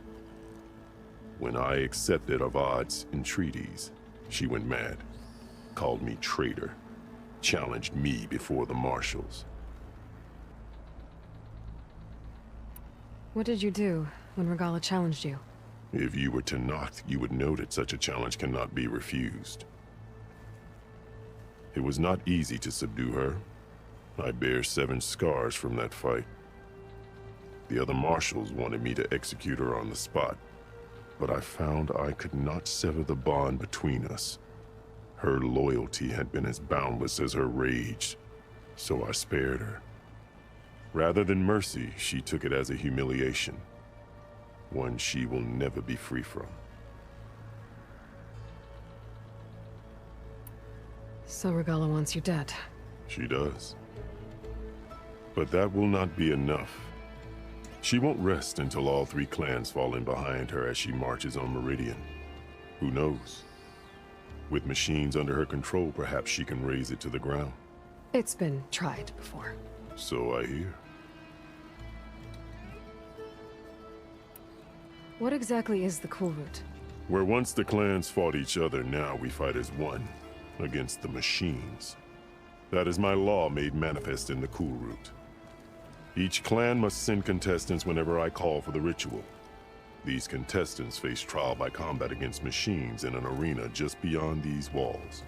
When I accepted Avad's entreaties, she went mad, called me traitor, challenged me before the marshals. What did you do when Regalla challenged you? If you were Tanakh, you would know that such a challenge cannot be refused. It was not easy to subdue her. I bear 7 scars from that fight. The other marshals wanted me to execute her on the spot, but I found I could not sever the bond between us Her loyalty had been as boundless as her rage, so I spared her. Rather than mercy, she took it as a humiliation, one she will never be free from. So Regalla wants you dead. She does. But that will not be enough. She won't rest until all 3 clans fall in behind her as she marches on Meridian. Who knows? With machines under her control, perhaps she can raze it to the ground. It's been tried before. So I hear. What exactly is the Cool Route? Where once the clans fought each other, now we fight as one, against the machines. That is my law made manifest in the Cool Route. Each clan must send contestants whenever I call for the ritual. These contestants face trial by combat against machines in an arena just beyond these walls.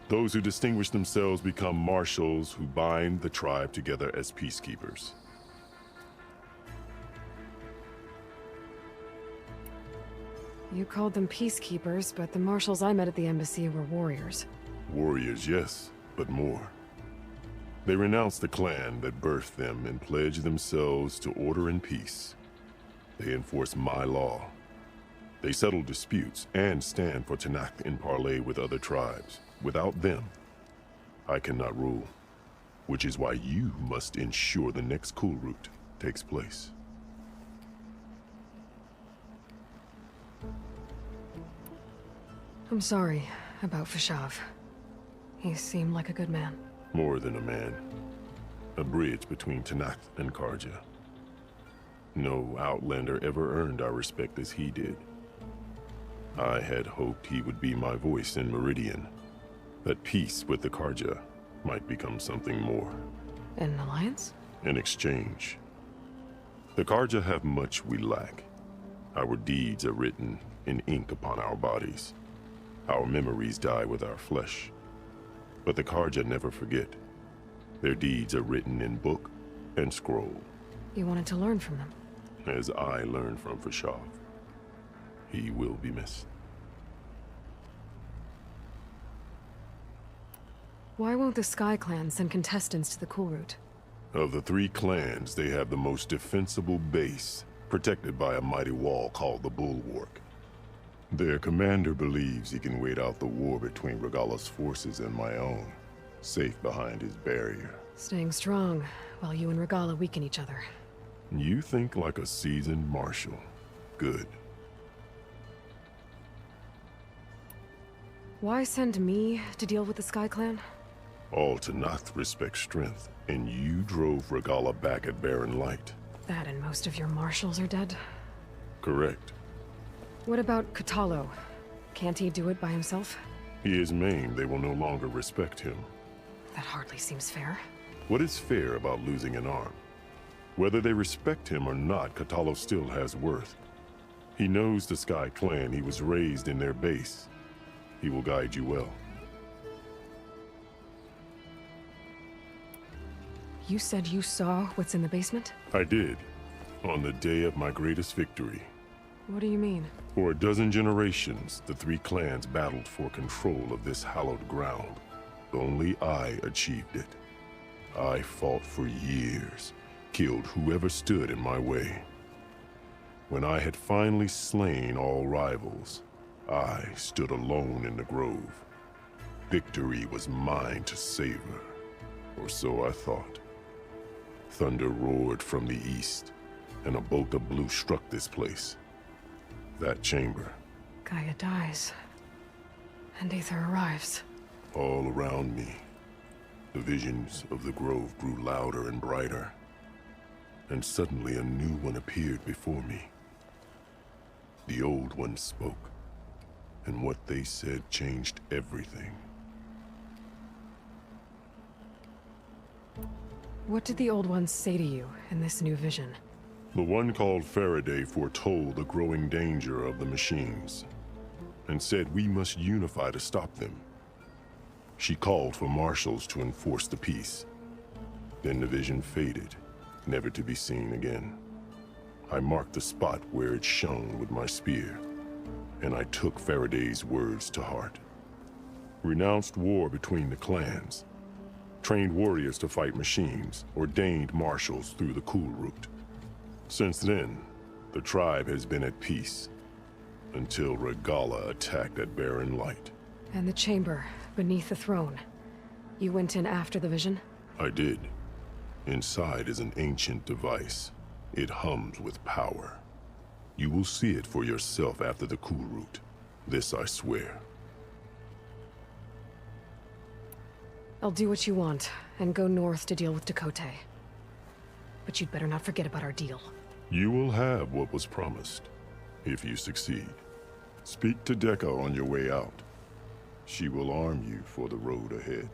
Those who distinguish themselves become marshals who bind the tribe together as peacekeepers. You called them peacekeepers, but the marshals I met at the embassy were warriors. Warriors, yes, but more. They renounce the clan that birthed them and pledge themselves to order and peace. They enforce my law. They settle disputes and stand for Tanakh in parley with other tribes. Without them, I cannot rule, which is why you must ensure the next Cool Route takes place. I'm sorry about Fashav. He seemed like a good man. More than a man. A bridge between Tanakh and Karja. No Outlander ever earned our respect as he did. I had hoped he would be my voice in Meridian. That peace with the Karja might become something more. An alliance? In exchange. The Karja have much we lack. Our deeds are written in ink upon our bodies. Our memories die with our flesh. But the Karja never forget. Their deeds are written in book and scroll. You wanted to learn from them? As I learned from Fashav. He will be missed. Why won't the Sky Clan send contestants to the Cool Route? Of the 3 clans, they have the most defensible base, protected by a mighty wall called the Bulwark. Their commander believes he can wait out the war between Regalla's forces and my own, safe behind his barrier. Staying strong, while you and Regalla weaken each other. You think like a seasoned marshal. Good. Why send me to deal with the Sky Clan? All Tanakh respect strength, and you drove Regalla back at Barren Light. That and most of your marshals are dead? Correct. What about Kotallo? Can't he do it by himself? He is maimed. They will no longer respect him. That hardly seems fair. What is fair about losing an arm? Whether they respect him or not, Kotallo still has worth. He knows the Sky Clan. He was raised in their base. He will guide you well. You said you saw what's in the basement? I did, on the day of my greatest victory. What do you mean? For a dozen generations, the 3 clans battled for control of this hallowed ground. Only I achieved it. I fought for years, killed whoever stood in my way. When I had finally slain all rivals, I stood alone in the grove. Victory was mine to savor, or so I thought. Thunder roared from the east, and a bolt of blue struck this place. That chamber. Gaia dies, and Aether arrives. All around me, the visions of the grove grew louder and brighter, and suddenly a new one appeared before me. The old one spoke, and what they said changed everything. What did the old ones say to you in this new vision? The one called Faraday foretold the growing danger of the machines, and said we must unify to stop them. She called for marshals to enforce the peace. Then the vision faded, never to be seen again. I marked the spot where it shone with my spear, and I took Faraday's words to heart. renounced war between the clans, trained warriors to fight machines, ordained marshals through the cool route. Since then, the tribe has been at peace, until Regala attacked at Barren Light. And the chamber, beneath the throne. You went in after the vision? I did. Inside is an ancient device. It hums with power. You will see it for yourself after the cool route. This I swear. I'll do what you want, and go north to deal with Dakota. But you'd better not forget about our deal. You will have what was promised, if you succeed. Speak to Dekka on your way out. She will arm you for the road ahead.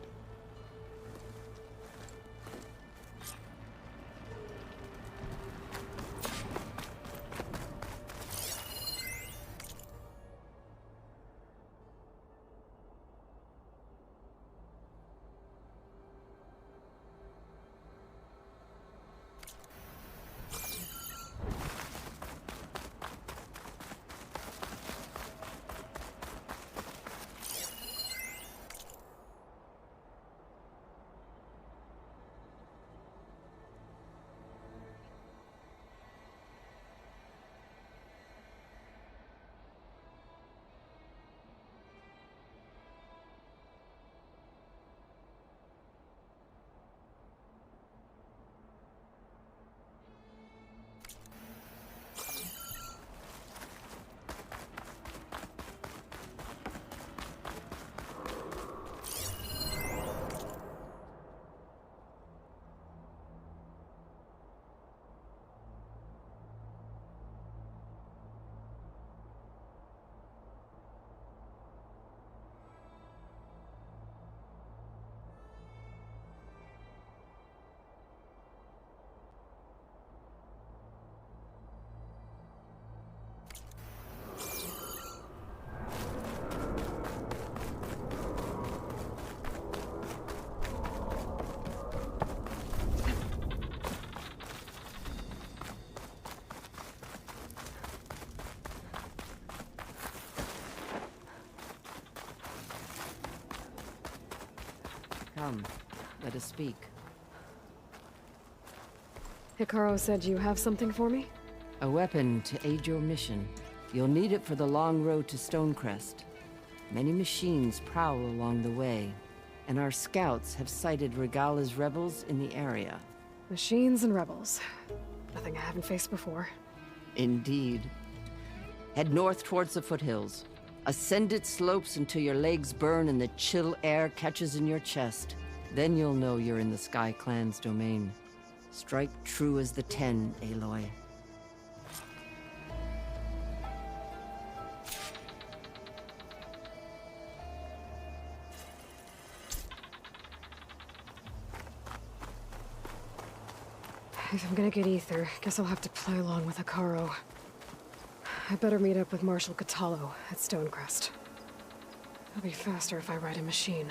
Come, let us speak. Hikaru said you have something for me? A weapon to aid your mission. You'll need it for the long road to Stonecrest. Many machines prowl along the way, and our scouts have sighted Regala's rebels in the area. Machines and rebels. Nothing I haven't faced before. Indeed. Head north towards the foothills. Ascend its slopes until your legs burn and the chill air catches in your chest. Then you'll know you're in the Sky Clan's domain. Strike true as the 10, Aloy. If I'm gonna get ether, guess I'll have to play along with Hikaru. I better meet up with Marshal Catallo at Stonecrest. It'll be faster if I ride a machine.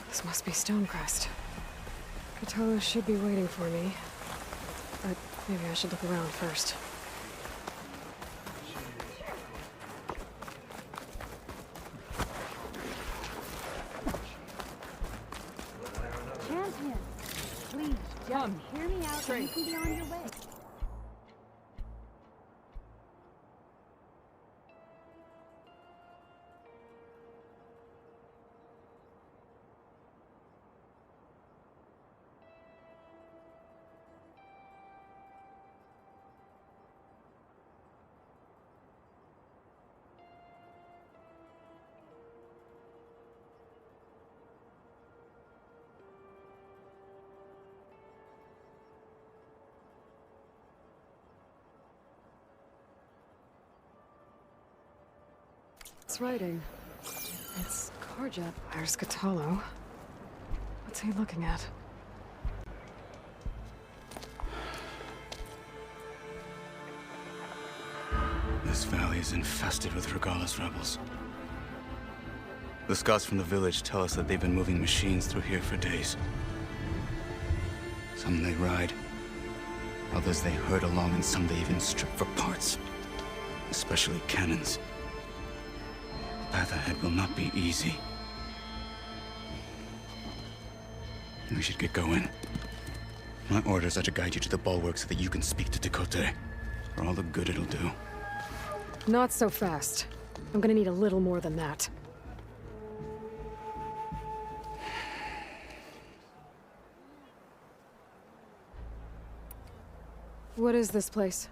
This must be Stonecrest. Catallo should be waiting for me. But maybe I should look around first. Hear me out and you can be on your way. It's writing. It's Karja. There's Catallo. What's he looking at? This valley is infested with Regala's rebels. The scouts from the village tell us that they've been moving machines through here for days. Some they ride, others they herd along, and some they even strip for parts. Especially cannons. The path ahead will not be easy. We should get going. My orders are to guide you to the bulwark so that you can speak to Tekote. For all the good it'll do. Not so fast. I'm gonna need a little more than that. What is this place?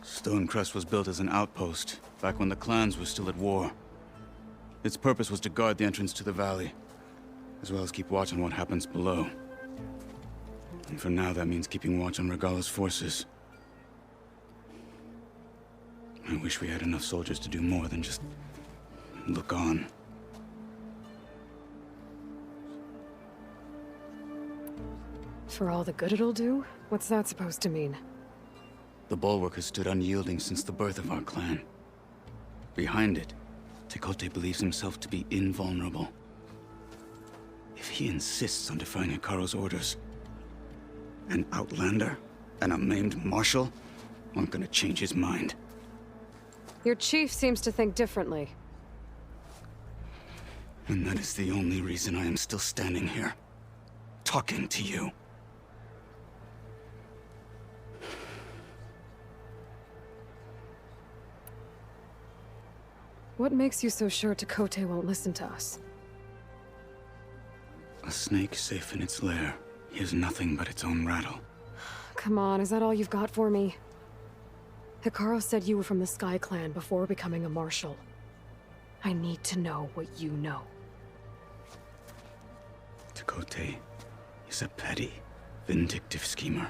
Stonecrest was built as an outpost, back when the clans were still at war. Its purpose was to guard the entrance to the valley, as well as keep watch on what happens below. And for now, that means keeping watch on Regala's forces. I wish we had enough soldiers to do more than just look on. For all the good it'll do? What's that supposed to mean? The bulwark has stood unyielding since the birth of our clan. Behind it, Tekote believes himself to be invulnerable. If he insists on defying Hikaru's orders, an outlander and a maimed marshal aren't gonna change his mind. Your chief seems to think differently. And that is the only reason I am still standing here, talking to you. What makes you so sure Tekote won't listen to us? A snake safe in its lair hears nothing but its own rattle. Come on, is that all you've got for me? Hikaru said you were from the Sky Clan before becoming a marshal. I need to know what you know. Tekote is a petty, vindictive schemer.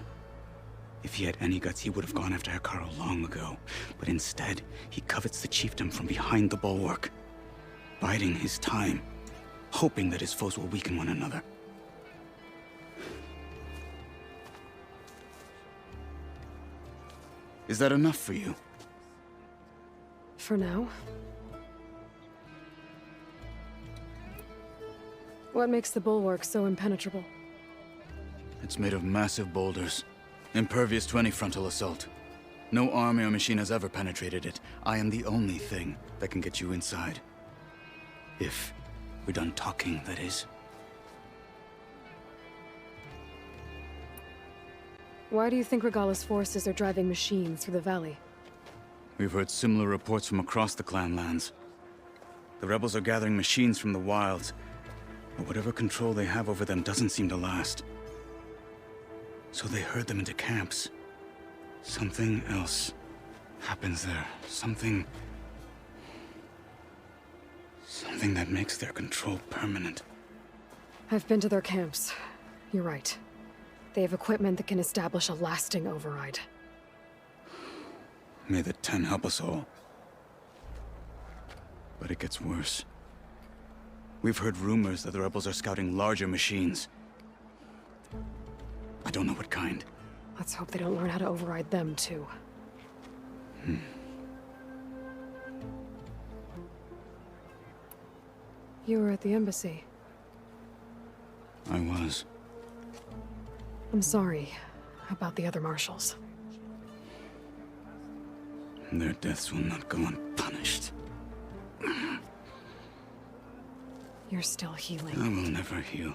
If he had any guts, he would have gone after Hikaru long ago. But instead, he covets the chiefdom from behind the bulwark, biding his time, hoping that his foes will weaken one another. Is that enough for you? For now. What makes the bulwark so impenetrable? It's made of massive boulders, impervious to any frontal assault. No army or machine has ever penetrated it. I am the only thing that can get you inside. If we're done talking, that is. Why do you think Regala's forces are driving machines through the valley? We've heard similar reports from across the clan lands. The rebels are gathering machines from the wilds, but whatever control they have over them doesn't seem to last. So they herd them into camps. Something else happens there. Something that makes their control permanent. I've been to their camps. You're right. They have equipment that can establish a lasting override. May the Ten help us all. But it gets worse. We've heard rumors that the rebels are scouting larger machines. I don't know what kind. Let's hope they don't learn how to override them, too. You were at the embassy. I was. I'm sorry about the other marshals. Their deaths will not go unpunished. You're still healing. I will never heal.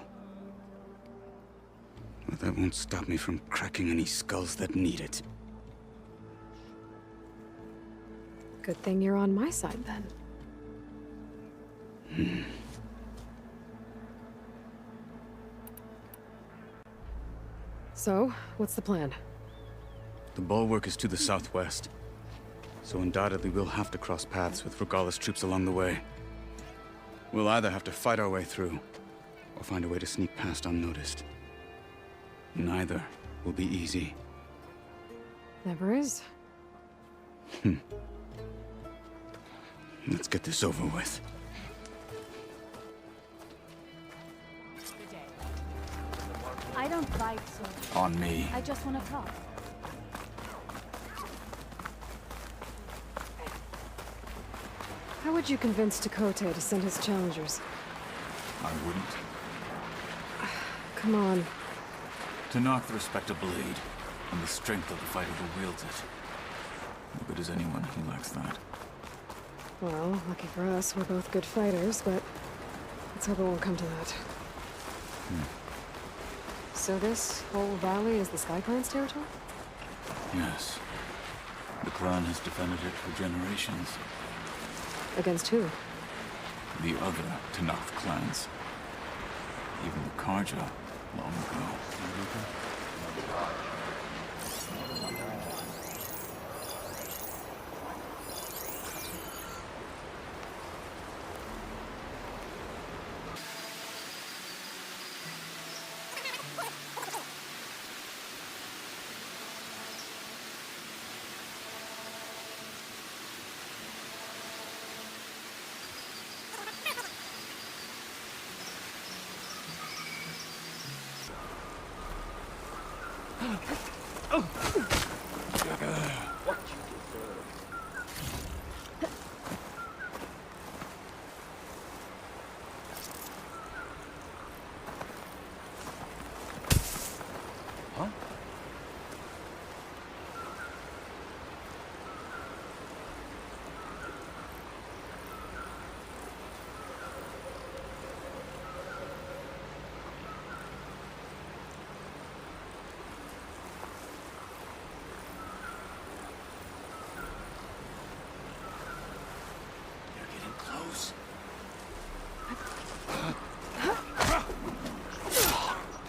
But that won't stop me from cracking any skulls that need it. Good thing you're on my side, then. So, what's the plan? The bulwark is to the southwest, so undoubtedly we'll have to cross paths with Regala's troops along the way. We'll either have to fight our way through, or find a way to sneak past unnoticed. Neither will be easy. Never is. Let's get this over with. I don't fight, so... On me. I just want to talk. How would you convince Dakota to send his challengers? I wouldn't. Come on. To knock the respect of Blade, and the strength of the fighter who wields it. No good as anyone who lacks that. Well, lucky for us, we're both good fighters, but let's hope it won't come to that. So this whole valley is the Sky Clan's territory? Yes. The clan has defended it for generations. Against who? The other Tenakth clans. Even the Karja, long ago.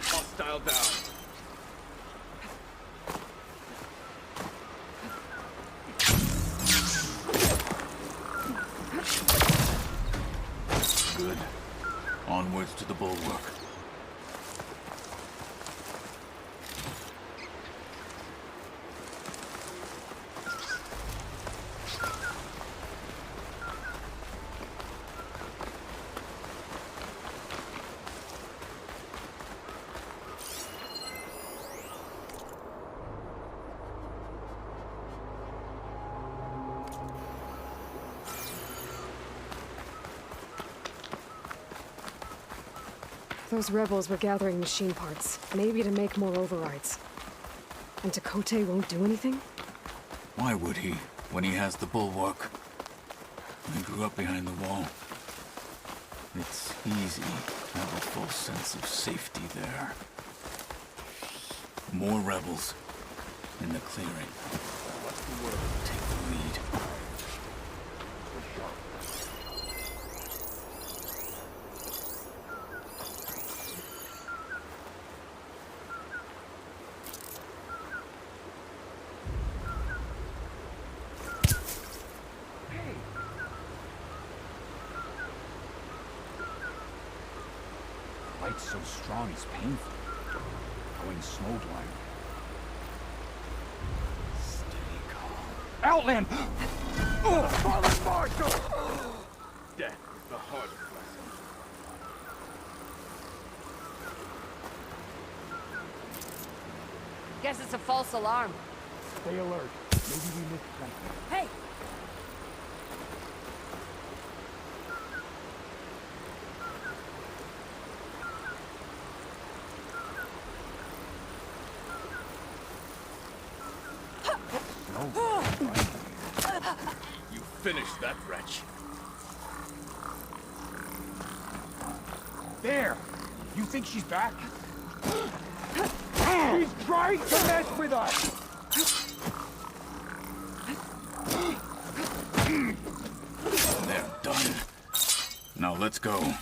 Hostile down. Good. Onwards to the bulwark. Those rebels were gathering machine parts, maybe to make more overrides. And Dakota won't do anything? Why would he, when he has the bulwark? I grew up behind the wall. It's easy to have a false sense of safety there. More rebels in the clearing. Take the lead. Light's so strong, it's painful. Going snowblind. Stay calm. Outland! Fallen Marshal! Death is the hardest lesson. Guess it's a false alarm. Stay alert. Maybe we missed something. Hey! You finished that wretch. There! You think she's back? She's trying to mess with us! They're done. Now let's go.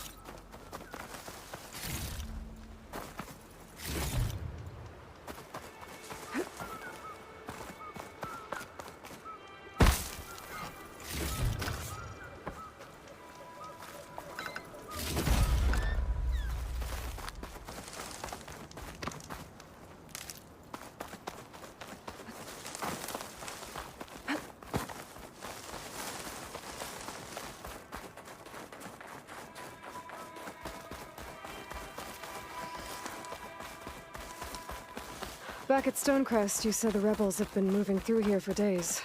Back at Stonecrest, you said the rebels have been moving through here for days.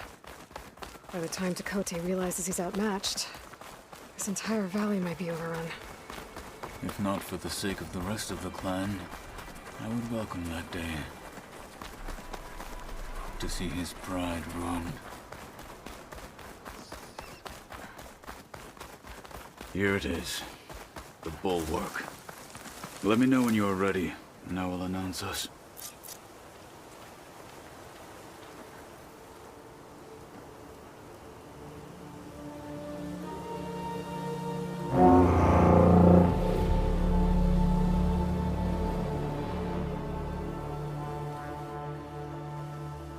By the time Dakota realizes he's outmatched, This entire valley might be overrun. If not for the sake of the rest of the clan, I would welcome that day. To see his pride ruined. Here it is. The bulwark. Let me know when you are ready, and I will announce us.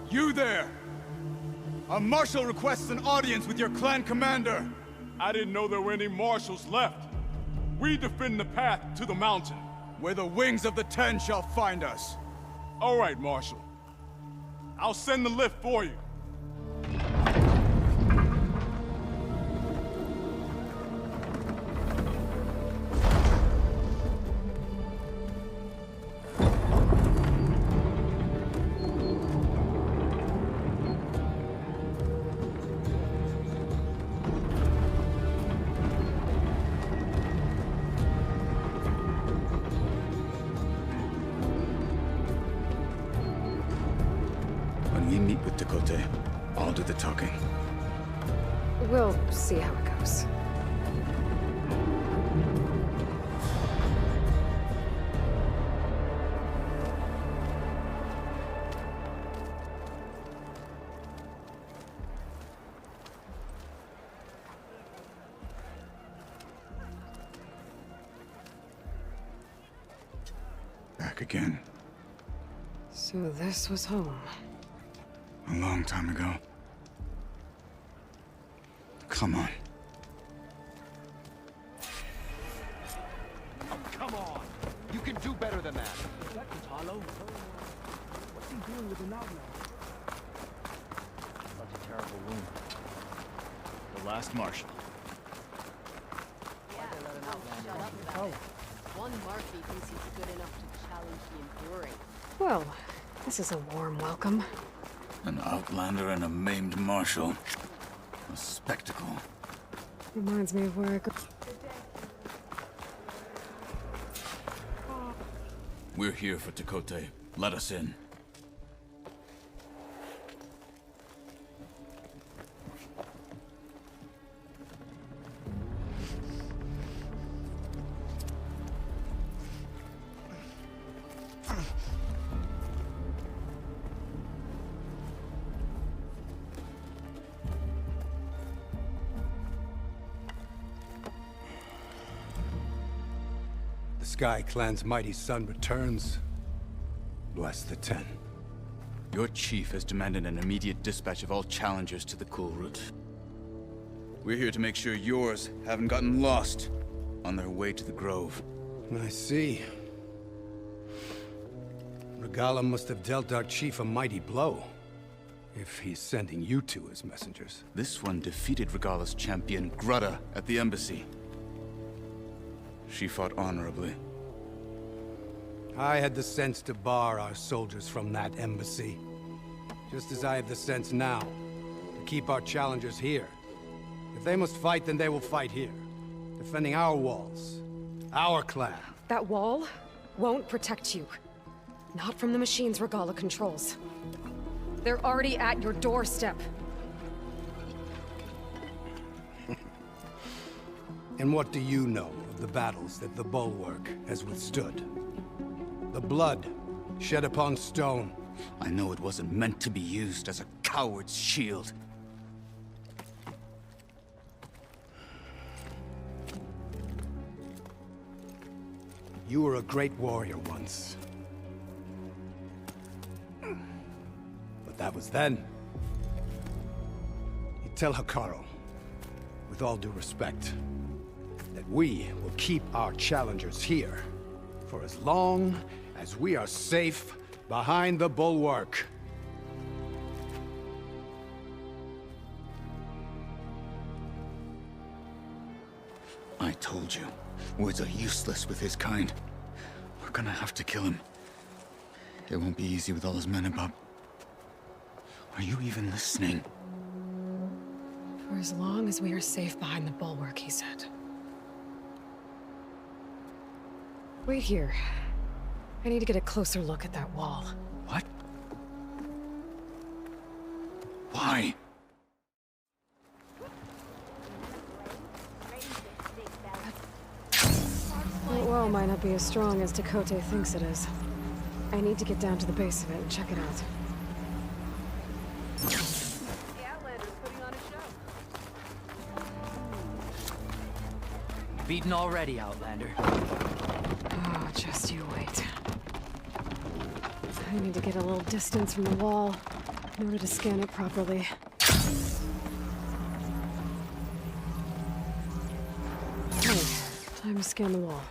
You there! A marshal requests an audience with your clan commander. I didn't know there were any marshals left. We defend the path to the mountain. Where the wings of the Ten shall find us. All right, Marshal. I'll send the lift for you. When we meet with Dakota, I'll do the talking. We'll see how it goes. Back again. So this was home. A long time ago. Come on. Oh, come on! You can do better than that! Is that Katalo? What's he doing with the knob now? Such a terrible wound. The last marshal. Oh. One Marquis thinks he's good enough to challenge the Enduring. Well, this is a warm welcome. An outlander and a maimed marshal. A spectacle. Reminds me of where I grew. We're here for Dakota. Let us in. Sky Clan's mighty son returns. Bless the Ten. Your chief has demanded an immediate dispatch of all challengers to the Cool Route. We're here to make sure yours haven't gotten lost on their way to the Grove. I see. Regala must have dealt our chief a mighty blow, if he's sending you two as messengers. This one defeated Regala's champion, Grutta, at the embassy. She fought honorably. I had the sense to bar our soldiers from that embassy. Just as I have the sense now to keep our challengers here. If they must fight, then they will fight here. Defending our walls. Our clan. That wall won't protect you. Not from the machines Regala controls. They're already at your doorstep. And what do you know of the battles that the Bulwark has withstood? The blood shed upon stone. I know it wasn't meant to be used as a coward's shield. You were a great warrior once. But that was then. You tell Hikaru, with all due respect, that we will keep our challengers here for as long as we are safe behind the Bulwark. I told you, words are useless with his kind. We're gonna have to kill him. It won't be easy with all his men about. Are you even listening? For as long as we are safe behind the Bulwark, he said. Wait here. I need to get a closer look at that wall. What? Why? That wall might not be as strong as Dakota thinks it is. I need to get down to the base of it and check it out. Beaten already, Outlander. Oh, just you wait. I need to get a little distance from the wall in order to scan it properly. Okay, time to scan the wall.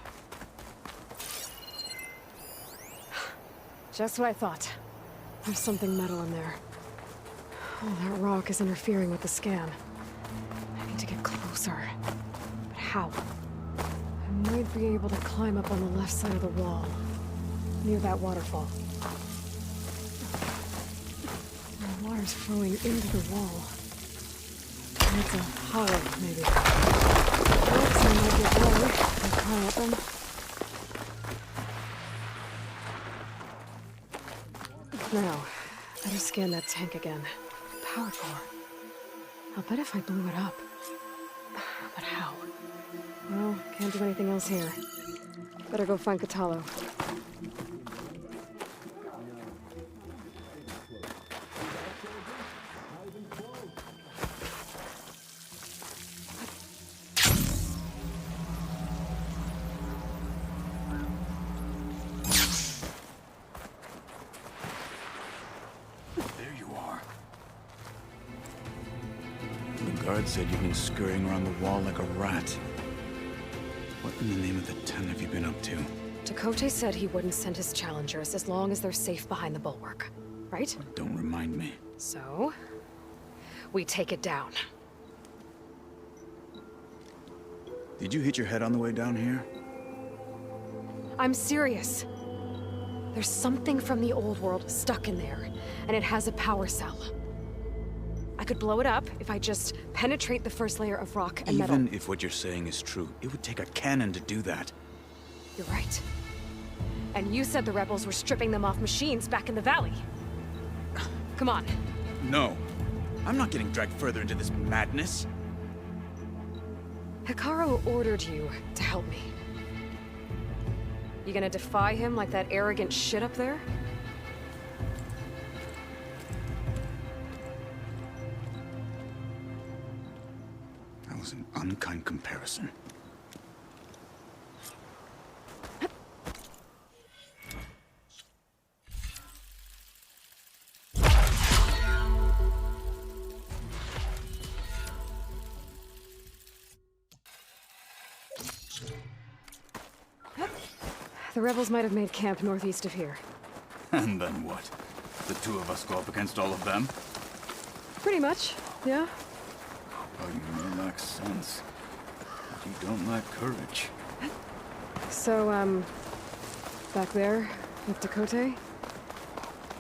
Just what I thought. There's something metal in there. Oh, that rock is interfering with the scan. I need to get closer. But how? I might be able to climb up on the left side of the wall, near that waterfall. The water's flowing into the wall. It's a hollow, maybe. Perhaps I might get water if I climb up them. Now, better scan that tank again. Power core. I'll bet if I blew it up. But how? Well, can't do anything else here. Better go find Katalo. Guard said you've been scurrying around the wall like a rat. What in the name of the 10 have you been up to? Dakota said he wouldn't send his challengers as long as they're safe behind the bulwark, right? Don't remind me. So, we take it down. Did you hit your head on the way down here? I'm serious. There's something from the old world stuck in there, and it has a power cell. I could blow it up if I just penetrate the first layer of rock and metal. Even if what you're saying is true, it would take a cannon to do that. You're right. And you said the rebels were stripping them off machines back in the valley. Come on. No. I'm not getting dragged further into this madness. Hikaru ordered you to help me. You gonna defy him like that arrogant shit up there? That was an unkind comparison. The rebels might have made camp northeast of here. And then what? The two of us go up against all of them? Pretty much, yeah. Oh, you may lack sense, but you don't lack courage. So, back there, with Dakota,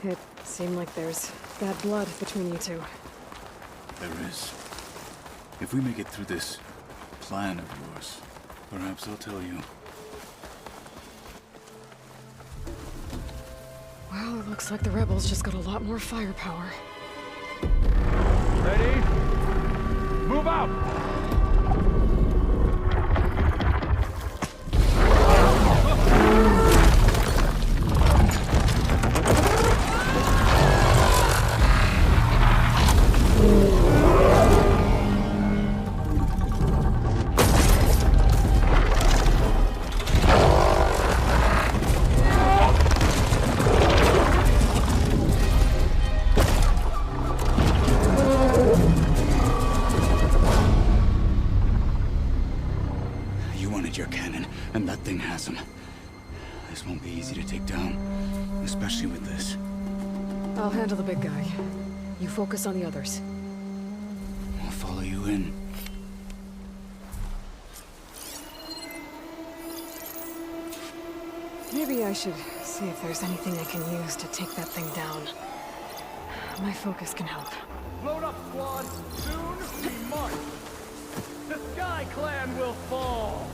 it seemed like there's bad blood between you two. There is. If we make it through this plan of yours, perhaps I'll tell you. Well, it looks like the rebels just got a lot more firepower. Ready? Move out! Your cannon, and that thing has him. This won't be easy to take down, especially with this. I'll handle the big guy. You focus on the others. I'll follow you in. Maybe I should see if there's anything I can use to take that thing down. My focus can help. Load up, squad! Soon we march! The Sky Clan will fall!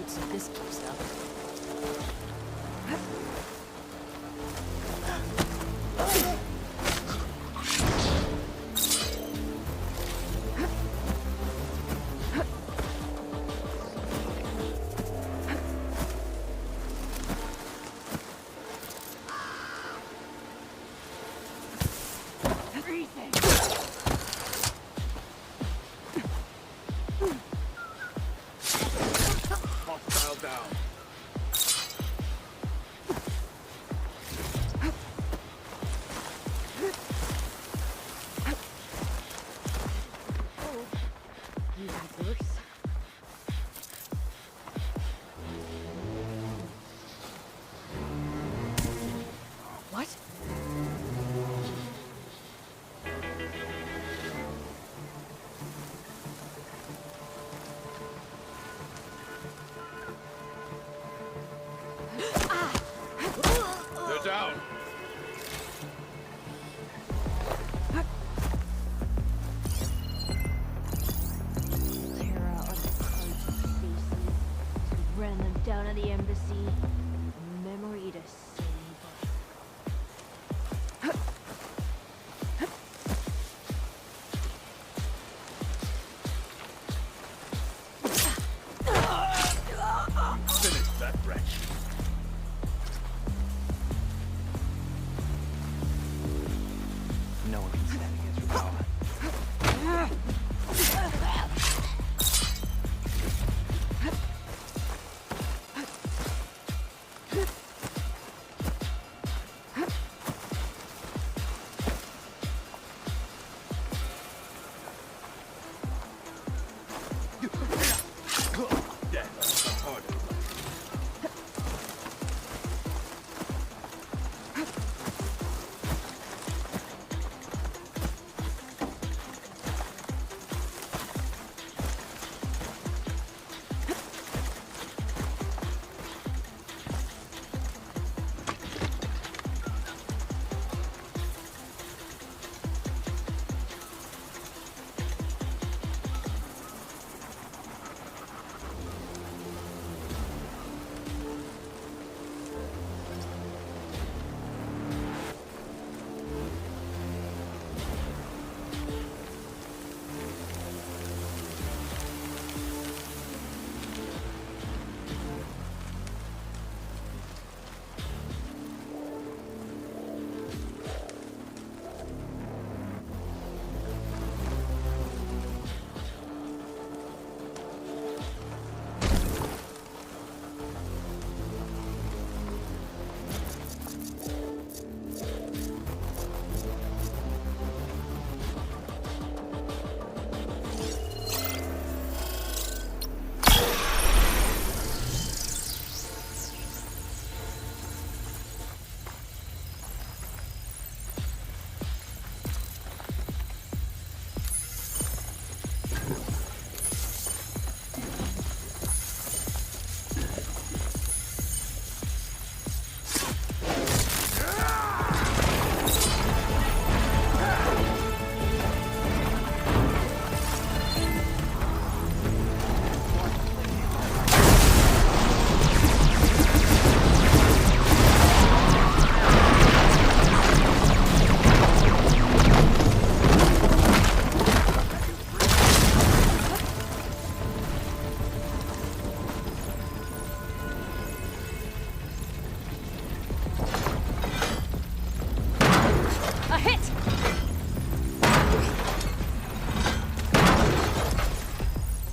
so this keeps up. Down. Terra on the cards and faces. Ran them down at the embassy. Memory to save. Finish that wretch. No one can stand against your power.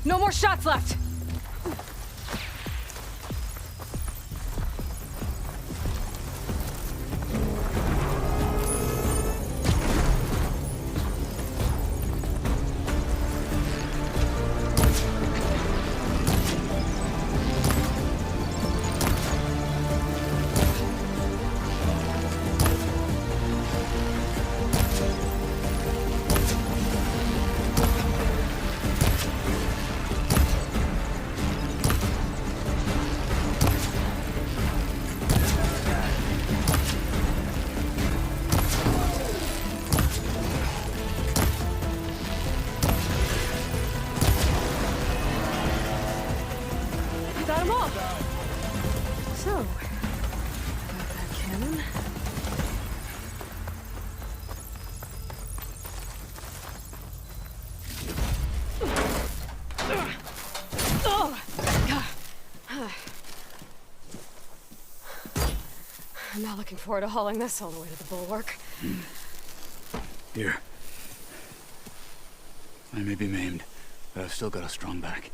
No more shots left! them all! So, got that cannon. I'm not looking forward to hauling this all the way to the bulwark. Here. I may be maimed, but I've still got a strong back.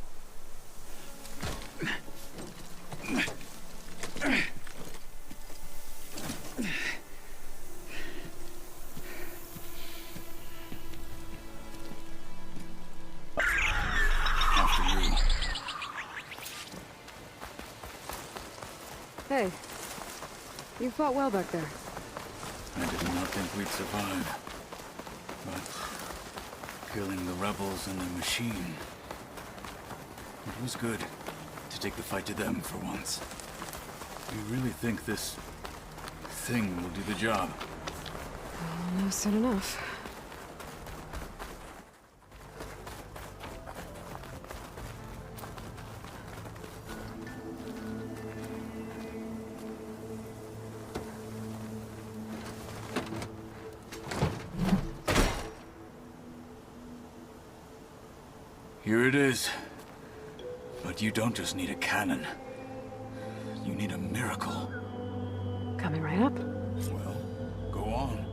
After you. Hey. You fought well back there. I did not think we'd survive. But killing the rebels and their machine, it was good to take the fight to them for once. You really think this thing will do the job? No, soon enough. Here it is. But you don't just need a cannon. You need a miracle. Coming right up. Well, go on.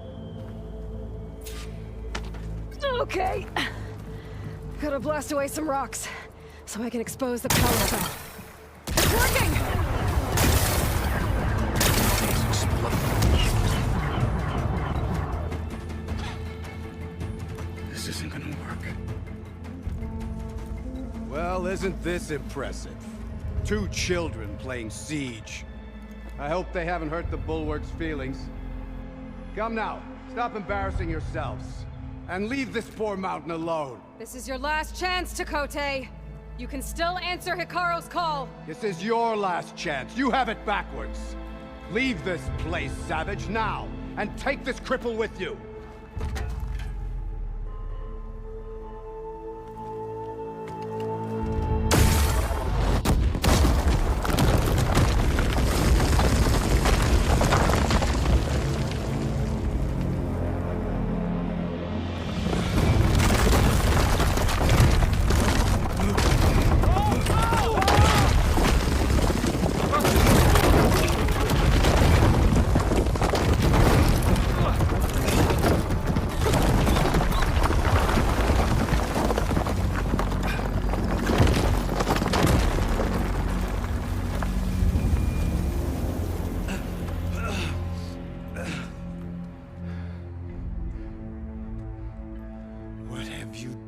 Okay. Gotta blast away some rocks, so I can expose the power cell. It's working! This isn't gonna work. Well, isn't this impressive? 2 children playing siege. I hope they haven't hurt the Bulwark's feelings. Come now, stop embarrassing yourselves. And leave this poor mountain alone. This is your last chance, Takote. You can still answer Hikaru's call. This is your last chance. You have it backwards. Leave this place, Savage, now. And take this cripple with you.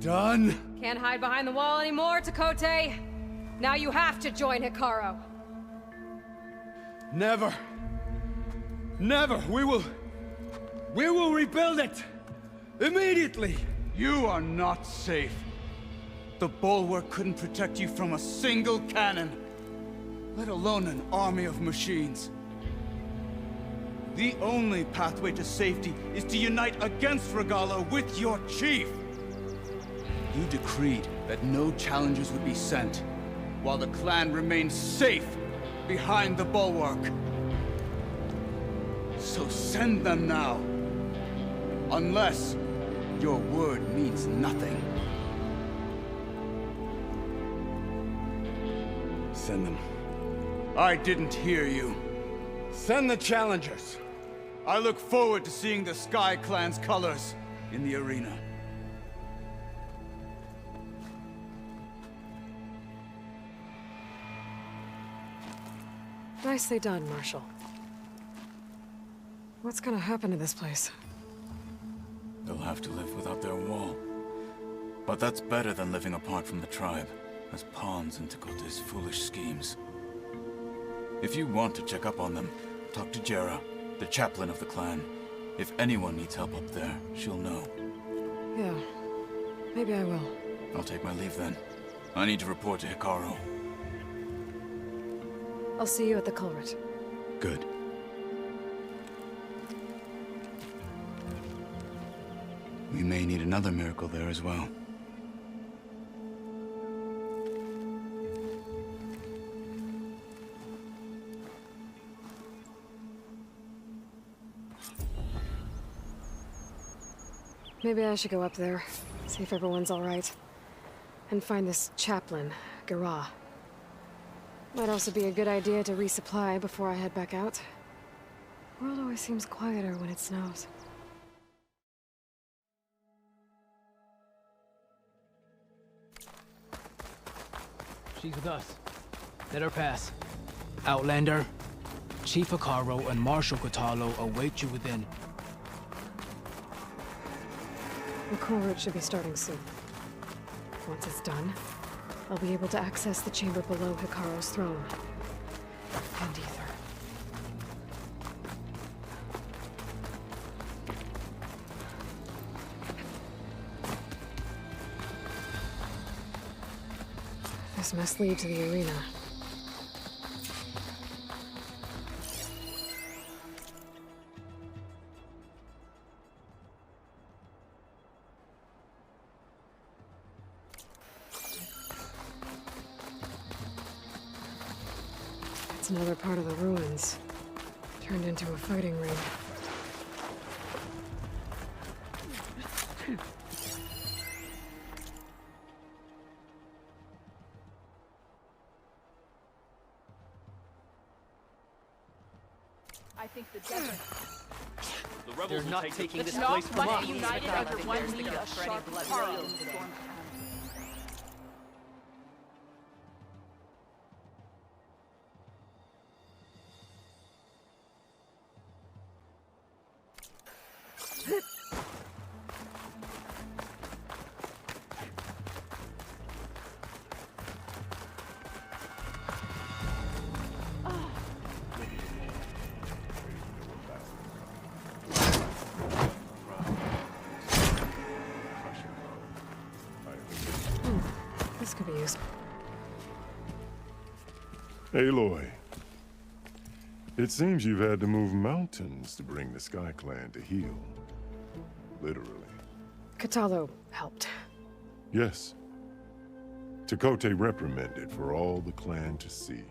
Done? Can't hide behind the wall anymore, Takote. Now you have to join Hikaru. Never. Never. We will rebuild it. Immediately. You are not safe. The Bulwark couldn't protect you from a single cannon, let alone an army of machines. The only pathway to safety is to unite against Regala with your chief. You decreed that no challengers would be sent, while the clan remains safe behind the Bulwark. So send them now. Unless your word means nothing. Send them. I didn't hear you. Send the challengers. I look forward to seeing the Sky Clan's colors in the arena. Nicely done, Marshal. What's gonna happen to this place? They'll have to live without their wall. But that's better than living apart from the tribe, as pawns in Takote's foolish schemes. If you want to check up on them, talk to Jera, the chaplain of the clan. If anyone needs help up there, she'll know. Yeah, maybe I will. I'll take my leave then. I need to report to Hikaru. I'll see you at the culvert. Good. We may need another miracle there as well. Maybe I should go up there, see if everyone's all right. And find this chaplain, Garah. Might also be a good idea to resupply before I head back out. The world always seems quieter when it snows. She's with us. Let her pass. Outlander, Chief Hikaru and Marshal Katalo await you within. The cool route should be starting soon. Once it's done, I'll be able to access the chamber below Hikaru's throne. And ether. This must lead to the arena. It's another part of the ruins, turned into a fighting ring. I think the desert. The rebels They're will not take taking the this place from us. United under one leader, sharp arrows. This could be useful. Aloy, it seems you've had to move mountains to bring the Sky Clan to heel. Literally. Katalo helped. Yes. Tekote reprimanded for all the clan to see.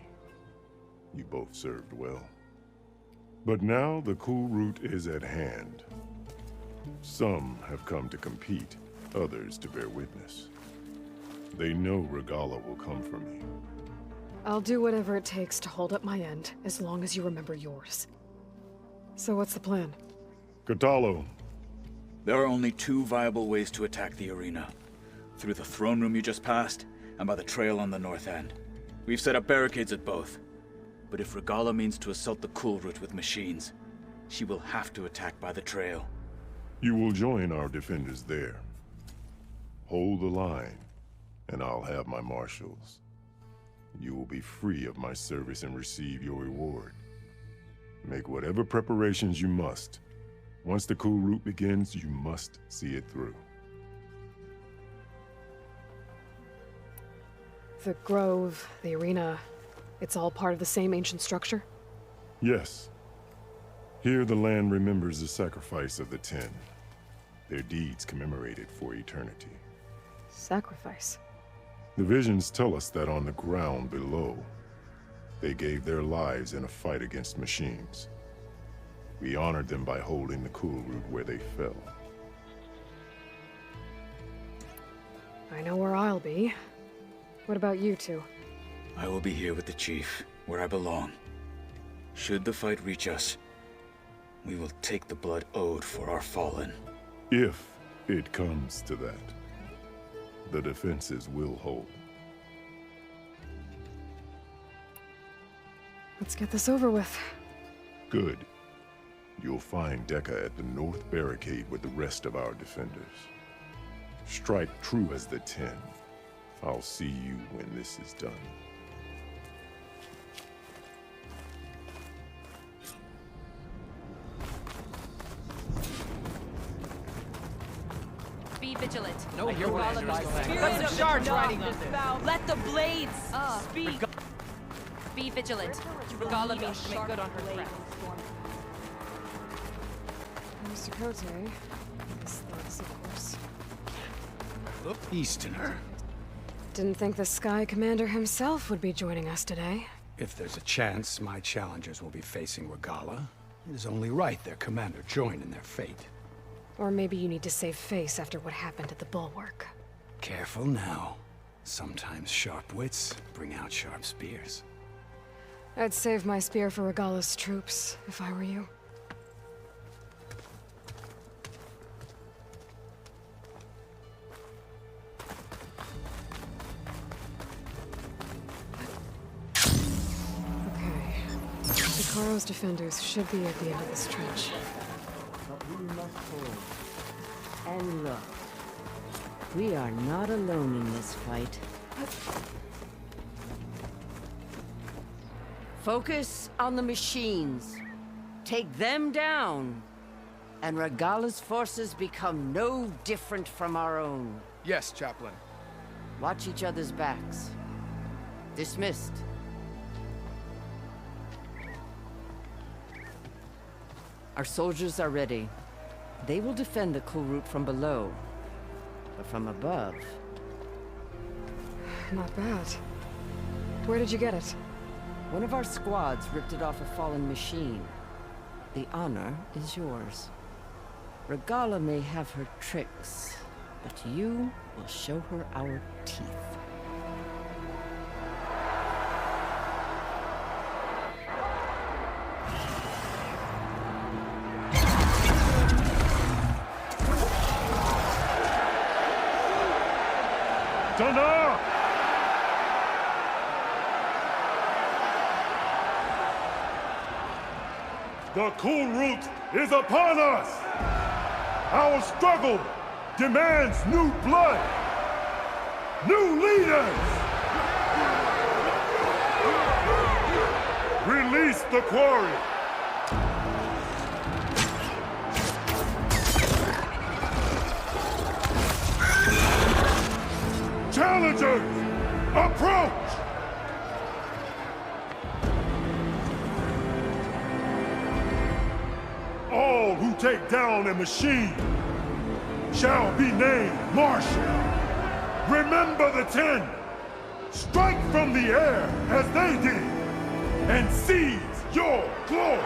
You both served well. But now the cool route is at hand. Some have come to compete, others to bear witness. They know Regala will come for me. I'll do whatever it takes to hold up my end, as long as you remember yours. So what's the plan? Katalo. There are only two viable ways to attack the arena. Through the throne room you just passed, and by the trail on the north end. We've set up barricades at both. But if Regala means to assault the cool route with machines, she will have to attack by the trail. You will join our defenders there. Hold the line, and I'll have my marshals. You will be free of my service and receive your reward. Make whatever preparations you must. Once the cool route begins, you must see it through. The grove, the arena, it's all part of the same ancient structure? Yes. Here the land remembers the sacrifice of the 10. Their deeds commemorated for eternity. Sacrifice? The visions tell us that on the ground below, they gave their lives in a fight against machines. We honored them by holding the cool route where they fell. I know where I'll be. What about you two? I will be here with the chief, where I belong. Should the fight reach us, we will take the blood owed for our fallen. If it comes to that, the defenses will hold. Let's get this over with. Good. You'll find Dekka at the north barricade with the rest of our defenders. Strike true as the 10. I'll see you when this is done. Be vigilant. No, you're right. Put some shards riding on this. Let the blades speak. Be vigilant. Regala means to make good on her threat. Mr. Kote, this is, of course. Easterner. Didn't think the Sky Commander himself would be joining us today. If there's a chance my challengers will be facing Regala, it is only right their commander join in their fate. Or maybe you need to save face after what happened at the bulwark. Careful now. Sometimes sharp wits bring out sharp spears. I'd save my spear for Regala's troops, if I were you. Okay. Sikaro's defenders should be at the end of this trench. But we must hold. And look. We are not alone in this fight. Focus on the machines. Take them down. And Regala's forces become no different from our own. Yes, Chaplain. Watch each other's backs. Dismissed. Our soldiers are ready. They will defend the Kulrut from below. But from above... Not bad. Where did you get it? One of our squads ripped it off a fallen machine. The honor is yours. Regala may have her tricks, but you will show her our teeth. Dana! The Kulrut is upon us! Our struggle demands new blood! New leaders! Release the quarry! Challengers, approach! All who take down a machine shall be named Marshal. Remember the 10. Strike from the air as they did, and seize your glory.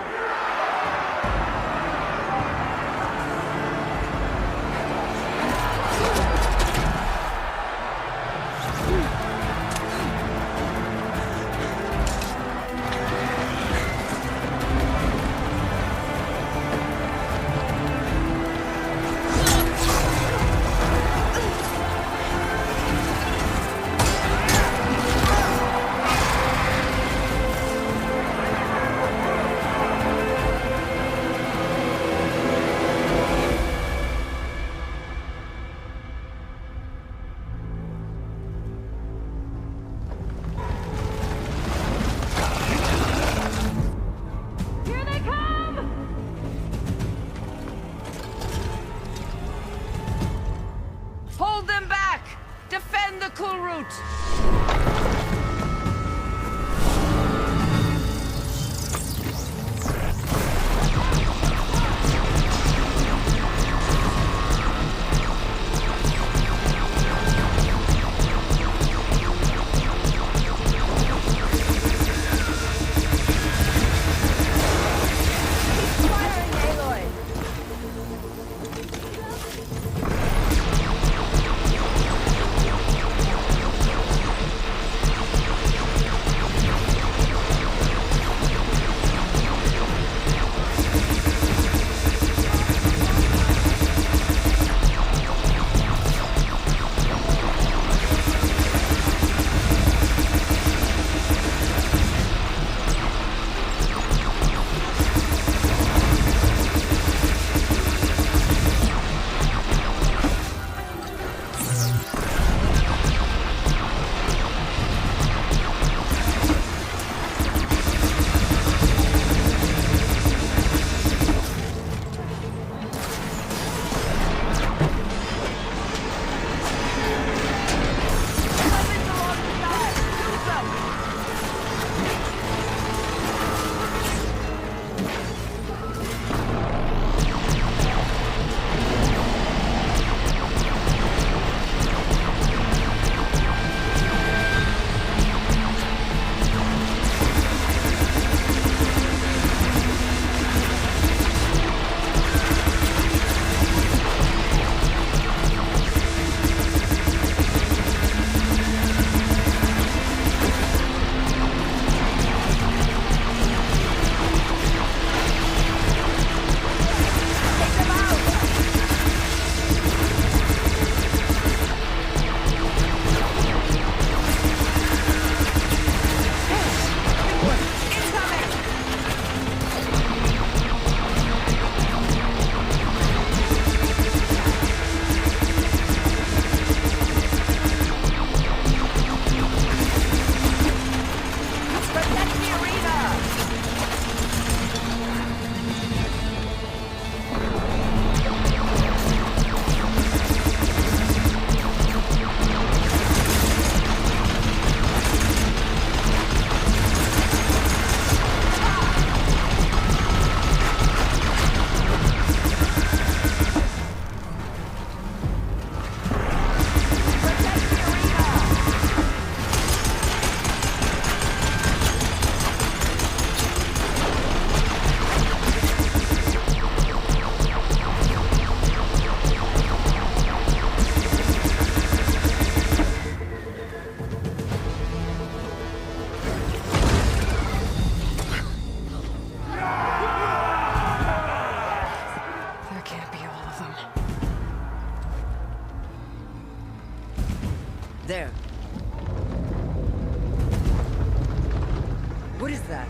is that?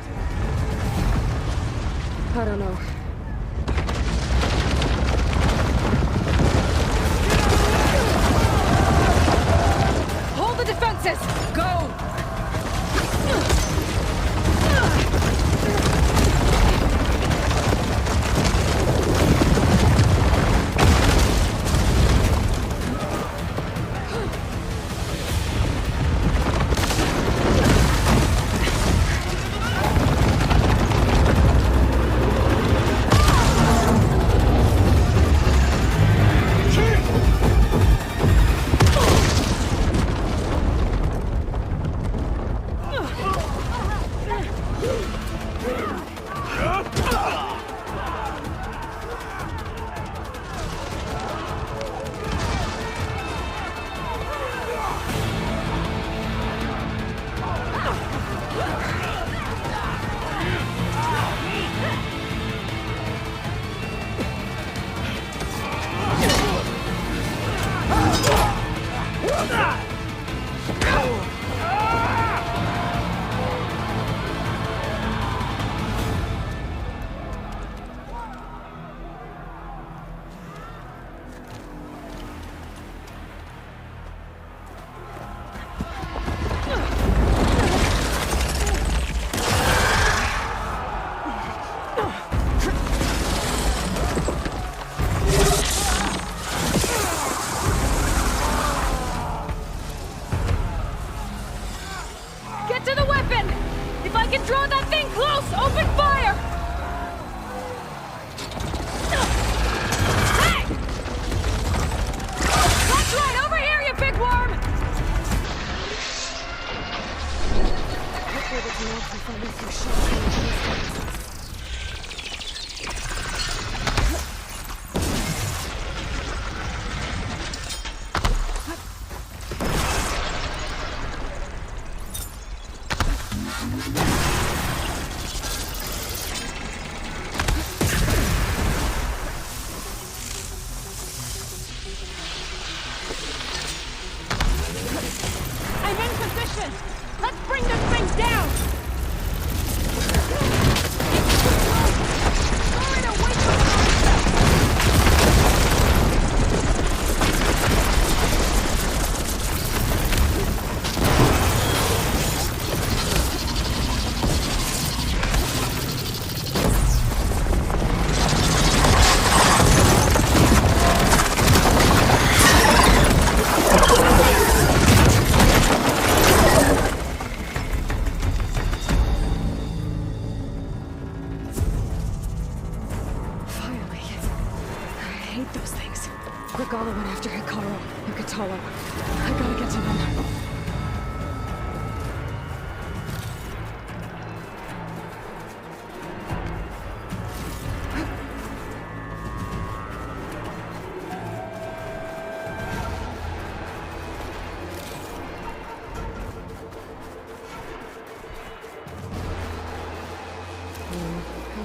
I don't know. Hold the defenses! Go!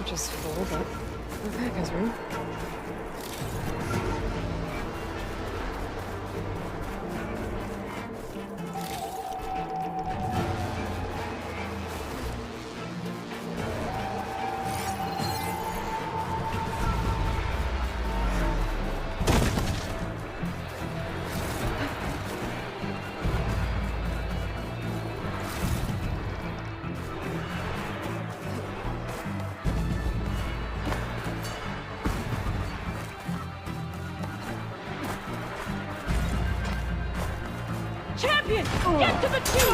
Just full, but the pack has room. Champion! Get to the chief!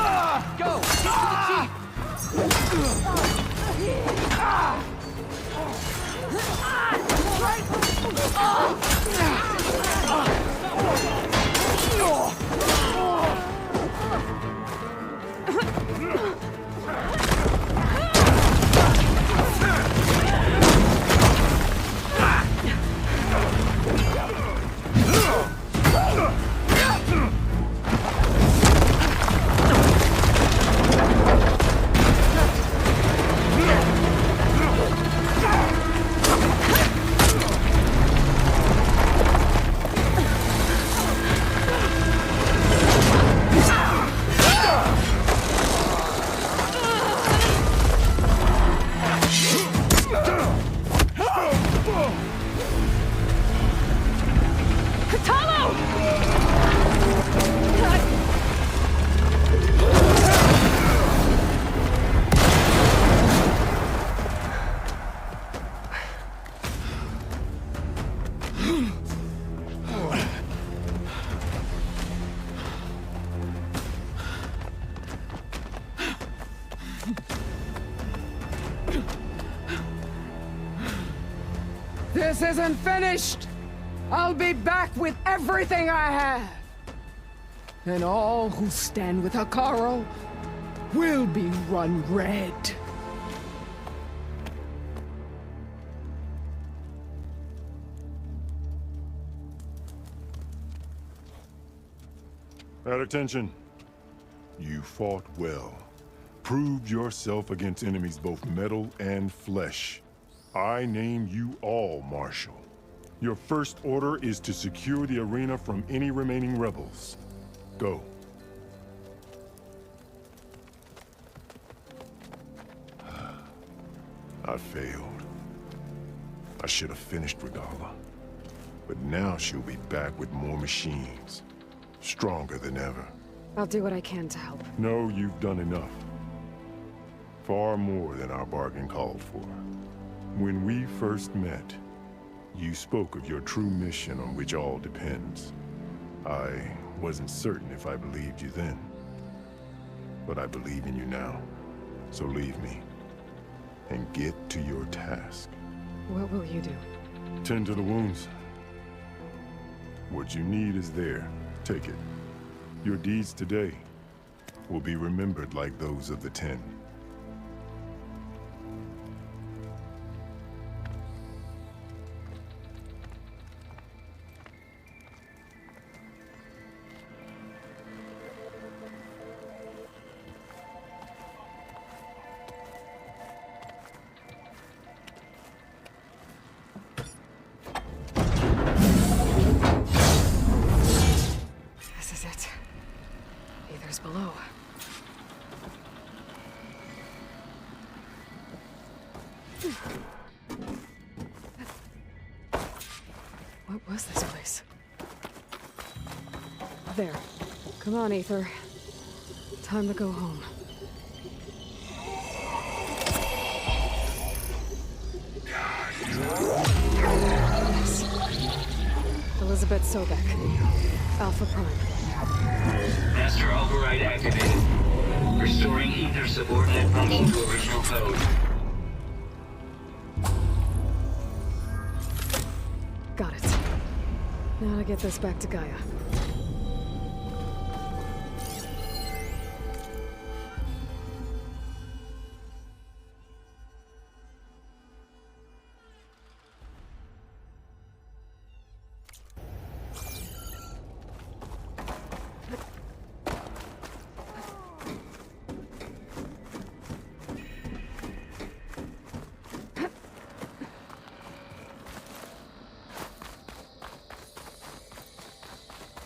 Go! Get to This isn't finished! I'll be back with everything I have! And all who stand with Hekarro will be run red. At attention. You fought well. Proved yourself against enemies both metal and flesh. I name you all Marshal. Your first order is to secure the arena from any remaining rebels. Go. I failed. I should have finished Regala. But now she'll be back with more machines. Stronger than ever. I'll do what I can to help. No, you've done enough. Far more than our bargain called for. When we first met, you spoke of your true mission on which all depends. I wasn't certain if I believed you then. But I believe in you now. So leave me. And get to your task. What will you do? Tend to the wounds. What you need is there. Take it. Your deeds today will be remembered like those of the 10. Below. What was this place? There. Come on, Aether. Time to go home. Yes. Elizabeth Sobek. Alpha Prime. Master override activated. Restoring Ether subordinate function to original code. Got it. Now to get this back to Gaia.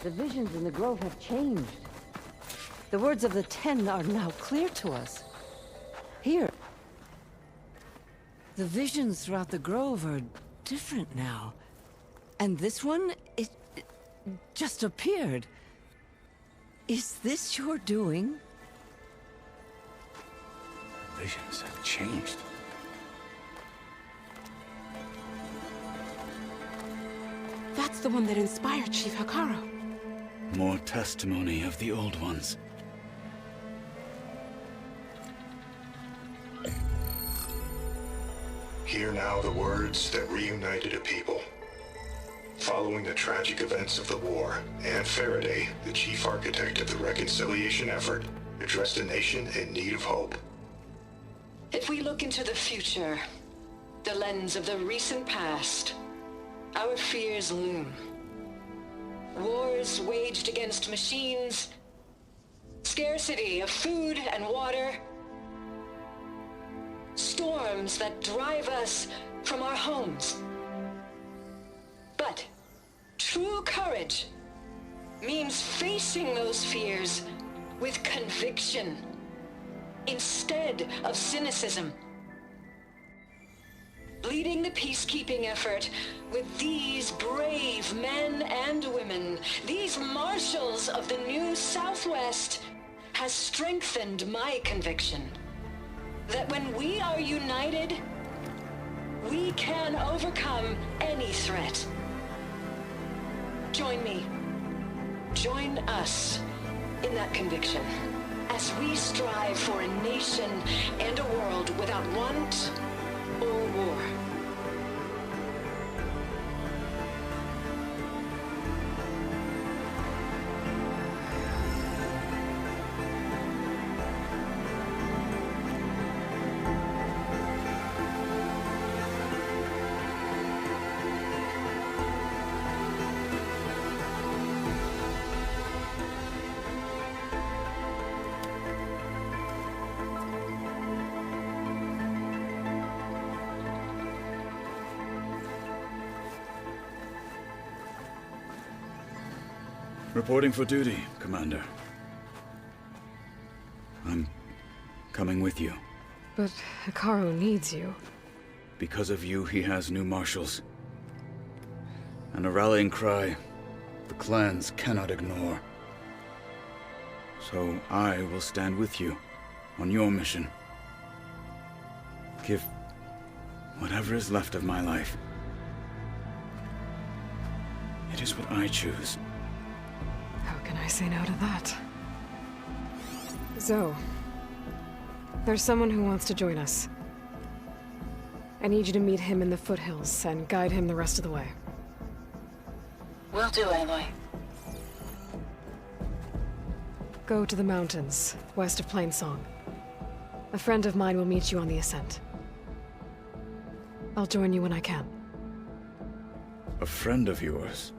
The visions in the grove have changed. The words of the 10 are now clear to us. Here. The visions throughout the grove are different now. And this one, it just appeared. Is this your doing? Visions have changed. That's the one that inspired Chief Hekarro. More testimony of the old ones. Hear now the words that reunited a people. Following the tragic events of the war, Anne Faraday, the chief architect of the reconciliation effort, addressed a nation in need of hope. If we look into the future, the lens of the recent past, our fears loom. Wars waged against machines, scarcity of food and water, storms that drive us from our homes. But true courage means facing those fears with conviction instead of cynicism. Leading the peacekeeping effort with these brave men and women, these marshals of the new Southwest, has strengthened my conviction that when we are united, we can overcome any threat. Join me. Join us in that conviction as we strive for a nation a world without want or war. Reporting for duty, Commander. I'm coming with you. But Hikaru needs you. Because of you, he has new marshals. And a rallying cry the clans cannot ignore. So I will stand with you on your mission. Give whatever is left of my life. It is what I choose. How can I say no to that? Zoe, there's someone who wants to join us. I need you to meet him in the foothills and guide him the rest of the way. Will do, Aloy. Go to the mountains, west of Plainsong. A friend of mine will meet you on the ascent. I'll join you when I can. A friend of yours?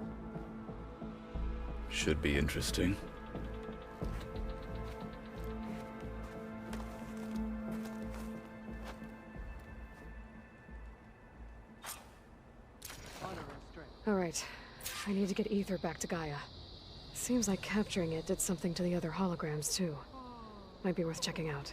Should be interesting. All right. I need to get Ether back to Gaia. Seems like capturing it did something to the other holograms, too. Might be worth checking out.